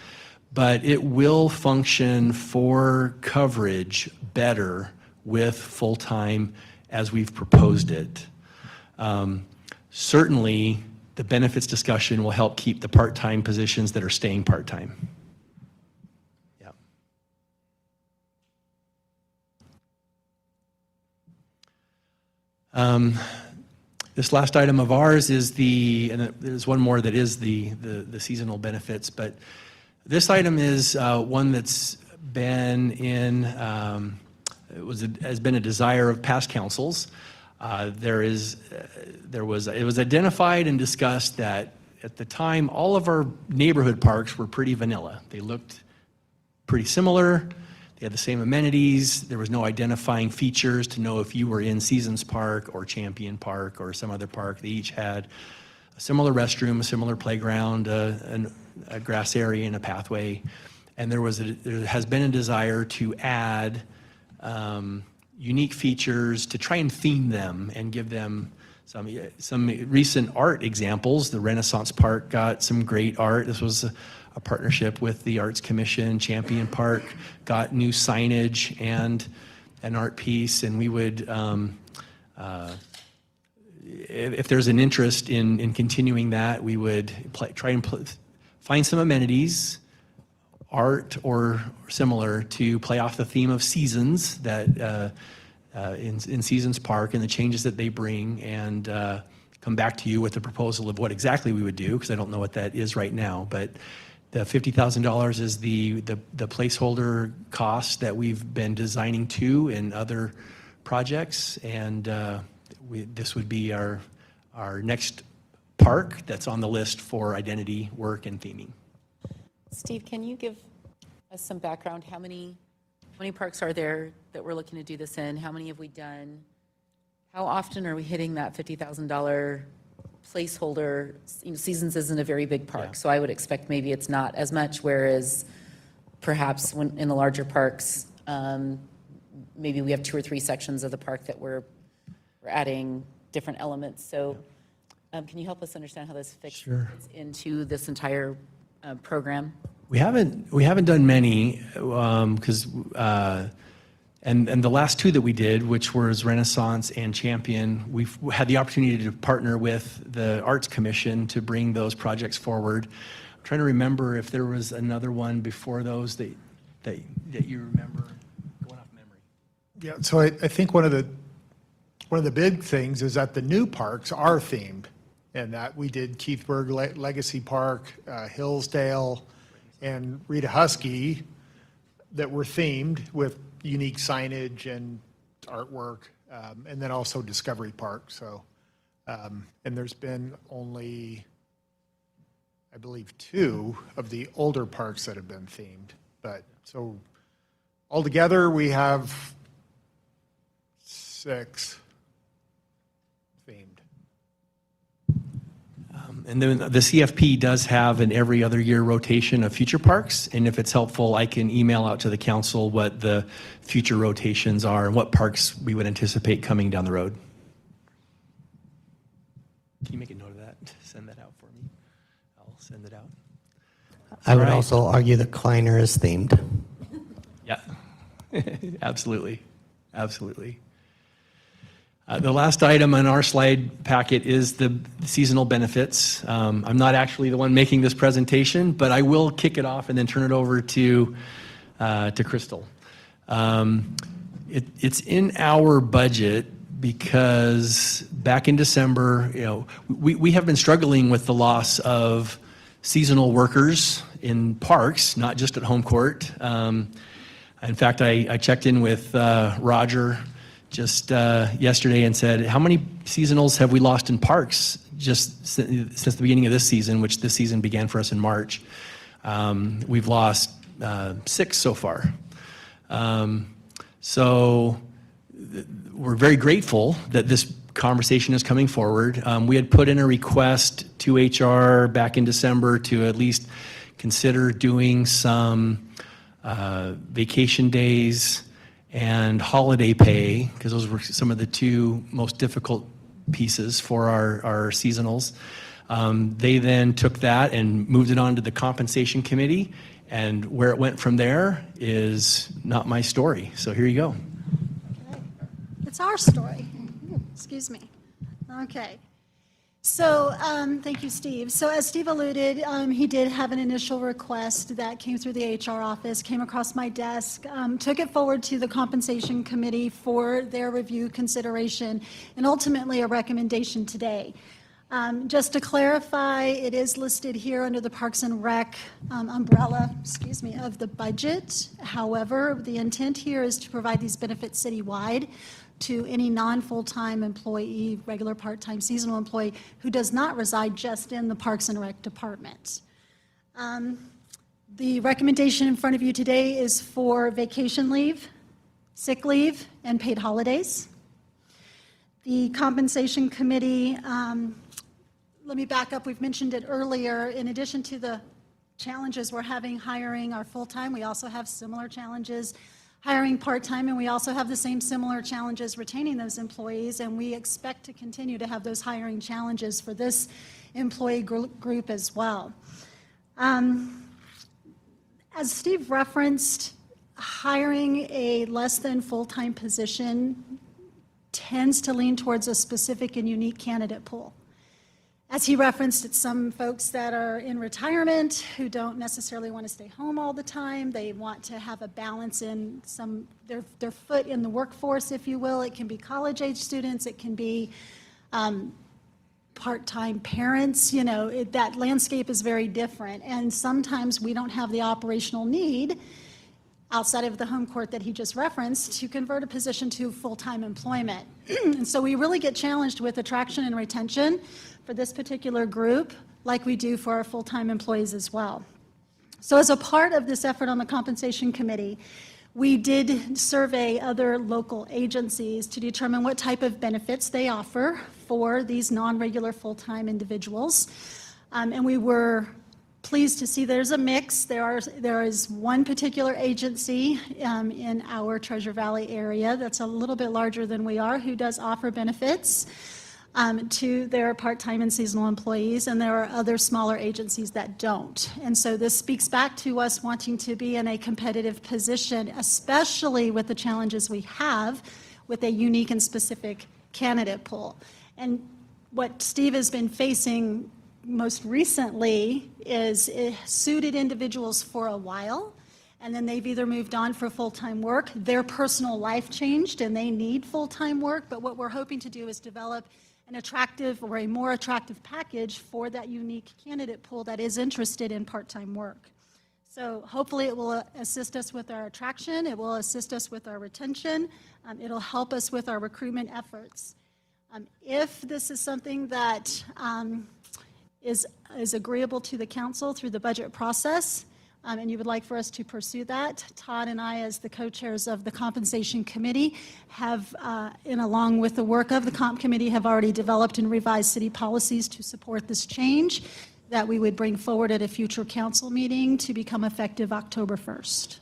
but it will function for coverage better with full-time as we've proposed it. Certainly, the benefits discussion will help keep the part-time positions that are staying part-time. Yeah. This last item of ours is and there's one more that is the seasonal benefits, but this item is one that's been has been a desire of past councils. It was identified and discussed that at the time, all of our neighborhood parks were pretty vanilla. They looked pretty similar. They had the same amenities. There was no identifying features to know if you were in Seasons Park or Champion Park or some other park. They each had a similar restroom, a similar playground, a grass area, and a pathway. And there has been a desire to add unique features to try and theme them and give them some recent art examples. The Renaissance Park got some great art. This was a partnership with the Arts Commission. Champion Park got new signage and an art piece, and we would, if there's an interest in continuing that, we would try and find some amenities, art or similar, to play off the theme of seasons that in Seasons Park and the changes that they bring, and come back to you with a proposal of what exactly we would do, because I don't know what that is right now. But the $50,000 is the placeholder cost that we've been designing to in other projects, and this would be our next park that's on the list for identity work and theming. Steve, can you give us some background? How many parks are there that we're looking to do this in? How many have we done? How often are we hitting that $50,000 placeholder? You know, Seasons isn't a very big park, so I would expect maybe it's not as much, whereas perhaps when in the larger parks, maybe we have 2 or 3 sections of the park that we're adding different elements. So can you help us understand how this fits into this entire program? We haven't done many, because and the last 2 that we did, which was Renaissance and Champion, we've had the opportunity to partner with the Arts Commission to bring those projects forward. I'm trying to remember if there was another one before those that you remember, going off memory. Yeah, so I think one of the big things is that the new parks are themed, and that we did Keithburg Legacy Park, Hillsdale, and Rita Husky that were themed with unique signage and artwork, and then also Discovery Park. So, and there's been only, I believe, 2 of the older parks that have been themed. But so altogether, we have 6 themed. And then the CFP does have an every other year rotation of future parks, and if it's helpful, I can email out to the council what the future rotations are and what parks we would anticipate coming down the road. Can you make a note of that? Send that out for me. I'll send it out. I would Right. also argue that Kleiner is themed. Yeah, absolutely, absolutely. The last item on our slide packet is the seasonal benefits. I'm not actually the one making this presentation, but I will kick it off and then turn it over to Crystal. It's in our budget because back in December, you know, we have been struggling with the loss of seasonal workers in parks, not just at home court. In fact, I checked in with Roger just yesterday and said, how many seasonals have we lost in parks just since the beginning of this season, which this season began for us in March? We've lost 6 so far. So we're very grateful that this conversation is coming forward. We had put in a request to HR back in December to at least consider doing some vacation days and holiday pay, because those were some of the 2 most difficult pieces for our seasonals. They then took that and moved it on to the compensation committee, and where it went from there is not my story. So here you go. Okay. It's our story. Excuse me. Okay. So thank you, Steve. So as Steve alluded, he did have an initial request that came through the HR office, came across my desk, took it forward to the compensation committee for their review, consideration, and ultimately a recommendation today. Just to clarify, it is listed here under the Parks and Rec umbrella, of the budget. However, the intent here is to provide these benefits citywide to any non-full-time employee, regular part-time seasonal employee who does not reside just in the Parks and Rec department. The recommendation in front of you today is for vacation leave, sick leave, and paid holidays. The compensation committee, let me back up, we've mentioned it earlier, in addition to the challenges we're having hiring our full-time, we also have similar challenges hiring part-time, and we also have the same similar challenges retaining those employees, and we expect to continue to have those hiring challenges for this employee group as well. As Steve referenced, hiring a less than full-time position tends to lean towards a specific and unique candidate pool. As he referenced, it's some folks that are in retirement who don't necessarily want to stay home all the time. They want to have a balance in their foot in the workforce, if you will. It can be college-age students. It can be part-time parents. You know, that landscape is very different. And sometimes we don't have the operational need outside of the home court that he just referenced to convert a position to full-time employment. And so we really get challenged with attraction and retention for this particular group, like we do for our full-time employees as well. So as a part of this effort on the compensation committee, we did survey other local agencies to determine what type of benefits they offer for these non-regular full-time individuals. And we were pleased to see there's a mix. There is one particular agency in our Treasure Valley area that's a little bit larger than we are who does offer benefits to their part-time and seasonal employees, and there are other smaller agencies that don't. And so this speaks back to us wanting to be in a competitive position, especially with the challenges we have with a unique and specific candidate pool. And what Steve has been facing most recently is suited individuals for a while, and then they've either moved on for full-time work, their personal life changed, and they need full-time work. But what we're hoping to do is develop an attractive or a more attractive package for that unique candidate pool that is interested in part-time work. So hopefully it will assist us with our attraction, it will assist us with our retention, it'll help us with our recruitment efforts. If this is something that is agreeable to the council through the budget process, and you would like for us to pursue that, Todd and I, as the co-chairs of the compensation committee, have, along with the work of the comp committee, have already developed and revised city policies to support this change that we would bring forward at a future council meeting to become effective October 1st.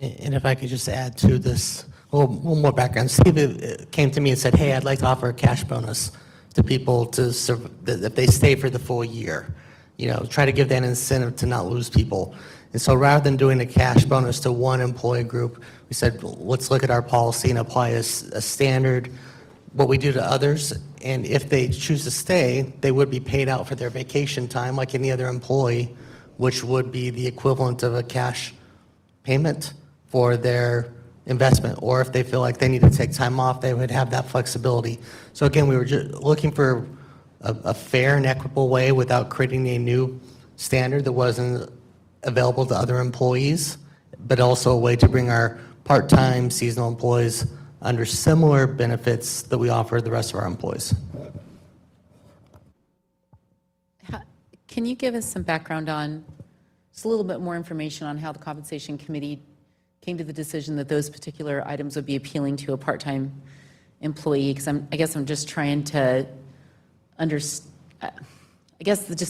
And if I could just add to this, a little more background. Steve came to me and said, hey, I'd like to offer a cash bonus to people if they stay for the full year. You know, try to give that incentive to not lose people. And so rather than doing a cash bonus to one employee group, we said, let's look at our policy and apply a standard, what we do to others. And if they choose to stay, they would be paid out for their vacation time like any other employee, which would be the equivalent of a cash payment for their investment. Or if they feel like they need to take time off, they would have that flexibility. So again, we were just looking for a fair and equitable way without creating a new standard that wasn't available to other employees, but also a way to bring our part-time seasonal employees under similar benefits that we offer the rest of our employees. Can you give us some background on, just a little bit more information on how the compensation committee came to the decision that those particular items would be appealing to a part-time employee? Because I guess I'm just trying to just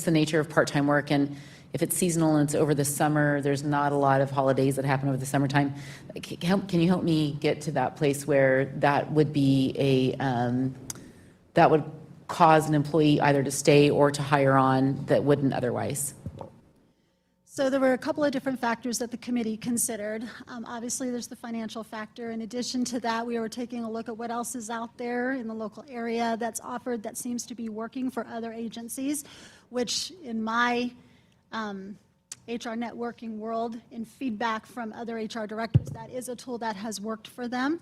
the nature of part-time work, and if it's seasonal and it's over the summer, there's not a lot of holidays that happen over the summertime. Can you help me get to that place where that would be that would cause an employee either to stay or to hire on that wouldn't otherwise? So there were a couple of different factors that the committee considered. Obviously, there's the financial factor. In addition to that, we were taking a look at what else is out there in the local area that's offered that seems to be working for other agencies, which in my HR networking world, in feedback from other HR directors, that is a tool that has worked for them.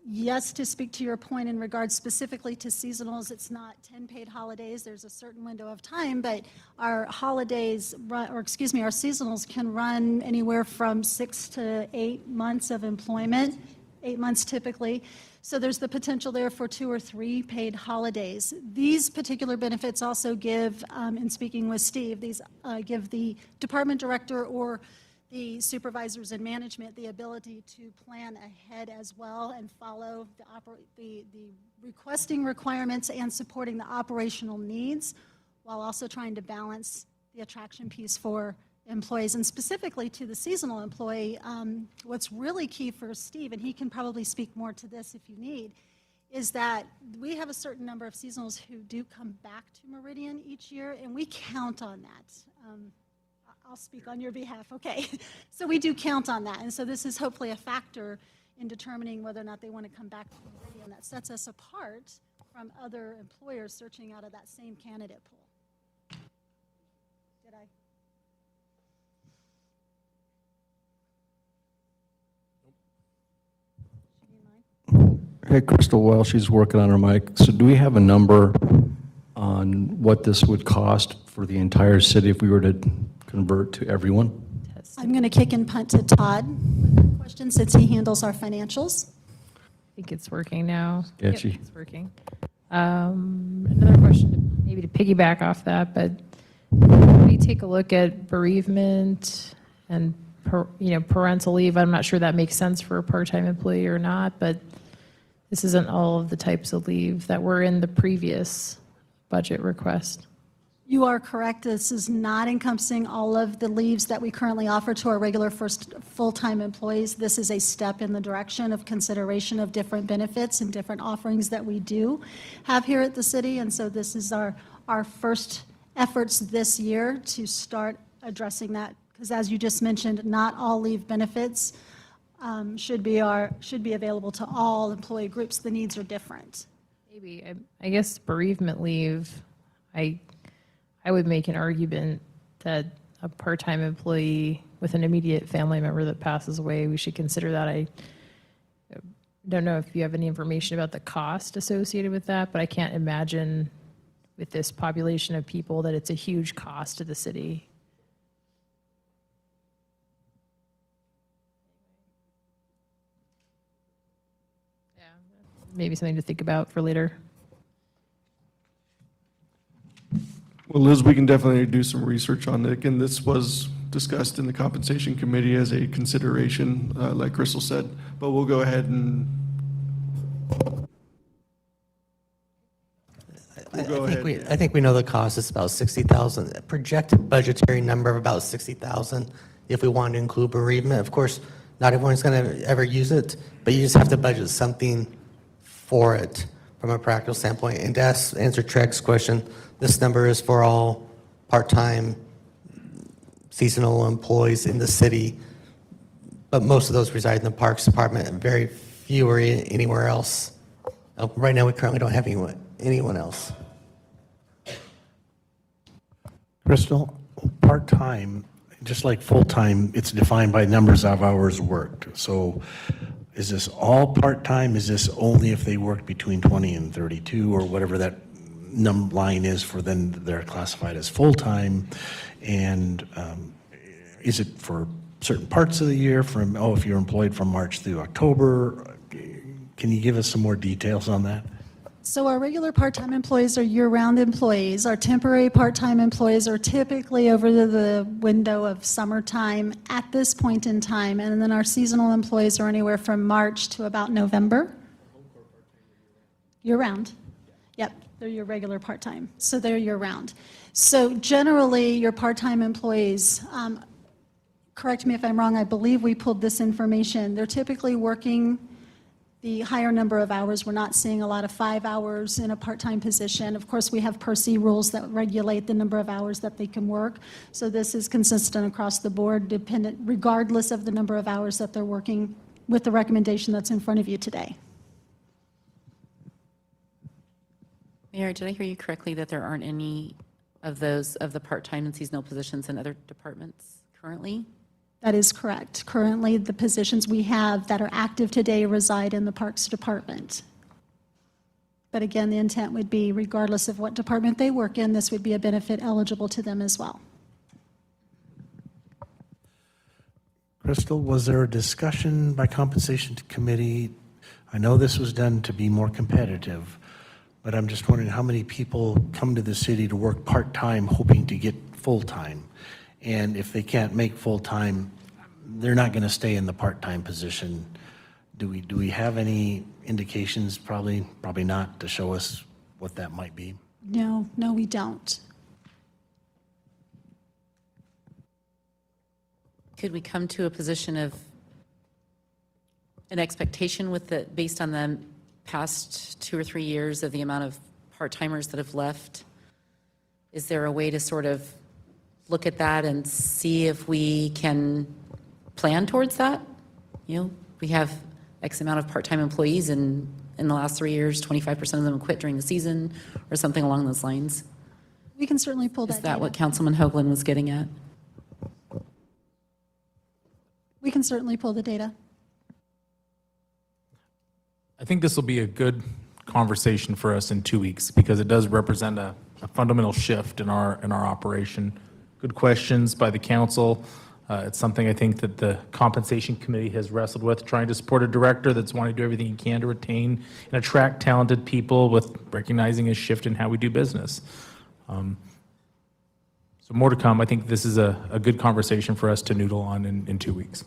Yes, to speak to your point in regards specifically to seasonals, it's not 10 paid holidays. There's a certain window of time, but our holidays, our seasonals can run anywhere from 6 to 8 months of employment, 8 months typically. So there's the potential there for 2 or 3 paid holidays. These particular benefits also give, in speaking with Steve, these give the department director or the supervisors and management the ability to plan ahead as well and follow the requesting requirements and supporting the operational needs while also trying to balance the attraction piece for employees. And specifically to the seasonal employee, what's really key for Steve, and he can probably speak more to this if you need, is that we have a certain number of seasonals who do come back to Meridian each year, and we count on that. I'll speak on your behalf, okay. So we do count on that, and so this is hopefully a factor in determining whether or not they want to come back to Meridian. That sets us apart from other employers searching out of that same candidate pool. Did I? Hey, Crystal, while she's working on her mic, so do we have a number on what this would cost for the entire city if we were to convert to everyone? I'm going to kick and punt to Todd with that question since he handles our financials. I think it's working now. Sketchy. Yep, it's working. Another question, maybe to piggyback off that, but when we take a look at bereavement and, parental leave, I'm not sure that makes sense for a part-time employee or not, but this isn't all of the types of leave that were in the previous budget request. You are correct. This is not encompassing all of the leaves that we currently offer to our regular first full-time employees. This is a step in the direction of consideration of different benefits and different offerings that we do have here at the city. And so this is our first efforts this year to start addressing that. Because as you just mentioned, not all leave benefits should be available to all employee groups. The needs are different. Maybe, I guess bereavement leave, I would make an argument that a part-time employee with an immediate family member that passes away, we should consider that. I don't know if you have any information about the cost associated with that, but I can't imagine with this population of people that it's a huge cost to the city. Yeah, maybe something to think about for later. Well, Liz, we can definitely do some research on it. Again, this was discussed in the compensation committee as a consideration, like Crystal said, but we'll go ahead and I think we know the cost is about 60,000, a projected budgetary number of about 60,000 if we want to include bereavement. Of course, not everyone's going to ever use it, but you just have to budget something for it from a practical standpoint. And to answer Treg's question, this number is for all part-time seasonal employees in the city, but most of those reside in the Parks Department, and very few are anywhere else. Right now, we currently don't have anyone else. Crystal, part-time, just like full-time, it's defined by numbers of hours worked. So is this all part-time? Is this only if they work between 20 and 32 or whatever that line is for then they're classified as full-time? And is it for certain parts of the year if you're employed from March through October? Can you give us some more details on that? So our regular part-time employees are year-round employees. Our temporary part-time employees are typically over the window of summertime at this point in time. And then our seasonal employees are anywhere from March to about November. Year-round. Yep, they're your regular part-time. So they're year-round. So generally, your part-time employees, correct me if I'm wrong, I believe we pulled this information. They're typically working the higher number of hours. We're not seeing a lot of 5 hours in a part-time position. Of course, we have per se rules that regulate the number of hours that they can work. So this is consistent across the board, regardless of the number of hours that they're working with the recommendation that's in front of you today. Mayor, did I hear you correctly that there aren't any of the part-time and seasonal positions in other departments currently? That is correct. Currently, the positions we have that are active today reside in the Parks Department. But again, the intent would be, regardless of what department they work in, this would be a benefit eligible to them as well. Crystal, was there a discussion by compensation committee? I know this was done to be more competitive, but I'm just wondering how many people come to the city to work part-time hoping to get full-time? And if they can't make full-time, they're not going to stay in the part-time position. Do we have any indications, probably not, to show us what that might be? No, we don't. Could we come to a position of an expectation based on the past 2 or 3 years of the amount of part-timers that have left? Is there a way to sort of look at that and see if we can plan towards that? We have X amount of part-time employees, and in the last 3 years, 25% of them quit during the season, or something along those lines? We can certainly pull that Is data. that what Councilman Hoagland was getting at? We can certainly pull the data. I think this will be a good conversation for us in 2 weeks because it does represent a fundamental shift in our operation. Good questions by the council. It's something I think that the compensation committee has wrestled with, trying to support a director that's wanting to do everything he can to retain and attract talented people with recognizing a shift in how we do business. So more to come. I think this is a good conversation for us to noodle on in 2 weeks.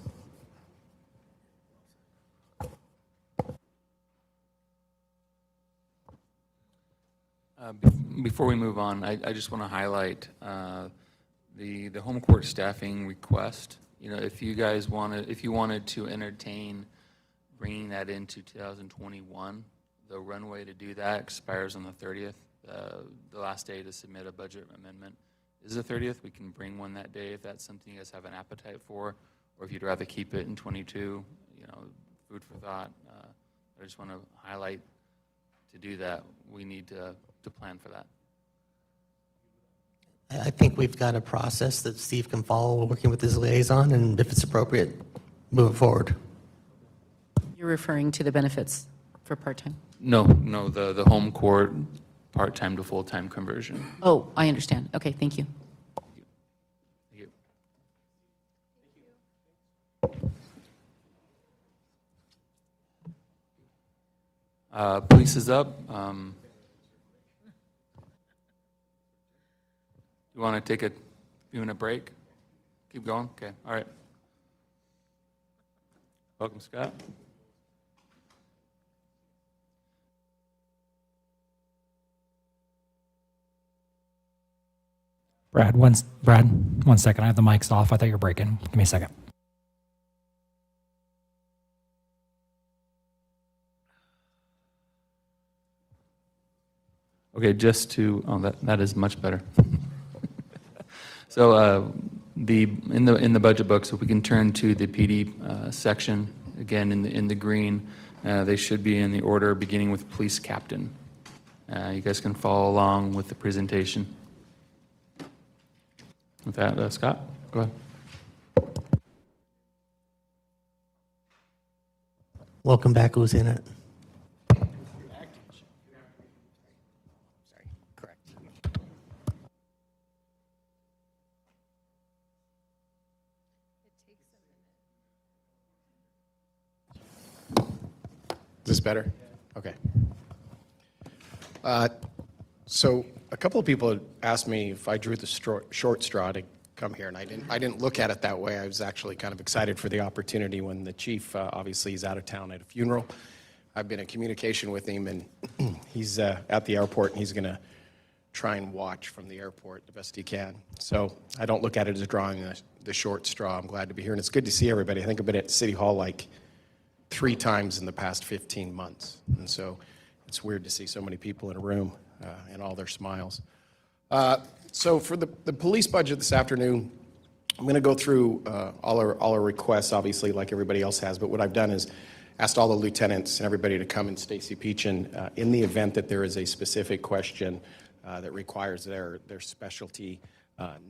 Before we move on, I just want to highlight the home court staffing request. You know, if you guys if you wanted to entertain bringing that into 2021, the runway to do that expires on the 30th. The last day to submit a budget amendment is the 30th. We can bring one that day if that's something you guys have an appetite for, or if you'd rather keep it in 22, you know, food for thought. I just want to highlight, to do that, we need to plan for that. I think we've got a process that Steve can follow, working with his liaison, and if it's appropriate, move it forward. You're referring to the benefits for part-time? No, the home court part-time to full-time conversion. Oh, I understand. Okay, thank you. Thank you. Police is up. You want to take a few-minute break? Keep going? Okay, all right. Welcome, Scott. Brad, one second. I have the mics off. I thought you were breaking. Give me a second. Okay, just to, that is much better. So in the budget book, so if we can turn to the PD section, again in the green, they should be in the order beginning with police captain. You guys can follow along with the presentation. With that, Scott, go ahead. Welcome back, Lieutenant. Sorry, correct. Is this better? Okay. So a couple of people had asked me if I drew the short straw to come here, and I didn't look at it that way. I was actually kind of excited for the opportunity when the chief, obviously, is out of town at a funeral. I've been in communication with him, and he's at the airport, and he's going to try and watch from the airport the best he can. So I don't look at it as drawing the short straw. I'm glad to be here, and it's good to see everybody. I think I've been at City Hall like 3 times in the past 15 months, and so it's weird to see so many people in a room and all their smiles. So for the police budget this afternoon, I'm going to go through all our requests, obviously, like everybody else has, but what I've done is asked all the lieutenants and everybody to come, and Stacy Peachin, in the event that there is a specific question that requires their specialty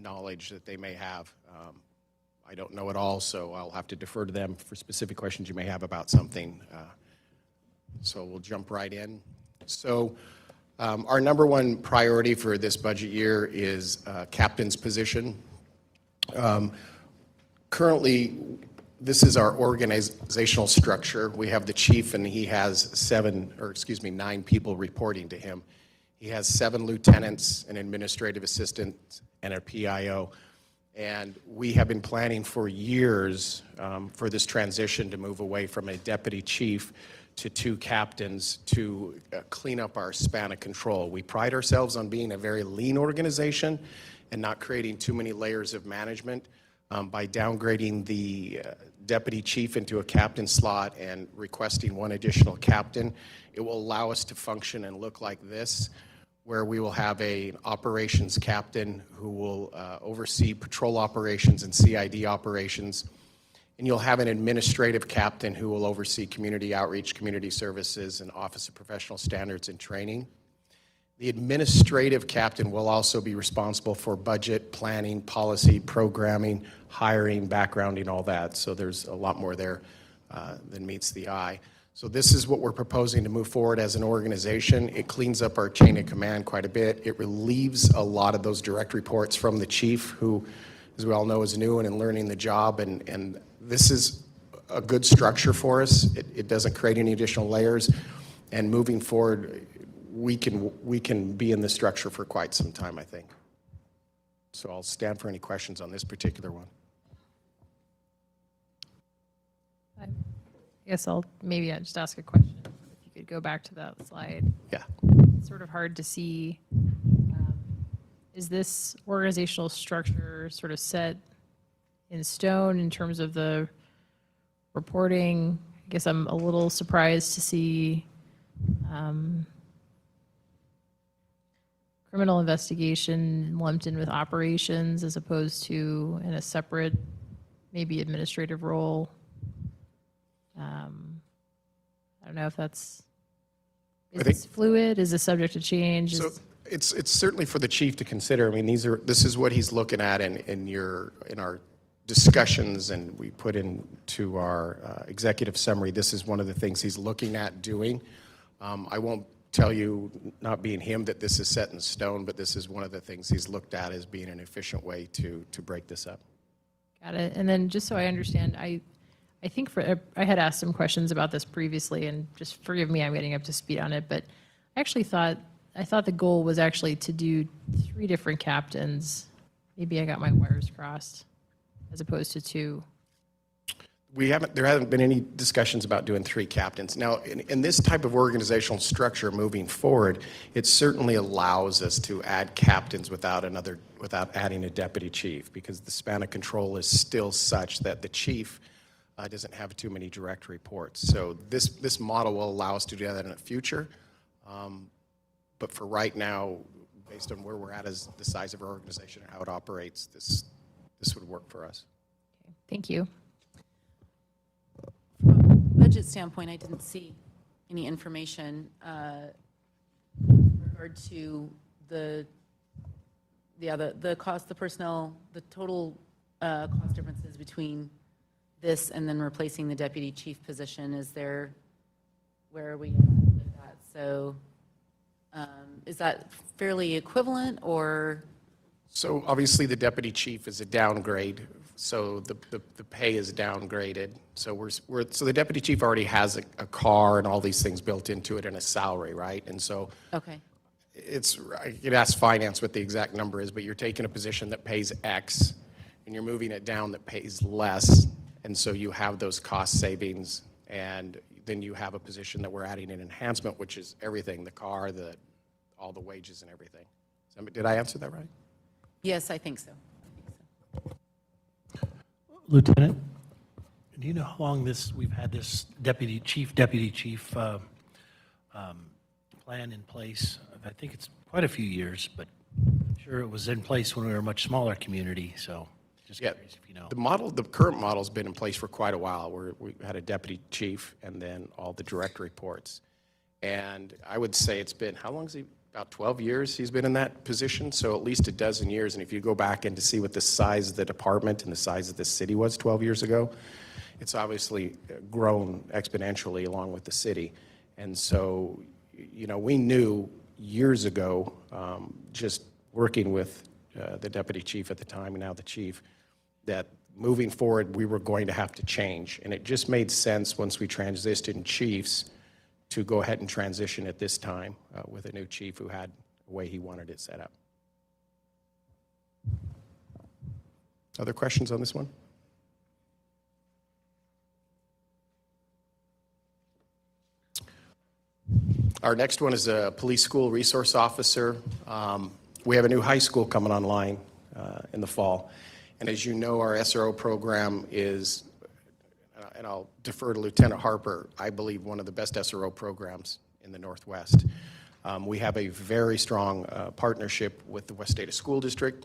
knowledge that they may have. I don't know it all, so I'll have to defer to them for specific questions you may have about something. So we'll jump right in. So our number one priority for this budget year is captain's position. Currently, this is our organizational structure. We have the chief, and he has 9 people reporting to him. He has 7 lieutenants, an administrative assistant, and a PIO. And we have been planning for years for this transition to move away from a deputy chief to 2 captains to clean up our span of control. We pride ourselves on being a very lean organization and not creating too many layers of management. By downgrading the deputy chief into a captain slot and requesting 1 additional captain, it will allow us to function and look like this, where we will have an operations captain who will oversee patrol operations and CID operations. and you'll have an administrative captain who will oversee community outreach, community services, and Office of Professional Standards and Training. The administrative captain will also be responsible for budget, planning, policy, programming, hiring, backgrounding, all that. So there's a lot more there than meets the eye. So this is what we're proposing to move forward as an organization. It cleans up our chain of command quite a bit. It relieves a lot of those direct reports from the chief, who, as we all know, is new and learning the job. And this is a good structure for us. It doesn't create any additional layers. And moving forward, we can be in this structure for quite some time, I think. So I'll stand for any questions on this particular one. I guess I'll maybe just ask a question. If you could go back to that slide. Yeah. It's sort of hard to see. Is this organizational structure sort of set in stone in terms of the reporting? I guess I'm a little surprised to see criminal investigation lumped in with operations as opposed to in a separate, maybe administrative role. I don't know if that's, is this fluid? Is this subject to change? So it's certainly for the chief to consider. I mean, this is what he's looking at in our discussions, and we put into our executive summary. This is one of the things he's looking at doing. I won't tell you, not being him, that this is set in stone, but this is one of the things he's looked at as being an efficient way to break this up. Got it. And then just so I understand, I think I had asked some questions about this previously, and just forgive me, I'm getting up to speed on it, but I actually thought the goal was actually to do 3 different captains. Maybe I got my wires crossed, as opposed to 2. There haven't been any discussions about doing 3 captains. Now, in this type of organizational structure moving forward, it certainly allows us to add captains without adding a deputy chief, because the span of control is still such that the chief doesn't have too many direct reports. So this model will allow us to do that in the future. But for right now, based on where we're at as the size of our organization and how it operates, this would work for us. Okay, thank you. From a budget standpoint, I didn't see any information in regard to the cost, the personnel, the total cost differences between this and then replacing the deputy chief position. Where are we with that? So is that fairly equivalent, or? So obviously the deputy chief is a downgrade, so the pay is downgraded. So so the deputy chief already has a car and all these things built into it and a salary, right? And so Okay. I could ask finance what the exact number is, but you're taking a position that pays X and you're moving it down that pays less, and so you have those cost savings, and then you have a position that we're adding an enhancement, which is everything, the car, all the wages and everything. So, did I answer that right? Yes, I think so. Lieutenant, do you know how long we've had this deputy chief plan in place? I think it's quite a few years, but I'm sure it was in place when we were a much smaller community, so just curious if you know. The current model's been in place for quite a while, where we had a deputy chief and then all the direct reports. And I would say it's been, how long is he? About 12 years he's been in that position, so at least a dozen years. And if you go back and to see what the size of the department and the size of the city was 12 years ago, it's obviously grown exponentially along with the city. And so, we knew years ago, just working with the deputy chief at the time and now the chief, that moving forward we were going to have to change. And it just made sense once we transitioned chiefs to go ahead and transition at this time with a new chief who had a way he wanted it set up. Other questions on this one? Our next one is a police school resource officer. We have a new high school coming online in the fall. And as you know, our SRO program is, and I'll defer to Lieutenant Harper, I believe one of the best SRO programs in the Northwest. We have a very strong partnership with the West Ada School District.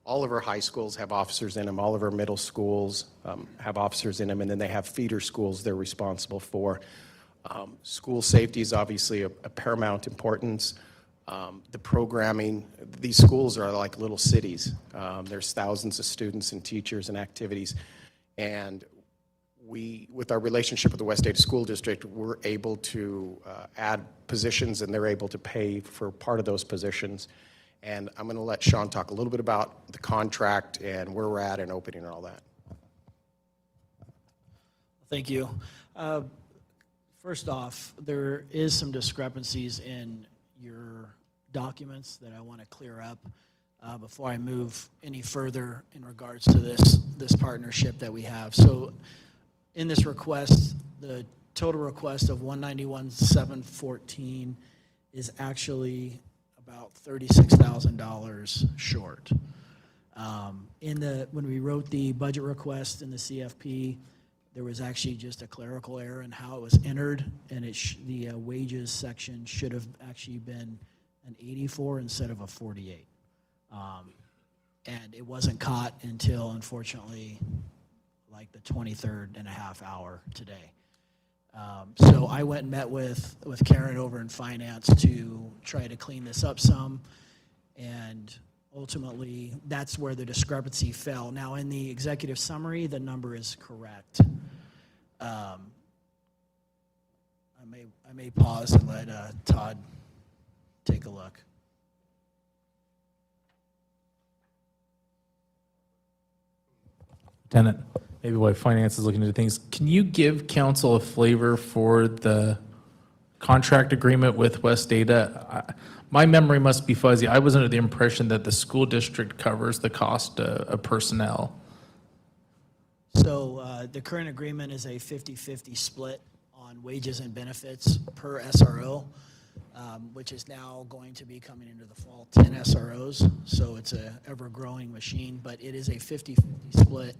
All of our high schools have officers in them, all of our middle schools have officers in them, and then they have feeder schools they're responsible for. School safety is obviously a paramount importance. The programming, these schools are like little cities. There's thousands of students and teachers and activities. And we, with our relationship with the West Ada School District, we're able to add positions, and they're able to pay for part of those positions. And I'm going to let Sean talk a little bit about the contract and where we're at and opening and all that. Thank you. First off, there is some discrepancies in your documents that I want to clear up before I move any further in regards to this partnership that we have. So in this request, the total request of $191,714 is actually about $36,000 short. When we wrote the budget request in the CFP, there was actually just a clerical error in how it was entered, and the wages section should have actually been an 84 instead of a 48. And it wasn't caught until, unfortunately, like the 23rd and a half hour today. So I went and met with Karen over in finance to try to clean this up some, and ultimately that's where the discrepancy fell. Now in the executive summary, the number is correct. I may pause and let Todd take a look. Lieutenant, maybe while finance is looking into things, can you give council a flavor for the contract agreement with West Ada? My memory must be fuzzy. I was under the impression that the school district covers the cost of personnel. So the current agreement is a 50-50 split on wages and benefits per SRO, which is now going to be coming into the fall 10 SROs. So it's a ever-growing machine, but it is a 50-50 split.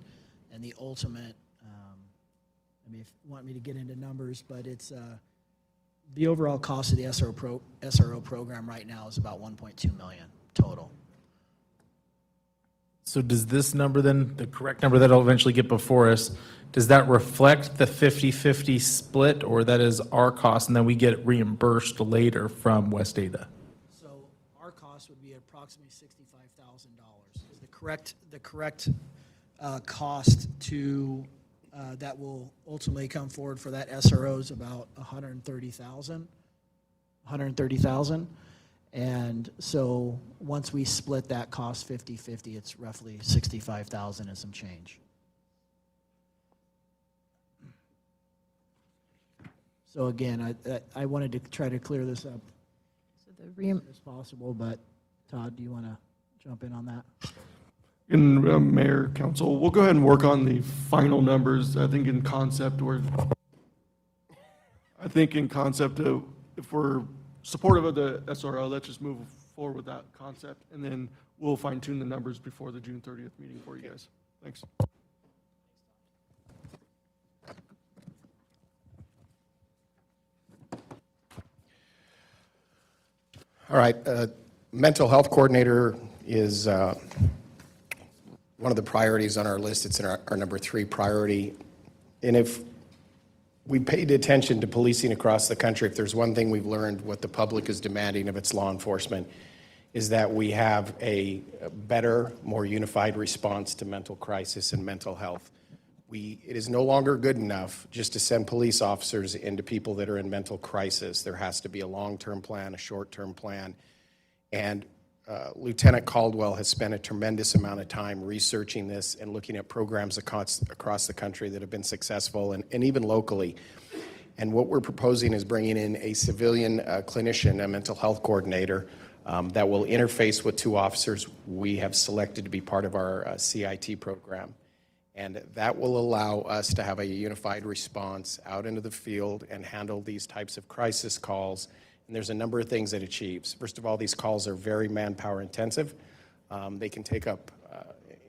And the ultimate, I mean, if you want me to get into numbers, but it's the overall cost of the SRO program right now is about $1.2 million total. So does this number then, the correct number that'll eventually get before us, does that reflect the 50-50 split, or that is our cost and then we get reimbursed later from West Ada? So our cost would be approximately $65,000. The correct cost to that will ultimately come forward for that SRO is about $130,000. And so once we split that cost 50-50, it's roughly $65,000 and some change. So again, I wanted to try to clear this up as possible, but Todd, do you want to jump in on that? And Mayor, Council, we'll go ahead and work on the final numbers. I think in concept, if we're supportive of the SRO, let's just move forward with that concept, and then we'll fine tune the numbers before the June 30th meeting for you guys. Thanks. All right, mental health coordinator is one of the priorities on our list. It's in our number 3 priority. And if we paid attention to policing across the country, if there's one thing we've learned, what the public is demanding of its law enforcement, is that we have a better, more unified response to mental crisis and mental health. It is no longer good enough just to send police officers into people that are in mental crisis. There has to be a long-term plan, a short-term plan. And Lieutenant Caldwell has spent a tremendous amount of time researching this and looking at programs across the country that have been successful and even locally. And what we're proposing is bringing in a civilian clinician, a mental health coordinator, that will interface with 2 officers we have selected to be part of our CIT program. And that will allow us to have a unified response out into the field and handle these types of crisis calls. And there's a number of things it achieves. First of all, these calls are very manpower intensive. They can take up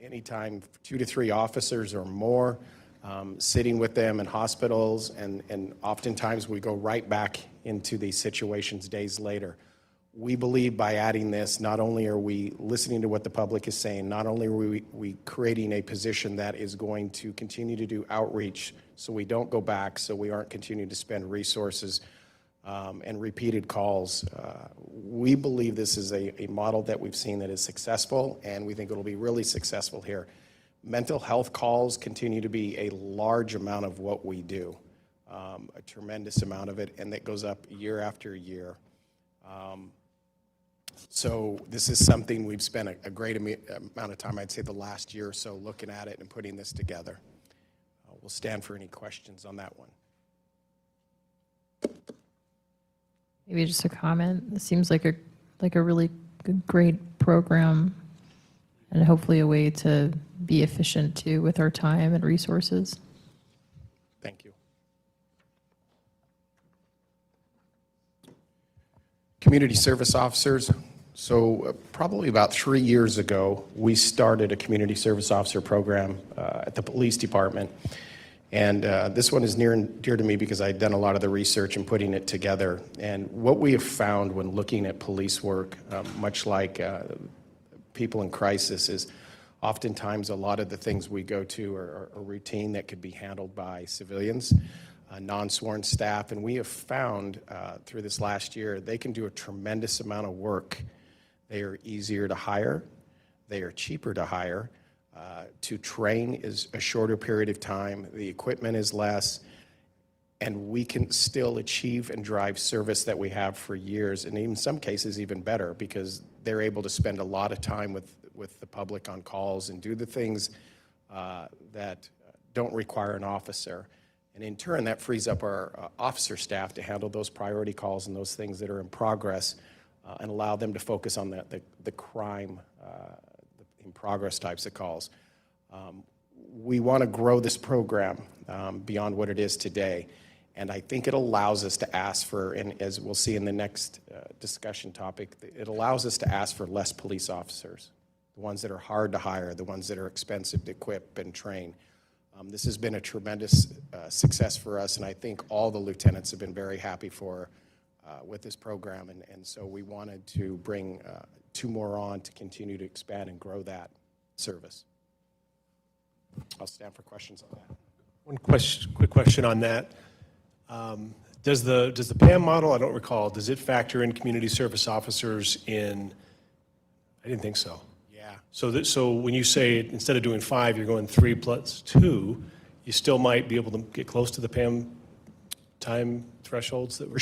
anytime 2 to 3 officers or more, sitting with them in hospitals, and oftentimes we go right back into these situations days later. We believe by adding this, not only are we listening to what the public is saying, not only are we creating a position that is going to continue to do outreach so we don't go back, so we aren't continuing to spend resources and repeated calls. We believe this is a model that we've seen that is successful, and we think it'll be really successful here. Mental health calls continue to be a large amount of what we do, a tremendous amount of it, and that goes up year after year. So this is something we've spent a great amount of time, I'd say the last year or so, looking at it and putting this together. We'll stand for any questions on that one. Maybe just a comment. It seems like a really good, great program, and hopefully a way to be efficient too with our time and resources. Thank you. Community service officers. So probably about 3 years ago, we started a community service officer program at the police department. And this one is near and dear to me because I'd done a lot of the research and putting it together. And what we have found when looking at police work, much like people in crisis, is oftentimes a lot of the things we go to are routine that could be handled by civilians, non-sworn staff. And we have found through this last year, they can do a tremendous amount of work. They are easier to hire. They are cheaper to hire. To train is a shorter period of time. The equipment is less. And we can still achieve and drive service that we have for years, and in some cases even better, because they're able to spend a lot of time with the public on calls and do the things that don't require an officer. And in turn, that frees up our officer staff to handle those priority calls and those things that are in progress, and allow them to focus on the crime in progress types of calls. We want to grow this program beyond what it is today. And I think it allows us to ask for, and as we'll see in the next discussion topic, it allows us to ask for less police officers, the ones that are hard to hire, the ones that are expensive to equip and train. This has been a tremendous success for us, and I think all the lieutenants have been very happy with this program. And so we wanted to bring 2 more on to continue to expand and grow that service. I'll stand for questions on that. One quick question on that. Does the PAM model, I don't recall, does it factor in community service officers in? I didn't think so. Yeah. So when you say instead of doing 5, you're going 3 plus 2, you still might be able to get close to the PAM time thresholds that were.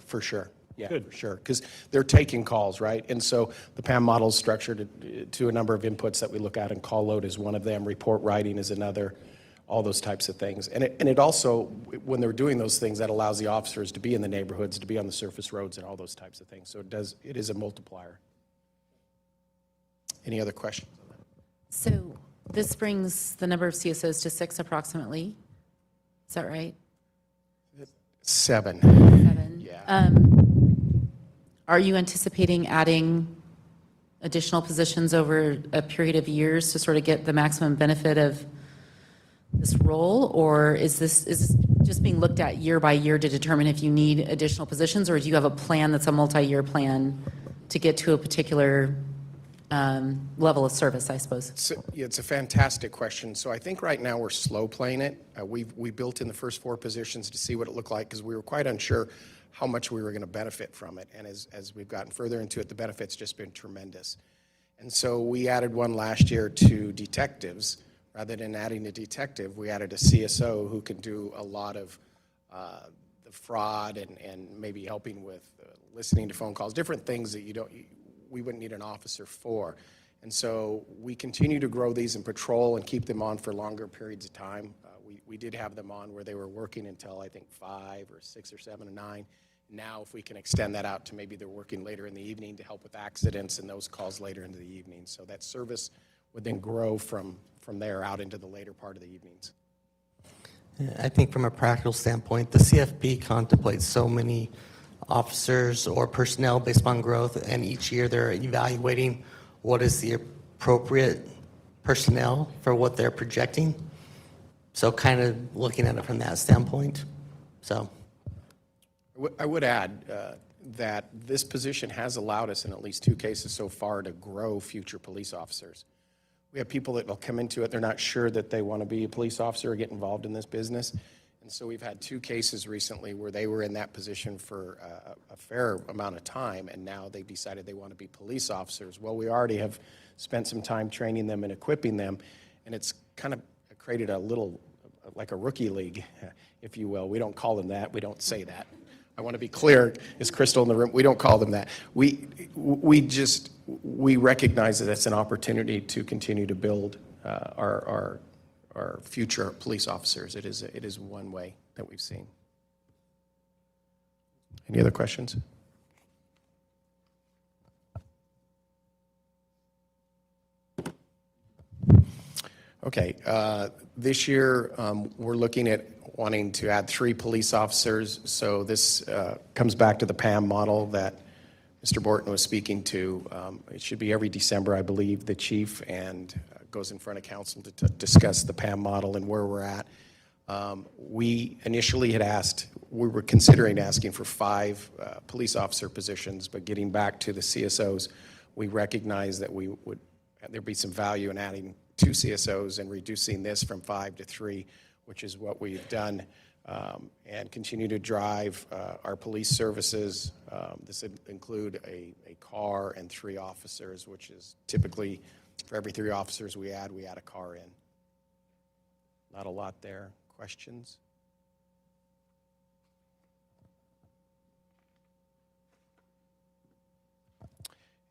For sure. Yeah, Good. for sure. Because they're taking calls, right? And so the PAM model is structured to a number of inputs that we look at, and call load is one of them, report writing is another, all those types of things. And it also, when they're doing those things, that allows the officers to be in the neighborhoods, to be on the surface roads and all those types of things. So it is a multiplier. Any other questions on that? So this brings the number of CSOs to 6 approximately. Is that right? 7. 7. Yeah. Are you anticipating adding additional positions over a period of years to sort of get the maximum benefit of this role? Or is this just being looked at year by year to determine if you need additional positions? Or do you have a plan that's a multi-year plan to get to a particular level of service, I suppose? It's a fantastic question. So I think right now we're slow playing it. We built in the first 4 positions to see what it looked like, because we were quite unsure how much we were going to benefit from it. And as we've gotten further into it, the benefit's just been tremendous. And so we added one last year to detectives. Rather than adding a detective, we added a CSO who can do a lot of the fraud and maybe helping with listening to phone calls, different things that we wouldn't need an officer for. And so we continue to grow these and patrol and keep them on for longer periods of time. We did have them on where they were working until I think 5 or 6 or 7 or 9. Now, if we can extend that out to maybe they're working later in the evening to help with accidents and those calls later into the evening. So that service would then grow from there out into the later part of the evenings. I think from a practical standpoint, the CFP contemplates so many officers or personnel based upon growth, and each year they're evaluating what is the appropriate personnel for what they're projecting. So kind of looking at it from that standpoint. So I would add, that this position has allowed us in at least 2 cases so far to grow future police officers. We have people that will come into it, they're not sure that they want to be a police officer or get involved in this business. And so we've had 2 cases recently where they were in that position for a fair amount of time, and now they've decided they want to be police officers. Well, we already have spent some time training them and equipping them, and it's kind of created a little, like a rookie league, if you will. We don't call them that. We don't say that. I want to be clear. Is Crystal in the room? We don't call them that. We recognize that that's an opportunity to continue to build our future police officers. It is one way that we've seen. Any other questions? Okay. This year, we're looking at wanting to add 3 police officers. So this comes back to the PAM model that Mr. Borton was speaking to. It should be every December, I believe, the chief and goes in front of council to discuss the PAM model and where we're at. We initially had asked, we were considering asking for 5 police officer positions, but getting back to the CSOs, we recognized that there'd be some value in adding 2 CSOs and reducing this from 5 to 3, which is what we've done, and continue to drive our police services. This would include a car and 3 officers, which is typically for every 3 officers we add a car in. Not a lot there. Questions?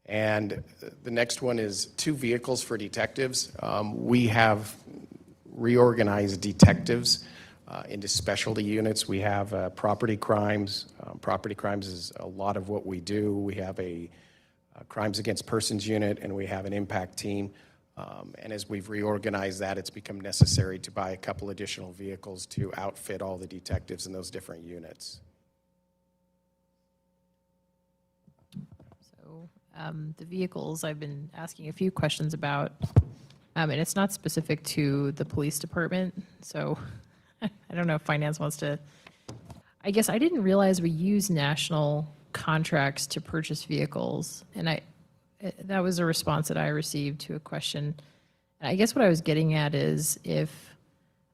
And the next one is 2 vehicles for detectives. We have reorganized detectives into specialty units. We have property crimes. Property crimes is a lot of what we do. We have a crimes against persons unit, and we have an impact team. And as we've reorganized that, it's become necessary to buy a couple additional vehicles to outfit all the detectives in those different units. So the vehicles, I've been asking a few questions about, and it's not specific to the police department. So I don't know if finance wants to, I guess I didn't realize we use national contracts to purchase vehicles. And that was a response that I received to a question. And I guess what I was getting at is if,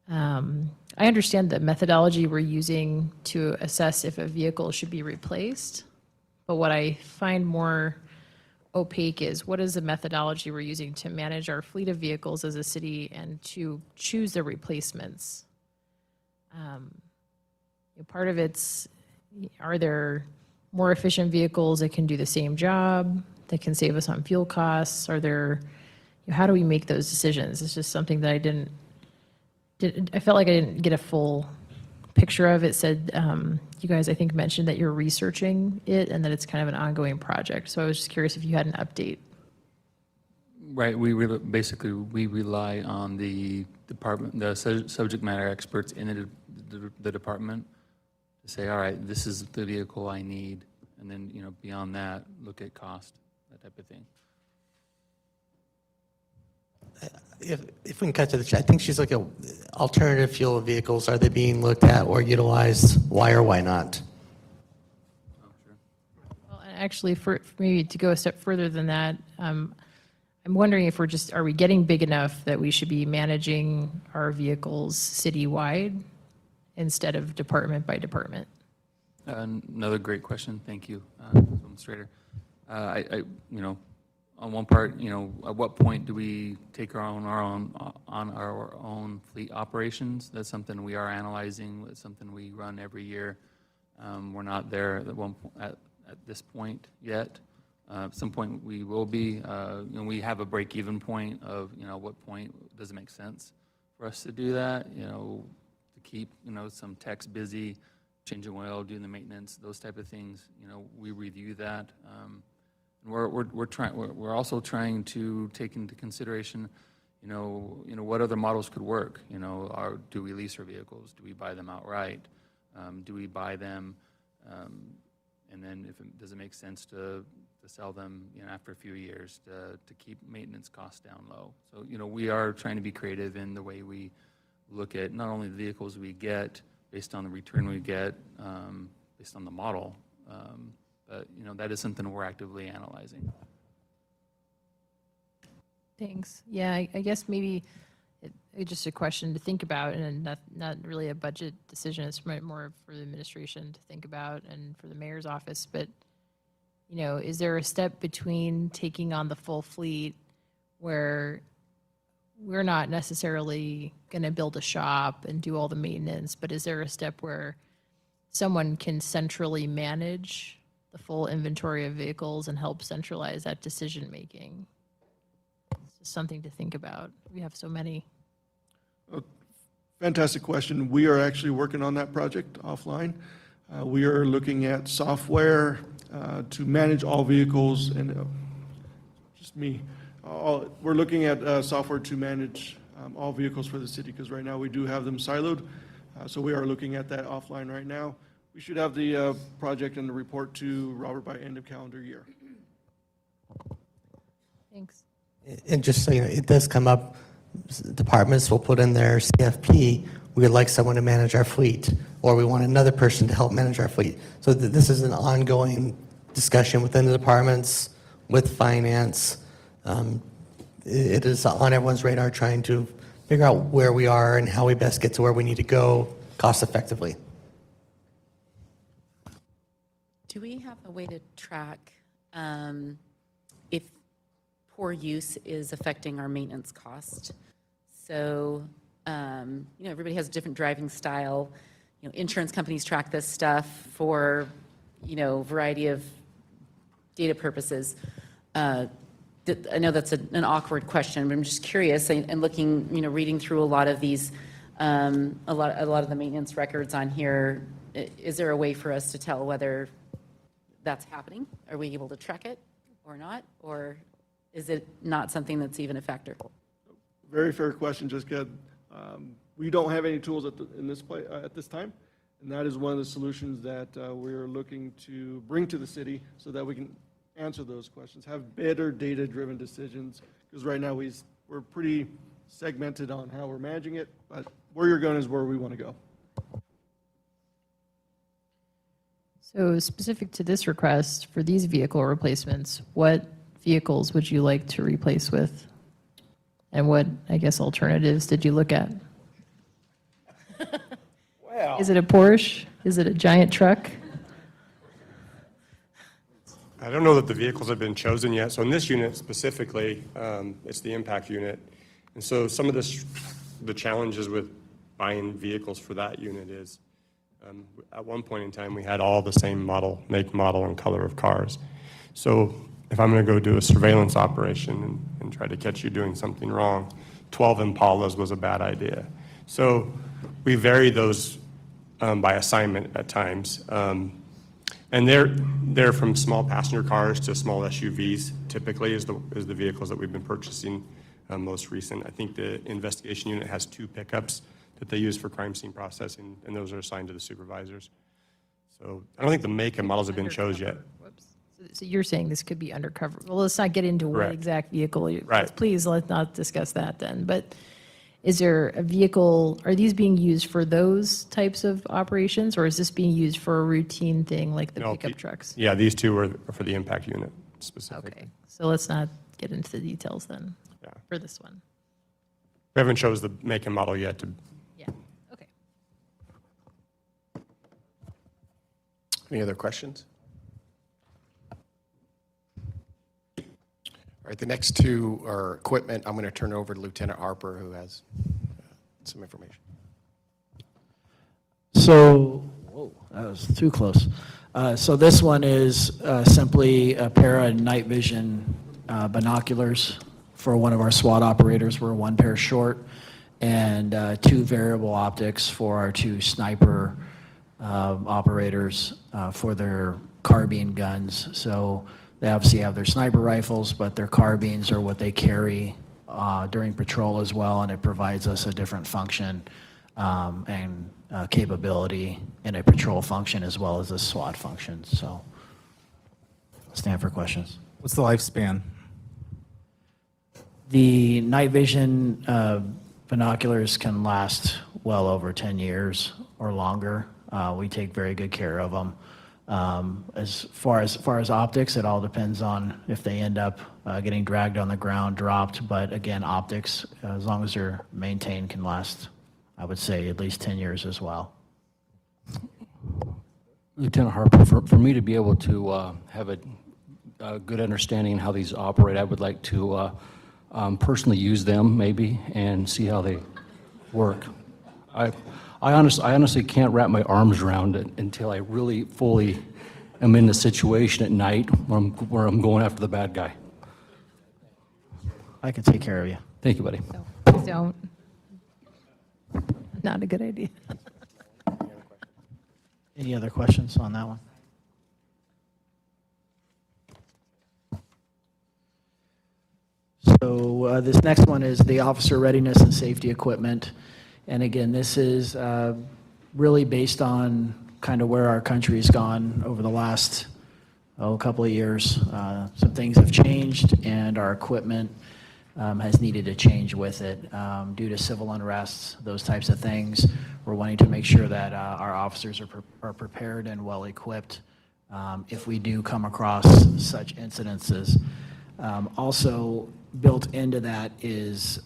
I understand the methodology we're using to assess if a vehicle should be replaced, but what I find more opaque is what is the methodology we're using to manage our fleet of vehicles as a city and to choose the replacements? Part of it's, are there more efficient vehicles that can do the same job, that can save us on fuel costs? Are there, how do we make those decisions? It's just something that I felt like I didn't get a full picture of. It said, you guys, I think, mentioned that you're researching it and that it's kind of an ongoing project. So I was just curious if you had an update. Right, basically, we rely on the department, the subject matter experts in the department to say, all right, this is the vehicle I need. And then, beyond that, look at cost, that type of thing. If we can cut to the, I think she's looking at alternative fuel vehicles. Are they being looked at or utilized? Why or why not? Well, and actually, for maybe to go a step further than that, I'm wondering if are we getting big enough that we should be managing our vehicles citywide instead of department by department? Another great question. Thank you, Administrator. On one part, at what point do we take on our own fleet operations? That's something we are analyzing. It's something we run every year. We're not there at this point yet. At some point we will be. We have a break-even point of, at what point does it make sense for us to do that? To keep, some techs busy, changing oil, doing the maintenance, those type of things. We review that. We're also trying to take into consideration, what other models could work. Do we lease our vehicles? Do we buy them outright? Do we buy them, and then does it make sense to sell them, after a few years to keep maintenance costs down low? So, we are trying to be creative in the way we look at not only the vehicles we get based on the return we get, based on the model, But, that is something we're actively analyzing. Thanks. Yeah, I guess maybe it's just a question to think about, and not really a budget decision. It's more for the administration to think about and for the mayor's office. But, is there a step between taking on the full fleet where we're not necessarily going to build a shop and do all the maintenance, but is there a step where someone can centrally manage the full inventory of vehicles and help centralize that decision-making? It's just something to think about. We have so many. Fantastic question. We are actually working on that project offline. We are looking at software to manage all vehicles, and just me. We're looking at software to manage all vehicles for the city, because right now we do have them siloed. So we are looking at that offline right now. We should have the project and the report to Robert by end of calendar year. Thanks. And just so you know, it does come up, departments will put in their CFP, we would like someone to manage our fleet, or we want another person to help manage our fleet. So this is an ongoing discussion within the departments, with finance. It is on everyone's radar trying to figure out where we are and how we best get to where we need to go cost effectively. Do we have a way to track if poor use is affecting our maintenance cost? So, everybody has a different driving style. Insurance companies track this stuff for, variety of data purposes. I know that's an awkward question, but I'm just curious, and looking, reading through a lot of these, a lot of the maintenance records on here, is there a way for us to tell whether that's happening? Are we able to track it or not? Or is it not something that's even a factor? Very fair question, Jessica. We don't have any tools at this time, and that is one of the solutions that we're looking to bring to the city so that we can answer those questions, have better data-driven decisions, because right now we're pretty segmented on how we're managing it, but where you're going is where we want to go. So specific to this request, for these vehicle replacements, what vehicles would you like to replace with? And what, I guess, alternatives did you look at? Well, Is it a Porsche? Is it a giant truck? I don't know that the vehicles have been chosen yet. So in this unit specifically, it's the impact unit. And so some of the challenges with buying vehicles for that unit is, at one point in time, we had all the same model, make, model, and color of cars. So if I'm going to go do a surveillance operation and try to catch you doing something wrong, 12 Impalas was a bad idea. So we vary those by assignment at times. And they're from small passenger cars to small SUVs, typically, is the vehicles that we've been purchasing most recent. I think the investigation unit has 2 pickups that they use for crime scene processing, and those are assigned to the supervisors. So I don't think the make and models have been chosen yet. Whoops. So you're saying this could be undercover. Well, let's not get into what Correct. exact vehicle. Right. Please, let's not discuss that then. But is there a vehicle, are these being used for those types of operations, or is this being used for a routine thing like the No, pickup trucks? Yeah, these 2 are for the impact unit specifically. Okay, so let's not get into the details then Yeah. for this one. We haven't chose the make and model yet to. Yeah, okay. Any other questions? All right, the next 2 are equipment. I'm going to turn over to Lieutenant Harper, who has some information. So, whoa, that was too close. So this one is simply a pair of night vision binoculars for one of our SWAT operators. We're 1 pair short, and 2 variable optics for our 2 sniper operators for their carbine guns. So they obviously have their sniper rifles, but their carbines are what they carry during patrol as well, and it provides us a different function and capability in a patrol function as well as a SWAT function. So, stand for questions. What's the lifespan? The night vision binoculars can last well over 10 years or longer. We take very good care of them. As far as optics, it all depends on if they end up getting dragged on the ground, dropped. But again, optics, as long as they're maintained, can last, I would say, at least 10 years as well. Lieutenant Harper, for me to be able to have a good understanding of how these operate, I would like to personally use them maybe and see how they work. I honestly can't wrap my arms around it until I really fully am in the situation at night where I'm going after the bad guy. I can take care of you. Thank you, buddy. Please don't. Not a good idea. Any other questions on that one? So this next one is the officer readiness and safety equipment. And again, this is really based on kind of where our country's gone over the last couple of years. Some things have changed, and our equipment has needed to change with it due to civil unrest, those types of things. We're wanting to make sure that our officers are prepared and well equipped if we do come across such incidences. Also built into that is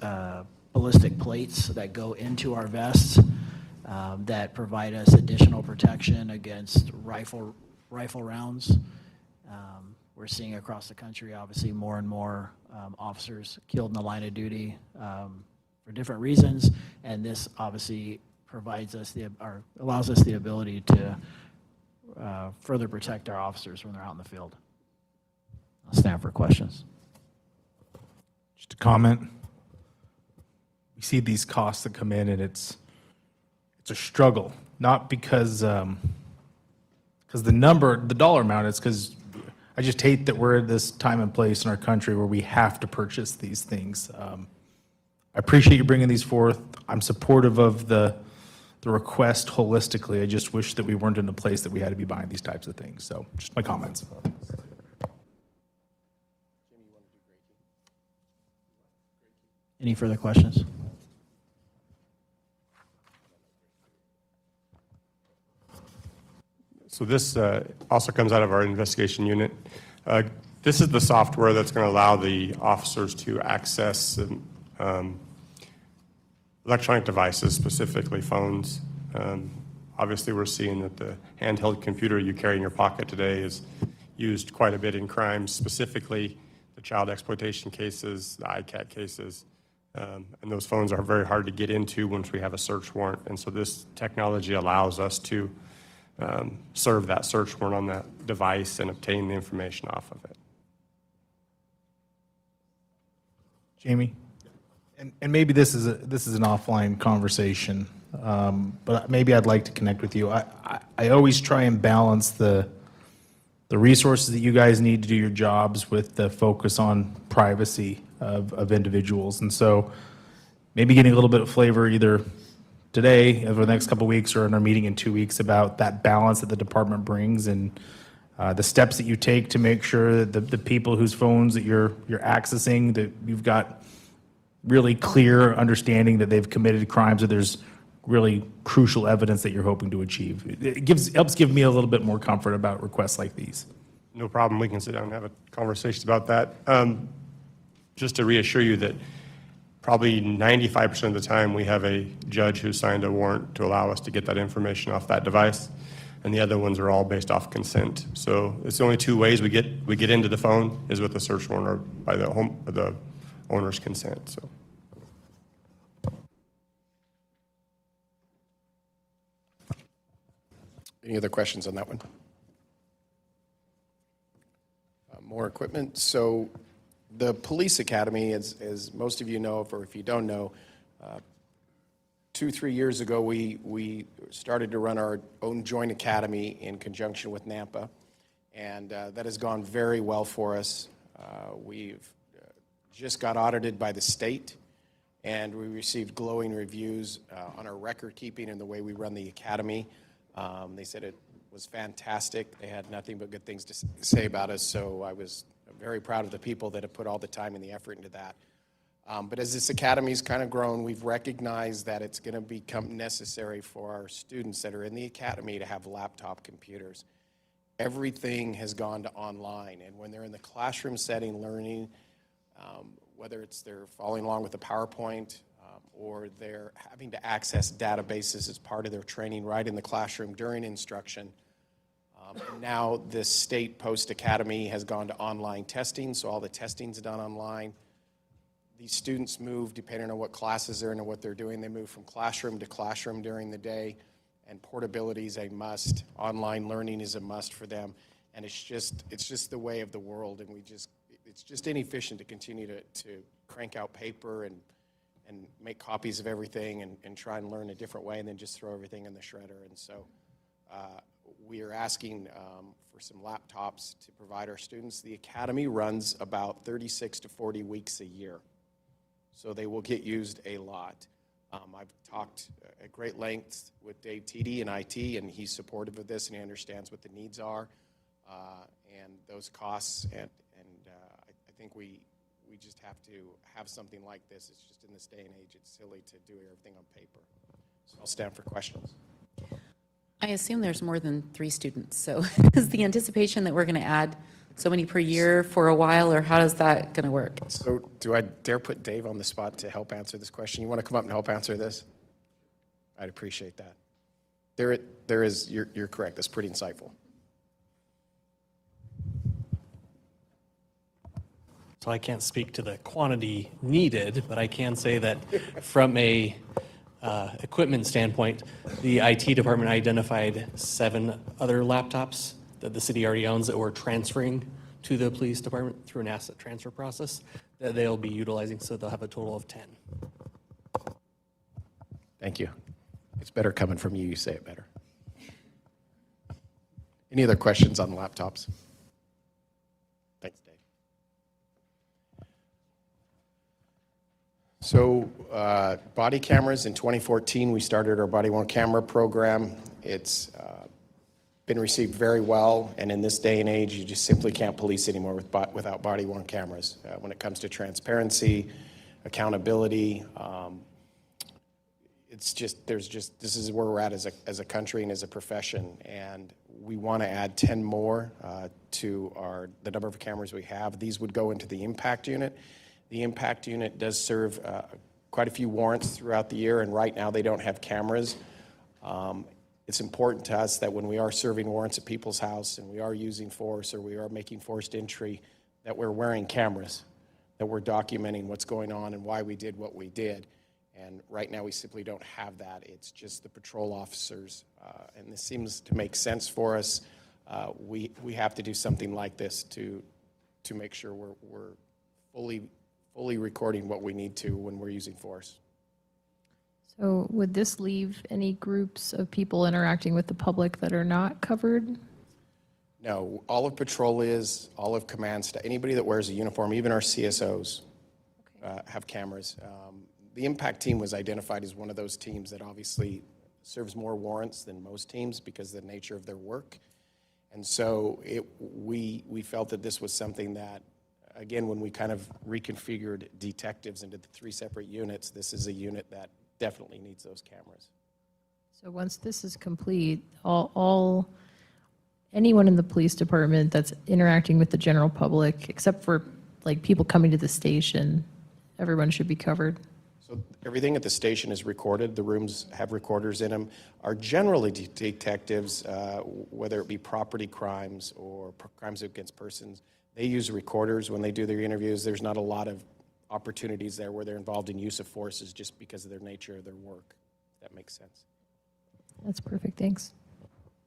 ballistic plates that go into our vests that provide us additional protection against rifle rounds. We're seeing across the country, obviously, more and more officers killed in the line of duty for different reasons, and this obviously provides us or allows us the ability to further protect our officers when they're out in the field. I'll stand for questions. Just a comment. We see these costs that come in, and it's a struggle, not because the dollar amount, it's because I just hate that we're at this time and place in our country where we have to purchase these things. I appreciate you bringing these forth. I'm supportive of the request holistically. I just wish that we weren't in a place that we had to be buying these types of things. So just my comments. Any further questions? So this also comes out of our investigation unit. This is the software that's going to allow the officers to access electronic devices, specifically phones. Obviously, we're seeing that the handheld computer you carry in your pocket today is used quite a bit in crimes, specifically the child exploitation cases, the ICAT cases. And those phones are very hard to get into once we have a search warrant. And so this technology allows us to serve that search warrant on that device and obtain the information off of it. Jamie, and maybe this is an offline conversation, but maybe I'd like to connect with you. I always try and balance the resources that you guys need to do your jobs with the focus on privacy of individuals. And so maybe getting a little bit of flavor either today, over the next couple of weeks, or in our meeting in 2 weeks about that balance that the department brings and the steps that you take to make sure that the people whose phones that you're accessing, that you've got really clear understanding that they've committed crimes, that there's really crucial evidence that you're hoping to achieve. It helps give me a little bit more comfort about requests like these. No problem. We can sit down and have a conversation about that. Just to reassure you that probably 95% of the time we have a judge who signed a warrant to allow us to get that information off that device, and the other ones are all based off consent. So it's the only two ways we get into the phone is with a search warrant or by the owner's consent. So. Any other questions on that one? More equipment. So the police academy, as most of you know, or if you don't know, 2-3 years ago, we started to run our own joint academy in conjunction with NAMPA, and that has gone very well for us. We've just got audited by the state, and we received glowing reviews on our record keeping and the way we run the academy. They said it was fantastic. They had nothing but good things to say about us, so I was very proud of the people that have put all the time and the effort into that. But as this academy's kind of grown, we've recognized that it's going to become necessary for our students that are in the academy to have laptop computers. everything has gone to online. And when they're in the classroom setting learning, whether it's they're following along with the PowerPoint or they're having to access databases as part of their training right in the classroom during instruction. And now the state post academy has gone to online testing, so all the testing's done online. These students move, depending on what classes they're in and what they're doing, they move from classroom to classroom during the day, and portability is a must. Online learning is a must for them, and it's just the way of the world, and it's just inefficient to continue to crank out paper and make copies of everything and try and learn a different way and then just throw everything in the shredder. And so we are asking for some laptops to provide our students. The academy runs about 36 to 40 weeks a year, so they will get used a lot. I've talked at great lengths with Dave Teedy in IT, and he's supportive of this, and he understands what the needs are and those costs. And I think we just have to have something like this. It's just in this day and age, it's silly to do everything on paper. So I'll stand for questions. I assume there's more than 3 students, so is the anticipation that we're going to add so many per year for a while, or how is that going to work? So do I dare put Dave on the spot to help answer this question? You want to come up and help answer this? I'd appreciate that. There is, you're correct, that's pretty insightful. So I can't speak to the quantity needed, but I can say that from a equipment standpoint, the IT department identified 7 other laptops that the city already owns that we're transferring to the police department through an asset transfer process that they'll be utilizing, so they'll have a total of 10. Thank you. It's better coming from you, you say it better. Any other questions on laptops? Thanks, Dave. So body cameras, in 2014, we started our body-worn camera program. It's been received very well, and in this day and age, you just simply can't police anymore without body-worn cameras. When it comes to transparency, accountability, this is where we're at as a country and as a profession, and we want to add 10 more to the number of cameras we have. These would go into the impact unit. The impact unit does serve quite a few warrants throughout the year, and right now they don't have cameras. It's important to us that when we are serving warrants at people's house and we are using force or we are making forced entry, that we're wearing cameras, that we're documenting what's going on and why we did what we did. And right now we simply don't have that. It's just the patrol officers. And this seems to make sense for us. We have to do something like this to make sure we're fully recording what we need to when we're using force. So would this leave any groups of people interacting with the public that are not covered? No, all of patrol is, all of command staff, anybody that wears a uniform, even our CSOs have cameras. The impact team was identified as one of those teams that obviously serves more warrants than most teams because of the nature of their work. And so we felt that this was something that, again, when we kind of reconfigured detectives into the 3 separate units, this is a unit that definitely needs those cameras. So once this is complete, anyone in the police department that's interacting with the general public, except for like people coming to the station, everyone should be covered? So everything at the station is recorded. The rooms have recorders in them. Our generally detectives, whether it be property crimes or crimes against persons, they use recorders when they do their interviews. There's not a lot of opportunities there where they're involved in use of forces just because of their nature of their work. If that makes sense. That's perfect, thanks.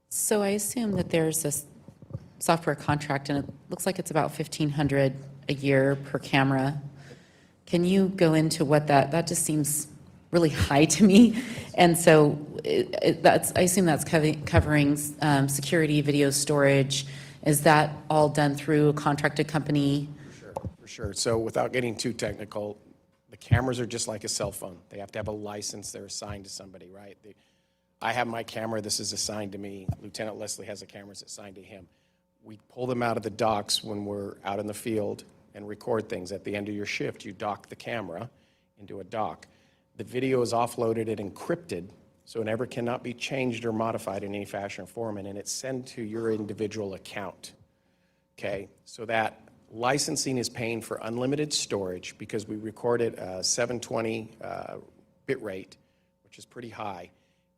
So I assume that there's this software contract, and it looks like it's about $1,500 a year per camera. Can you go into what that just seems really high to me? And so I assume that's covering security, video storage. Is that all done through a contracted company? For sure. So without getting too technical, the cameras are just like a cell phone. They have to have a license. They're assigned to somebody, right? I have my camera. This is assigned to me. Lieutenant Leslie has a camera that's assigned to him. We pull them out of the docks when we're out in the field and record things. At the end of your shift, you dock the camera into a dock. The video is offloaded and encrypted So it never cannot be changed or modified in any fashion or form, and it's sent to your individual account. Okay, so that licensing is paying for unlimited storage because we record at 720 bit rate, which is pretty high.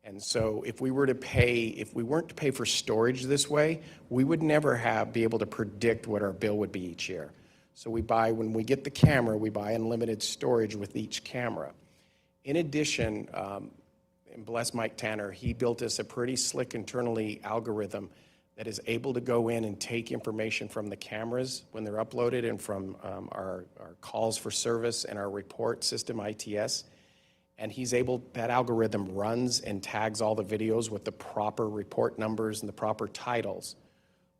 And so if we weren't to pay for storage this way, we would never be able to predict what our bill would be each year. So when we get the camera, we buy unlimited storage with each camera. In addition, and bless Mike Tanner, he built us a pretty slick internally algorithm that is able to go in and take information from the cameras when they're uploaded and from our calls for service and our report system, ITS. And that algorithm runs and tags all the videos with the proper report numbers and the proper titles.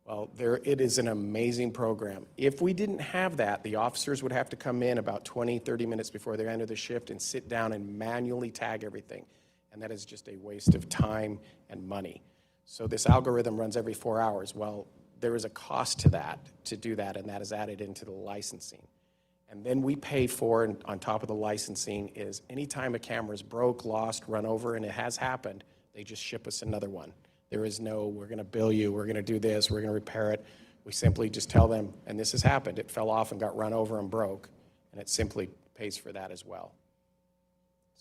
Well, it is an amazing program. If we didn't have that, the officers would have to come in about 20, 30 minutes before they enter the shift and sit down and manually tag everything. And that is just a waste of time and money. So this algorithm runs every 4 hours. Well, there is a cost to that, to do that, and that is added into the licensing. And then we pay for, and on top of the licensing, is anytime a camera is broke, lost, run over, and it has happened, they just ship us another one. There is no, we're going to bill you, we're going to do this, we're going to repair it. We simply just tell them, and this has happened, it fell off and got run over and broke, and it simply pays for that as well.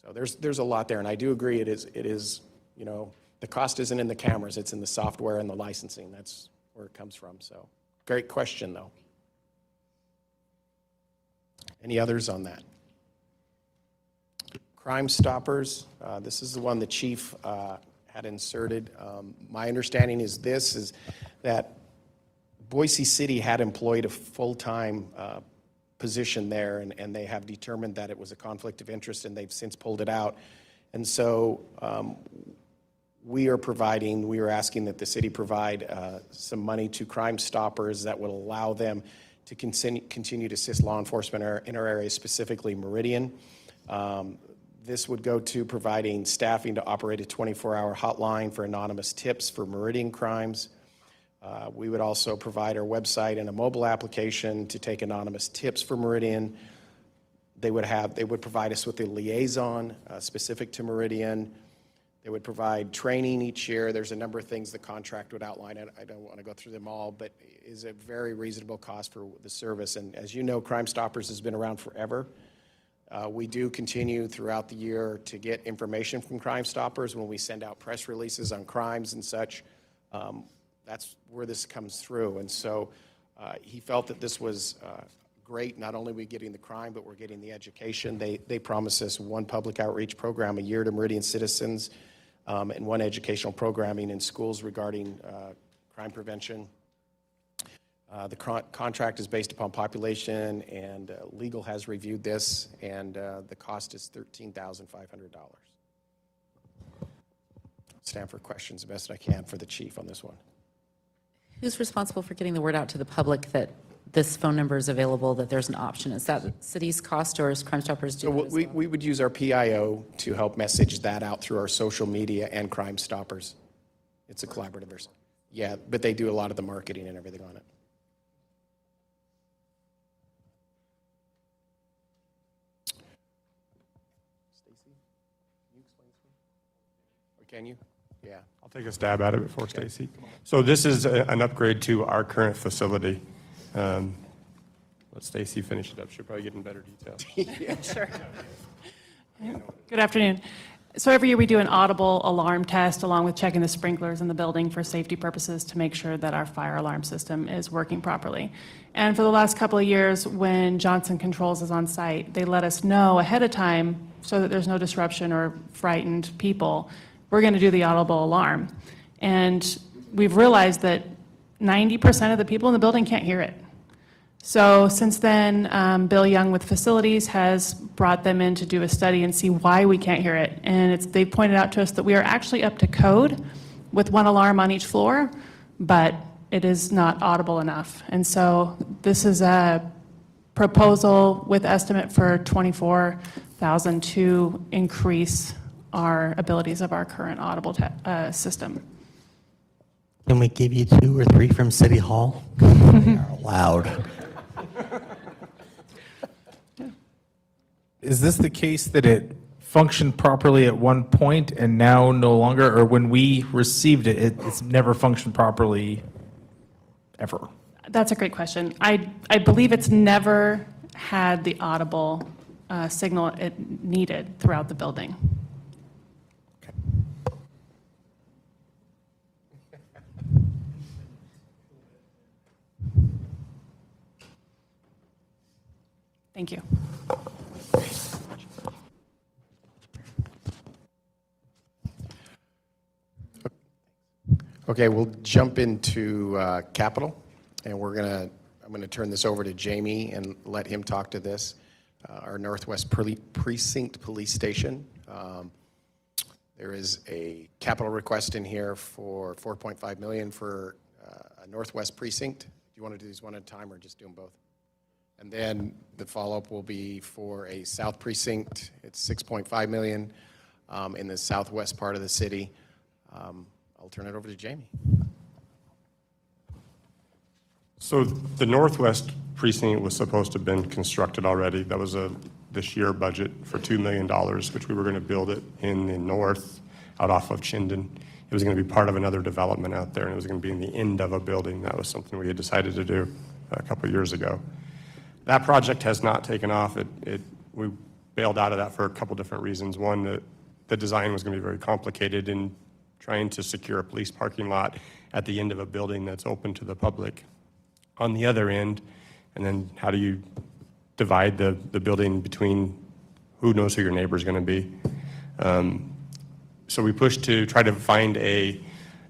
So there's a lot there, and I do agree it is, you know, the cost isn't in the cameras, it's in the software and the licensing. That's where it comes from. So great question, though. Any others on that? Crime Stoppers, this is the one the chief had inserted. My understanding is that Boise City had employed a full-time position there, and they have determined that it was a conflict of interest, and they've since pulled it out. And so we are asking that the city provide some money to Crime Stoppers that will allow them to continue to assist law enforcement in our area, specifically Meridian. This would go to providing staffing to operate a 24-hour hotline for anonymous tips for Meridian crimes. We would also provide our website and a mobile application to take anonymous tips for Meridian. They would provide us with a liaison specific to Meridian. They would provide training each year. There's a number of things the contract would outline. I don't want to go through them all, but it is a very reasonable cost for the service. And as you know, Crime Stoppers has been around forever. We do continue throughout the year to get information from Crime Stoppers when we send out press releases on crimes and such. That's where this comes through. And so he felt that this was great. Not only are we getting the crime, but we're getting the education. They promise us one public outreach program a year to Meridian citizens and one educational programming in schools regarding crime prevention. The contract is based upon population, and legal has reviewed this, and the cost is $13,500. Stand for questions the best I can for the chief on this one. Who's responsible for getting the word out to the public that this phone number is available, that there's an option? Is that the city's cost, or is Crime Stoppers do that as well? We would use our PIO to help message that out through our social media and Crime Stoppers. It's a collaborative. Yeah, but they do a lot of the marketing and everything on it. Stacy, can you explain this one? Or can you? Yeah. I'll take a stab at it before Stacy. So this is an upgrade to our current facility. Let Stacy finish it up. She'll probably get in better detail. Sure. Good afternoon. So every year we do an audible alarm test along with checking the sprinklers in the building for safety purposes to make sure that our fire alarm system is working properly. And for the last couple of years, when Johnson Controls is on site, they let us know ahead of time so that there's no disruption or frightened people. We're going to do the audible alarm. And we've realized that 90% of the people in the building can't hear it. So since then, Bill Young with Facilities has brought them in to do a study and see why we can't hear it. And they've pointed out to us that we are actually up to code with one alarm on each floor, but it is not audible enough. And so this is a proposal with estimate for $24,000 to increase our abilities of our current audible system. Can we give you 2 or 3 from City Hall? They are loud. Is this the case that it functioned properly at one point and now no longer, or when we received it, it's never functioned properly ever? That's a great question. I believe it's never had the audible signal it needed throughout the building. Thank you. Okay, we'll jump into capital, and I'm gonna turn this over to Jamie and let him talk to this. Our Northwest Precinct Police Station. There is a capital request in here for $4.5 million for a Northwest Precinct. Do you want to do these one at a time or just do them both? And then the follow-up will be for a South Precinct. It's $6.5 million in the southwest part of the city. I'll turn it over to Jamie. So the Northwest Precinct was supposed to have been constructed already. That was a this year budget for $2 million, which we were going to build it in the north, out off of Chinden. It was going to be part of another development out there, and it was going to be in the end of a building. That was something we had decided to do a couple of years ago. That project has not taken off. We bailed out of that for a couple different reasons. One, the design was going to be very complicated in trying to secure a police parking lot at the end of a building that's open to the public on the other end. And then how do you divide the building between who knows who your neighbor is going to be? So we pushed to try to find a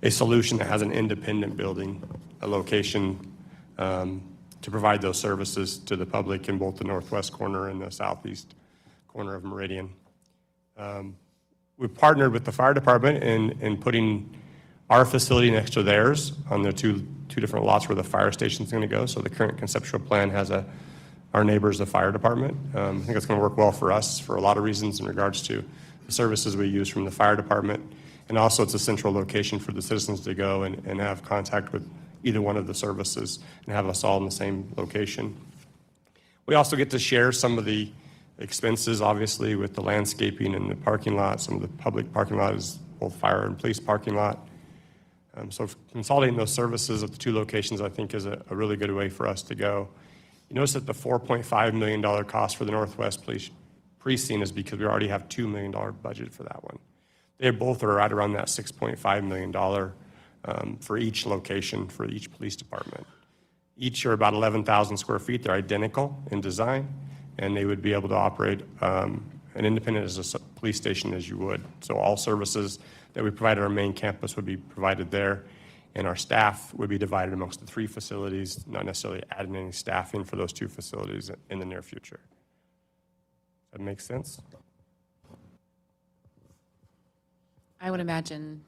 solution that has an independent building, a location to provide those services to the public in both the northwest corner and the southeast corner of Meridian. We partnered with the fire department in putting our facility next to theirs on the two different lots where the fire station is going to go. So the current conceptual plan has our neighbors, the fire department. I think it's going to work well for us for a lot of reasons in regards to the services we use from the fire department. And also it's a central location for the citizens to go and have contact with either one of the services and have us all in the same location. We also get to share some of the expenses, obviously, with the landscaping and the parking lot. Some of the public parking lot is both fire and police parking lot. So consolidating those services at the two locations, I think, is a really good way for us to go. You notice that the $4.5 million cost for the Northwest Police Precinct is because we already have $2 million budget for that one. They both are right around that $6.5 million for each location, for each police department. Each are about 11,000 square feet. They're identical in design, and they would be able to operate an independent as a police station as you would. So all services that we provide at our main campus would be provided there, and our staff would be divided amongst the three facilities, not necessarily adding any staffing for those two facilities in the near future. That makes sense? I would imagine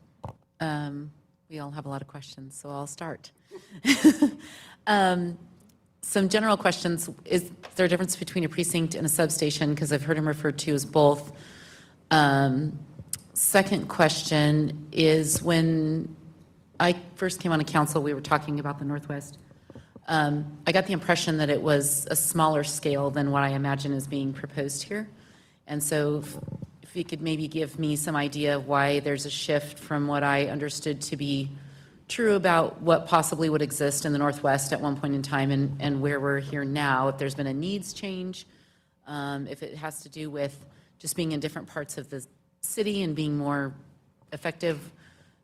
we all have a lot of questions, so I'll start. Some general questions. Is there a difference between a precinct and a substation? Because I've heard them referred to as both. Second question is, when I first came on the council, we were talking about the Northwest. I got the impression that it was a smaller scale than what I imagine is being proposed here. And so if you could maybe give me some idea of why there's a shift from what I understood to be true about what possibly would exist in the Northwest at one point in time and where we're here now, if there's been a needs change, if it has to do with just being in different parts of the city and being more effective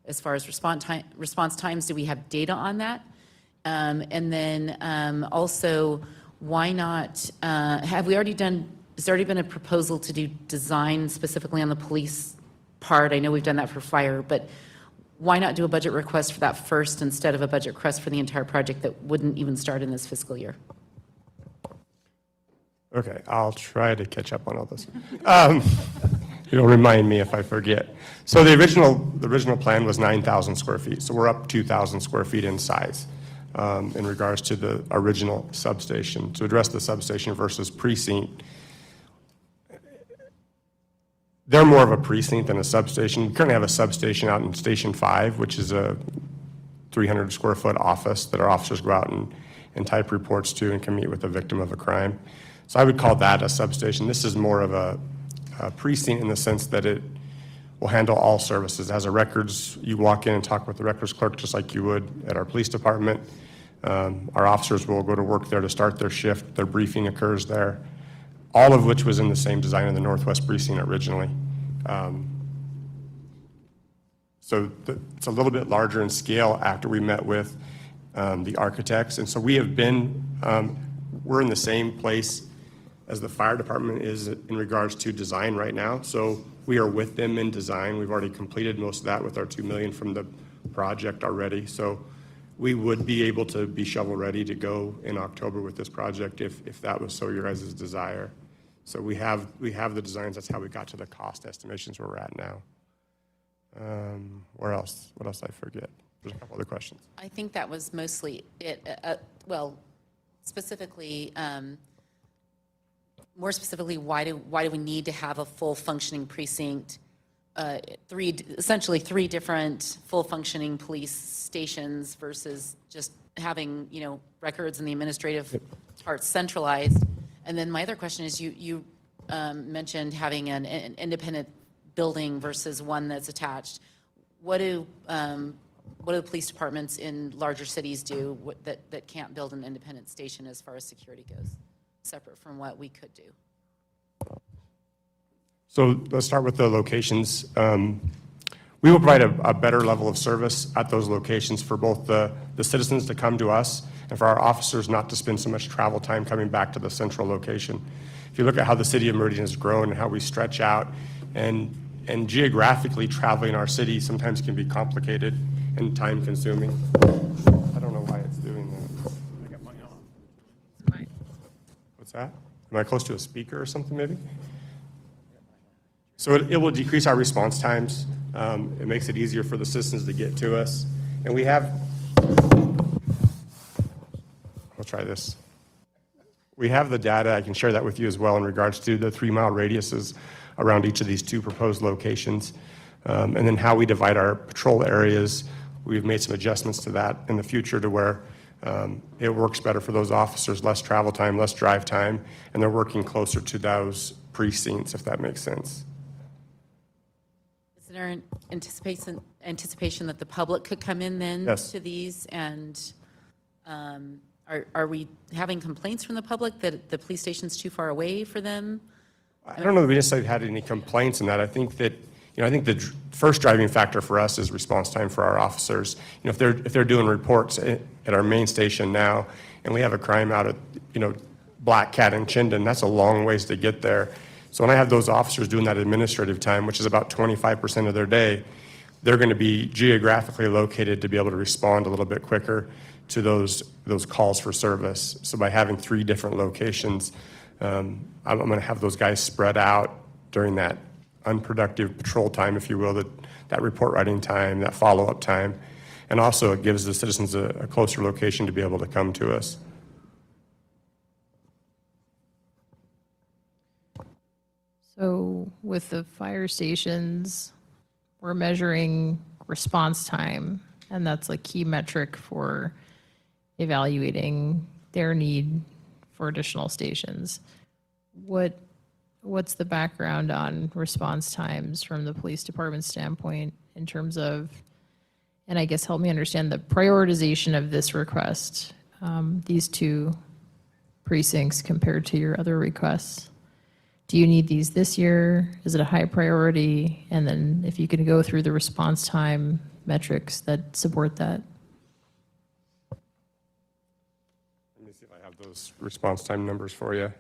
as far as response times. Do we have data on that? And then also, why not, has there already been a proposal to do design specifically on the police part? I know we've done that for fire, but why not do a budget request for that first instead of a budget request for the entire project that wouldn't even start in this fiscal year? Okay, I'll try to catch up on all this. It'll remind me if I forget. So the original plan was 9,000 square feet. So we're up 2,000 square feet in size in regards to the original substation. To address the substation versus precinct, they're more of a precinct than a substation. We currently have a substation out in Station 5, which is a 300 square foot office that our officers go out and type reports to and can meet with a victim of a crime. So I would call that a substation. This is more of a precinct in the sense that it will handle all services. As a records, you walk in and talk with the records clerk just like you would at our police department. Our officers will go to work there to start their shift. Their briefing occurs there, all of which was in the same design in the Northwest Precinct originally. It's a little bit larger in scale after we met with the architects. And so we have been, we're in the same place as the fire department is in regards to design right now. So we are with them in design. We've already completed most of that with our $2 million from the project already. So we would be able to be shovel ready to go in October with this project if that was so your guys' desire. So we have the designs. That's how we got to the cost estimations where we're at now. Where else? What else did I forget? There's a couple other questions. I think that was mostly it. Well, specifically, more specifically, why do we need to have a full functioning precinct? Essentially three different full functioning police stations versus just having, records and the administrative parts centralized. And then my other question is, you mentioned having an independent building versus one that's attached. What do the police departments in larger cities do that can't build an independent station as far as security goes, separate from what we could do? So let's start with the locations. We will provide a better level of service at those locations for both the citizens to come to us and for our officers not to spend so much travel time coming back to the central location. If you look at how the city of Meridian has grown and how we stretch out, and geographically traveling our city sometimes can be complicated and time consuming. I don't know why it's doing that. I got mine on. What's that? Am I close to a speaker or something maybe? So it will decrease our response times. It makes it easier for the citizens to get to us. And we have, I'll try this. We have the data, I can share that with you as well in regards to the 3-mile radiuses around each of these 2 proposed locations. And then how we divide our patrol areas. We've made some adjustments to that in the future to where it works better for those officers, less travel time, less drive time, and they're working closer to those precincts, if that makes sense. Is there an anticipation that the public could come in then Yes. to these? And are we having complaints from the public that the police station's too far away for them? I don't know that we necessarily had any complaints in that. I think that, I think the first driving factor for us is response time for our officers. If they're doing reports at our main station now, and we have a crime out at, Black Cat and Chinden, that's a long ways to get there. So when I have those officers doing that administrative time, which is about 25% of their day, they're going to be geographically located to be able to respond a little bit quicker to those calls for service. So by having 3 different locations, I'm going to have those guys spread out during that unproductive patrol time, if you will, that report writing time, that follow-up time. And also it gives the citizens a closer location to be able to come to us. So with the fire stations, we're measuring response time, and that's a key metric for evaluating their need for additional stations. What's the background on response times from the police department standpoint in terms of, and I guess help me understand the prioritization of this request, these 2 precincts compared to your other requests? Do you need these this year? Is it a high priority? And then if you could go through the response time metrics that support that. Let me see if I have those response time numbers for you.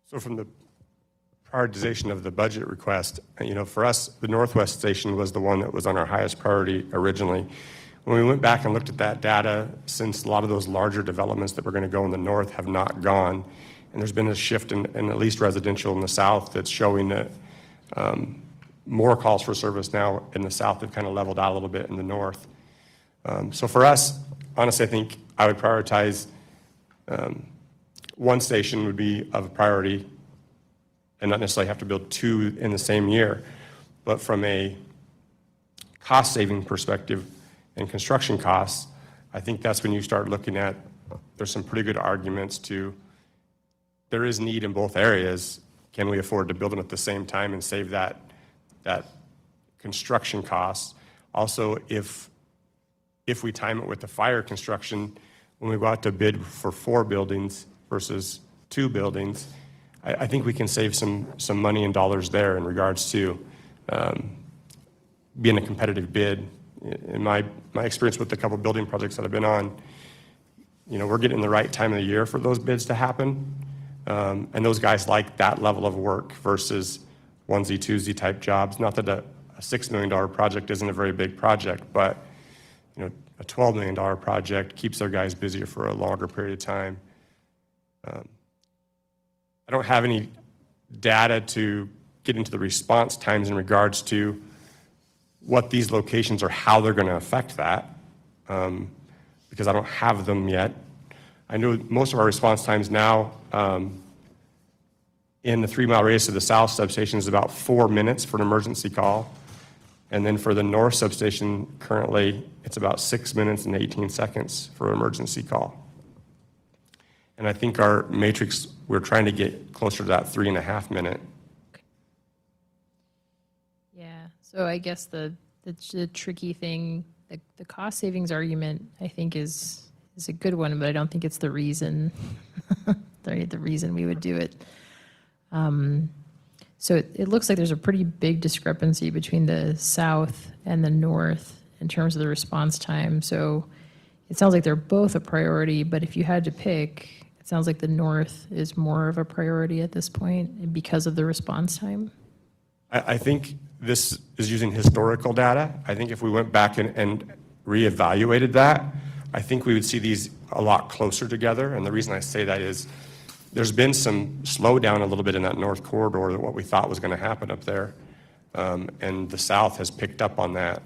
So from the prioritization of the budget request, for us, the Northwest Station was the one that was on our highest priority originally. When we went back and looked at that data, since a lot of those larger developments that were going to go in the north have not gone, and there's been a shift in at least residential in the south that's showing that more calls for service now in the south have kind of leveled out a little bit in the north. So for us, honestly, I think I would prioritize 1 station would be of priority and not necessarily have to build 2 in the same year. But from a cost-saving perspective, and construction costs, I think that's when you start looking at, there's some pretty good arguments to, there is need in both areas. Can we afford to build them at the same time and save that construction costs? Also, if we time it with the fire construction, when we go out to bid for 4 buildings versus 2 buildings, I think we can save some money and dollars there in regards to being a competitive bid. In my experience with the couple building projects that I've been on, we're getting the right time of the year for those bids to happen. And those guys like that level of work versus onesie, twosie type jobs. Not that a $6 million project isn't a very big project, but a $12 million project keeps their guys busier for a longer period of time. I don't have any data to get into the response times in regards to what these locations or how they're going to affect that, because I don't have them yet. I know most of our response times now in the 3-mile radius of the south substation is about 4 minutes for an emergency call. And then for the north substation, currently, it's about 6 minutes and 18 seconds for an emergency call. And I think our matrix, we're trying to get closer to that 3.5 minute. Yeah, so I guess the tricky thing, the cost savings argument, I think is a good one, but I don't think it's the reason, the reason we would do it. So it looks like there's a pretty big discrepancy between the south and the north in terms of the response time. So it sounds like they're both a priority, but if you had to pick, it sounds like the north is more of a priority at this point because of the response time. I think this is using historical data. I think if we went back and reevaluated that, I think we would see these a lot closer together. And the reason I say that is there's been some slowdown a little bit in that north corridor, what we thought was going to happen up there. And the south has picked up on that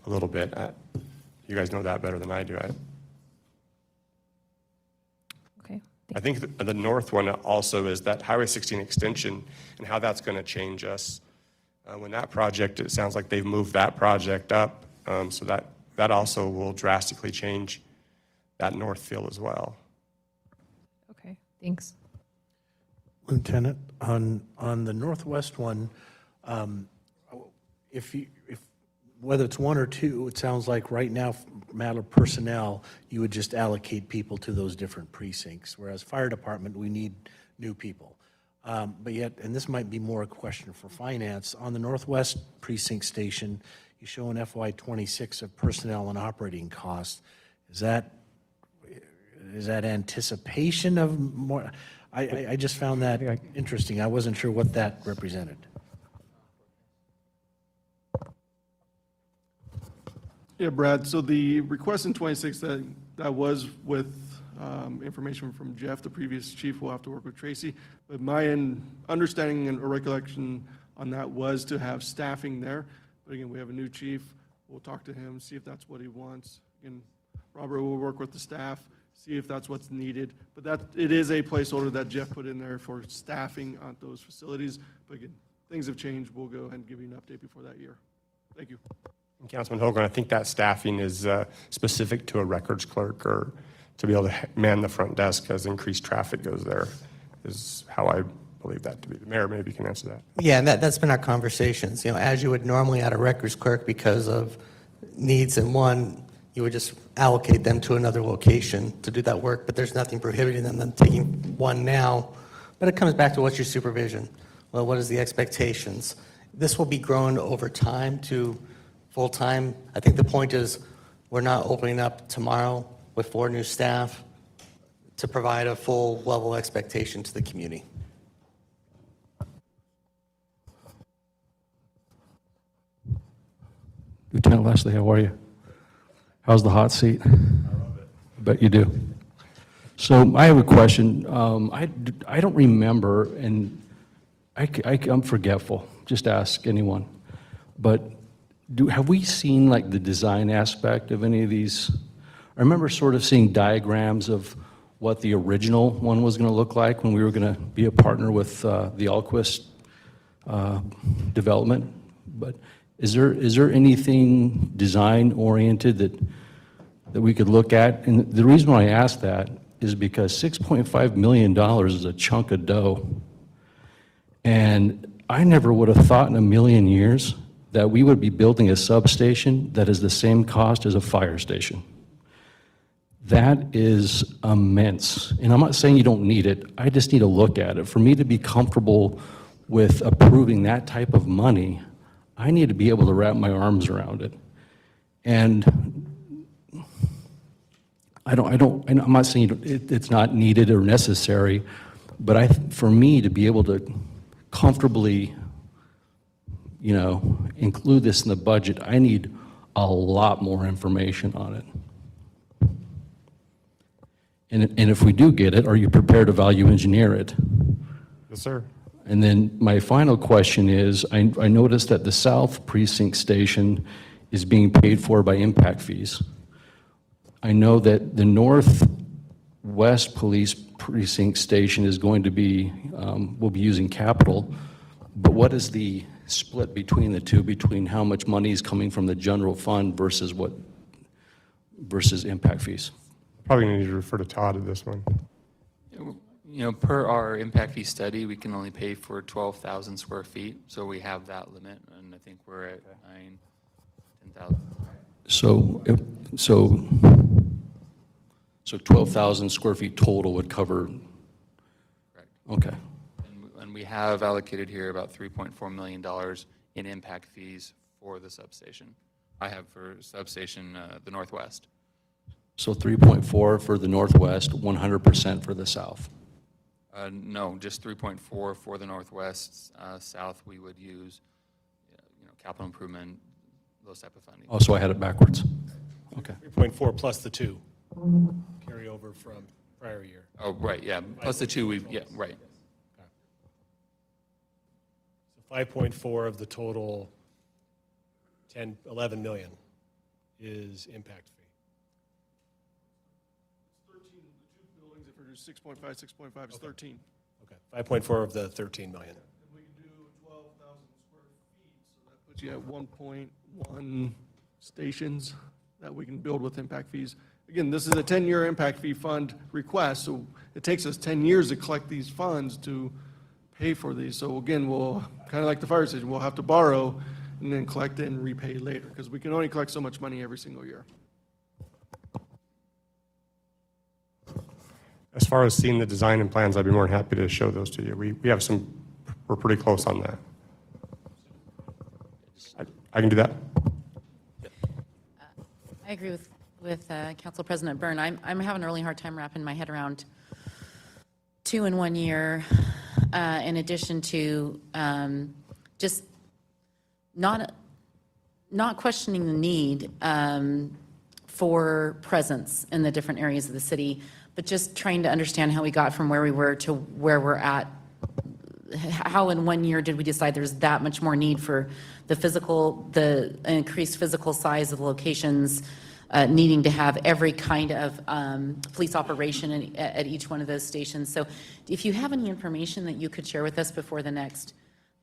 a little bit. You guys know that better than I do. Okay. I think the north one also is that Highway 16 extension and how that's going to change us. When that project, it sounds like they've moved that project up, so that also will drastically change that north field as well. Okay, thanks. Lieutenant, on the northwest one, whether it's 1 or 2, it sounds like right now, matter of personnel, you would just allocate people to those different precincts, whereas fire department, we need new people. But yet, and this might be more a question for finance, on the northwest precinct station, you show an FY26 of personnel and operating costs. Is that anticipation of more? I just found that interesting. I wasn't sure what that represented. Yeah, Brad, so the request in 26, that was with information from Jeff, the previous chief. We'll have to work with Tracy. But my understanding and recollection on that was to have staffing there. But again, we have a new chief. We'll talk to him, see if that's what he wants. Again, Robert will work with the staff, see if that's what's needed. But it is a placeholder that Jeff put in there for staffing on those facilities. But again, things have changed. We'll go ahead and give you an update before that year. Thank you. And Councilman Hogan, I think that staffing is specific to a records clerk or to be able to man the front desk as increased traffic goes there, is how I believe that to be. The mayor maybe can answer that. Yeah, and that's been our conversations. As you would normally at a records clerk, because of needs in one, you would just allocate them to another location to do that work, but there's nothing prohibiting them taking one now. But it comes back to what's your supervision? Well, what is the expectations? This will be grown over time to full-time. I think the point is we're not opening up tomorrow with 4 new staff to provide a full level expectation to the community. Lieutenant Leslie, how are you? How's the hot seat? I love it. I bet you do. So I have a question. I don't remember, and I'm forgetful. Just ask anyone. But have we seen like the design aspect of any of these? I remember sort of seeing diagrams of what the original one was going to look like when we were going to be a partner with the Alquist development. But Is there anything design-oriented that we could look at? And the reason why I ask that is because $6.5 million is a chunk of dough. And I never would have thought in a million years that we would be building a substation that is the same cost as a fire station. That is immense. And I'm not saying you don't need it, I just need to look at it. For me to be comfortable with approving that type of money, I need to be able to wrap my arms around it. And I'm not saying it's not needed or necessary, but for me to be able to comfortably, include this in the budget, I need a lot more information on it. And if we do get it, are you prepared to value engineer it? Yes, sir. And then my final question is, I noticed that the South Precinct Station is being paid for by impact fees. I know that the Northwest Police Precinct Station is going to be, will be using capital, but what is the split between the two, between how much money is coming from the general fund versus impact fees? Probably going to need to refer to Todd at this one. Per our impact fee study, we can only pay for 12,000 square feet, so we have that limit, and I think we're at 10,000. So 12,000 square feet total would cover? Correct. Okay. And we have allocated here about $3.4 million in impact fees for the substation. I have for substation, the Northwest. So 3.4 for the Northwest, 100% for the South? No, just 3.4 for the Northwest. South, we would use, capital improvement, those type of funding. Oh, so I had it backwards. Okay. 3.4 plus the 2 carry over from prior year. Oh, right, yeah, plus the 2, right. So 5.4 of the total 11 million is impact fee. 13, the two buildings, if we're 6.5 is 13. Okay, 5.4 of the 13 million. And we can do 12,000 square feet, so that puts you at 1.1 stations that we can build with impact fees. Again, this is a 10-year impact fee fund request, so it takes us 10 years to collect these funds to pay for these. So again, we'll, kind of like the fire station, we'll have to borrow and then collect it and repay later, because we can only collect so much money every single year. As far as seeing the design and plans, I'd be more than happy to show those to you. We have we're pretty close on that. I can do that. I agree with Council President Byrne. I'm having a really hard time wrapping my head around 2 in 1 year, in addition to just not questioning the need for presence in the different areas of the city, but just trying to understand how we got from where we were to where we're at. How in 1 year did we decide there's that much more need for the increased physical size of the locations, needing to have every kind of police operation at each one of those stations. So if you have any information that you could share with us before the next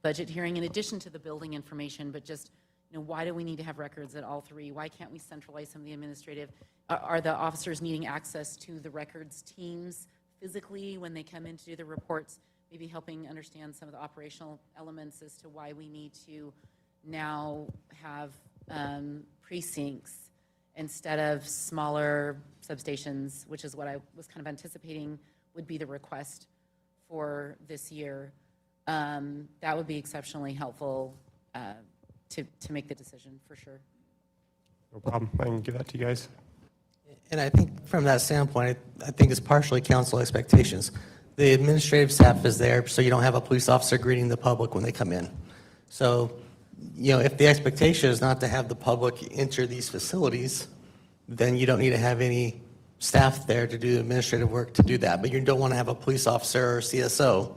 budget hearing, in addition to the building information, but just, why do we need to have records at all 3? Why can't we centralize some of the administrative? Are the officers needing access to the records teams physically when they come in to do the reports? Maybe helping understand some of the operational elements as to why we need to now have precincts instead of smaller substations, which is what I was kind of anticipating would be the request for this year. That would be exceptionally helpful to make the decision, for sure. No problem. I can give that to you guys. And I think from that standpoint, I think it's partially council expectations. The administrative staff is there, so you don't have a police officer greeting the public when they come in. So, if the expectation is not to have the public enter these facilities, then you don't need to have any staff there to do administrative work to do that. But you don't want to have a police officer or CSO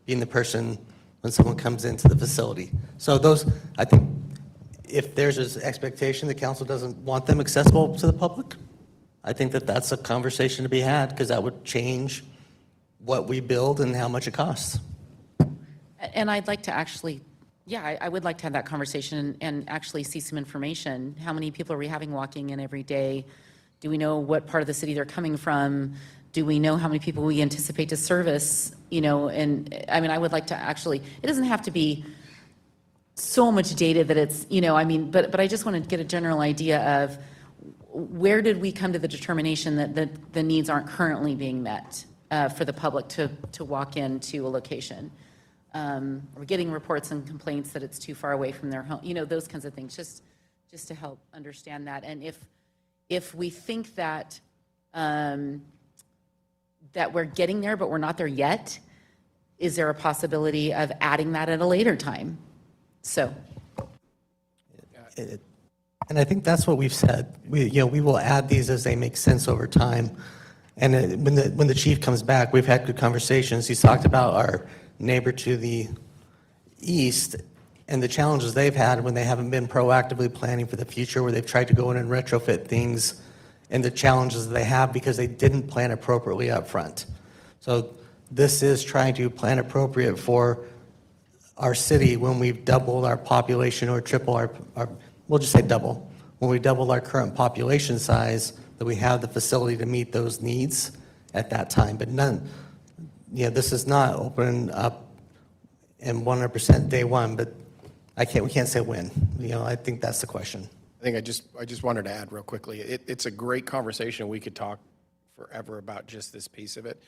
being the person when someone comes into the facility. So those, I think, if there's an expectation the council doesn't want them accessible to the public, I think that's a conversation to be had, because that would change what we build and how much it costs. And I'd like to actually Yeah, I would like to have that conversation and actually see some information. How many people are we having walking in every day? Do we know what part of the city they're coming from? Do we know how many people we anticipate to service? You know, and I mean, I would like to actually, it doesn't have to be so much data that it's, you know, I mean, but I just want to get a general idea of where did we come to the determination that the needs aren't currently being met for the public to walk into a location? We're getting reports and complaints that it's too far away from their home, you know, those kinds of things, just to help understand that. And if we think that that we're getting there, but we're not there yet, is there a possibility of adding that at a later time? So. And I think that's what we've said. We will add these as they make sense over time. And when the chief comes back, we've had good conversations. He's talked about our neighbor to the east and the challenges they've had when they haven't been proactively planning for the future, where they've tried to go in and retrofit things, and the challenges they have because they didn't plan appropriately up front. So this is trying to plan appropriate for our city when we've doubled our population or triple our we'll just say double. When we double our current population size, that we have the facility to meet those needs at that time. But this is not open up in 100% day one, but we can't say when. I think that's the question. I think I just wanted to add real quickly, it's a great conversation. We could talk forever about just this piece of it.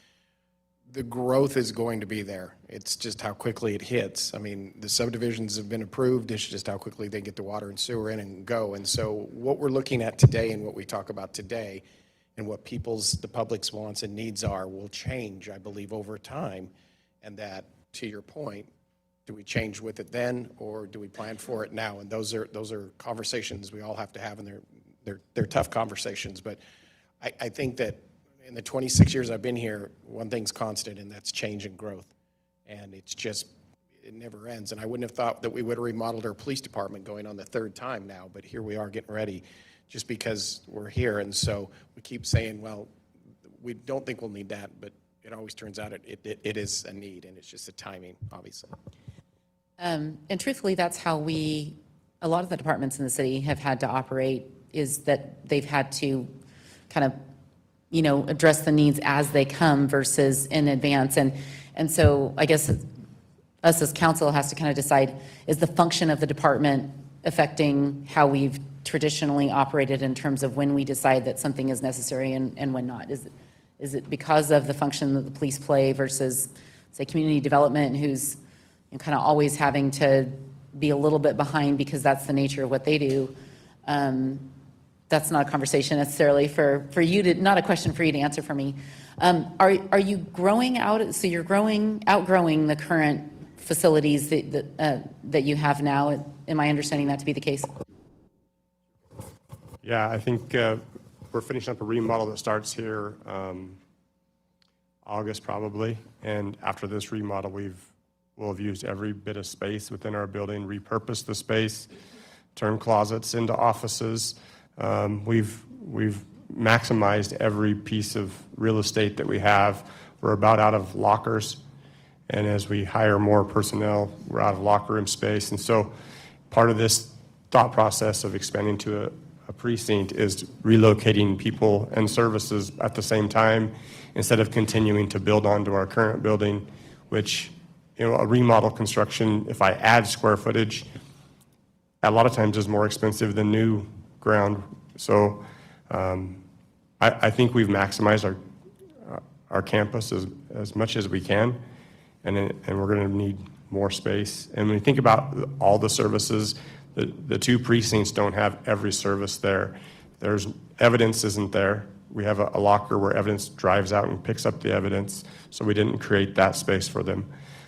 The growth is going to be there. It's just how quickly it hits. I mean, the subdivisions have been approved. It's just how quickly they get the water and sewer in and go. And so what we're looking at today and what we talk about today and what the public's wants and needs are will change, I believe, over time. And that, to your point, do we change with it then, or do we plan for it now? And those are conversations we all have to have, and they're tough conversations. But I think that in the 26 years I've been here, one thing's constant, and that's change and growth. And it never ends. And I wouldn't have thought that we would have remodeled our police department going on the third time now, but here we are getting ready just because we're here. And so we keep saying, well, we don't think we'll need that, but it always turns out it is a need, and it's just a timing, obviously. And truthfully, that's how a lot of the departments in the city have had to operate, is that they've had to kind of address the needs as they come versus in advance. And so I guess us as council has to kind of decide, is the function of the department affecting how we've traditionally operated in terms of when we decide that something is necessary and when not? Is it because of the function that the police play versus, say, community development, who's kind of always having to be a little bit behind because that's the nature of what they do? That's not a conversation necessarily for you to, not a question for you to answer for me. Are you growing out, so you're outgrowing the current facilities that you have now? Am I understanding that to be the case? Yeah, I think we're finishing up a remodel that starts here August probably. And after this remodel, we'll have used every bit of space within our building, repurposed the space, turned closets into offices. We've maximized every piece of real estate that we have. We're about out of lockers, and as we hire more personnel, we're out of locker room space. And so part of this thought process of expanding to a precinct is relocating people and services at the same time, instead of continuing to build onto our current building, which, a remodel construction, if I add square footage, a lot of times is more expensive than new ground. So I think we've maximized our campus as much as we can, and we're going to need more space. And when you think about all the services, the two precincts don't have every service there. There's evidence isn't there. We have a locker where evidence drives out and picks up the evidence, so we didn't create that space for them.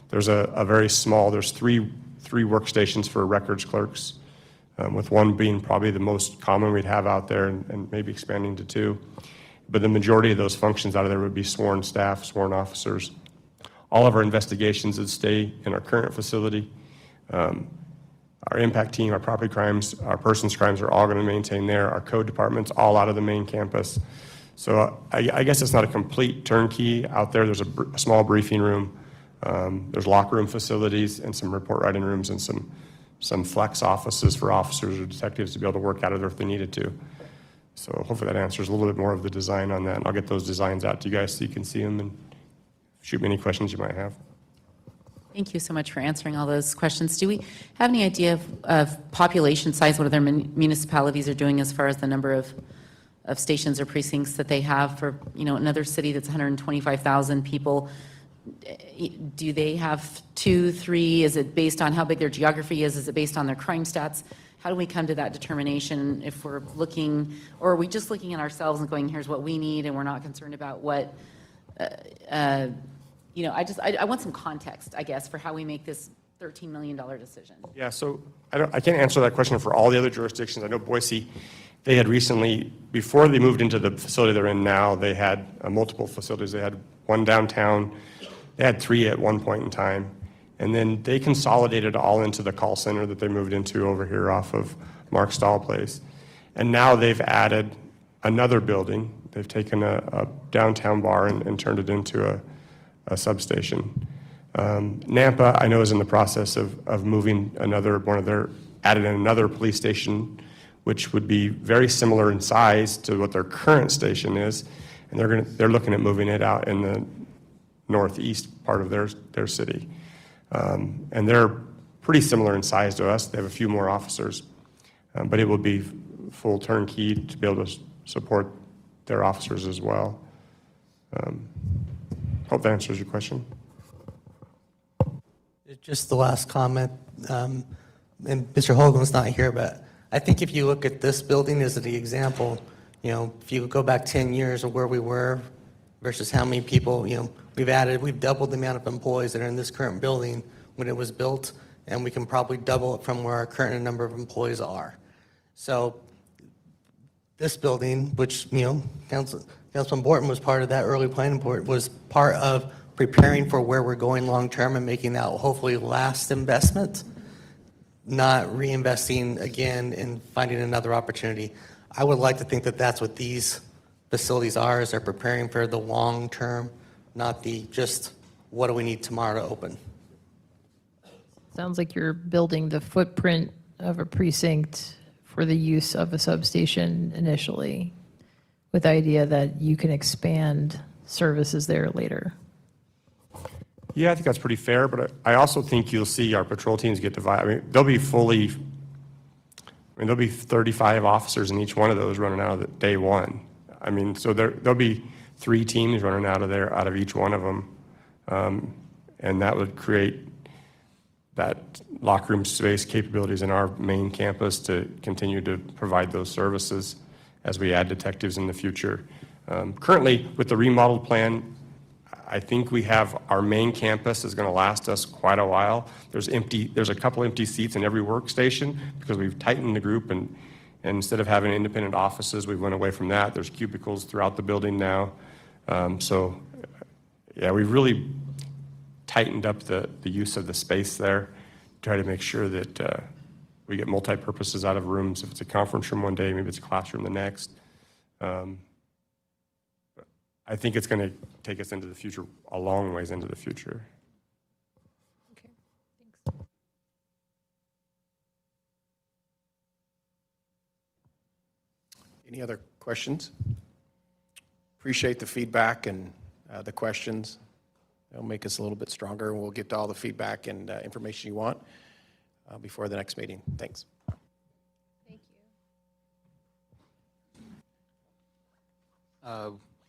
There's there's three workstations for records clerks, with one being probably the most common we'd have out there, and maybe expanding to two. But the majority of those functions out of there would be sworn staff, sworn officers. All of our investigations would stay in our current facility. Our impact team, our property crimes, our persons crimes are all going to maintain there. Our code department's all out of the main campus. So I guess it's not a complete turnkey out there. There's a small briefing room, There's locker room facilities and some report writing rooms and some flex offices for officers or detectives to be able to work out of there if they needed to. So hopefully that answers a little bit more of the design on that. And I'll get those designs out to you guys so you can see them and shoot me any questions you might have. Thank you so much for answering all those questions. Do we have any idea of population size, what other municipalities are doing as far as the number of stations or precincts that they have for, another city that's 125,000 people? Do they have 2, 3? Is it based on how big their geography is? Is it based on their crime stats? How do we come to that determination if we're looking, or are we just looking at ourselves and going, here's what we need, and we're not concerned about what, I want some context, I guess, for how we make this $13 million decision. Yeah, so I can't answer that question for all the other jurisdictions. I know Boise, they had recently, before they moved into the facility they're in now, they had multiple facilities. They had one downtown. They had 3 at one point in time. And then they consolidated all into the call center that they moved into over here off of Mark Stahl Place. And now they've added another building. They've taken a downtown bar and turned it into a substation. Nampa, I know, is in the process of moving added another police station, which would be very similar in size to what their current station is. And they're looking at moving it out in the northeast part of their city. And they're pretty similar in size to us. They have a few more officers, but it will be full turnkey to be able to support their officers as well. Hope that answers your question. Just the last comment, and Mr. Hogan's not here, but I think if you look at this building as the example, if you go back 10 years of where we were versus how many people, we've doubled the amount of employees that are in this current building when it was built, and we can probably double it from where our current number of employees are. So this building, which, Councilman Borton was part of that early planning board, was part of preparing for where we're going long-term and making that hopefully last investment, not reinvesting again and finding another opportunity. I would like to think that that's what these facilities are, is they're preparing for the long-term, not the just what do we need tomorrow to open. Sounds like you're building the footprint of a precinct for the use of a substation initially, with the idea that you can expand services there later. Yeah, I think that's pretty fair, but I also think you'll see our patrol teams get divided. There'll be 35 officers in each one of those running out of day one. So there'll be 3 teams running out of each one of them. And that would create that locker room space capabilities in our main campus to continue to provide those services as we add detectives in the future. Currently, with the remodeled plan, I think we have our main campus is going to last us quite a while. There's a couple empty seats in every workstation because we've tightened the group, and instead of having independent offices, we went away from that. There's cubicles throughout the building now. We've really tightened up the use of the space there, try to make sure that we get multi-purposes out of rooms. If it's a conference room one day, maybe it's a classroom the next. I think it's going to take us into the future, a long ways into the future. Okay, thanks. Any other questions? Appreciate the feedback and the questions. They'll make us a little bit stronger, and we'll get all the feedback and information you want before the next meeting. Thanks. Thank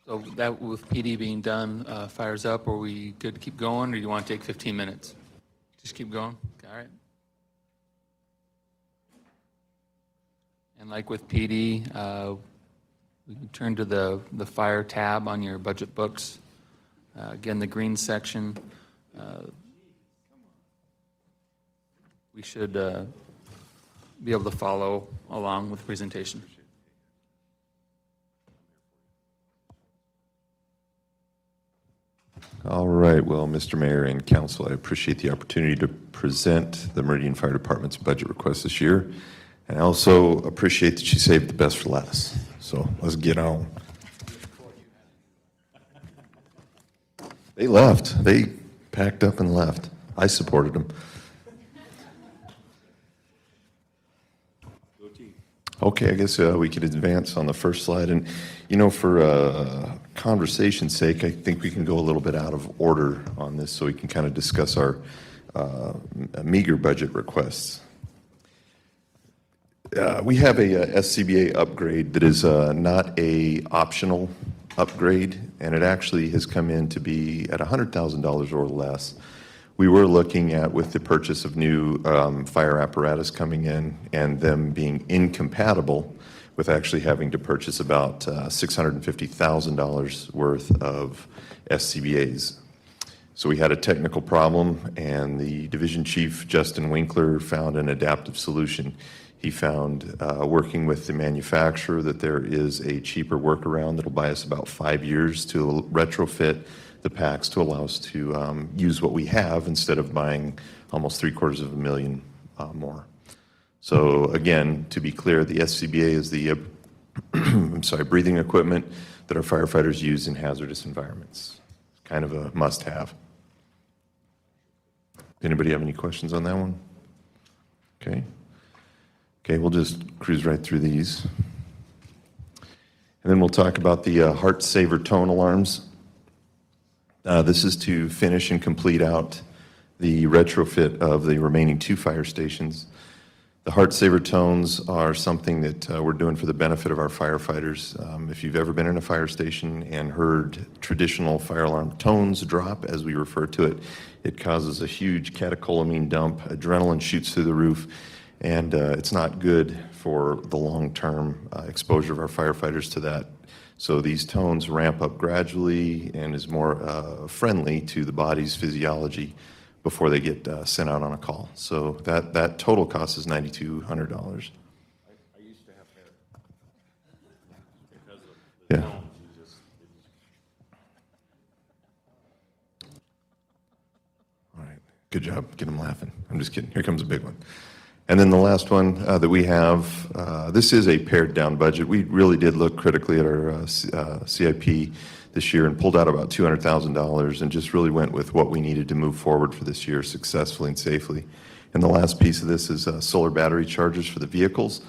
So that with PD being done, fires up, are we good to keep going, or do you want to take 15 minutes? Just keep going? All right. And like with PD, we can turn to the fire tab on your budget books. Again, the green section. We should be able to follow along with the presentation. All right. Well, Mr. Mayor and Council, I appreciate the opportunity to present the Meridian Fire Department's budget request this year. And I also appreciate that you saved the best for last. So let's get on. They left. They Packed up and left. I supported him. Okay, I guess we could advance on the first slide. And, you know, for conversation's sake, I think we can go a little bit out of order on this so we can kind of discuss our meager budget requests. We have a SCBA upgrade that is not a optional upgrade, and it actually has come in to be at $100,000 or less. We were looking at, with the purchase of new fire apparatus coming in and them being incompatible with actually having to purchase about $650,000 worth of SCBA's. So we had a technical problem, and the division chief, Justin Winkler, found an adaptive solution. He found, working with the manufacturer, that there is a cheaper workaround that'll buy us about 5 years to retrofit the packs to allow us to use what we have instead of buying almost $750,000 more. So again, to be clear, the SCBA is the breathing equipment that our firefighters use in hazardous environments. It's kind of a must-have. Anybody have any questions on that one? Okay. Okay, we'll just cruise right through these. And then we'll talk about the Heart Saver tone alarms. This is to finish and complete out the retrofit of the remaining 2 fire stations. The Heart Saver tones are something that we're doing for the benefit of our firefighters. If you've ever been in a fire station and heard traditional fire alarm tones drop, as we refer to it, it causes a huge catecholamine dump. Adrenaline shoots through the roof, and it's not good for the long-term exposure of our firefighters to that. So these tones ramp up gradually and is more friendly to the body's physiology before they get sent out on a call. So that total cost is $9,200. I used to have hair. Because of the Yeah. tones, All right, good job. Get them laughing. I'm just kidding. Here comes a big one. And then the last one that we have, this is a pared down budget. We really did look critically at our CIP this year and pulled out about $200,000 and just really went with what we needed to move forward for this year successfully and safely. And the last piece of this is solar battery chargers for the vehicles.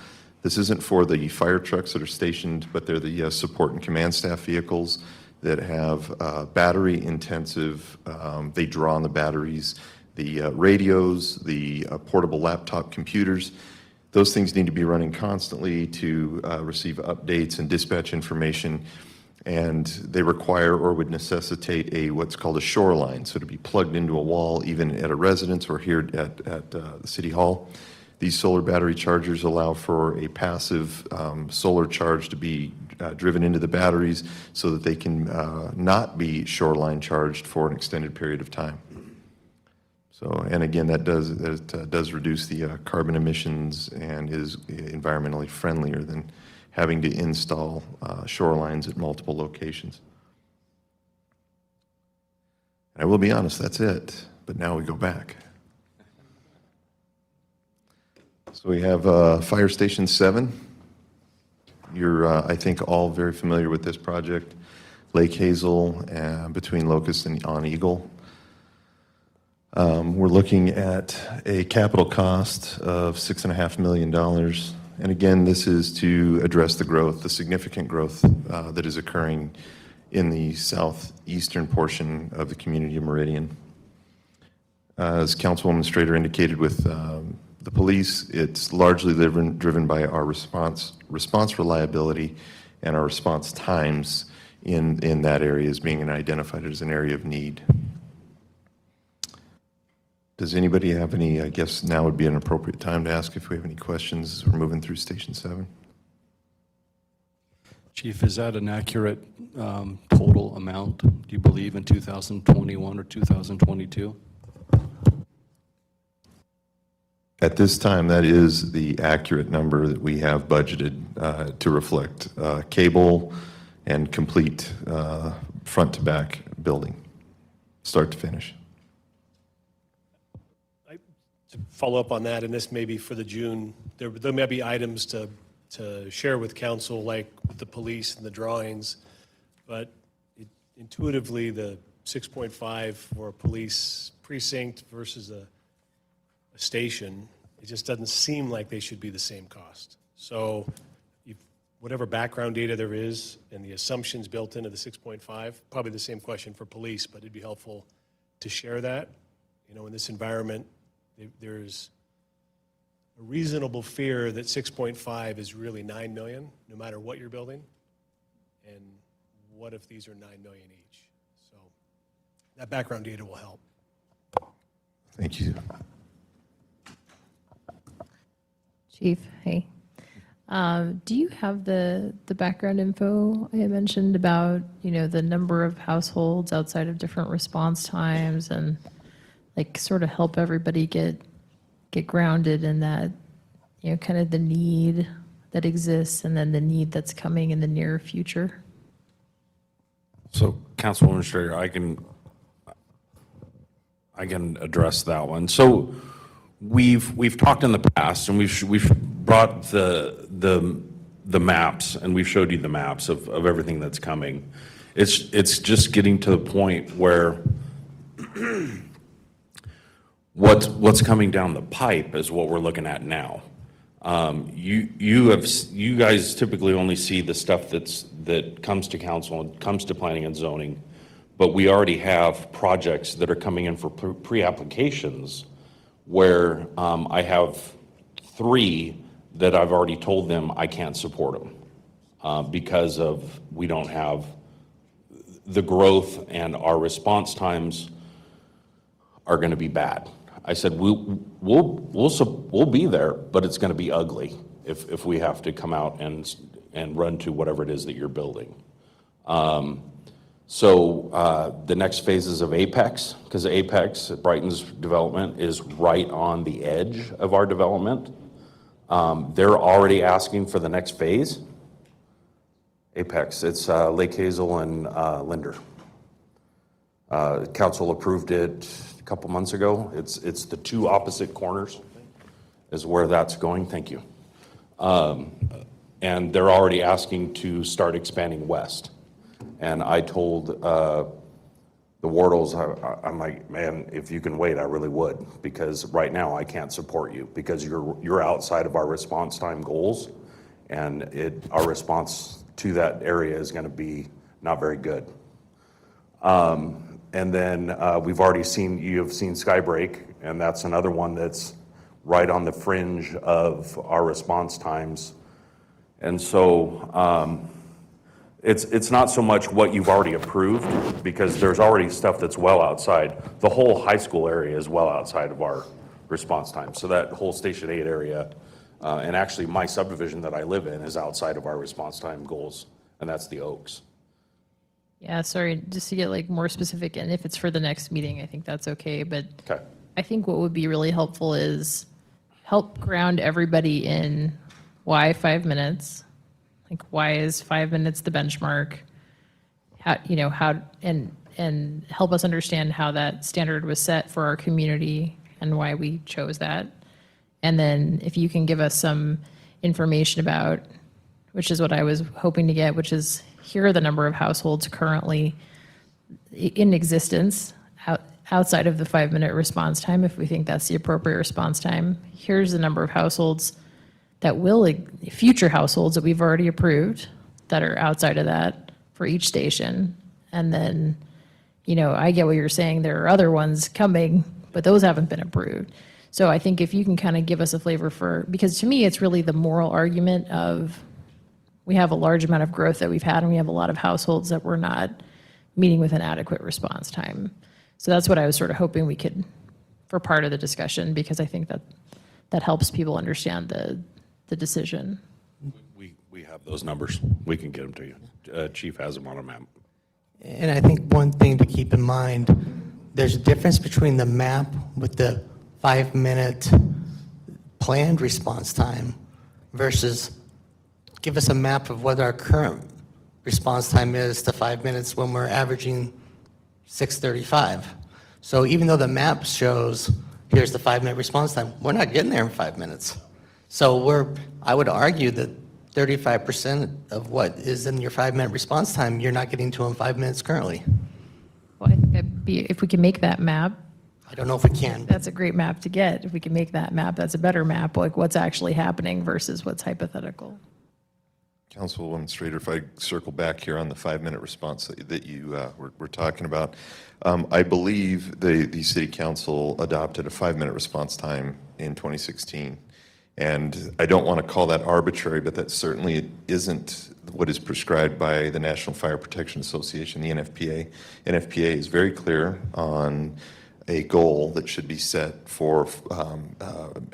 This isn't for the fire trucks that are stationed, but they're the support and command staff vehicles that have battery intensive, they draw on the batteries, the radios, the portable laptop computers. Those things need to be running constantly to receive updates and dispatch information, and they require or would necessitate what's called a shoreline, so to be plugged into a wall, even at a residence or here at the City Hall. These solar battery chargers allow for a passive solar charge to be driven into the batteries so that they can not be shoreline charged for an extended period of time. So, and again, that does reduce the carbon emissions and is environmentally friendlier than having to install shorelines at multiple locations. And I will be honest, that's it. But now we go back. So we have Fire Station 7. You're, I think, all very familiar with this project. Lake Hazel between Locust and On Eagle. We're looking at a capital cost of $6.5 million. And again, this is to address the growth, the significant growth that is occurring in the southeastern portion of the community of Meridian. As Councilwoman Strader indicated with the police, it's largely driven by our response reliability and our response times in that area as being identified as an area of need. Does anybody have any, I guess now would be an appropriate time to ask if we have any questions as we're moving through Station 7. Chief, is that an accurate total amount, do you believe, in 2021 or 2022? At this time, that is the accurate number that we have budgeted to reflect cable and complete front-to-back building, start to finish. To follow up on that, and this may be for the June, there may be items to share with council, like with the police and the drawings, but intuitively, the 6.5 for a police precinct versus a station, it just doesn't seem like they should be the same cost. So whatever background data there is and the assumptions built into the 6.5, probably the same question for police, but it'd be helpful to share that. You know, in this environment, there's a reasonable fear that 6.5 is really 9 million, no matter what you're building. And what if these are 9 million each? So that background data will help. Thank you. Chief, hey. Do you have the background info I mentioned about, the number of households outside of different response times and like sort of help everybody get grounded in that, kind of the need that exists and then the need that's coming in the near future? So, Councilwoman Strader, I can address that one. So, we've talked in the past, and we've brought the maps, and we've showed you the maps of everything that's coming. It's just getting to the point where what's coming down the pipe is what we're looking at now. You guys typically only see the stuff that comes to council and comes to planning and zoning, but we already have projects that are coming in for pre-applications where I have 3 that I've already told them I can't support them because of we don't have the growth and our response times are going to be bad. I said we'll be there, but it's going to be ugly if we have to come out and run to whatever it is that you're building. So the next phases of Apex, because Apex, Brighton's development, is right on the edge of our development. They're already asking for the next phase. Apex, it's Lake Hazel and Linder. Council approved it a couple months ago. It's the 2 opposite corners is where that's going. Thank you. And they're already asking to start expanding west. And I told the Wardles, I'm like, man, if you can wait, I really would, because right now I can't support you because you're outside of our response time goals, and our response to that area is going to be not very good. And then you've seen Skybreak, and that's another one that's right on the fringe of our response times. And so it's not so much what you've already approved, because there's already stuff that's well outside. The whole high school area is well outside of our response time. So that whole Station 8 area, and actually my subdivision that I live in is outside of our response time goals, and that's the Oaks. Yeah, sorry, just to get more specific, and if it's for the next meeting, I think that's okay, but Okay. I think what would be really helpful is help ground everybody in why 5 minutes, why is 5 minutes the benchmark? And help us understand how that standard was set for our community and why we chose that. And then if you can give us some information about, which is what I was hoping to get, which is here are the number of households currently in existence outside of the 5-minute response time, if we think that's the appropriate response time. Here's the number of households future households that we've already approved that are outside of that for each station. And then, I get what you're saying, there are other ones coming, but those haven't been approved. So I think if you can kind of give us a flavor because to me, it's really the moral argument of we have a large amount of growth that we've had, and we have a lot of households that we're not meeting with an adequate response time. So that's what I was sort of hoping we could, for part of the discussion, because I think that helps people understand the decision. We have those numbers. We can get them to you. Chief has them on a map. And I think one thing to keep in mind, there's a difference between the map with the 5-minute planned response time versus give us a map of what our current response time is to 5 minutes when we're averaging 6:35. So even though the map shows here's the 5-minute response time, we're not getting there in 5 minutes. So I would argue that 35% of what is in your 5-minute response time, you're not getting to in 5 minutes currently. Well, I think that'd be, if we can make that map, I don't know if we can. that's a great map to get. If we can make that map, that's a better map, like what's actually happening versus what's hypothetical. Councilwoman Strader, if I circle back here on the 5-minute response that you were talking about, I believe the city council adopted a 5-minute response time in 2016. And I don't want to call that arbitrary, but that certainly isn't what is prescribed by the National Fire Protection Association, the NFPA. NFPA is very clear on a goal that should be set for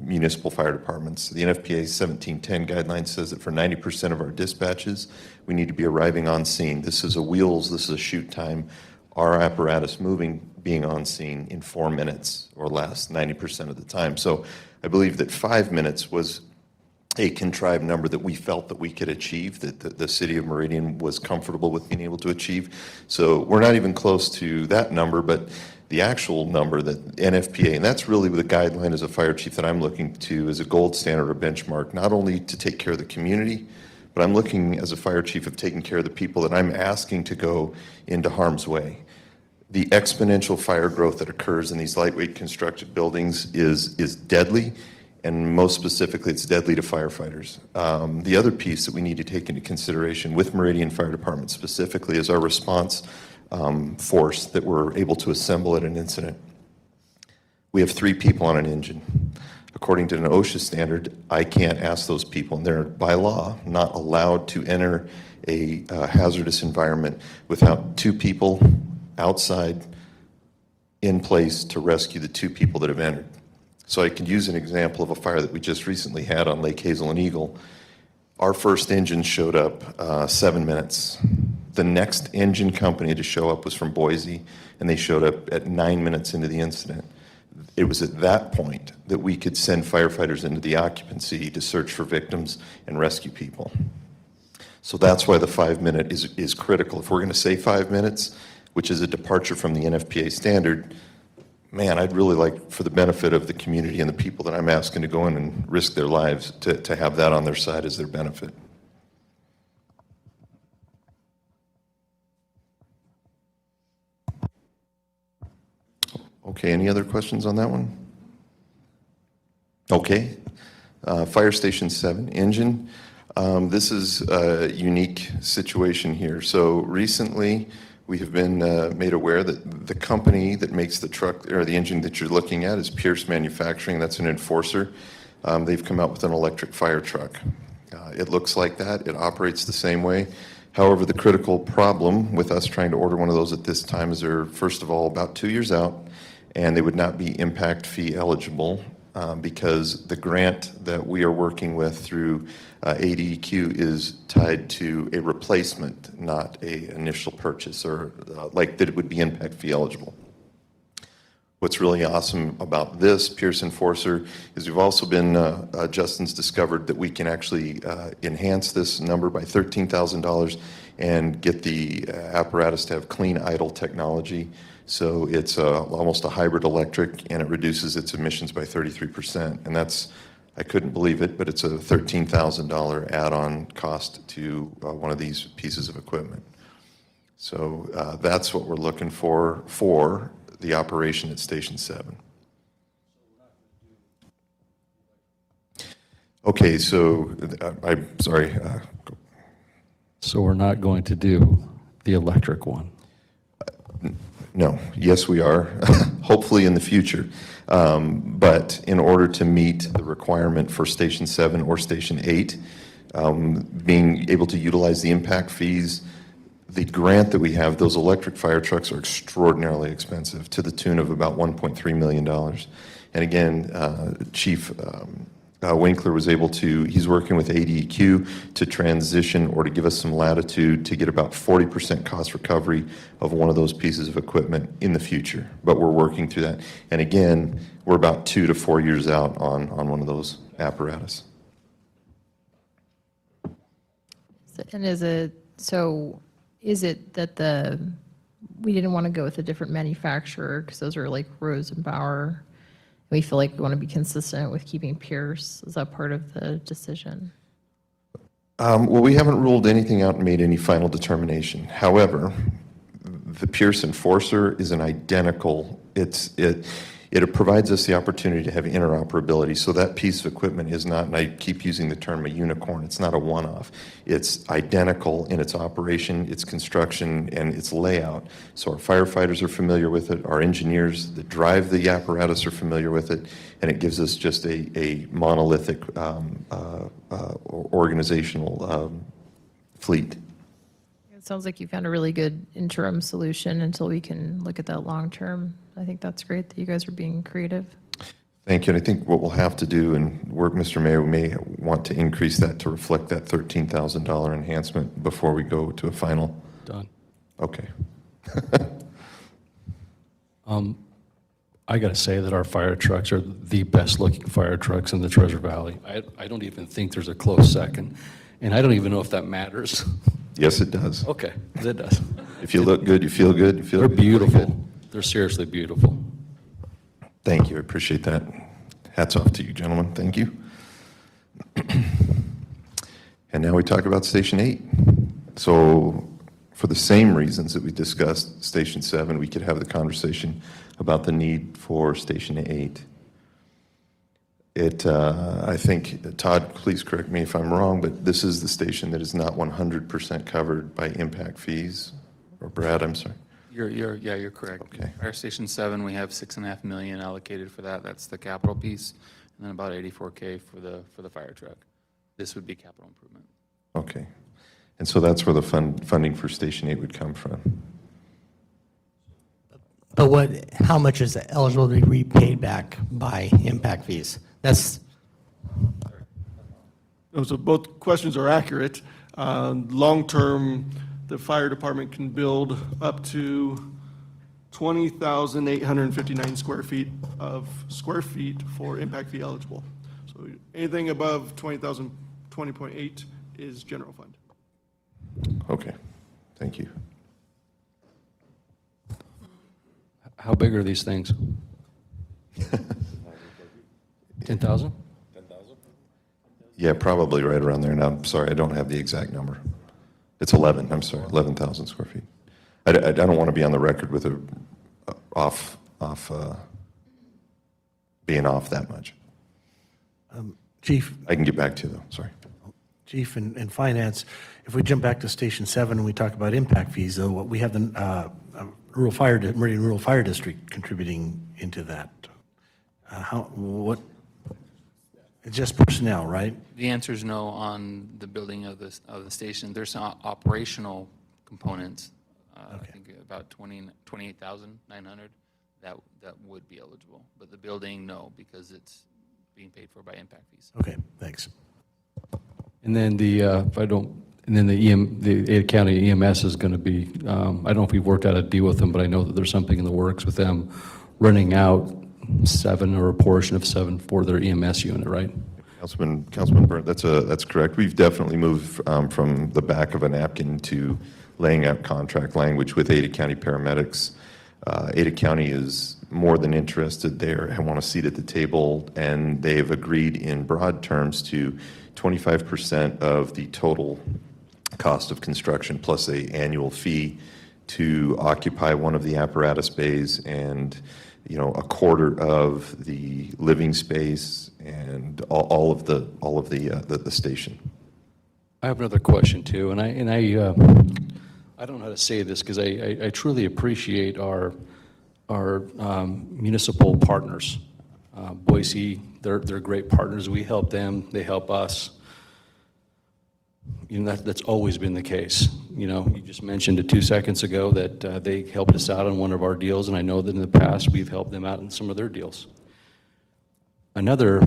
municipal fire departments. The NFPA's 1710 guideline says that for 90% of our dispatches, we need to be arriving on scene. This is a wheels, this is a shoot time. Our apparatus moving, being on scene in 4 minutes or less, 90% of the time. So I believe that 5 minutes was a contrived number that we felt that we could achieve, that the city of Meridian was comfortable with being able to achieve. So we're not even close to that number, but the actual number that NFPA, and that's really the guideline as a fire chief that I'm looking to as a gold standard or benchmark, not only to take care of the community, but I'm looking as a fire chief of taking care of the people that I'm asking to go into harm's way. The exponential fire growth that occurs in these lightweight constructed buildings is deadly, and most specifically, it's deadly to firefighters. The other piece that we need to take into consideration with Meridian Fire Department specifically is our response force that we're able to assemble at an incident. We have 3 people on an engine. According to an OSHA standard, I can't ask those people, and they're by law not allowed to enter a hazardous environment without 2 people outside in place to rescue the 2 people that have entered. So I could use an example of a fire that we just recently had on Lake Hazel and Eagle. Our first engine showed up 7 minutes. The next engine company to show up was from Boise, and they showed up at 9 minutes into the incident. It was at that point that we could send firefighters into the occupancy to search for victims and rescue people. So that's why the 5-minute is critical. If we're going to say 5 minutes, which is a departure from the NFPA standard, man, I'd really like, for the benefit of the community and the people that I'm asking to go in and risk their lives, to have that on their side as their benefit. Okay, any other questions on that one? Okay. Fire Station 7 engine. This is a unique situation here. So recently, we have been made aware that the company that makes the truck or the engine that you're looking at is Pierce Manufacturing. That's an enforcer. They've come out with an electric fire truck. It looks like that. It operates the same way. However, the critical problem with us trying to order one of those at this time is they're, first of all, about 2 years out, and they would not be impact fee eligible because the grant that we are working with through ADEQ is tied to a replacement, not a initial purchase, or like that it would be impact fee eligible. What's really awesome about this Pierce Enforcer is we've also been, Justin's discovered that we can actually enhance this number by $13,000 and get the apparatus to have clean idle technology. So it's almost a hybrid electric, and it reduces its emissions by 33%. And that's, I couldn't believe it, but it's a $13,000 add-on cost to one of these pieces of equipment. So that's what we're looking for the operation at Station 7. Okay, so I'm sorry. So we're not going to do the electric one? No. Yes, we are. Hopefully in the future. But in order to meet the requirement for Station 7 or Station 8, being able to utilize the impact fees, the grant that we have, those electric fire trucks are extraordinarily expensive, to the tune of about $1.3 million. And again, Chief Winkler was able to, he's working with ADEQ to transition or to give us some latitude to get about 40% cost recovery of one of those pieces of equipment in the future. But we're working through that. And again, we're about 2 to 4 years out on one of those apparatus. And is it that we didn't want to go with a different manufacturer because those are like Rose and Bauer? We feel like we want to be consistent with keeping Pierce. Is that part of the decision? Well, we haven't ruled anything out and made any final determination. However, The Pierce Enforcer is an identical, it provides us the opportunity to have interoperability, so that piece of equipment is not, and I keep using the term a unicorn, it's not a one-off. It's identical in its operation, its construction, and its layout. So our firefighters are familiar with it, our engineers that drive the apparatus are familiar with it, and it gives us just a monolithic organizational fleet. It sounds like you found a really good interim solution until we can look at that long term. I think that's great that you guys are being creative. Thank you. And I think what we'll have to do, and work, Mr. Mayor, we may want to increase that to reflect that $13,000 enhancement before we go to a final. Done. Okay. I got to say that our fire trucks are the best looking fire trucks in the Treasure Valley. I don't even think there's a close second. And I don't even know if that matters. Yes, it does. Okay, it does. If you look good, you feel good. You feel They're good, you feel beautiful. good. They're seriously beautiful. Thank you. I appreciate that. Hats off to you, gentlemen. Thank you. And now we talk about Station 8. So for the same reasons that we discussed Station 7, we could have the conversation about the need for Station 8. I think, Todd, please correct me if I'm wrong, but this is the station that is not 100% covered by impact fees. Or Brad, I'm sorry. You're correct. Okay. Fire Station 7, we have $6.5 million allocated for that. That's the capital piece, and then about $84K for the fire truck. This would be capital improvement. Okay. And so that's where the funding for Station 8 would come from. But how much is eligible to be repaid back by impact fees? That's, So both questions are accurate. Long-term, the fire department can build up to 20,859 square feet for impact fee eligible. So anything above 20,020.8 is general fund. Okay. Thank you. How big are these things? 10,000? Yeah, probably right around there. Now, I'm sorry, I don't have the exact number. It's 11,000 square feet. I don't want to be on the record with being off that much. Chief, I can get back to you, though, sorry. Chief, in finance, if we jump back to Station 7 and we talk about impact fees, though, we have the Meridian Rural Fire District contributing into that. It's just personnel, right? The answer is no on the building of the station. There's some operational components. I think about 28,900 that would be eligible, but the building, no, because it's being paid for by impact fees. Okay, thanks. And then the Ada County EMS is going to be, I don't know if we've worked out a deal with them, but I know that there's something in the works with them running out 7 or a portion of 7 for their EMS unit, right? Councilman Burnt, that's correct. We've definitely moved from the back of a napkin to laying out contract language with Ada County paramedics. Ada County is more than interested there and want a seat at the table, and they've agreed in broad terms to 25% of the total cost of construction plus an annual fee to occupy one of the apparatus bays and a quarter of the living space and all of the station. I have another question too, and I don't know how to say this because I truly appreciate our municipal partners. Boise, they're great partners. We help them, they help us. That's always been the case. You just mentioned it 2 seconds ago that they helped us out on one of our deals, and I know that in the past we've helped them out in some of their deals. Another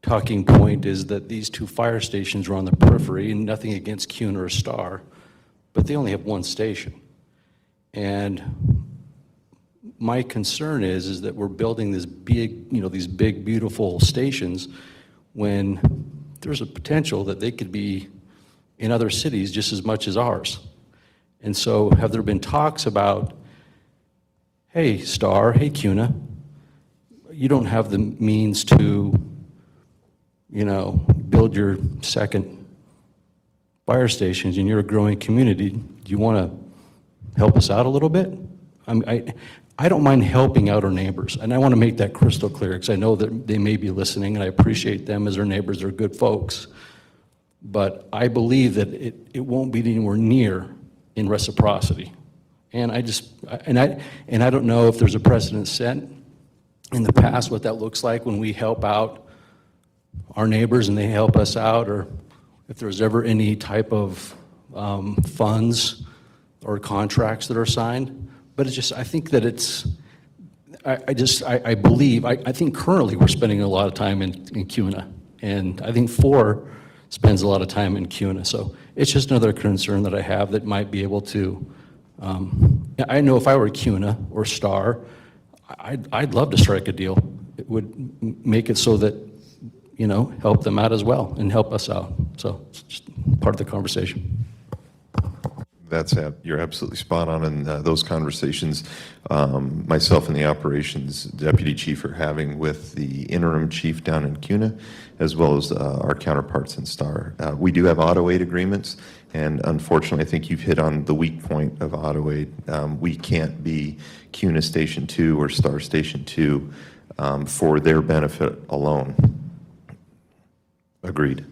talking point is that these 2 fire stations are on the periphery, and nothing against CUNA or Star, but they only have 1 station. And my concern is that we're building this big, these big, beautiful stations when there's a potential that they could be in other cities just as much as ours. And so have there been talks about, hey, Star, hey, CUNA, you don't have the means to, build your second fire stations and you're a growing community. Do you want to help us out a little bit. I don't mind helping out our neighbors, and I want to make that crystal clear, because I know that they may be listening, and I appreciate them as our neighbors. They're good folks. But I believe that it won't be anywhere near in reciprocity. And I don't know if there's a precedent set in the past what that looks like when we help out our neighbors and they help us out, or if there's ever any type of funds or contracts that are signed. But it's just, I think that it's, I believe, I think currently we're spending a lot of time in CUNA, and I think 4 spends a lot of time in CUNA. So it's just another concern that I have that might be able to, I know if I were CUNA or STAR, I'd love to strike a deal. It would make it so that, you know, help them out as well and help us out. So it's just part of the conversation. You're absolutely spot on in those conversations. Myself and the operations deputy chief are having with the interim chief down in CUNA, as well as our counterparts in STAR. We do have auto aid agreements, and unfortunately, I think you've hit on the weak point of auto aid. We can't be CUNA Station 2 or STAR Station 2 for their benefit alone. Agreed.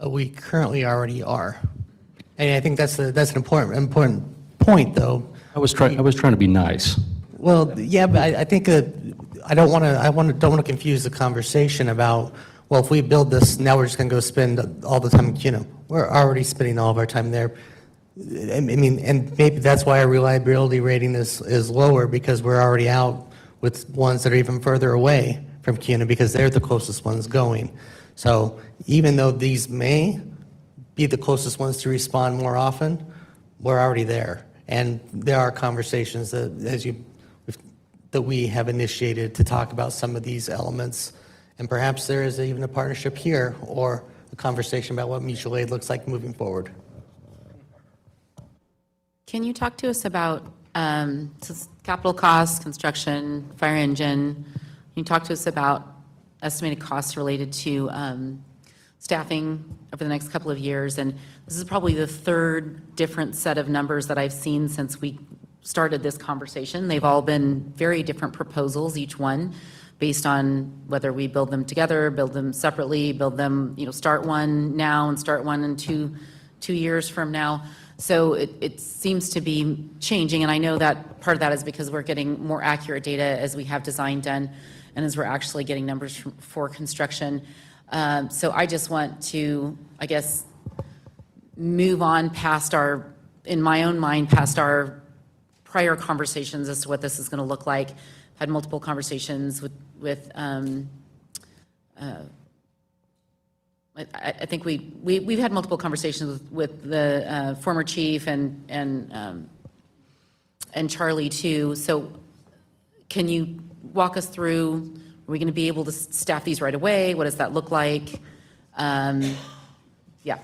We currently already are. And I think that's an important point, though. I was trying to be nice. Well, yeah, but I think that I don't want to confuse the conversation about, well, if we build this, now we're just going to go spend all the time in CUNA. We're already spending all of our time there. I mean, and maybe that's why our reliability rating is lower, because we're already out with ones that are even further away from CUNA because they're the closest ones going. So even though these may be the closest ones to respond more often, we're already there. And there are conversations that we have initiated to talk about some of these elements. And perhaps there is even a partnership here or a conversation about what mutual aid looks like moving forward. Can you talk to us about capital costs, construction, fire engine? Can you talk to us about estimated costs related to staffing over the next couple of years? And this is probably the 3rd different set of numbers that I've seen since we started this conversation. They've all been very different proposals, each one, based on whether we build them together, build them separately, build them, you know, start one now and start one in two years from now. So it seems to be changing, and I know that part of that is because we're getting more accurate data as we have design done and as we're actually getting numbers for construction. So I just want to, I guess, move on past in my own mind, past our prior conversations as to what this is going to look like. Had multiple conversations with I think we've had multiple conversations with the former chief and Charlie too. So can you walk us through? Are we going to be able to staff these right away? What does that look like? Yeah.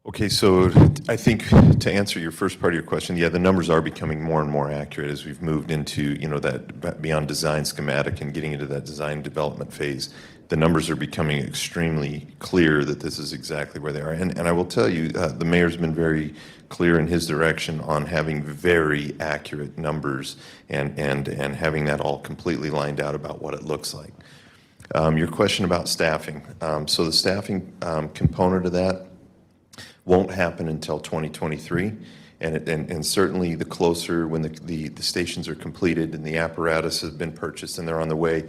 Okay, so I think to answer your first part of your question, yeah, the numbers are becoming more and more accurate as we've moved into, you know, that beyond design schematic and getting into that design development phase. The numbers are becoming extremely clear that this is exactly where they are. And I will tell you, the mayor's been very clear in his direction on having very accurate numbers and having that all completely lined out about what it looks like. Your question about staffing. So the staffing component of that won't happen until 2023, and certainly the closer when the stations are completed and the apparatus has been purchased and they're on the way,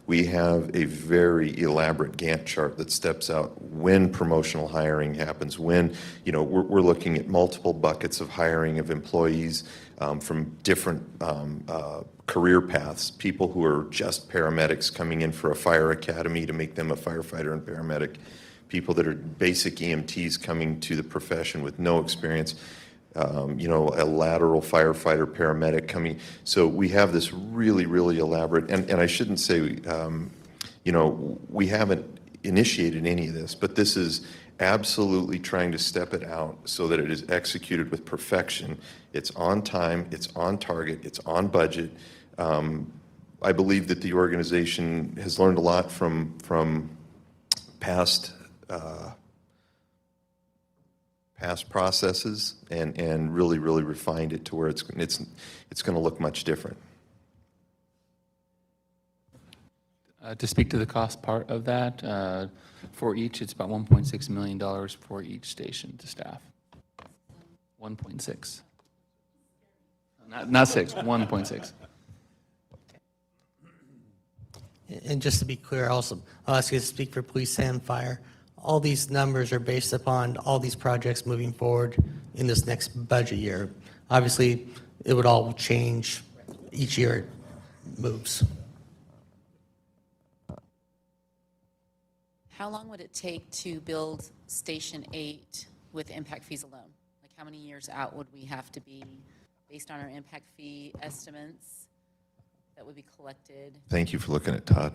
we have a very elaborate Gantt chart that steps out when promotional hiring happens, when, you know, we're looking at multiple buckets of hiring of employees from different career paths, people who are just paramedics coming in for a fire academy to make them a firefighter and paramedic, people that are basic EMTs coming to the profession with no experience, you know, a lateral firefighter, paramedic coming. So we have this really, really elaborate, and I shouldn't say, you know, we haven't initiated any of this, but this is absolutely trying to step it out so that it is executed with perfection. It's on time, it's on target, it's on budget. I believe that the organization has learned a lot from past past processes and really, really refined it to where it's going to look much different. To speak to the cost part of that, for each, it's about $1.6 million for each station to staff. 1.6. Not 6, 1.6. And just to be clear also, I'll ask you to speak for police and fire. All these numbers are based upon all these projects moving forward in this next budget year. Obviously, it would all change each year it moves. How long would it take to build Station 8 with impact fees alone? Like, how many years out would we have to be based on our impact fee estimates that would be collected? Thank you for looking at Todd.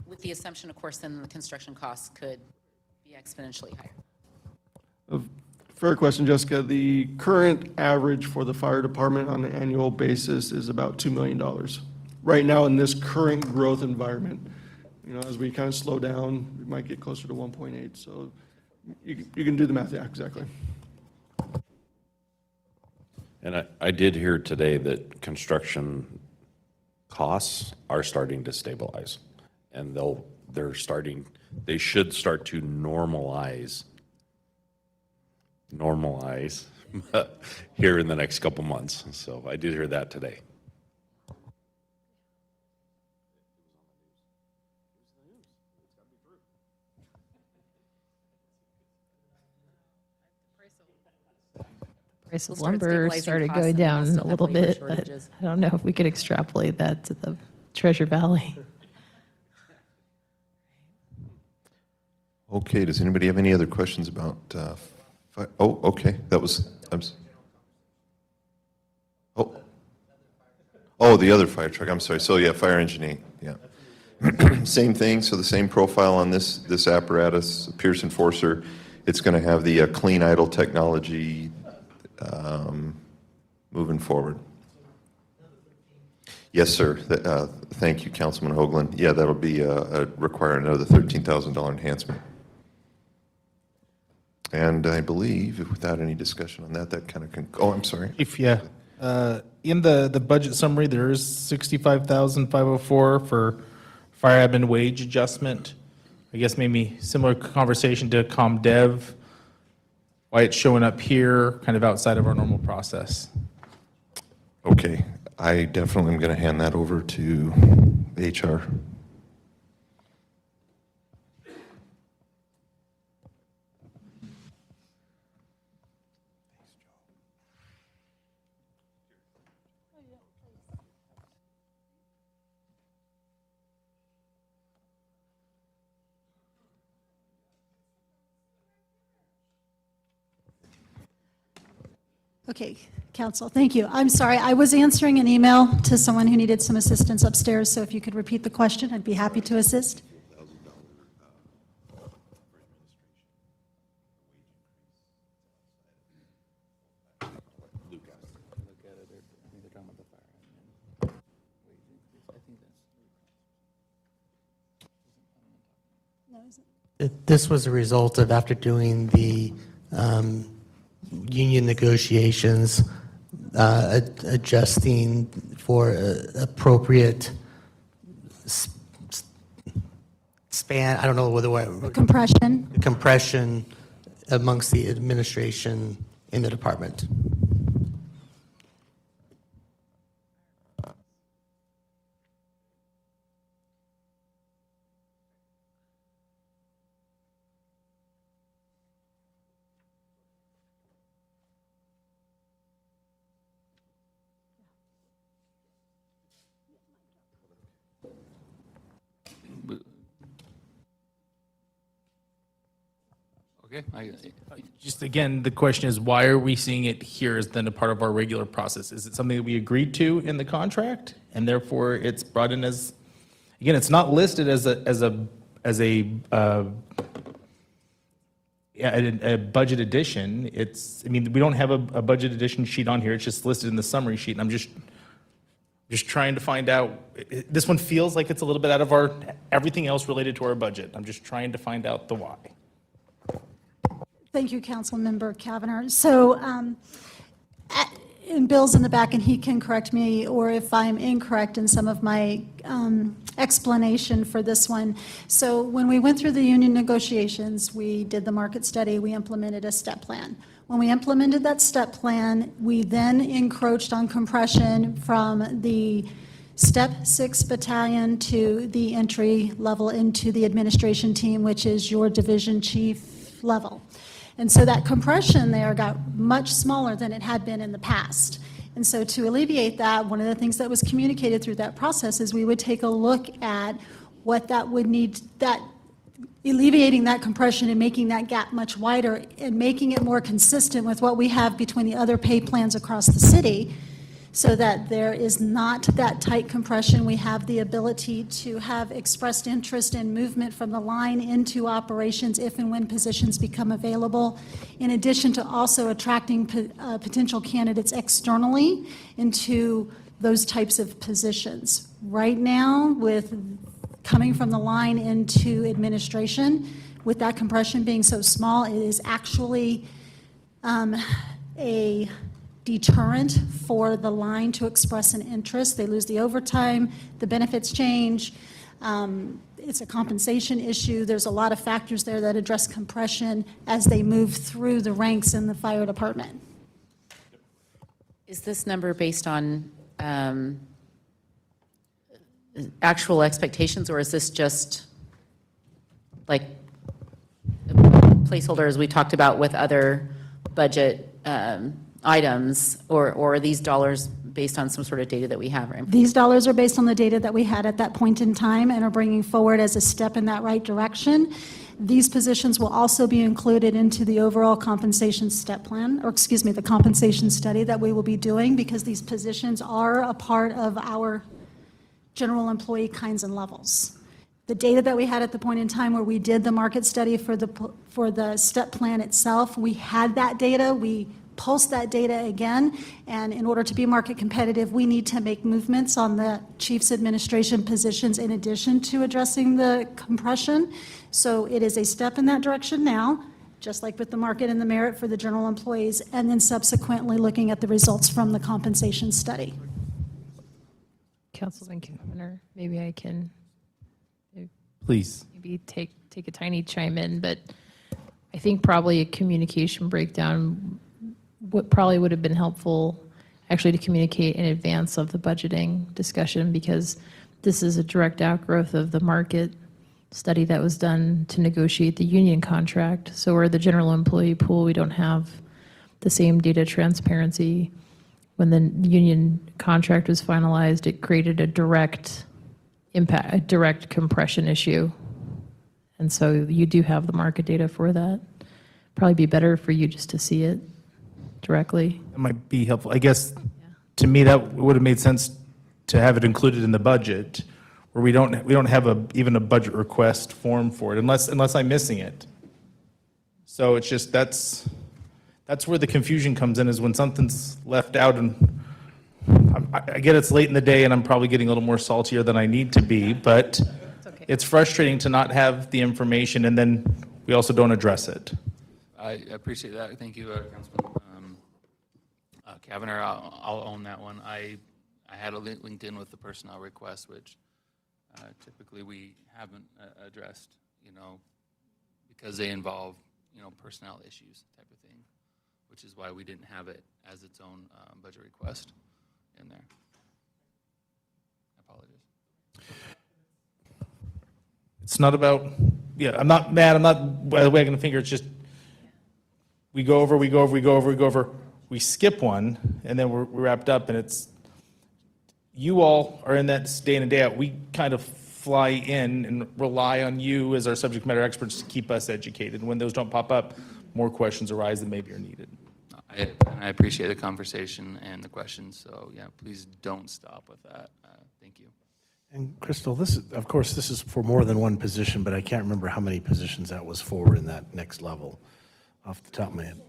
With the assumption, of course, then the construction costs could be exponentially higher. Fair question, Jessica. The current average for the fire department on an annual basis is about $2 million. Right now, in this current growth environment, as we kind of slow down, we might get closer to 1.8. So you can do the math, yeah, exactly. And I did hear today that construction costs are starting to stabilize, and they should start to normalize here in the next couple months. So I did hear that today. Price of We'll start lumber stabilizing started costs going and then down we'll still a have little labor bit, but shortages. I don't know if we could extrapolate that to the Treasure Valley. Okay, does anybody have any other questions about, oh, okay, that was, the other fire truck, I'm sorry. So yeah, fire engineering, yeah. Same thing, so the same profile on this apparatus, Pierce Enforcer. It's going to have the clean idle technology moving forward. Yes, sir. Thank you, Councilman Hoagland. Yeah, that'll be require another $13,000 enhancement. And I believe, without any discussion on that, that kind of oh, I'm sorry. In the budget summary, there is $65,504 for fire admin wage adjustment. I guess maybe similar conversation to ComDev, why it's showing up here, kind of outside of our normal process. Okay, I definitely am going to hand that over to HR. Okay, counsel, thank you. I'm sorry, I was answering an email to someone who needed some assistance upstairs, so if you could repeat the question, I'd be happy to assist. This was a result of, after doing the union negotiations, adjusting for appropriate span, I don't know whether compression amongst the administration in the department. Okay. Just again, the question is, why are we seeing it here as then a part of our regular process? Is it something that we agreed to in the contract, and therefore it's brought in as, again, it's not listed as a budget addition. It's, I mean, we don't have a budget addition sheet on here. It's just listed in the summary sheet. And I'm just Just trying to find out, this one feels like it's a little bit out of our, everything else related to our budget. I'm just trying to find out the why. Thank you, Councilmember Cavanagh. So, and Bill's in the back, and he can correct me, or if I'm incorrect in some of my explanation for this one. So when we went through the union negotiations, we did the market study, we implemented a step plan. When we implemented that step plan, we then encroached on compression from the Step 6 Battalion to the entry level into the administration team, which is your division chief level. And so that compression there got much smaller than it had been in the past. And so to alleviate that, one of the things that was communicated through that process is we would take a look at what that would need, that alleviating that compression and making that gap much wider and making it more consistent with what we have between the other pay plans across the city, so that there is not that tight compression. We have the ability to have expressed interest in movement from the line into operations if and when positions become available, in addition to also attracting potential candidates externally into those types of positions. Right now, with coming from the line into administration, with that compression being so small, it is actually a deterrent for the line to express an interest. They lose the overtime, the benefits change, it's a compensation issue. There's a lot of factors there that address compression as they move through the ranks in the fire department. Is this number based on actual expectations, or is this just like a placeholder as we talked about with other budget items, or are these dollars based on some sort of data that we have? Right? These dollars are based on the data that we had at that point in time and are bringing forward as a step in that right direction. These positions will also be included into the overall compensation step plan, or excuse me, the compensation study that we will be doing, because these positions are a part of our general employee kinds and levels. The data that we had at the point in time where we did the market study for the step plan itself, we had that data, we pulse that data again, and in order to be market competitive, we need to make movements on the chief's administration positions in addition to addressing the compression. So it is a step in that direction now, just like with the market and the merit for the general employees, and then subsequently looking at the results from the compensation study. Councilman Cavanagh, maybe I can Please. maybe take a tiny chime in, but I think probably a communication breakdown what probably would have been helpful actually to communicate in advance of the budgeting discussion, because this is a direct outgrowth of the market study that was done to negotiate the union contract. So where the general employee pool, we don't have the same data transparency. When the union contract was finalized, it created a direct impact, a direct compression issue. And so you do have the market data for that. Probably be better for you just to see it directly. That might be helpful. I guess, to me, that would have made sense to have it included in the budget, where we don't have even a budget request form for it, unless I'm missing it. So it's just, that's where the confusion comes in, is when something's left out, and I get it's late in the day and I'm probably getting a little more saltier than I need to be, but it's frustrating to not have the information and then we also don't address it. I appreciate that. Thank you, Councilman Cavanagh. I'll own that one. I had a linked in with the personnel request, which typically we haven't addressed, because they involve, personnel issues type of thing, which is why we didn't have it as its own budget request in there. I apologize. It's not about, I'm not mad, I'm not wagging a finger, it's just, we go over, we skip one, and then we're wrapped up, and it's, you all are in that day in and day out. We kind of fly in and rely on you as our subject matter experts to keep us educated. When those don't pop up, more questions arise than maybe are needed. I appreciate the conversation and the questions, so yeah, please don't stop with that. Thank you. And Crystal, this is for more than one position, but I can't remember how many positions that was for in that next level off the top of my head.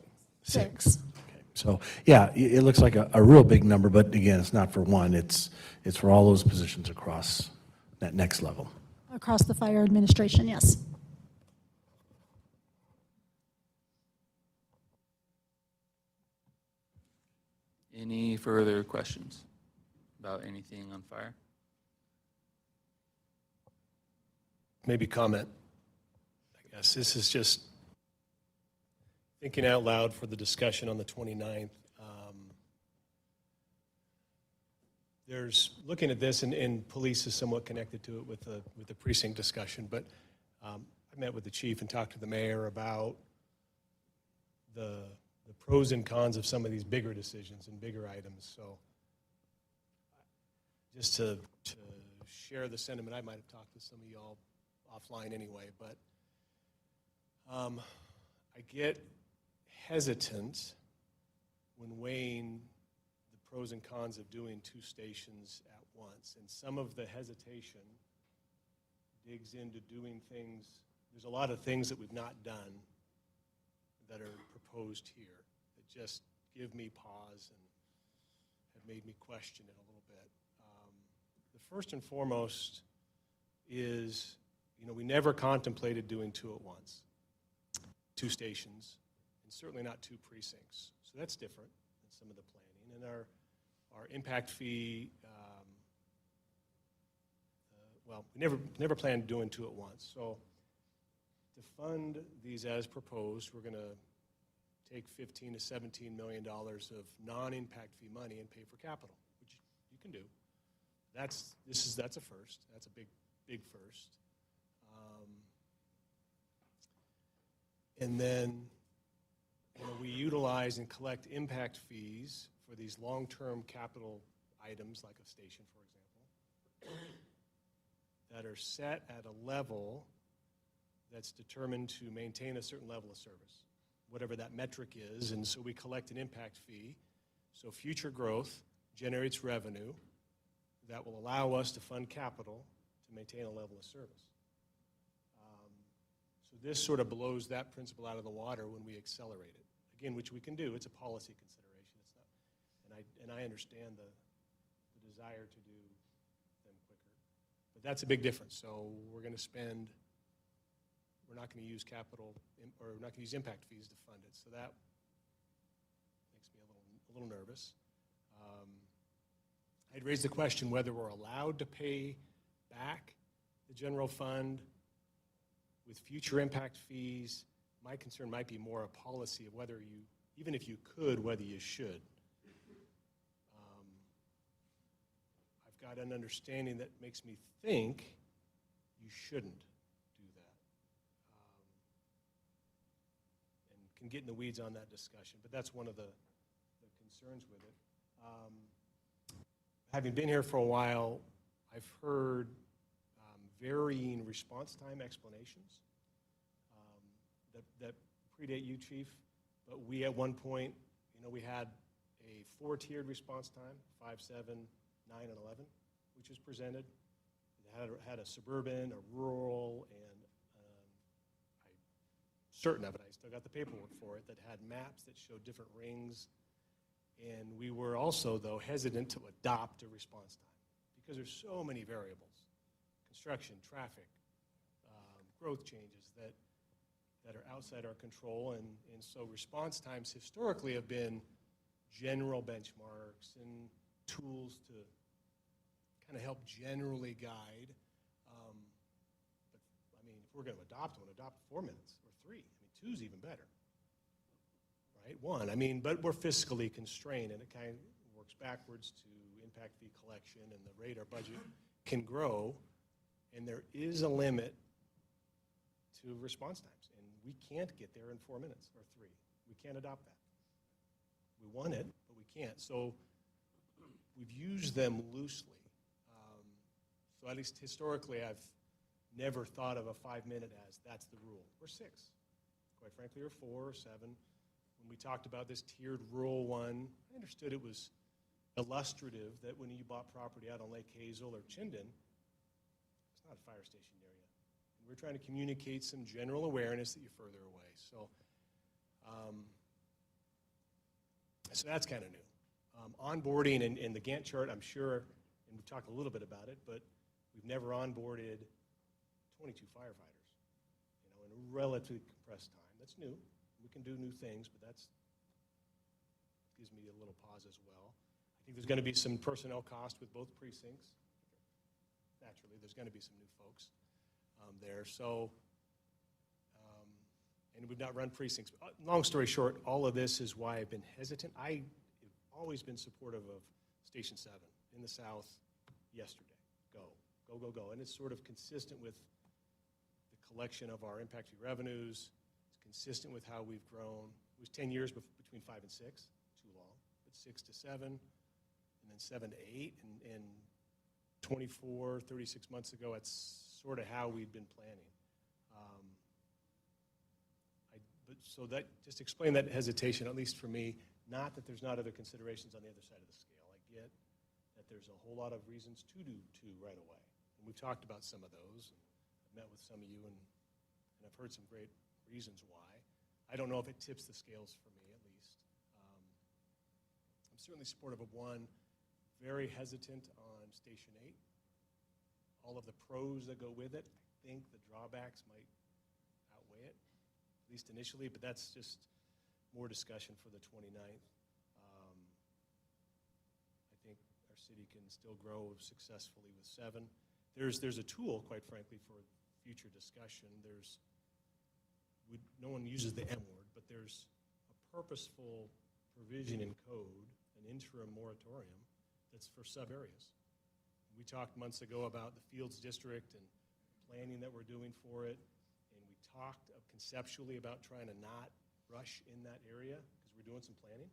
6. Okay. So, yeah, it looks like a real big number, but again, it's not for one, it's for all those positions across that next level. Across the fire administration, yes. Any further questions about anything on fire? Maybe comment. I guess this is just thinking out loud for the discussion on the 29th. There's, looking at this, and police is somewhat connected to it with the precinct discussion, but I met with the chief and talked to the mayor about the pros and cons of some of these bigger decisions and bigger items. So just to share the sentiment, I might have talked to some of y'all offline anyway, but I get hesitant when weighing the pros and cons of doing two stations at once. And some of the hesitation digs into doing things. There's a lot of things that we've not done that are proposed here that just give me pause and have made me question it a little bit. The first and foremost is, we never contemplated doing two at once, two stations, and certainly not two precincts. So that's different than some of the planning. And our impact fee, we never planned doing two at once. So to fund these as proposed, we're going to take $15 to $17 million of non-impact fee money and pay for capital, which you can do. That's a first. That's a big first. And then we utilize and collect impact fees for these long-term capital items, like a station, for example, that are set at a level that's determined to maintain a certain level of service, whatever that metric is. And so we collect an impact fee. So future growth generates revenue that will allow us to fund capital to maintain a level of service. So this sort of blows that principle out of the water when we accelerate it. Again, which we can do. It's a policy consideration. It's not, and I understand the desire to do them quicker. But that's a big difference. So we're going to spend, we're not going to use capital, or we're not going to use impact fees to fund it. So that makes me a little nervous. I'd raised the question whether we're allowed to pay back the general fund with future impact fees. My concern might be more a policy of whether you, even if you could, whether you should. I've got an understanding that makes me think you shouldn't do that. And can get in the weeds on that discussion, but that's one of the concerns with it. Having been here for a while, I've heard varying response time explanations that predate you, Chief, but we at one point, we had a 4-tiered response time, 5, 7, 9, and 11, which was presented. It had a suburban, a rural, and I'm certain of it, I still got the paperwork for it, that had maps that showed different rings. And we were also, though, hesitant to adopt a response time because there's so many variables, construction, traffic, growth changes that are outside our control. And so response times historically have been general benchmarks and tools to kind of help generally guide. But, if we're going to adopt one, adopt 4 minutes or 3. 2 is even better. Right? 1, but we're fiscally constrained, and it kind of works backwards to impact fee collection, and the rate our budget can grow, and there is a limit to response times, and we can't get there in 4 minutes or 3. We can't adopt that. We want it, but we can't. So we've used them loosely. So at least historically, I've never thought of a 5-minute as that's the rule, or 6, quite frankly, or 4 or 7. When we talked about this tiered rural one, I understood it was illustrative that when you bought property out on Lake Hazel or Chinden, it's not a fire station near you. And we're trying to communicate some general awareness that you're further away. So So that's kind of new. Onboarding and the Gantt chart, I'm sure, and we've talked a little bit about it, but we've never onboarded 22 firefighters, in a relatively compressed time. That's new. We can do new things, but that's gives me a little pause as well. I think there's going to be some personnel cost with both precincts. Naturally, there's going to be some new folks there. So, and we've not run precincts. Long story short, all of this is why I've been hesitant. I have always been supportive of Station 7 in the south yesterday. Go, go, go, go. And it's sort of consistent with the collection of our impact fee revenues. It's consistent with how we've grown. It was 10 years between 5 and 6, too long, but 6 to 7, and then 7 to 8, and 24, 36 months ago, that's sort of how we've been planning. So that, just explain that hesitation, at least for me, not that there's not other considerations on the other side of the scale. I get that there's a whole lot of reasons to do two right away. And we've talked about some of those. I've met with some of you, and I've heard some great reasons why. I don't know if it tips the scales for me, at least. I'm certainly supportive of one, very hesitant on Station 8. All of the pros that go with it, I think the drawbacks might outweigh it, at least initially, but that's just more discussion for the 29th. I think our city can still grow successfully with 7. There's a tool, quite frankly, for future discussion. No one uses the M word, but there's a purposeful provision in code, an interim moratorium, that's for sub-areas. We talked months ago about the Fields District and planning that we're doing for it, and we talked conceptually about trying to not rush in that area because we're doing some planning.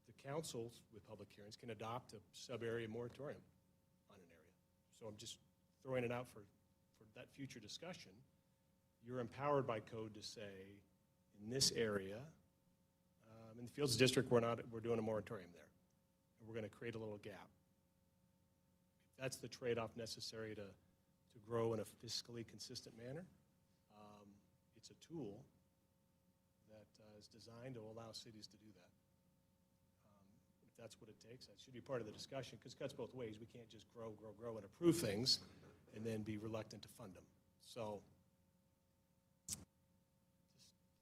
The councils with public hearings can adopt a sub-area moratorium on an area. So I'm just throwing it out for that future discussion. You're empowered by code to say, in this area, in the Fields District, we're doing a moratorium there, and we're going to create a little gap. That's the trade-off necessary to grow in a fiscally consistent manner. It's a tool that is designed to allow cities to do that. If that's what it takes, that should be part of the discussion, because it cuts both ways. We can't just grow, grow, grow, and approve things and then be reluctant to fund them. So, just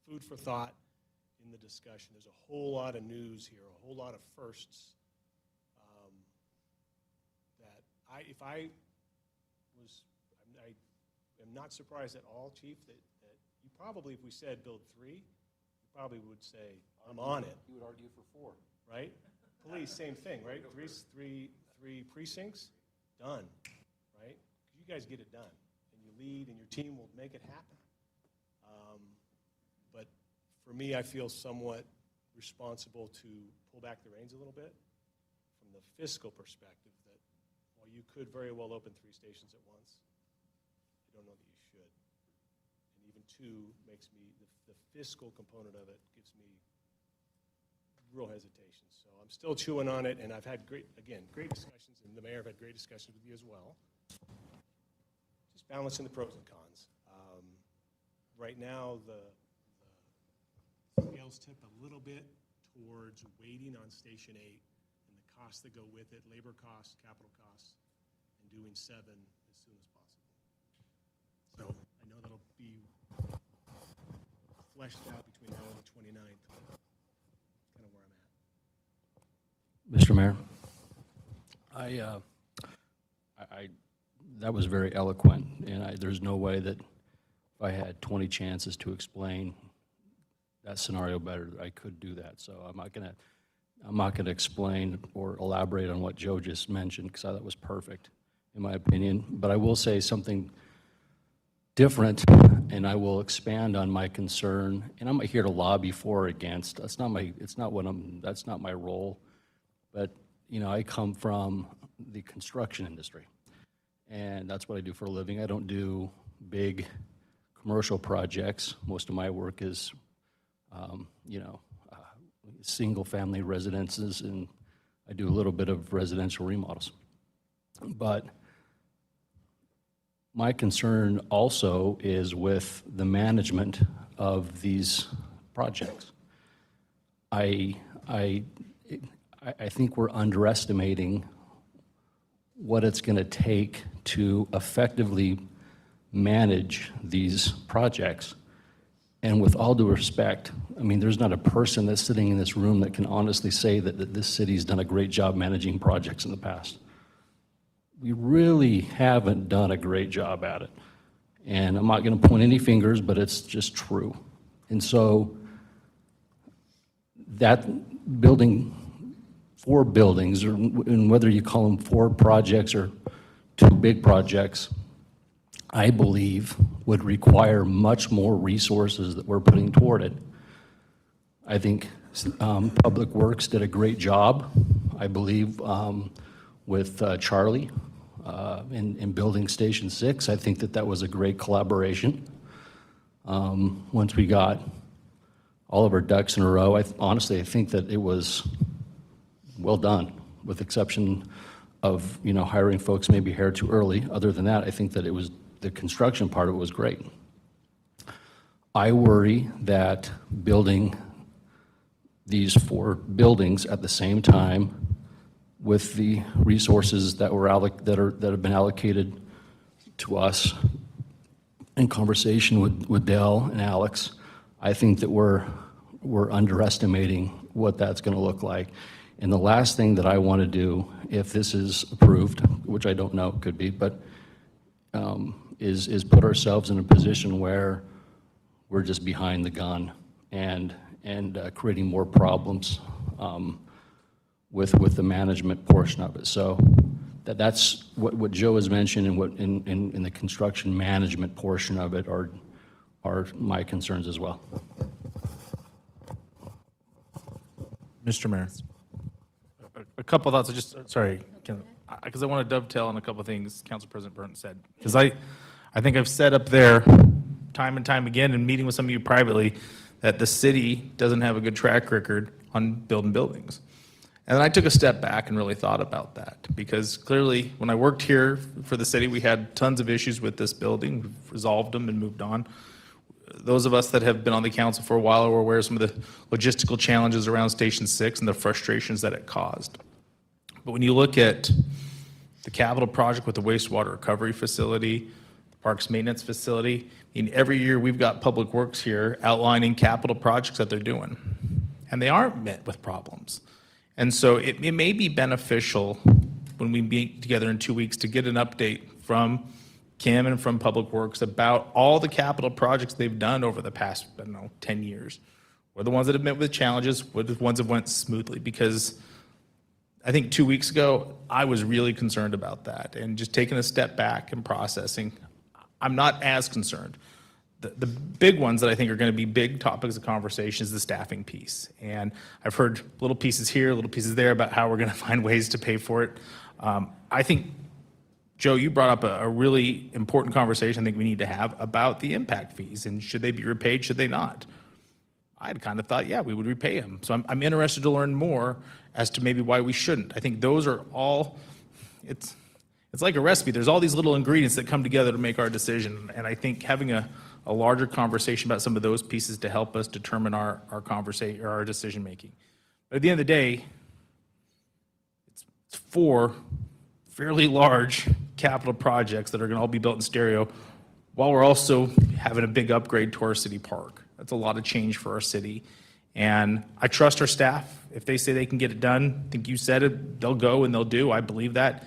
food for thought in the discussion. There's a whole lot of news here, a whole lot of firsts. I am not surprised at all, Chief, that you probably, if we said build 3, you probably would say, I'm on it. You would argue for 4. Right? Police, same thing, right? Three precincts, done, right? You guys get it done, and you lead, and your team will make it happen. But for me, I feel somewhat responsible to pull back the reins a little bit from the fiscal perspective. You could very well open 3 stations at once. I don't know that you should. And even 2 makes me, the fiscal component of it gives me real hesitation. So I'm still chewing on it, and I've had great discussions, and the mayor have had great discussions with you as well. Just balancing the pros and cons. Right now, the scales tip a little bit towards waiting on Station 8 and the costs that go with it, labor costs, capital costs, and doing 7 as soon as possible. So I know that'll be fleshed out between now and the 29th. That's kind of where I'm at. Mr. Mayor, that was very eloquent, and there's no way that if I had 20 chances to explain that scenario better, I could do that. So I'm not gonna explain or elaborate on what Joe just mentioned, because that was perfect, in my opinion. But I will say something different, and I will expand on my concern. And I'm not here to lobby for or against. That's not my role. But I come from the construction industry, and that's what I do for a living. I don't do big commercial projects. Most of my work is, single-family residences, and I do a little bit of residential remodels. But my concern also is with the management of these projects. I I think we're underestimating what it's going to take to effectively manage these projects. And with all due respect, I mean, there's not a person that's sitting in this room that can honestly say that this city's done a great job managing projects in the past. We really haven't done a great job at it. And I'm not going to point any fingers, but it's just true. And so that building, 4 buildings, and whether you call them 4 projects or 2 big projects, I believe would require much more resources that we're putting toward it. I think Public Works did a great job, I believe, with Charlie in building Station 6. I think that was a great collaboration. Once we got all of our ducks in a row, honestly, I think that it was well done, with exception of, hiring folks maybe here too early. Other than that, I think that it was, the construction part of it was great. I worry that building these 4 buildings at the same time with the resources that have been allocated to us in conversation with Dell and Alex, I think that we're underestimating what that's going to look like. And the last thing that I want to do, if this is approved, which I don't know, could be, but is put ourselves in a position where we're just behind the gun and creating more problems with the management portion of it. So that's what Joe has mentioned, and what in the construction management portion of it are my concerns as well. Mr. Mayor. A couple thoughts, because I want to dovetail on a couple of things Council President Burton said. Because I think I've said up there time and time again, in meeting with some of you privately, that the city doesn't have a good track record on building buildings. And then I took a step back and really thought about that, because clearly when I worked here for the city, we had tons of issues with this building. We've resolved them and moved on. Those of us that have been on the council for a while are aware of some of the logistical challenges around Station 6 and the frustrations that it caused. But when you look at the capital project with the wastewater recovery facility, the parks maintenance facility, every year we've got Public Works here outlining capital projects that they're doing, and they aren't met with problems. And so it may be beneficial when we meet together in 2 weeks to get an update from Kim and from Public Works about all the capital projects they've done over the past, 10 years. What are the ones that have met with challenges? What are the ones that went smoothly? Because I think 2 weeks ago, I was really concerned about that. And just taking a step back and processing, I'm not as concerned. The big ones that I think are going to be big topics of conversation is the staffing piece. And I've heard little pieces here, little pieces there about how we're going to find ways to pay for it. I think, Joe, you brought up a really important conversation I think we need to have about the impact fees, and should they be repaid, should they not? I'd kind of thought, yeah, we would repay them. So I'm interested to learn more as to maybe why we shouldn't. I think those are all, it's like a recipe. There's all these little ingredients that come together to make our decision. And I think having a larger conversation about some of those pieces to help us determine our conversation or our decision making. But at the end of the day, it's 4 fairly large capital projects that are going to all be built in stereo, while we're also having a big upgrade to our city park. That's a lot of change for our city. And I trust our staff. If they say they can get it done, I think you said it, they'll go and they'll do. I believe that.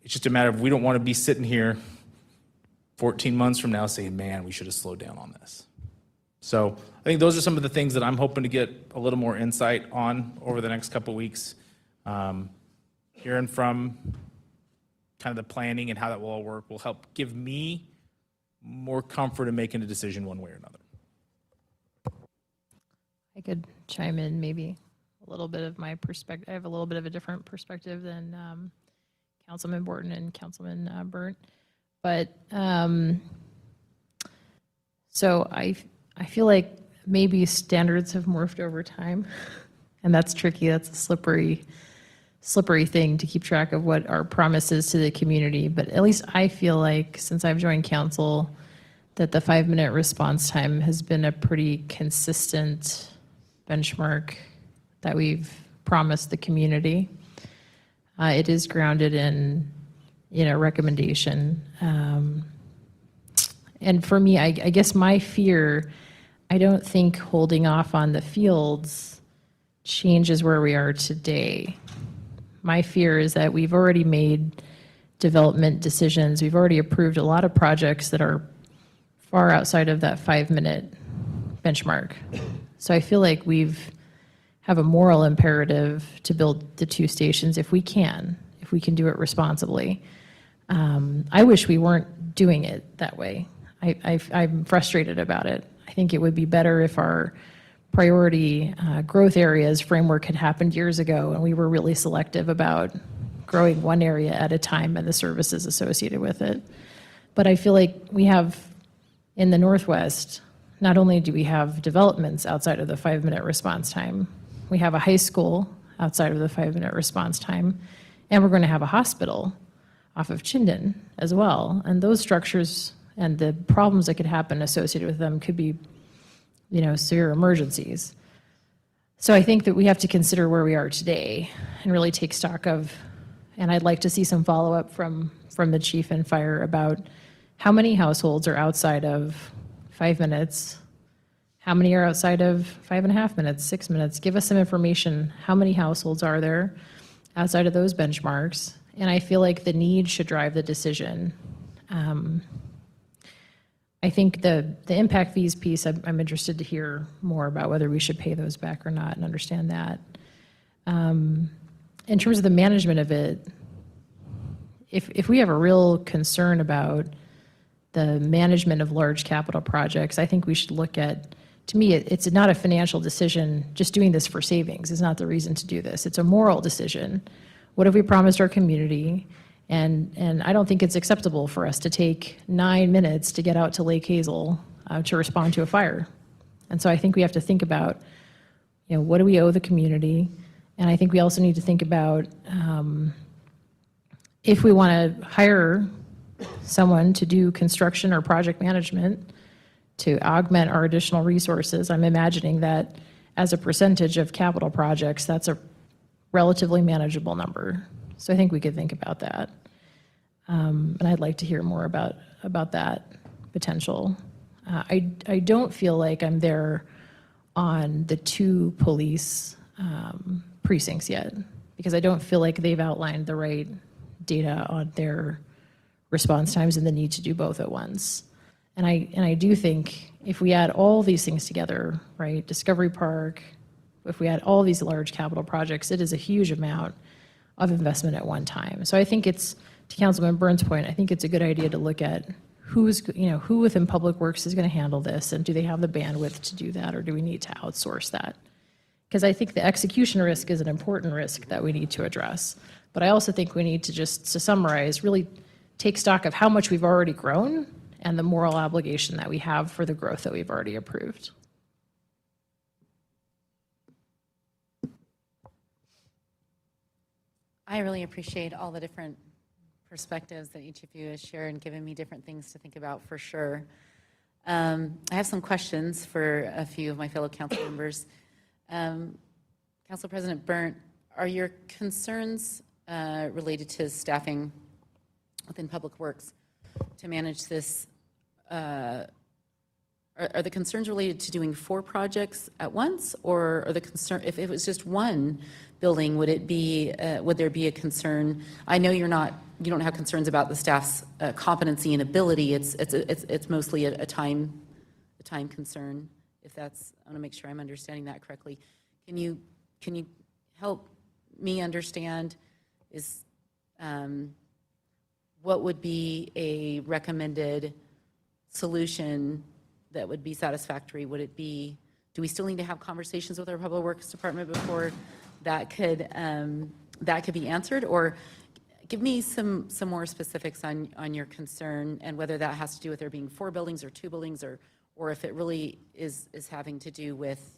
It's just a matter of, we don't want to be sitting here 14 months from now saying, man, we should have slowed down on this. So I think those are some of the things that I'm hoping to get a little more insight on over the next couple of weeks. Hearing from kind of the planning and how that will all work will help give me more comfort in making a decision one way or another. I could chime in maybe a little bit of my perspective. I have a little bit of a different perspective than Councilman Borton and Councilman Burnt. But so I feel like maybe standards have morphed over time, and that's tricky. That's a slippery thing to keep track of what our promise is to the community. But at least I feel like since I've joined council that the 5-minute response time has been a pretty consistent benchmark that we've promised the community. It is grounded in, recommendation. And for me, I guess my fear, I don't think holding off on the fields changes where we are today. My fear is that we've already made development decisions. We've already approved a lot of projects that are far outside of that 5-minute benchmark. So I feel like have a moral imperative to build the 2 stations if we can do it responsibly. I wish we weren't doing it that way. I'm frustrated about it. I think it would be better if our priority growth areas framework had happened years ago and we were really selective about growing one area at a time and the services associated with it. But I feel like we have, in the Northwest, not only do we have developments outside of the 5-minute response time, we have a high school outside of the 5-minute response time, and we're going to have a hospital off of Chinden as well. And those structures and the problems that could happen associated with them could be, severe emergencies. So I think that we have to consider where we are today and really take stock of, and I'd like to see some follow-up from the chief and fire about how many households are outside of 5 minutes, how many are outside of 5.5 minutes, 6 minutes. Give us some information. How many households are there outside of those benchmarks? And I feel like the need should drive the decision. I think the impact fees piece, I'm interested to hear more about whether we should pay those back or not and understand that. In terms of the management of it, if we have a real concern about the management of large capital projects, I think we should look at, to me, it's not a financial decision. Just doing this for savings is not the reason to do this. It's a moral decision. What have we promised our community? And I don't think it's acceptable for us to take 9 minutes to get out to Lake Hazel to respond to a fire. And so I think we have to think about, what do we owe the community? And I think we also need to think about if we want to hire someone to do construction or project management to augment our additional resources. I'm imagining that as a percentage of capital projects, that's a relatively manageable number. So I think we could think about that. And I'd like to hear more about that potential. I don't feel like I'm there on the 2 police precincts yet, because I don't feel like they've outlined the right data on their response times and the need to do both at once. And I do think if we add all these things together, right, Discovery Park, if we add all these large capital projects, it is a huge amount of investment at one time. So I think it's, to Councilman Burns' point, I think it's a good idea to look at who within Public Works is going to handle this, and do they have the bandwidth to do that, or do we need to outsource that? Because I think the execution risk is an important risk that we need to address. But I also think we need to, just to summarize, really take stock of how much we've already grown and the moral obligation that we have for the growth that we've already approved. I really appreciate all the different perspectives that each of you has shared and given me different things to think about, for sure. I have some questions for a few of my fellow council members. Council President Berndt, are your concerns related to staffing within Public Works to manage this, are the concerns related to doing 4 projects at once, or are the concern, if it was just one building, would it be, would there be a concern? I know you don't have concerns about the staff's competency and ability. It's mostly a time concern. If that's, I want to make sure I'm understanding that correctly. Can you help me understand what would be a recommended solution that would be satisfactory? Would it be, do we still need to have conversations with our Public Works Department before that could be answered? Or give me some more specifics on your concern, and whether that has to do with there being 4 buildings or 2 buildings, or if it really is having to do with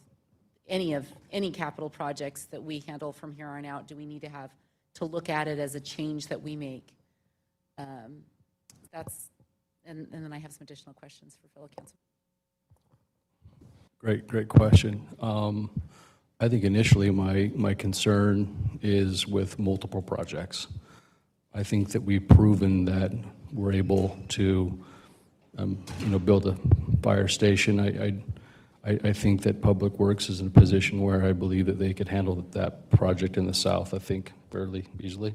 any capital projects that we handle from here on out. Do we need to look at it as a change that we make? And then I have some additional questions for fellow council. Great question. I think initially my concern is with multiple projects. I think that we've proven that we're able to, build a fire station. I think that Public Works is in a position where I believe that they could handle that project in the south, I think, fairly easily.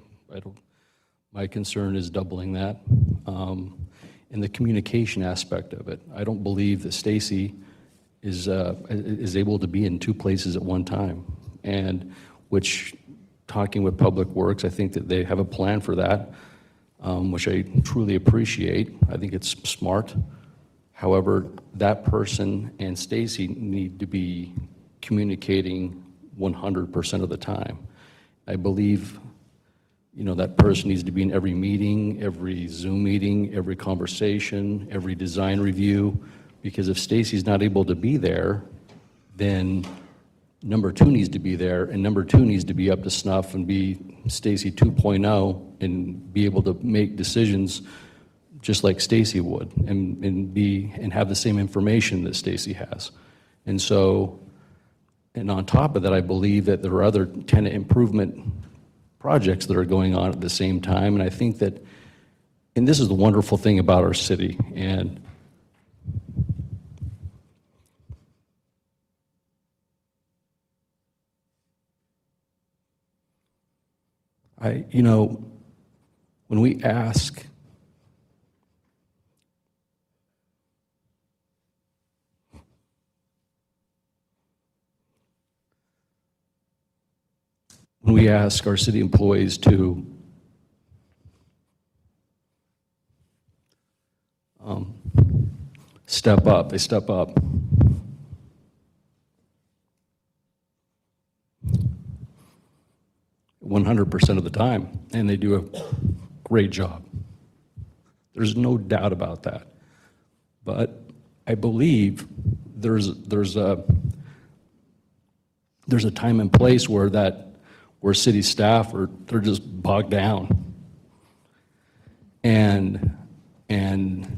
My concern is doubling that. In the communication aspect of it, I don't believe that Stacy is able to be in two places at one time. And which, talking with Public Works, I think that they have a plan for that, which I truly appreciate. I think it's smart. However, that person and Stacy need to be communicating 100% of the time. I believe, that person needs to be in every meeting, every Zoom meeting, every conversation, every design review, because if Stacy's not able to be there, then number 2 needs to be there, and number 2 needs to be up to snuff and be Stacy 2.0 and be able to make decisions just like Stacy would, and have the same information that Stacy has. And on top of that, I believe that there are other tenant improvement projects that are going on at the same time, and I think that, and this is the wonderful thing about our city, and when we ask our city employees to step up, they step up. "100% of the time, and they do a great job. There's no doubt about that. But I believe there's a time and place where city staff they're just bogged down. And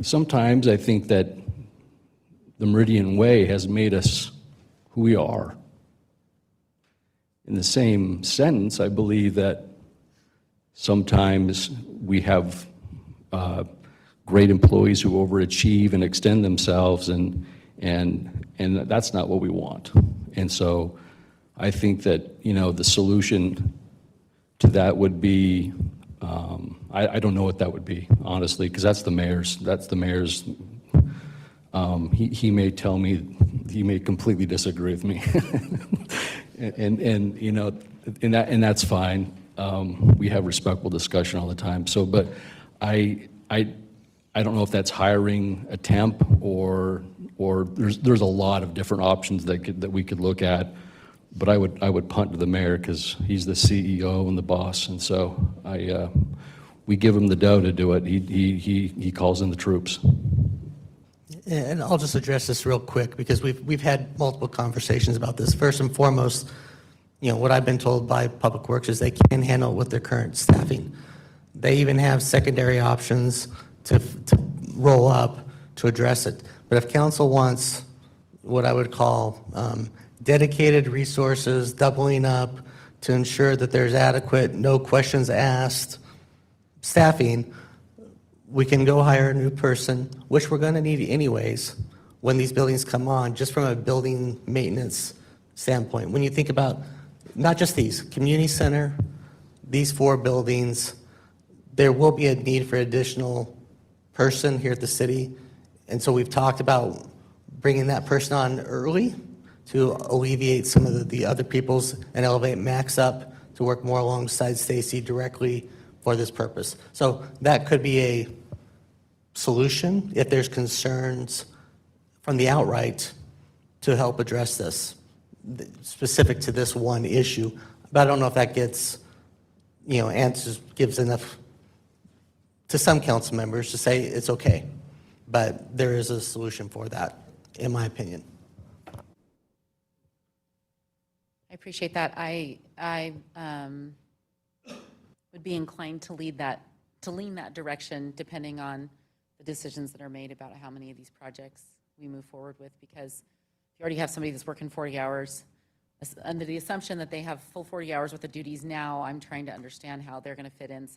sometimes I think that the Meridian way has made us who we are. In the same sentence, I believe that sometimes we have great employees who overachieve and extend themselves, and that's not what we want. And so I think that, the solution to that would be, I don't know what that would be, honestly, because that's the mayor's, he may tell me, he may completely disagree with me. and that's fine. We have respectful discussion all the time. So, but I don't know if that's hiring a temp or there's a lot of different options that we could look at. But I would punt to the mayor because he's the CEO and the boss, and so we give him the dough to do it. He calls in the troops. And I'll just address this real quick because we've had multiple conversations about this. First and foremost, what I've been told by Public Works is they can handle it with their current staffing. They even have secondary options to roll up to address it. But if council wants what I would call dedicated resources, doubling up to ensure that there's adequate, no questions asked staffing, we can go hire a new person, which we're going to need anyways when these buildings come on, just from a building maintenance standpoint. When you think about not just these, community center, these 4 buildings, there will be a need for additional person here at the city. And so we've talked about bringing that person on early to alleviate some of the other people's and elevate Max up to work more alongside Stacy directly for this purpose. So that could be a solution if there's concerns from the outright to help address this, specific to this one issue. But I don't know if that gets, answers, gives enough to some council members to say it's okay. But there is a solution for that, in my opinion. I appreciate that. I would be inclined to lean that direction depending on the decisions that are made about how many of these projects we move forward with, because if you already have somebody that's working 40 hours under the assumption that they have full 40 hours worth of duties now, I'm trying to understand how they're going to fit in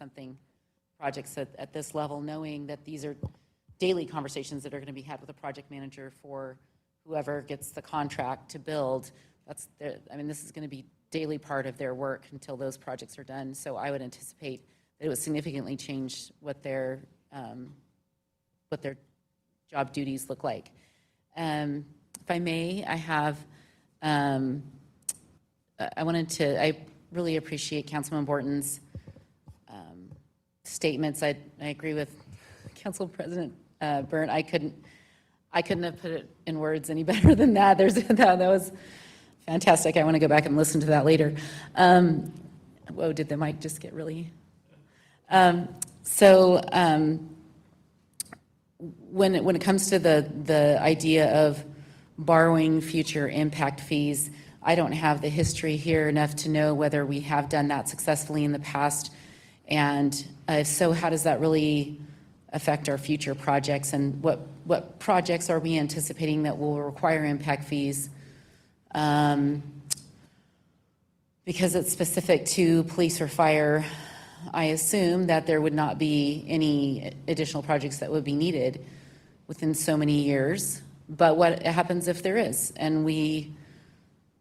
projects at this level, knowing that these are daily conversations that are going to be had with a project manager for whoever gets the contract to build. This is going to be daily part of their work until those projects are done. So I would anticipate that it would significantly change what their job duties look like. If I may, I really appreciate Councilman Borton's statements. I agree with Council President Byrne. I couldn't have put it in words any better than that. That was fantastic. I want to go back and listen to that later. Whoa, did the mic just get really? When it comes to the idea of borrowing future impact fees, I don't have the history here enough to know whether we have done that successfully in the past. And if so, how does that really affect our future projects? And what projects are we anticipating that will require impact fees? Because it's specific to police or fire, I assume that there would not be any additional projects that would be needed within so many years. But what happens if there is? And we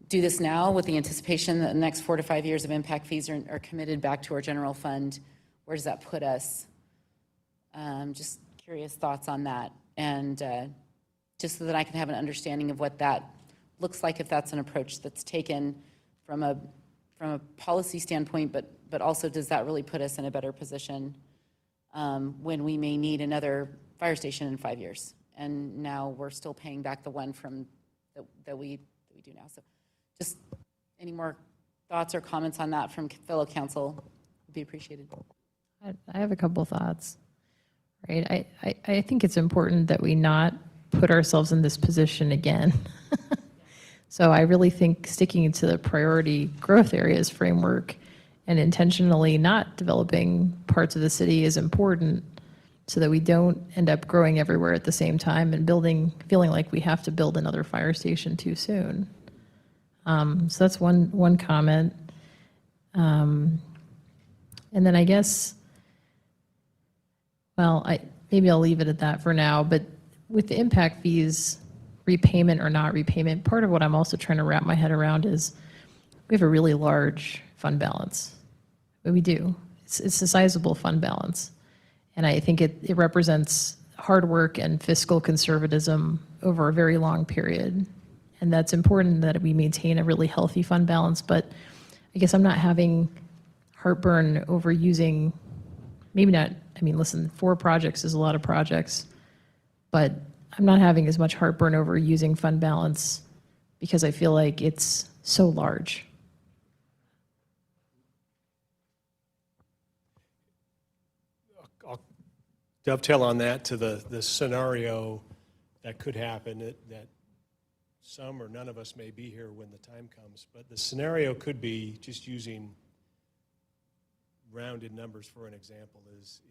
do this now with the anticipation that the next 4 to 5 years of impact fees are committed back to our general fund. Where does that put us? Just curious thoughts on that. And just so that I can have an understanding of what that looks like, if that's an approach that's taken from a policy standpoint, but also does that really put us in a better position when we may need another fire station in 5 years? And now we're still paying back the one that we do now. So just any more thoughts or comments on that from fellow council would be appreciated. I have a couple thoughts. Right, I think it's important that we not put ourselves in this position again. So I really think sticking to the priority growth areas framework and intentionally not developing parts of the city is important so that we don't end up growing everywhere at the same time and feeling like we have to build another fire station too soon. So that's one comment. And then I guess, maybe I'll leave it at that for now, but with the impact fees, repayment or not repayment, part of what I'm also trying to wrap my head around is we have a really large fund balance. But we do. It's a sizable fund balance. And I think it represents hard work and fiscal conservatism over a very long period. And that's important that we maintain a really healthy fund balance. But I guess I'm not having heartburn over using, maybe not, listen, 4 projects is a lot of projects, but I'm not having as much heartburn over using fund balance because I feel like it's so large. I'll dovetail on that to the scenario that could happen, that some or none of us may be here when the time comes, but the scenario could be, just using rounded numbers for an example, is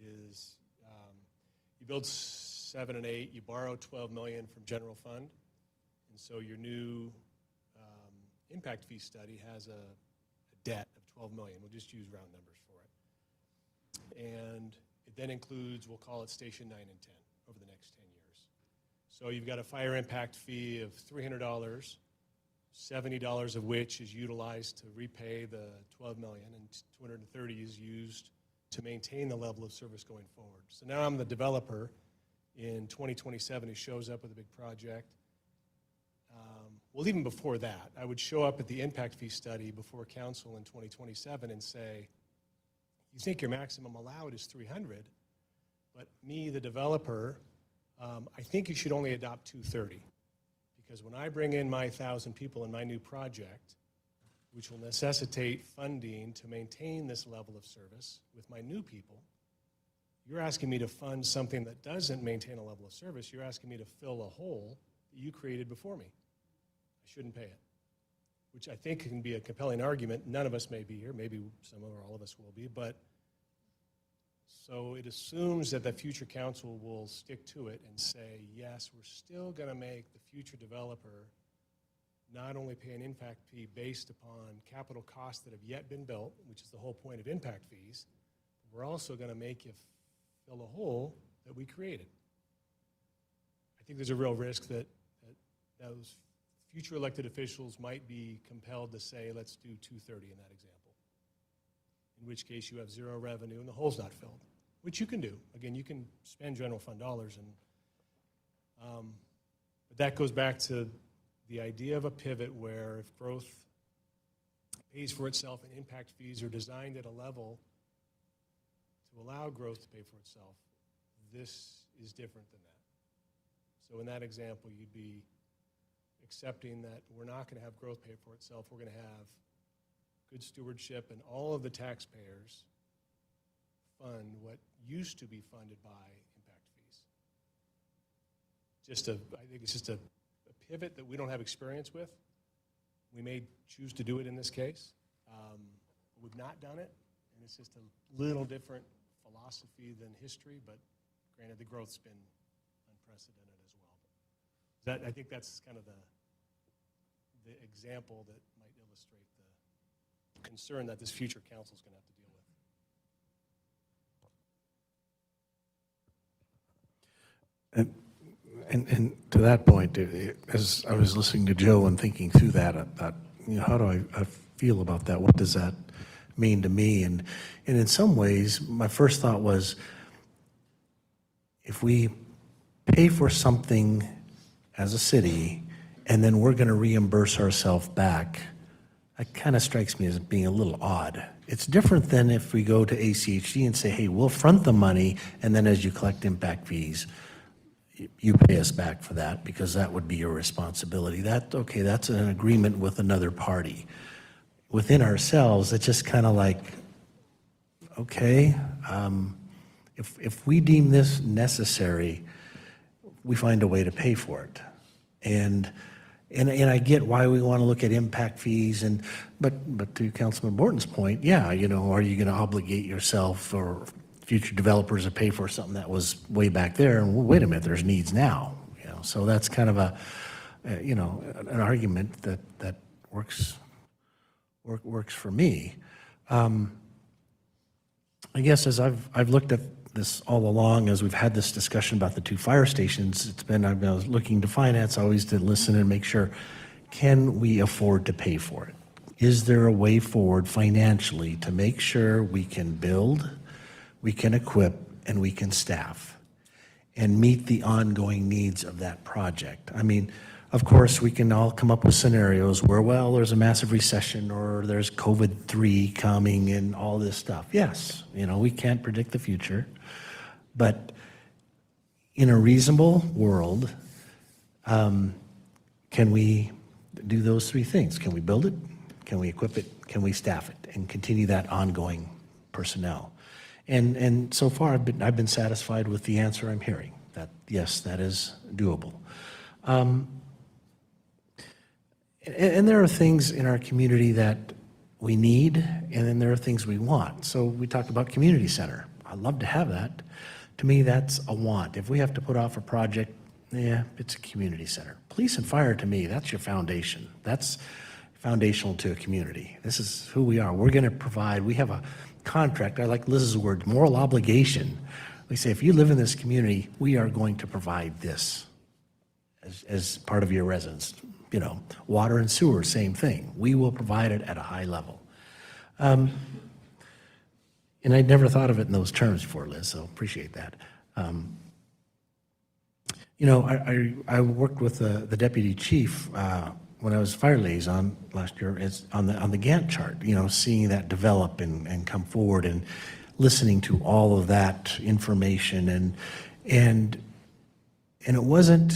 you build 7 and 8, you borrow $12 million from general fund, and so your new impact fee study has a debt of $12 million. We'll just use round numbers for it. And it then includes, we'll call it station 9 and 10 over the next 10 years. So you've got a fire impact fee of $300, $70 of which is utilized to repay the $12 million, and $230 is used to maintain the level of service going forward. So now I'm the developer in 2027 who shows up with a big project. Well, even before that, I would show up at the impact fee study before council in 2027 and say, you think your maximum allowed is 300, but me, the developer, I think you should only adopt 230. Because when I bring in my 1,000 people in my new project, which will necessitate funding to maintain this level of service with my new people, you're asking me to fund something that doesn't maintain a level of service. You're asking me to fill a hole that you created before me. I shouldn't pay it, which I think can be a compelling argument. None of us may be here. Maybe some or all of us will be. But so it assumes that the future council will stick to it and say, yes, we're still going to make the future developer not only pay an impact fee based upon capital costs that have yet been built, which is the whole point of impact fees, we're also going to make you fill a hole that we created. I think there's a real risk that those future elected officials might be compelled to say, let's do 230 in that example, in which case you have zero revenue and the hole's not filled, which you can do. Again, you can spend general fund dollars, but that goes back to the idea of a pivot where if growth pays for itself and impact fees are designed at a level to allow growth to pay for itself, this is different than that. So in that example, you'd be accepting that we're not going to have growth pay for itself. We're going to have good stewardship, and all of the taxpayers fund what used to be funded by impact fees. I think it's just a pivot that we don't have experience with. We may choose to do it in this case. We've not done it, and it's just a little different philosophy than history, but granted, the growth's been unprecedented as well. I think that's kind of the example that might illustrate the concern that this future council is going to have to deal with. And to that point, as I was listening to Joe and thinking through that, how do I feel about that? What does that mean to me? And in some ways, my first thought was, if we pay for something as a city, and then we're going to reimburse ourselves back, that kind of strikes me as being a little odd. It's different than if we go to ACHD and say, hey, we'll front the money, and then as you collect impact fees, you pay us back for that, because that would be your responsibility. That's an agreement with another party. Within ourselves, it's just kind of like, okay, if we deem this necessary, we find a way to pay for it. And I get why we want to look at impact fees, but to Councilman Borton's point, yeah, are you going to obligate yourself or future developers to pay for something that was way back there? And wait a minute, there's needs now. So that's kind of an argument that works for me. I guess as I've looked at this all along, as we've had this discussion about the 2 fire stations, I've been looking to finance always to listen and make sure, can we afford to pay for it? Is there a way forward financially to make sure we can build, we can equip, and we can staff and meet the ongoing needs of that project? I mean, of course, we can all come up with scenarios where, well, there's a massive recession or there's COVID-3 coming and all this stuff. Yes, we can't predict the future. But in a reasonable world, can we do those 3 things? Can we build it? Can we equip it? Can we staff it? And continue that ongoing personnel? And so far, I've been satisfied with the answer I'm hearing, that yes, that is doable. And there are things in our community that we need, and then there are things we want. So we talked about community center. I'd love to have that. To me, that's a want. If we have to put off a project, it's a community center. Police and fire, to me, that's your foundation. That's foundational to a community. This is who we are. We're going to provide, we have a contract, I like Liz's word, moral obligation. We say, if you live in this community, we are going to provide this as part of your residence. Water and sewer, same thing. We will provide it at a high level. And I'd never thought of it in those terms before, Liz, so appreciate that. I worked with the deputy chief when I was fire liaison last year on the Gantt chart, seeing that develop and come forward and listening to all of that information. And it wasn't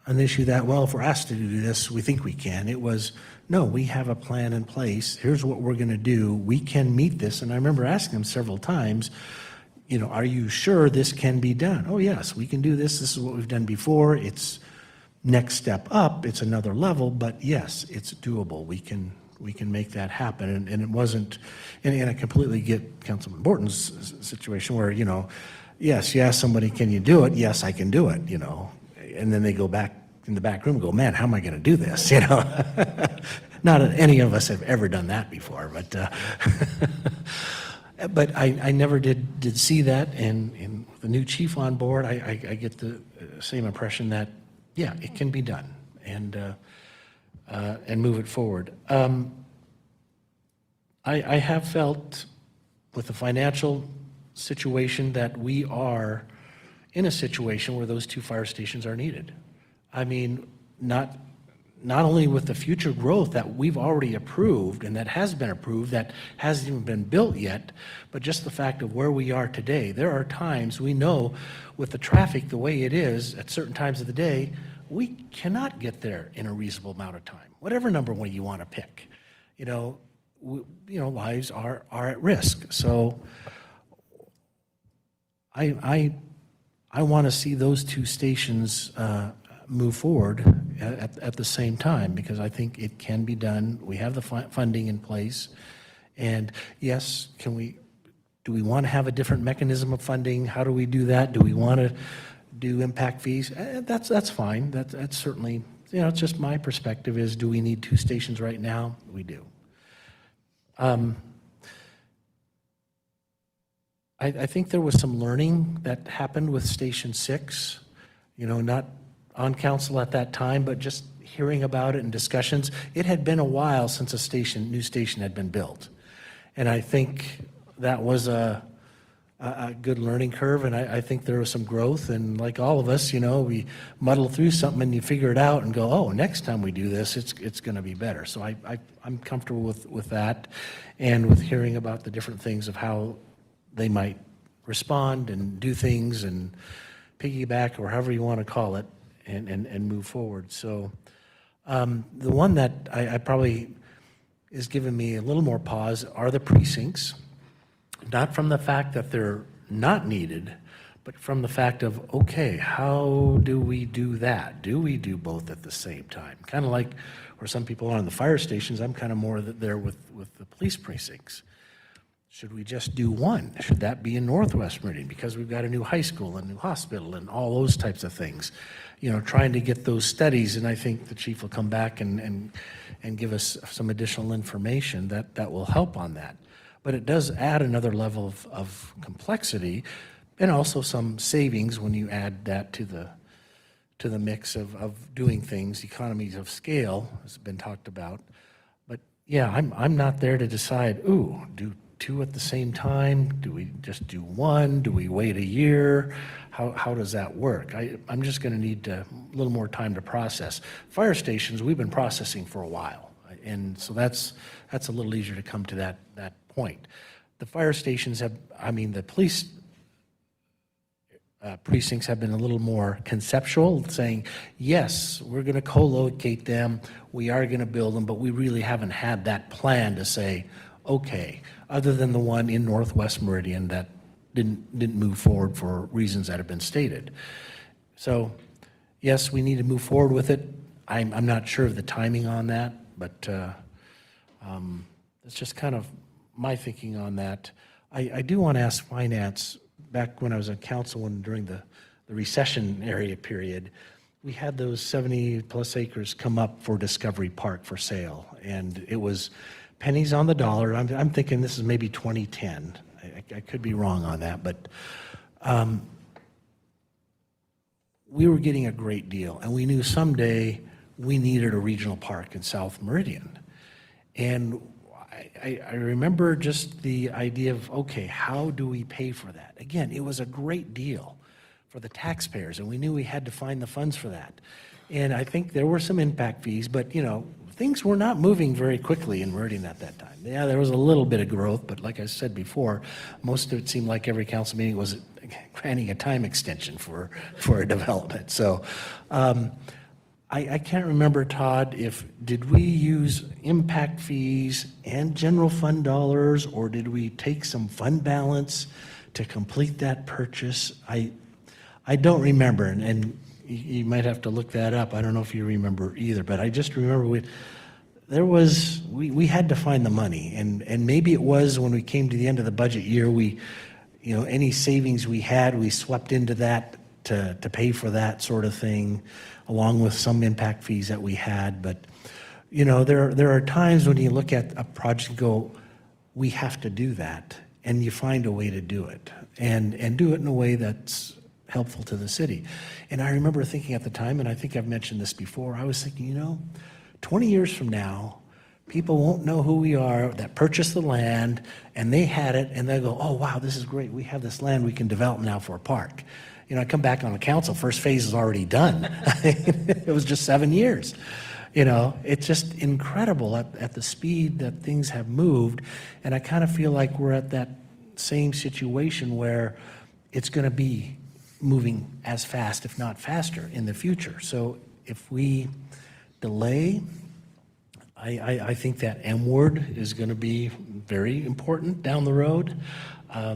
an issue that, well, if we're asked to do this, we think we can. It was, no, we have a plan in place. Here's what we're going to do. We can meet this. And I remember asking him several times, are you sure this can be done? Oh, yes, we can do this. This is what we've done before. It's next step up. It's another level. But yes, it's doable. We can make that happen. And it wasn't, and I completely get Councilman Borton's situation where, yes, you ask somebody, can you do it? Yes, I can do it, and then they go back in the back room and go, man, how am I going to do this, you know? Not that any of us have ever done that before, but, but I never did see that, and the new chief on board, I get the same impression that, yeah, it can be done, and move it forward. I have felt with the financial situation that we are in a situation where those 2 fire stations are needed. I mean, not only with the future growth that we've already approved and that has been approved, that hasn't even been built yet, but just the fact of where we are today. There are times we know with the traffic the way it is at certain times of the day, we cannot get there in a reasonable amount of time, whatever number one you want to pick. You know, lives are at risk. So I want to see those 2 stations move forward at the same time, because I think it can be done. We have the funding in place. And yes, do we want to have a different mechanism of funding? How do we do that? Do we want to do impact fees? That's fine. That's certainly, it's just my perspective is, do we need 2 stations right now? We do. I think there was some learning that happened with Station 6, not on council at that time, but just hearing about it in discussions. It had been a while since a new station had been built. And I think that was a good learning curve, and I think there was some growth. And like all of us, we muddle through something and you figure it out and go, oh, next time we do this, it's going to be better. So I'm comfortable with that, and with hearing about the different things of how they might respond and do things and piggyback, or however you want to call it, and move forward. So the one that I probably is giving me a little more pause are the precincts, not from the fact that they're not needed, but from the fact of, okay, how do we do that? Do we do both at the same time? Kind of like where some people are on the fire stations, I'm kind of more there with the police precincts. Should we just do one? Should that be in Northwest Meridian? Because we've got a new high school, a new hospital, and all those types of things. Trying to get those studies, and I think the chief will come back and give us some additional information that will help on that. But it does add another level of complexity, and also some savings when you add that to the mix of doing things. Economies of scale has been talked about. But yeah, I'm not there to decide, do 2 at the same time? Do we just do 1? Do we wait a year? How does that work? I'm just going to need a little more time to process. Fire stations, we've been processing for a while, and so that's a little easier to come to that point. The fire stations the police precincts have been a little more conceptual, saying, yes, we're going to co-locate them, we are going to build them, but we really haven't had that plan to say, okay, other than the one in Northwest Meridian that didn't move forward for reasons that have been stated. So, yes, we need to move forward with it. I'm not sure of the timing on that, but that's just kind of my thinking on that. I do want to ask Finance, back when I was on council and during the recession area period, we had those 70-plus acres come up for Discovery Park for sale, and it was pennies on the dollar. I'm thinking this is maybe 2010. I could be wrong on that, but we were getting a great deal, and we knew someday we needed a regional park in South Meridian. And I remember just the idea of, okay, how do we pay for that? Again, it was a great deal for the taxpayers, and we knew we had to find the funds for that. And I think there were some impact fees, but things were not moving very quickly in Meridian at that time. Yeah, there was a little bit of growth, but like I said before, most of it seemed like every council meeting was granting a time extension for a development. So I can't remember, Todd, did we use impact fees and general fund dollars, or did we take some fund balance to complete that purchase? I don't remember, and you might have to look that up. I don't know if you remember either, but I just remember we had to find the money, and maybe it was when we came to the end of the budget year, any savings we had, we swept into that to pay for that sort of thing, along with some impact fees that we had. But, you know, there are times when you look at a project and go, we have to do that, and you find a way to do it, and do it in a way that's helpful to the city. And I remember thinking at the time, and I think I've mentioned this before, I was thinking, you know, 20 years from now, people won't know who we are that purchased the land, and they had it, and they'll go, oh, wow, this is great. We have this land we can develop now for a park. You know, I come back on the council, first phase is already done. It was just 7 years. You know, it's just incredible at the speed that things have moved. And I kind of feel like we're at that same situation where it's going to be moving as fast, if not faster, in the future. So if we delay, I think that M word is going to be very important down the road. I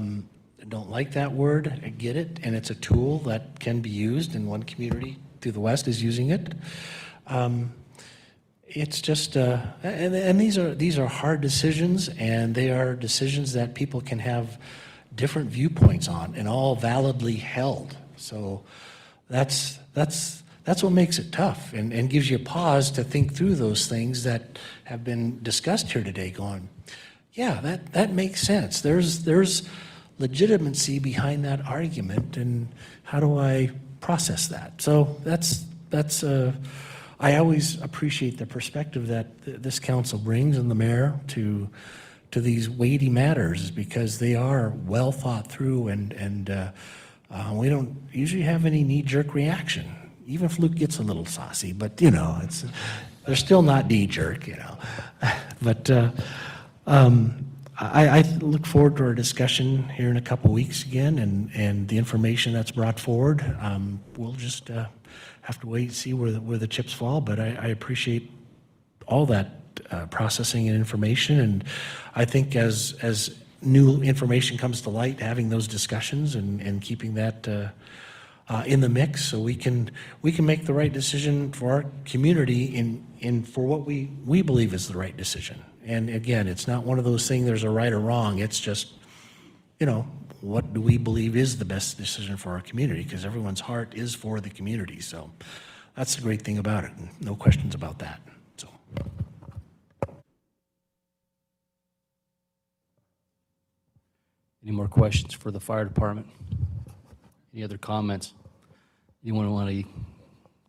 don't like that word. I get it, and it's a tool that can be used, and one community to the west is using it. It's just, and these are hard decisions, and they are decisions that people can have different viewpoints on, and all validly held. So that's what makes it tough, and gives you a pause to think through those things that have been discussed here today, going, yeah, that makes sense. There's legitimacy behind that argument, and how do I process that? So that's I always appreciate the perspective that this council brings, and the mayor, to these weighty matters, because they are well thought through, and we don't usually have any knee-jerk reaction. Even if Luke gets a little saucy, but you know, they're still not knee-jerk, you know. But I look forward to our discussion here in a couple weeks again, and the information that's brought forward. We'll just have to wait and see where the chips fall, but I appreciate all that processing and information, and I think as new information comes to light, having those discussions and keeping that in the mix, so we can make the right decision for our community in for what we believe is the right decision. And again, it's not one of those things there's a right or wrong. It's just, you know, what do we believe is the best decision for our community? Because everyone's heart is for the community. So that's the great thing about it. No questions about that. So. Any more questions for the fire department? Any other comments? Anyone want to?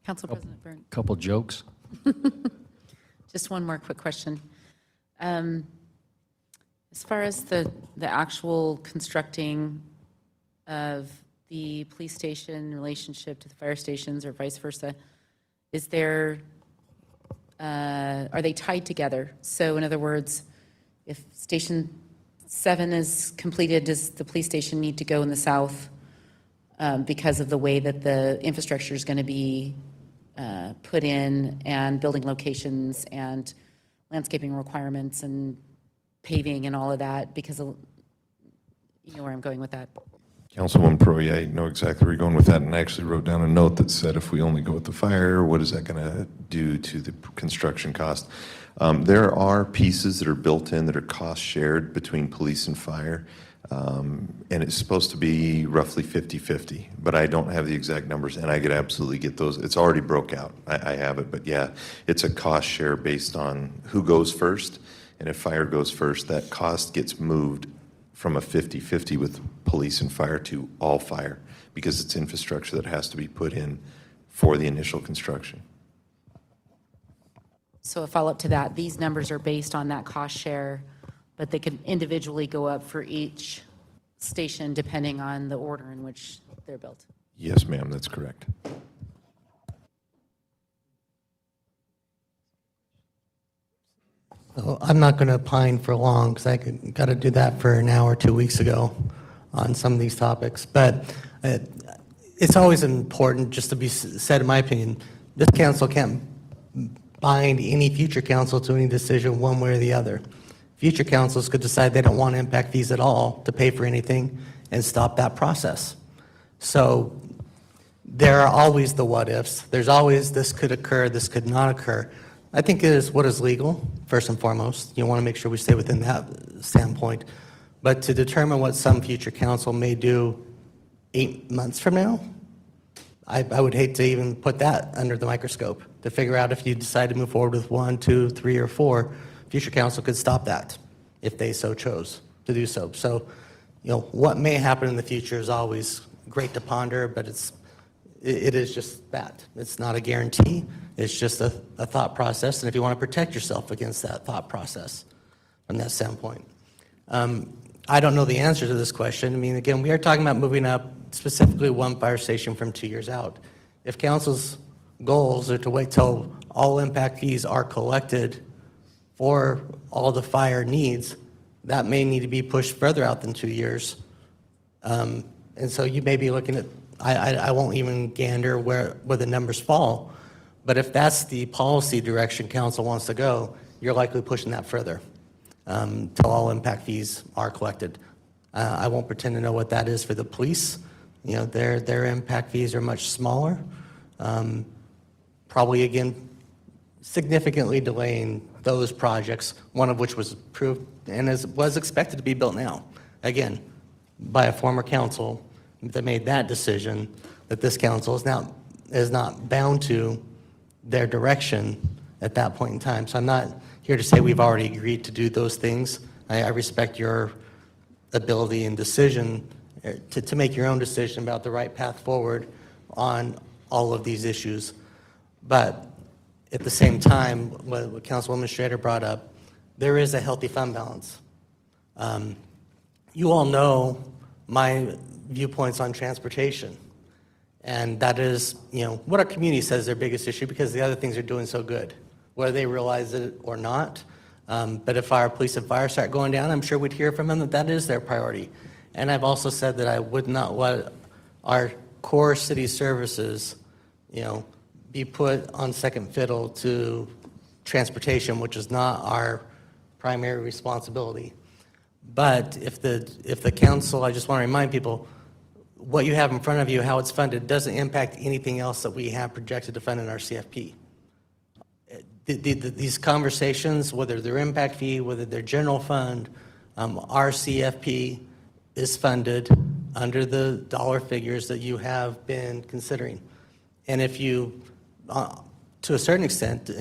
Council President Byrne. Couple jokes? Just one more quick question. As far as the actual constructing of the police station in relationship to the fire stations or vice versa, is there, are they tied together? So in other words, if Station 7 is completed, does the police station need to go in the south because of the way that the infrastructure is going to be put in, and building locations and landscaping requirements and paving and all of that, because of, you know where I'm going with that? Councilwoman Pro, yeah, I know exactly where you're going with that, and I actually wrote down a note that said if we only go with the fire, what is that going to do to the construction cost? There are pieces that are built in that are cost shared between police and fire, and it's supposed to be roughly 50-50, but I don't have the exact numbers, and I could absolutely get those. It's already broke out. I have it, but yeah, it's a cost share based on who goes first, and if fire goes first, that cost gets moved from a 50-50 with police and fire to all fire, because it's infrastructure that has to be put in for the initial construction. So a follow-up to that, these numbers are based on that cost share, but they can individually go up for each station depending on the order in which they're built. Yes, ma'am, that's correct. So I'm not going to pine for long, because I got to do that for an hour 2 weeks ago on some of these topics. But it's always important, just to be said, in my opinion, this council can't bind any future council to any decision one way or the other. Future councils could decide they don't want impact fees at all to pay for anything and stop that process. So there are always the what ifs. There's always this could occur, this could not occur. I think it is what is legal, first and foremost. You want to make sure we stay within that standpoint. But to determine what some future council may do 8 months from now, I would hate to even put that under the microscope to figure out if you decide to move forward with 1, 2, 3, or 4. Future council could stop that if they so chose to do so. So, what may happen in the future is always great to ponder, but it is just that. It's not a guarantee. It's just a thought process, and if you want to protect yourself against that thought process from that standpoint. I don't know the answer to this question. I mean, again, we are talking about moving up specifically one fire station from 2 years out. If council's goals are to wait till all impact fees are collected for all the fire needs, that may need to be pushed further out than 2 years. And so you may be looking at, I won't even gander where the numbers fall, but if that's the policy direction council wants to go, you're likely pushing that further till all impact fees are collected. I won't pretend to know what that is for the police. Their impact fees are much smaller. Probably, again, significantly delaying those projects, one of which was approved and was expected to be built now. Again, by a former council that made that decision, that this council is not bound to their direction at that point in time. So I'm not here to say we've already agreed to do those things. I respect your ability and decision to make your own decision about the right path forward on all of these issues. But at the same time, what Councilwoman Schrader brought up, there is a healthy fund balance. You all know my viewpoints on transportation. And that is, what our community says is their biggest issue because the other things are doing so good, whether they realize it or not. But if our police and fire start going down, I'm sure we'd hear from them that that is their priority. And I've also said that I would not want our core city services, be put on second fiddle to transportation, which is not our primary responsibility. But if the council, I just want to remind people, what you have in front of you, how it's funded, doesn't impact anything else that we have projected to fund in our CFP. These conversations, whether they're impact fee, whether they're general fund, our CFP is funded under the dollar figures that you have been considering. And if you, to a certain extent,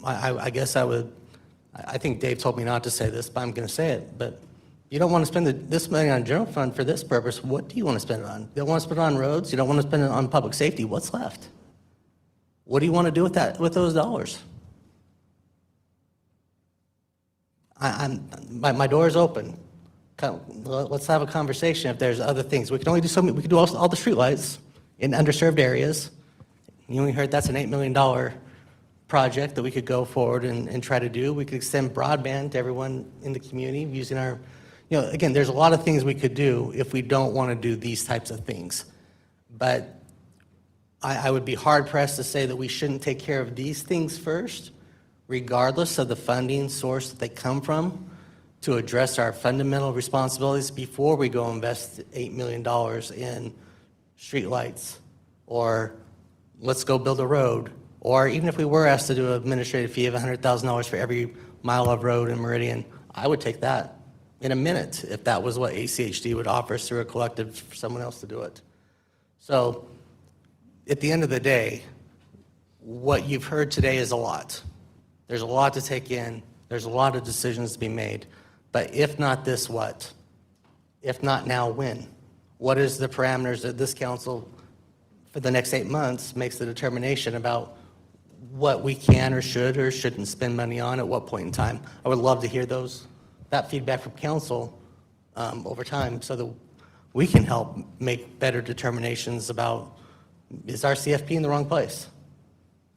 I guess I think Dave told me not to say this, but I'm going to say it, but you don't want to spend this money on general fund for this purpose. What do you want to spend it on? You don't want to spend it on roads. You don't want to spend it on public safety. What's left? What do you want to do with those dollars? My door is open. Let's have a conversation if there's other things. We can only do so many. We can do all the streetlights in underserved areas. We heard that's an $8 million project that we could go forward and try to do. We could extend broadband to everyone in the community using our, again, there's a lot of things we could do if we don't want to do these types of things. But I would be hard pressed to say that we shouldn't take care of these things first, regardless of the funding source that they come from, to address our fundamental responsibilities before we go invest $8 million in streetlights, or let's go build a road, or even if we were asked to do an administrative fee of $100,000 for every mile of road in Meridian, I would take that in a minute if that was what ACHD would offer us through a collective for someone else to do it. So at the end of the day, what you've heard today is a lot. There's a lot to take in. There's a lot of decisions to be made. But if not this, what? If not now, when? What is the parameters that this council, for the next 8 months, makes the determination about what we can or shouldn't spend money on at what point in time? I would love to hear that feedback from council over time so that we can help make better determinations about, is our CFP in the wrong place?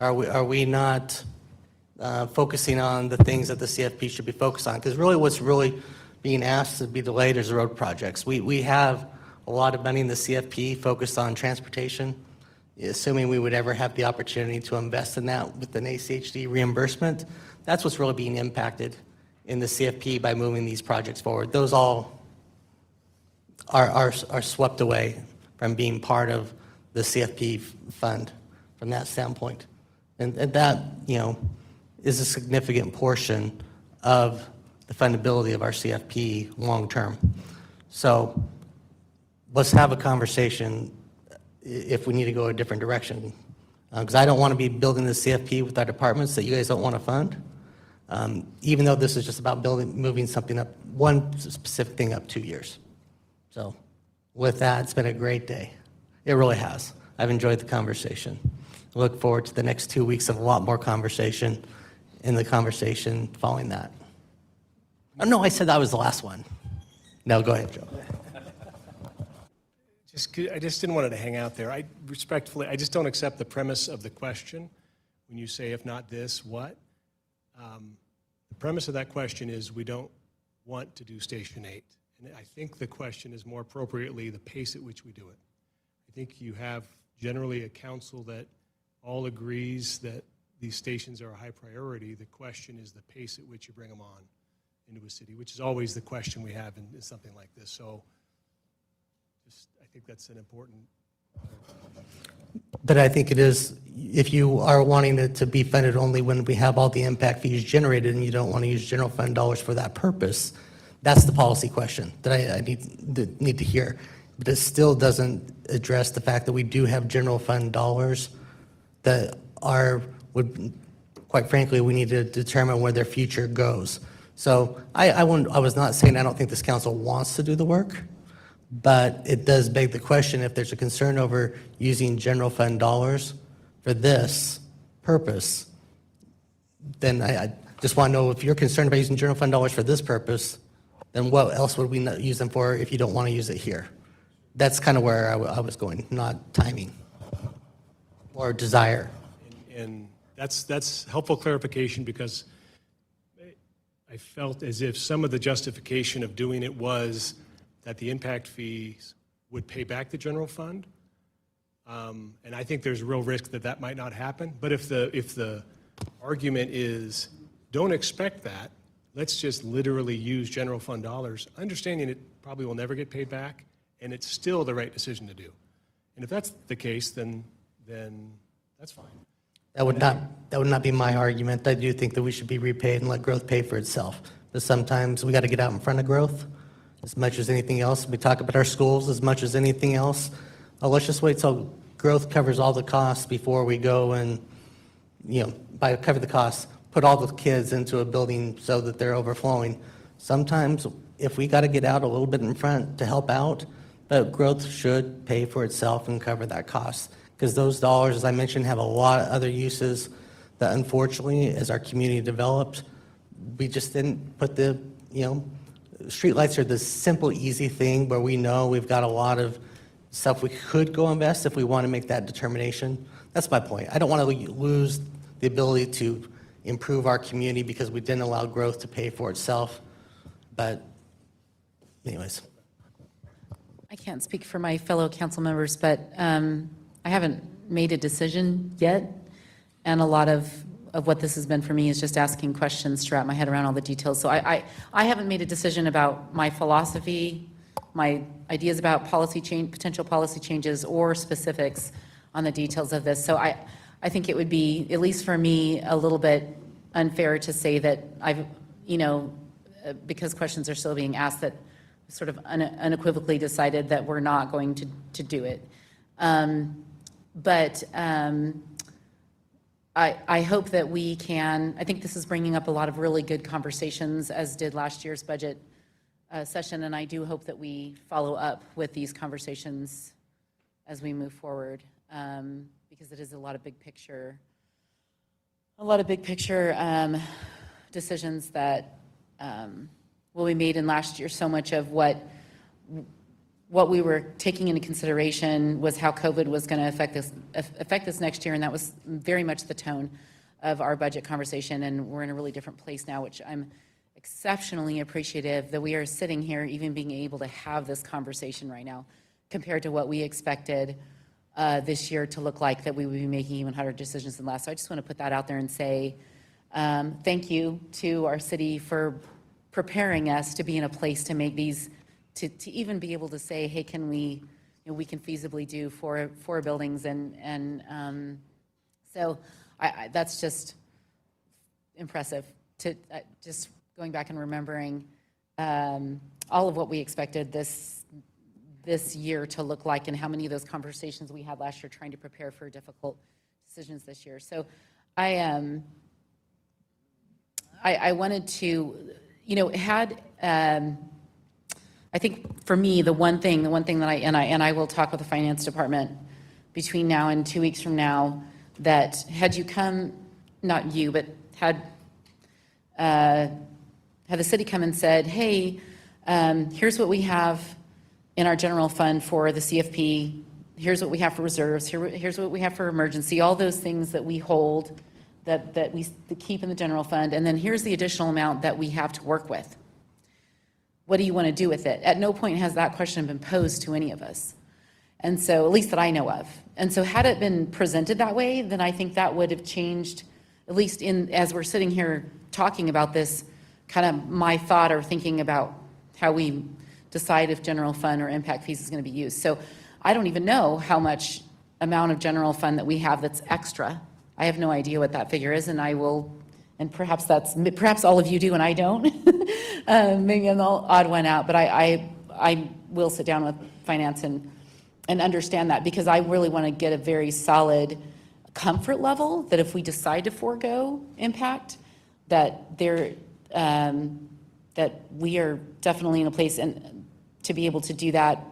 Are we not focusing on the things that the CFP should be focused on? Because really what's really being asked to be delayed is the road projects. We have a lot of money in the CFP focused on transportation, assuming we would ever have the opportunity to invest in that with an ACHD reimbursement. That's what's really being impacted in the CFP by moving these projects forward. Those all are swept away from being part of the CFP fund from that standpoint. And that, is a significant portion of the fundability of our CFP long term. So let's have a conversation if we need to go a different direction. Because I don't want to be building the CFP with our departments that you guys don't want to fund, even though this is just about moving something up, one specific thing up 2 years. So with that, it's been a great day. It really has. I've enjoyed the conversation. I look forward to the next 2 weeks of a lot more conversation and the conversation following that. Oh, no, I said that was the last one. No, go ahead, Joe. I just didn't want it to hang out there. I just don't accept the premise of the question when you say, if not this, what? The premise of that question is we don't want to do Station 8. And I think the question is more appropriately the pace at which we do it. I think you have generally a council that all agrees that these stations are a high priority. The question is the pace at which you bring them on into a city, which is always the question we have in something like this. So I think that's an important. But I think it is, if you are wanting it to be funded only when we have all the impact fees generated and you don't want to use general fund dollars for that purpose, that's the policy question that I need to hear. But it still doesn't address the fact that we do have general fund dollars that quite frankly, we need to determine where their future goes. So I was not saying I don't think this council wants to do the work, but it does beg the question, if there's a concern over using general fund dollars for this purpose, then I just want to know, if you're concerned about using general fund dollars for this purpose, then what else would we not use them for if you don't want to use it here? That's kind of where I was going, not timing or desire. And that's helpful clarification, because I felt as if some of the justification of doing it was that the impact fees would pay back the general fund. And I think there's a real risk that that might not happen. But if the argument is, don't expect that, let's just literally use general fund dollars, understanding it probably will never get paid back, and it's still the right decision to do. And if that's the case, then that's fine. That would not be my argument. I do think that we should be repaid and let growth pay for itself. But sometimes we got to get out in front of growth as much as anything else. We talk about our schools as much as anything else. Let's just wait till growth covers all the costs before we go and, by cover the costs, put all the kids into a building so that they're overflowing. Sometimes if we got to get out a little bit in front to help out, but growth should pay for itself and cover that cost. Because those dollars, as I mentioned, have a lot of other uses that unfortunately, as our community developed, we just didn't put the, streetlights are the simple, easy thing where we know we've got a lot of stuff we could go invest if we want to make that determination. That's my point. I don't want to lose the ability to improve our community because we didn't allow growth to pay for itself. But anyways. I can't speak for my fellow council members, but I haven't made a decision yet. And a lot of what this has been for me is just asking questions to wrap my head around all the details. So I haven't made a decision about my philosophy, my ideas about potential policy changes, or specifics on the details of this. So I think it would be, at least for me, a little bit unfair to say that I've, because questions are still being asked, that sort of unequivocally decided that we're not going to do it. But I hope that we can, I think this is bringing up a lot of really good conversations, as did last year's budget session, and I do hope that we follow up with these conversations as we move forward, because it is a lot of big picture decisions that will be made in last year. So much of what we were taking into consideration was how COVID was going to affect this next year, and that was very much the tone of our budget conversation. And we're in a really different place now, which I'm exceptionally appreciative that we are sitting here, even being able to have this conversation right now, compared to what we expected this year to look like, that we would be making even harder decisions than last. So I just want to put that out there and say thank you to our city for preparing us to be in a place to make these, to even be able to say, hey, can we, we can feasibly do four buildings, and so that's just impressive. To just going back and remembering all of what we expected this this year to look like and how many of those conversations we had last year trying to prepare for difficult decisions this year. So I wanted to, I think for me, the one thing that I will talk with the finance department between now and 2 weeks from now, that had you come, not you, but had the city come and said, hey, here's what we have in our general fund for the CFP, here's what we have for reserves, here's what we have for emergency, all those things that we hold, that we keep in the general fund, and then here's the additional amount that we have to work with. What do you want to do with it? At no point has that question been posed to any of us. And so, at least that I know of. And so had it been presented that way, then I think that would have changed, at least as we're sitting here talking about this, kind of my thought or thinking about how we decide if general fund or impact fees is going to be used. So I don't even know how much amount of general fund that we have that's extra. I have no idea what that figure is, and I will, and perhaps all of you do and I don't. Maybe an odd one out, but I will sit down with finance and understand that, because I really want to get a very solid comfort level that if we decide to forego impact, that we are definitely in a place and to be able to do that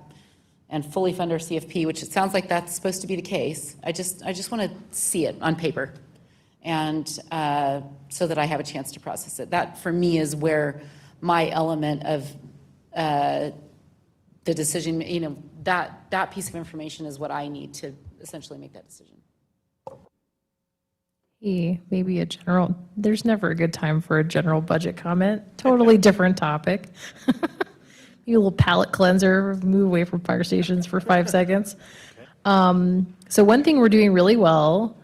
and fully fund our CFP, which it sounds like that's supposed to be the case. I just want to see it on paper, and so that I have a chance to process it. That for me is where my element of the decision, that piece of information is what I need to essentially make that decision. Maybe there's never a good time for a general budget comment. Totally different topic. Maybe a little palate cleanser, move away from fire stations for 5 seconds. So one thing we're doing really well,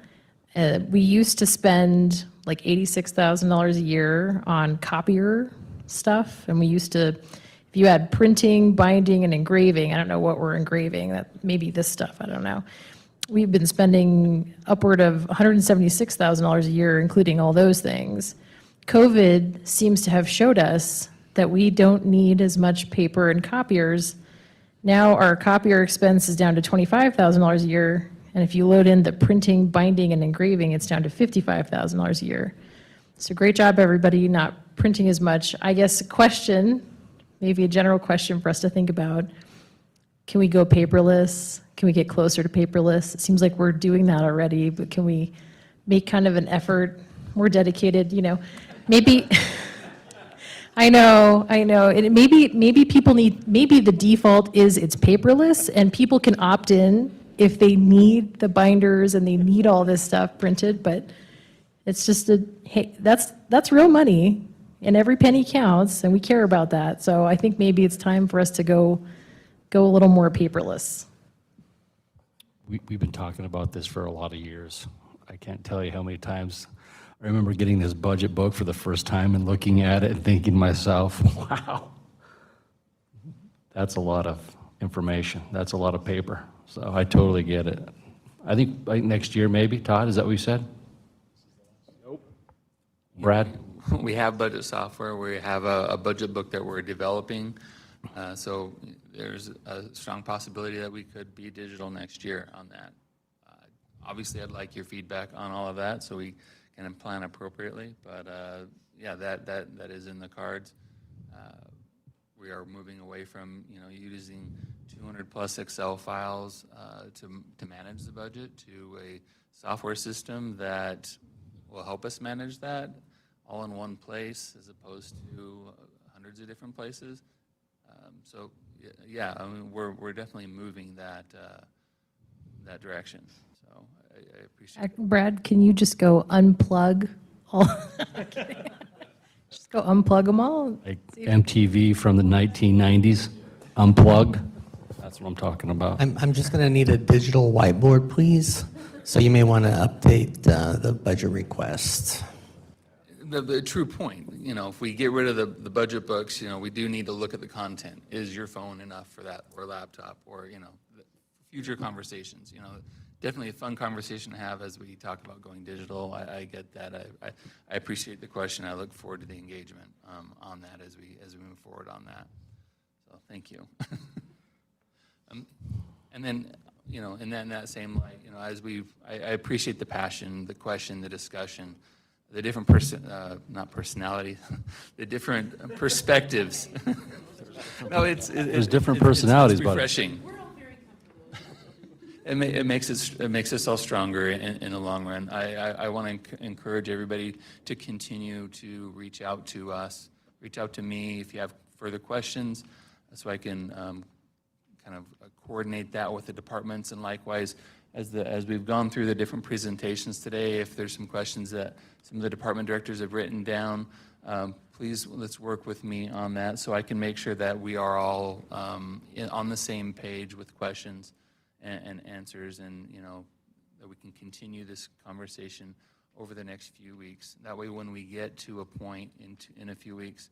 we used to spend like $86,000 a year on copier stuff. And we used to, if you had printing, binding, and engraving, I don't know what we're engraving, that maybe this stuff, I don't know. We've been spending upward of $176,000 a year, including all those things. COVID seems to have showed us that we don't need as much paper and copiers. Now our copier expense is down to $25,000 a year, and if you load in the printing, binding, and engraving, it's down to $55,000 a year. So great job, everybody, not printing as much. I guess a question, maybe a general question for us to think about, can we go paperless? Can we get closer to paperless? It seems like we're doing that already, but can we make kind of an effort, more dedicated, maybe, I know, and maybe people maybe the default is it's paperless, and people can opt in if they need the binders and they need all this stuff printed, but it's just hey, that's real money, and every penny counts, and we care about that. So I think maybe it's time for us to go a little more paperless. We've been talking about this for a lot of years. I can't tell you how many times I remember getting this budget book for the first time and looking at it and thinking to myself, wow, that's a lot of information. That's a lot of paper. So I totally get it. I think next year maybe, Todd, is that what you said? Nope. Brad? We have budget software. We have a budget book that we're developing. So there's a strong possibility that we could be digital next year on that. Obviously, I'd like your feedback on all of that so we can plan appropriately. But yeah, that is in the cards. We are moving away from using 200 plus Excel files to manage the budget to a software system that will help us manage that all in one place as opposed to hundreds of different places. So yeah, I mean, we're definitely moving that direction. So I appreciate it. Brad, can you just go unplug all? Just go unplug them all. Like MTV from the 1990s, unplugged. That's what I'm talking about. I'm just going to need a digital whiteboard, please. So you may want to update the budget request. The true point, if we get rid of the budget books, we do need to look at the content. Is your phone enough for that, or laptop, or future conversations? Definitely a fun conversation to have as we talk about going digital. I get that. I appreciate the question. I look forward to the engagement on that as we move forward on that. So thank you. And then, in that same light, as I appreciate the passion, the question, the discussion, the different not personality, the different perspectives. No, There's different personalities, it's buddy. refreshing. It makes us all stronger in the long run. I want to encourage everybody to continue to reach out to us, reach out to me if you have further questions, so I can kind of coordinate that with the departments. And likewise, as we've gone through the different presentations today, if there's some questions that some of the department directors have written down, please let's work with me on that so I can make sure that we are all on the same page with questions and answers, and that we can continue this conversation over the next few weeks. That way, when we get to a point in a few weeks,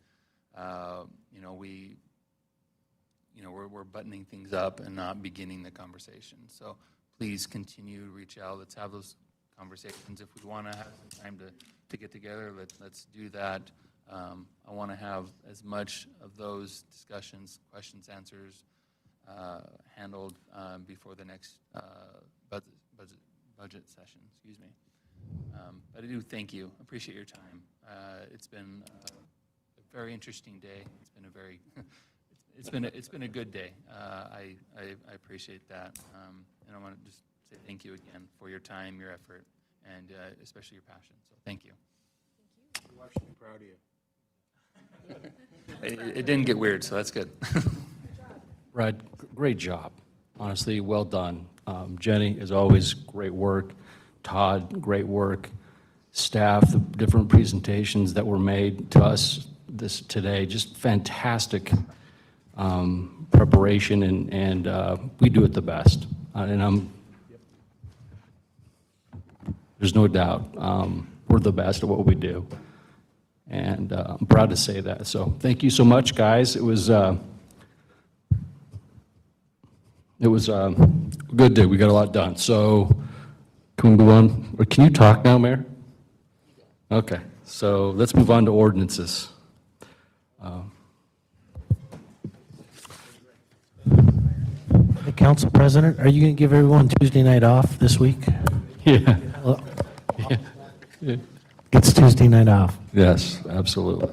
we're buttoning things up and not beginning the conversation. So please continue to reach out. Let's have those conversations. If we want to have some time to get together, let's do that. I want to have as much of those discussions, questions, answers handled before the next budget session. Excuse me. But I do thank you. Appreciate your time. It's been a very interesting day. It's been a good day. I appreciate that, and I want to just say thank you again for your time, your effort, and especially your passion. So thank you. Your wife should be proud of you. It didn't get weird, so that's good. Brad, great job. Honestly, well done. Jenny, as always, great work. Todd, great work. Staff, the different presentations that were made to us today, just fantastic preparation, and we do it the best. And there's no doubt we're the best at what we do. And I'm proud to say that. So thank you so much, guys. It was a good day. We got a lot done. So can we move on? Or can you talk now, Mayor? Okay. So let's move on to ordinances. The council president, are you going to give everyone Tuesday night off this week? Yeah. It's Tuesday night off. Yes, absolutely.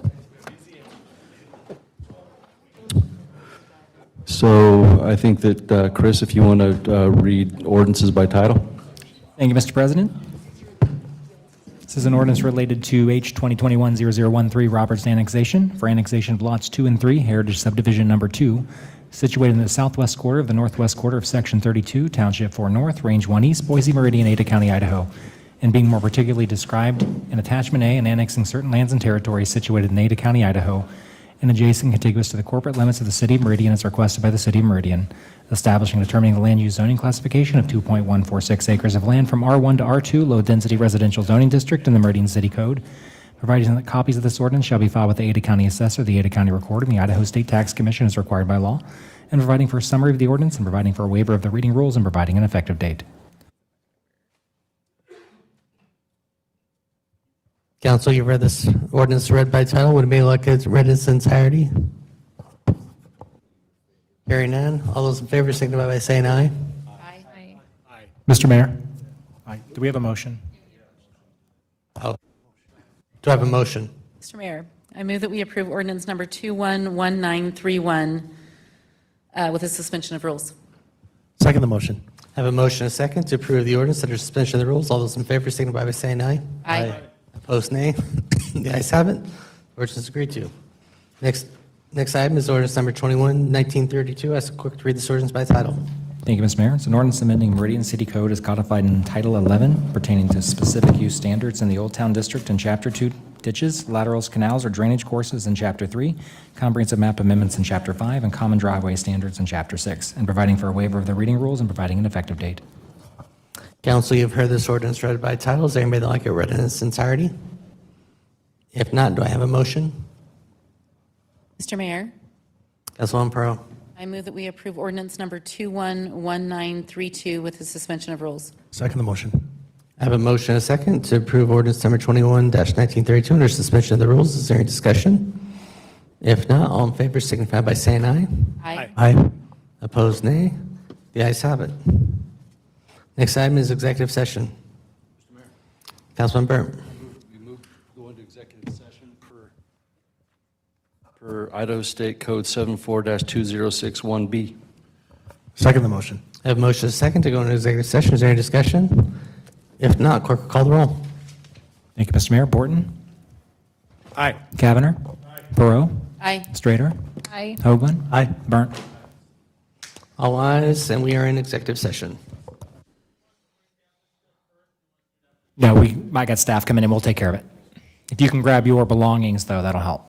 So I think that, Chris, if you want to read ordinances by title. Thank you, Mr. President. This is an ordinance related to H 2021-0013 Roberts annexation for annexation of lots 2 and 3, Heritage Subdivision Number 2, situated in the southwest quarter of the northwest quarter of Section 32, Township 4 North, Range 1 East, Boise, Meridian, Ada County, Idaho, and being more particularly described in Attachment A and annexing certain lands and territories situated in Ada County, Idaho, and adjacent contiguous to the corporate limits of the City of Meridian as requested by the City of Meridian, establishing and determining the land use zoning classification of 2.146 acres of land from R1 to R2, low-density residential zoning district in the Meridian City Code, providing that copies of this ordinance shall be filed with the Ada County Assessor, the Ada County Recorder, and the Idaho State Tax Commission as required by law, and providing for a summary of the ordinance and providing for a waiver of the reading rules and providing an effective date. Council, you've read this ordinance read by title. Would it be like it's read in its entirety? Hearing none. All those in favor signify by saying aye. Aye. Mr. Mayor? Aye. Do we have a motion? Oh. Do I have a motion? Mr. Mayor, I move that we approve ordinance number 211931 with a suspension of rules. Second the motion. I have a motion and a second to approve the ordinance under suspension of the rules. All those in favor signify by saying aye. Aye. Opposed, nay. The ayes have it. Ordinance is agreed to. Next item is ordinance number 211932. Ask the clerk to read this ordinance by title. Thank you, Mr. Mayor. It's an ordinance amending Meridian City Code as codified in Title 11 pertaining to specific use standards in the Old Town District in Chapter 2, ditches, laterals, canals, or drainage courses in Chapter 3, comprehensive map amendments in Chapter 5, and common driveway standards in Chapter 6, and providing for a waiver of the reading rules and providing an effective date. Council, you've heard this ordinance read by title. Is there anybody that like it read in its entirety? If not, do I have a motion? Mr. Mayor, Councilwoman Pearl. I move that we approve ordinance number 211932 with the suspension of rules. Second the motion. I have a motion and a second to approve ordinance number 21-1932 under suspension of the rules. Is there any discussion? If not, all in favor signify by saying aye. Aye. Aye. Opposed, nay. The ayes have it. Next item is executive session. Councilman Burnt. We move, go into executive session per Idaho State Code 74-2061B. Second the motion. I have a motion and a second to go into executive session. Is there any discussion? If not, clerk will call the roll. Thank you, Mr. Mayor. Borton? Aye. Cavanagh? Perot? Aye. Strader? Aye. Hoagland? Aye. Burnt? All ayes, and we are in executive session. No, I got staff coming in. We'll take care of it. If you can grab your belongings, though, that'll help.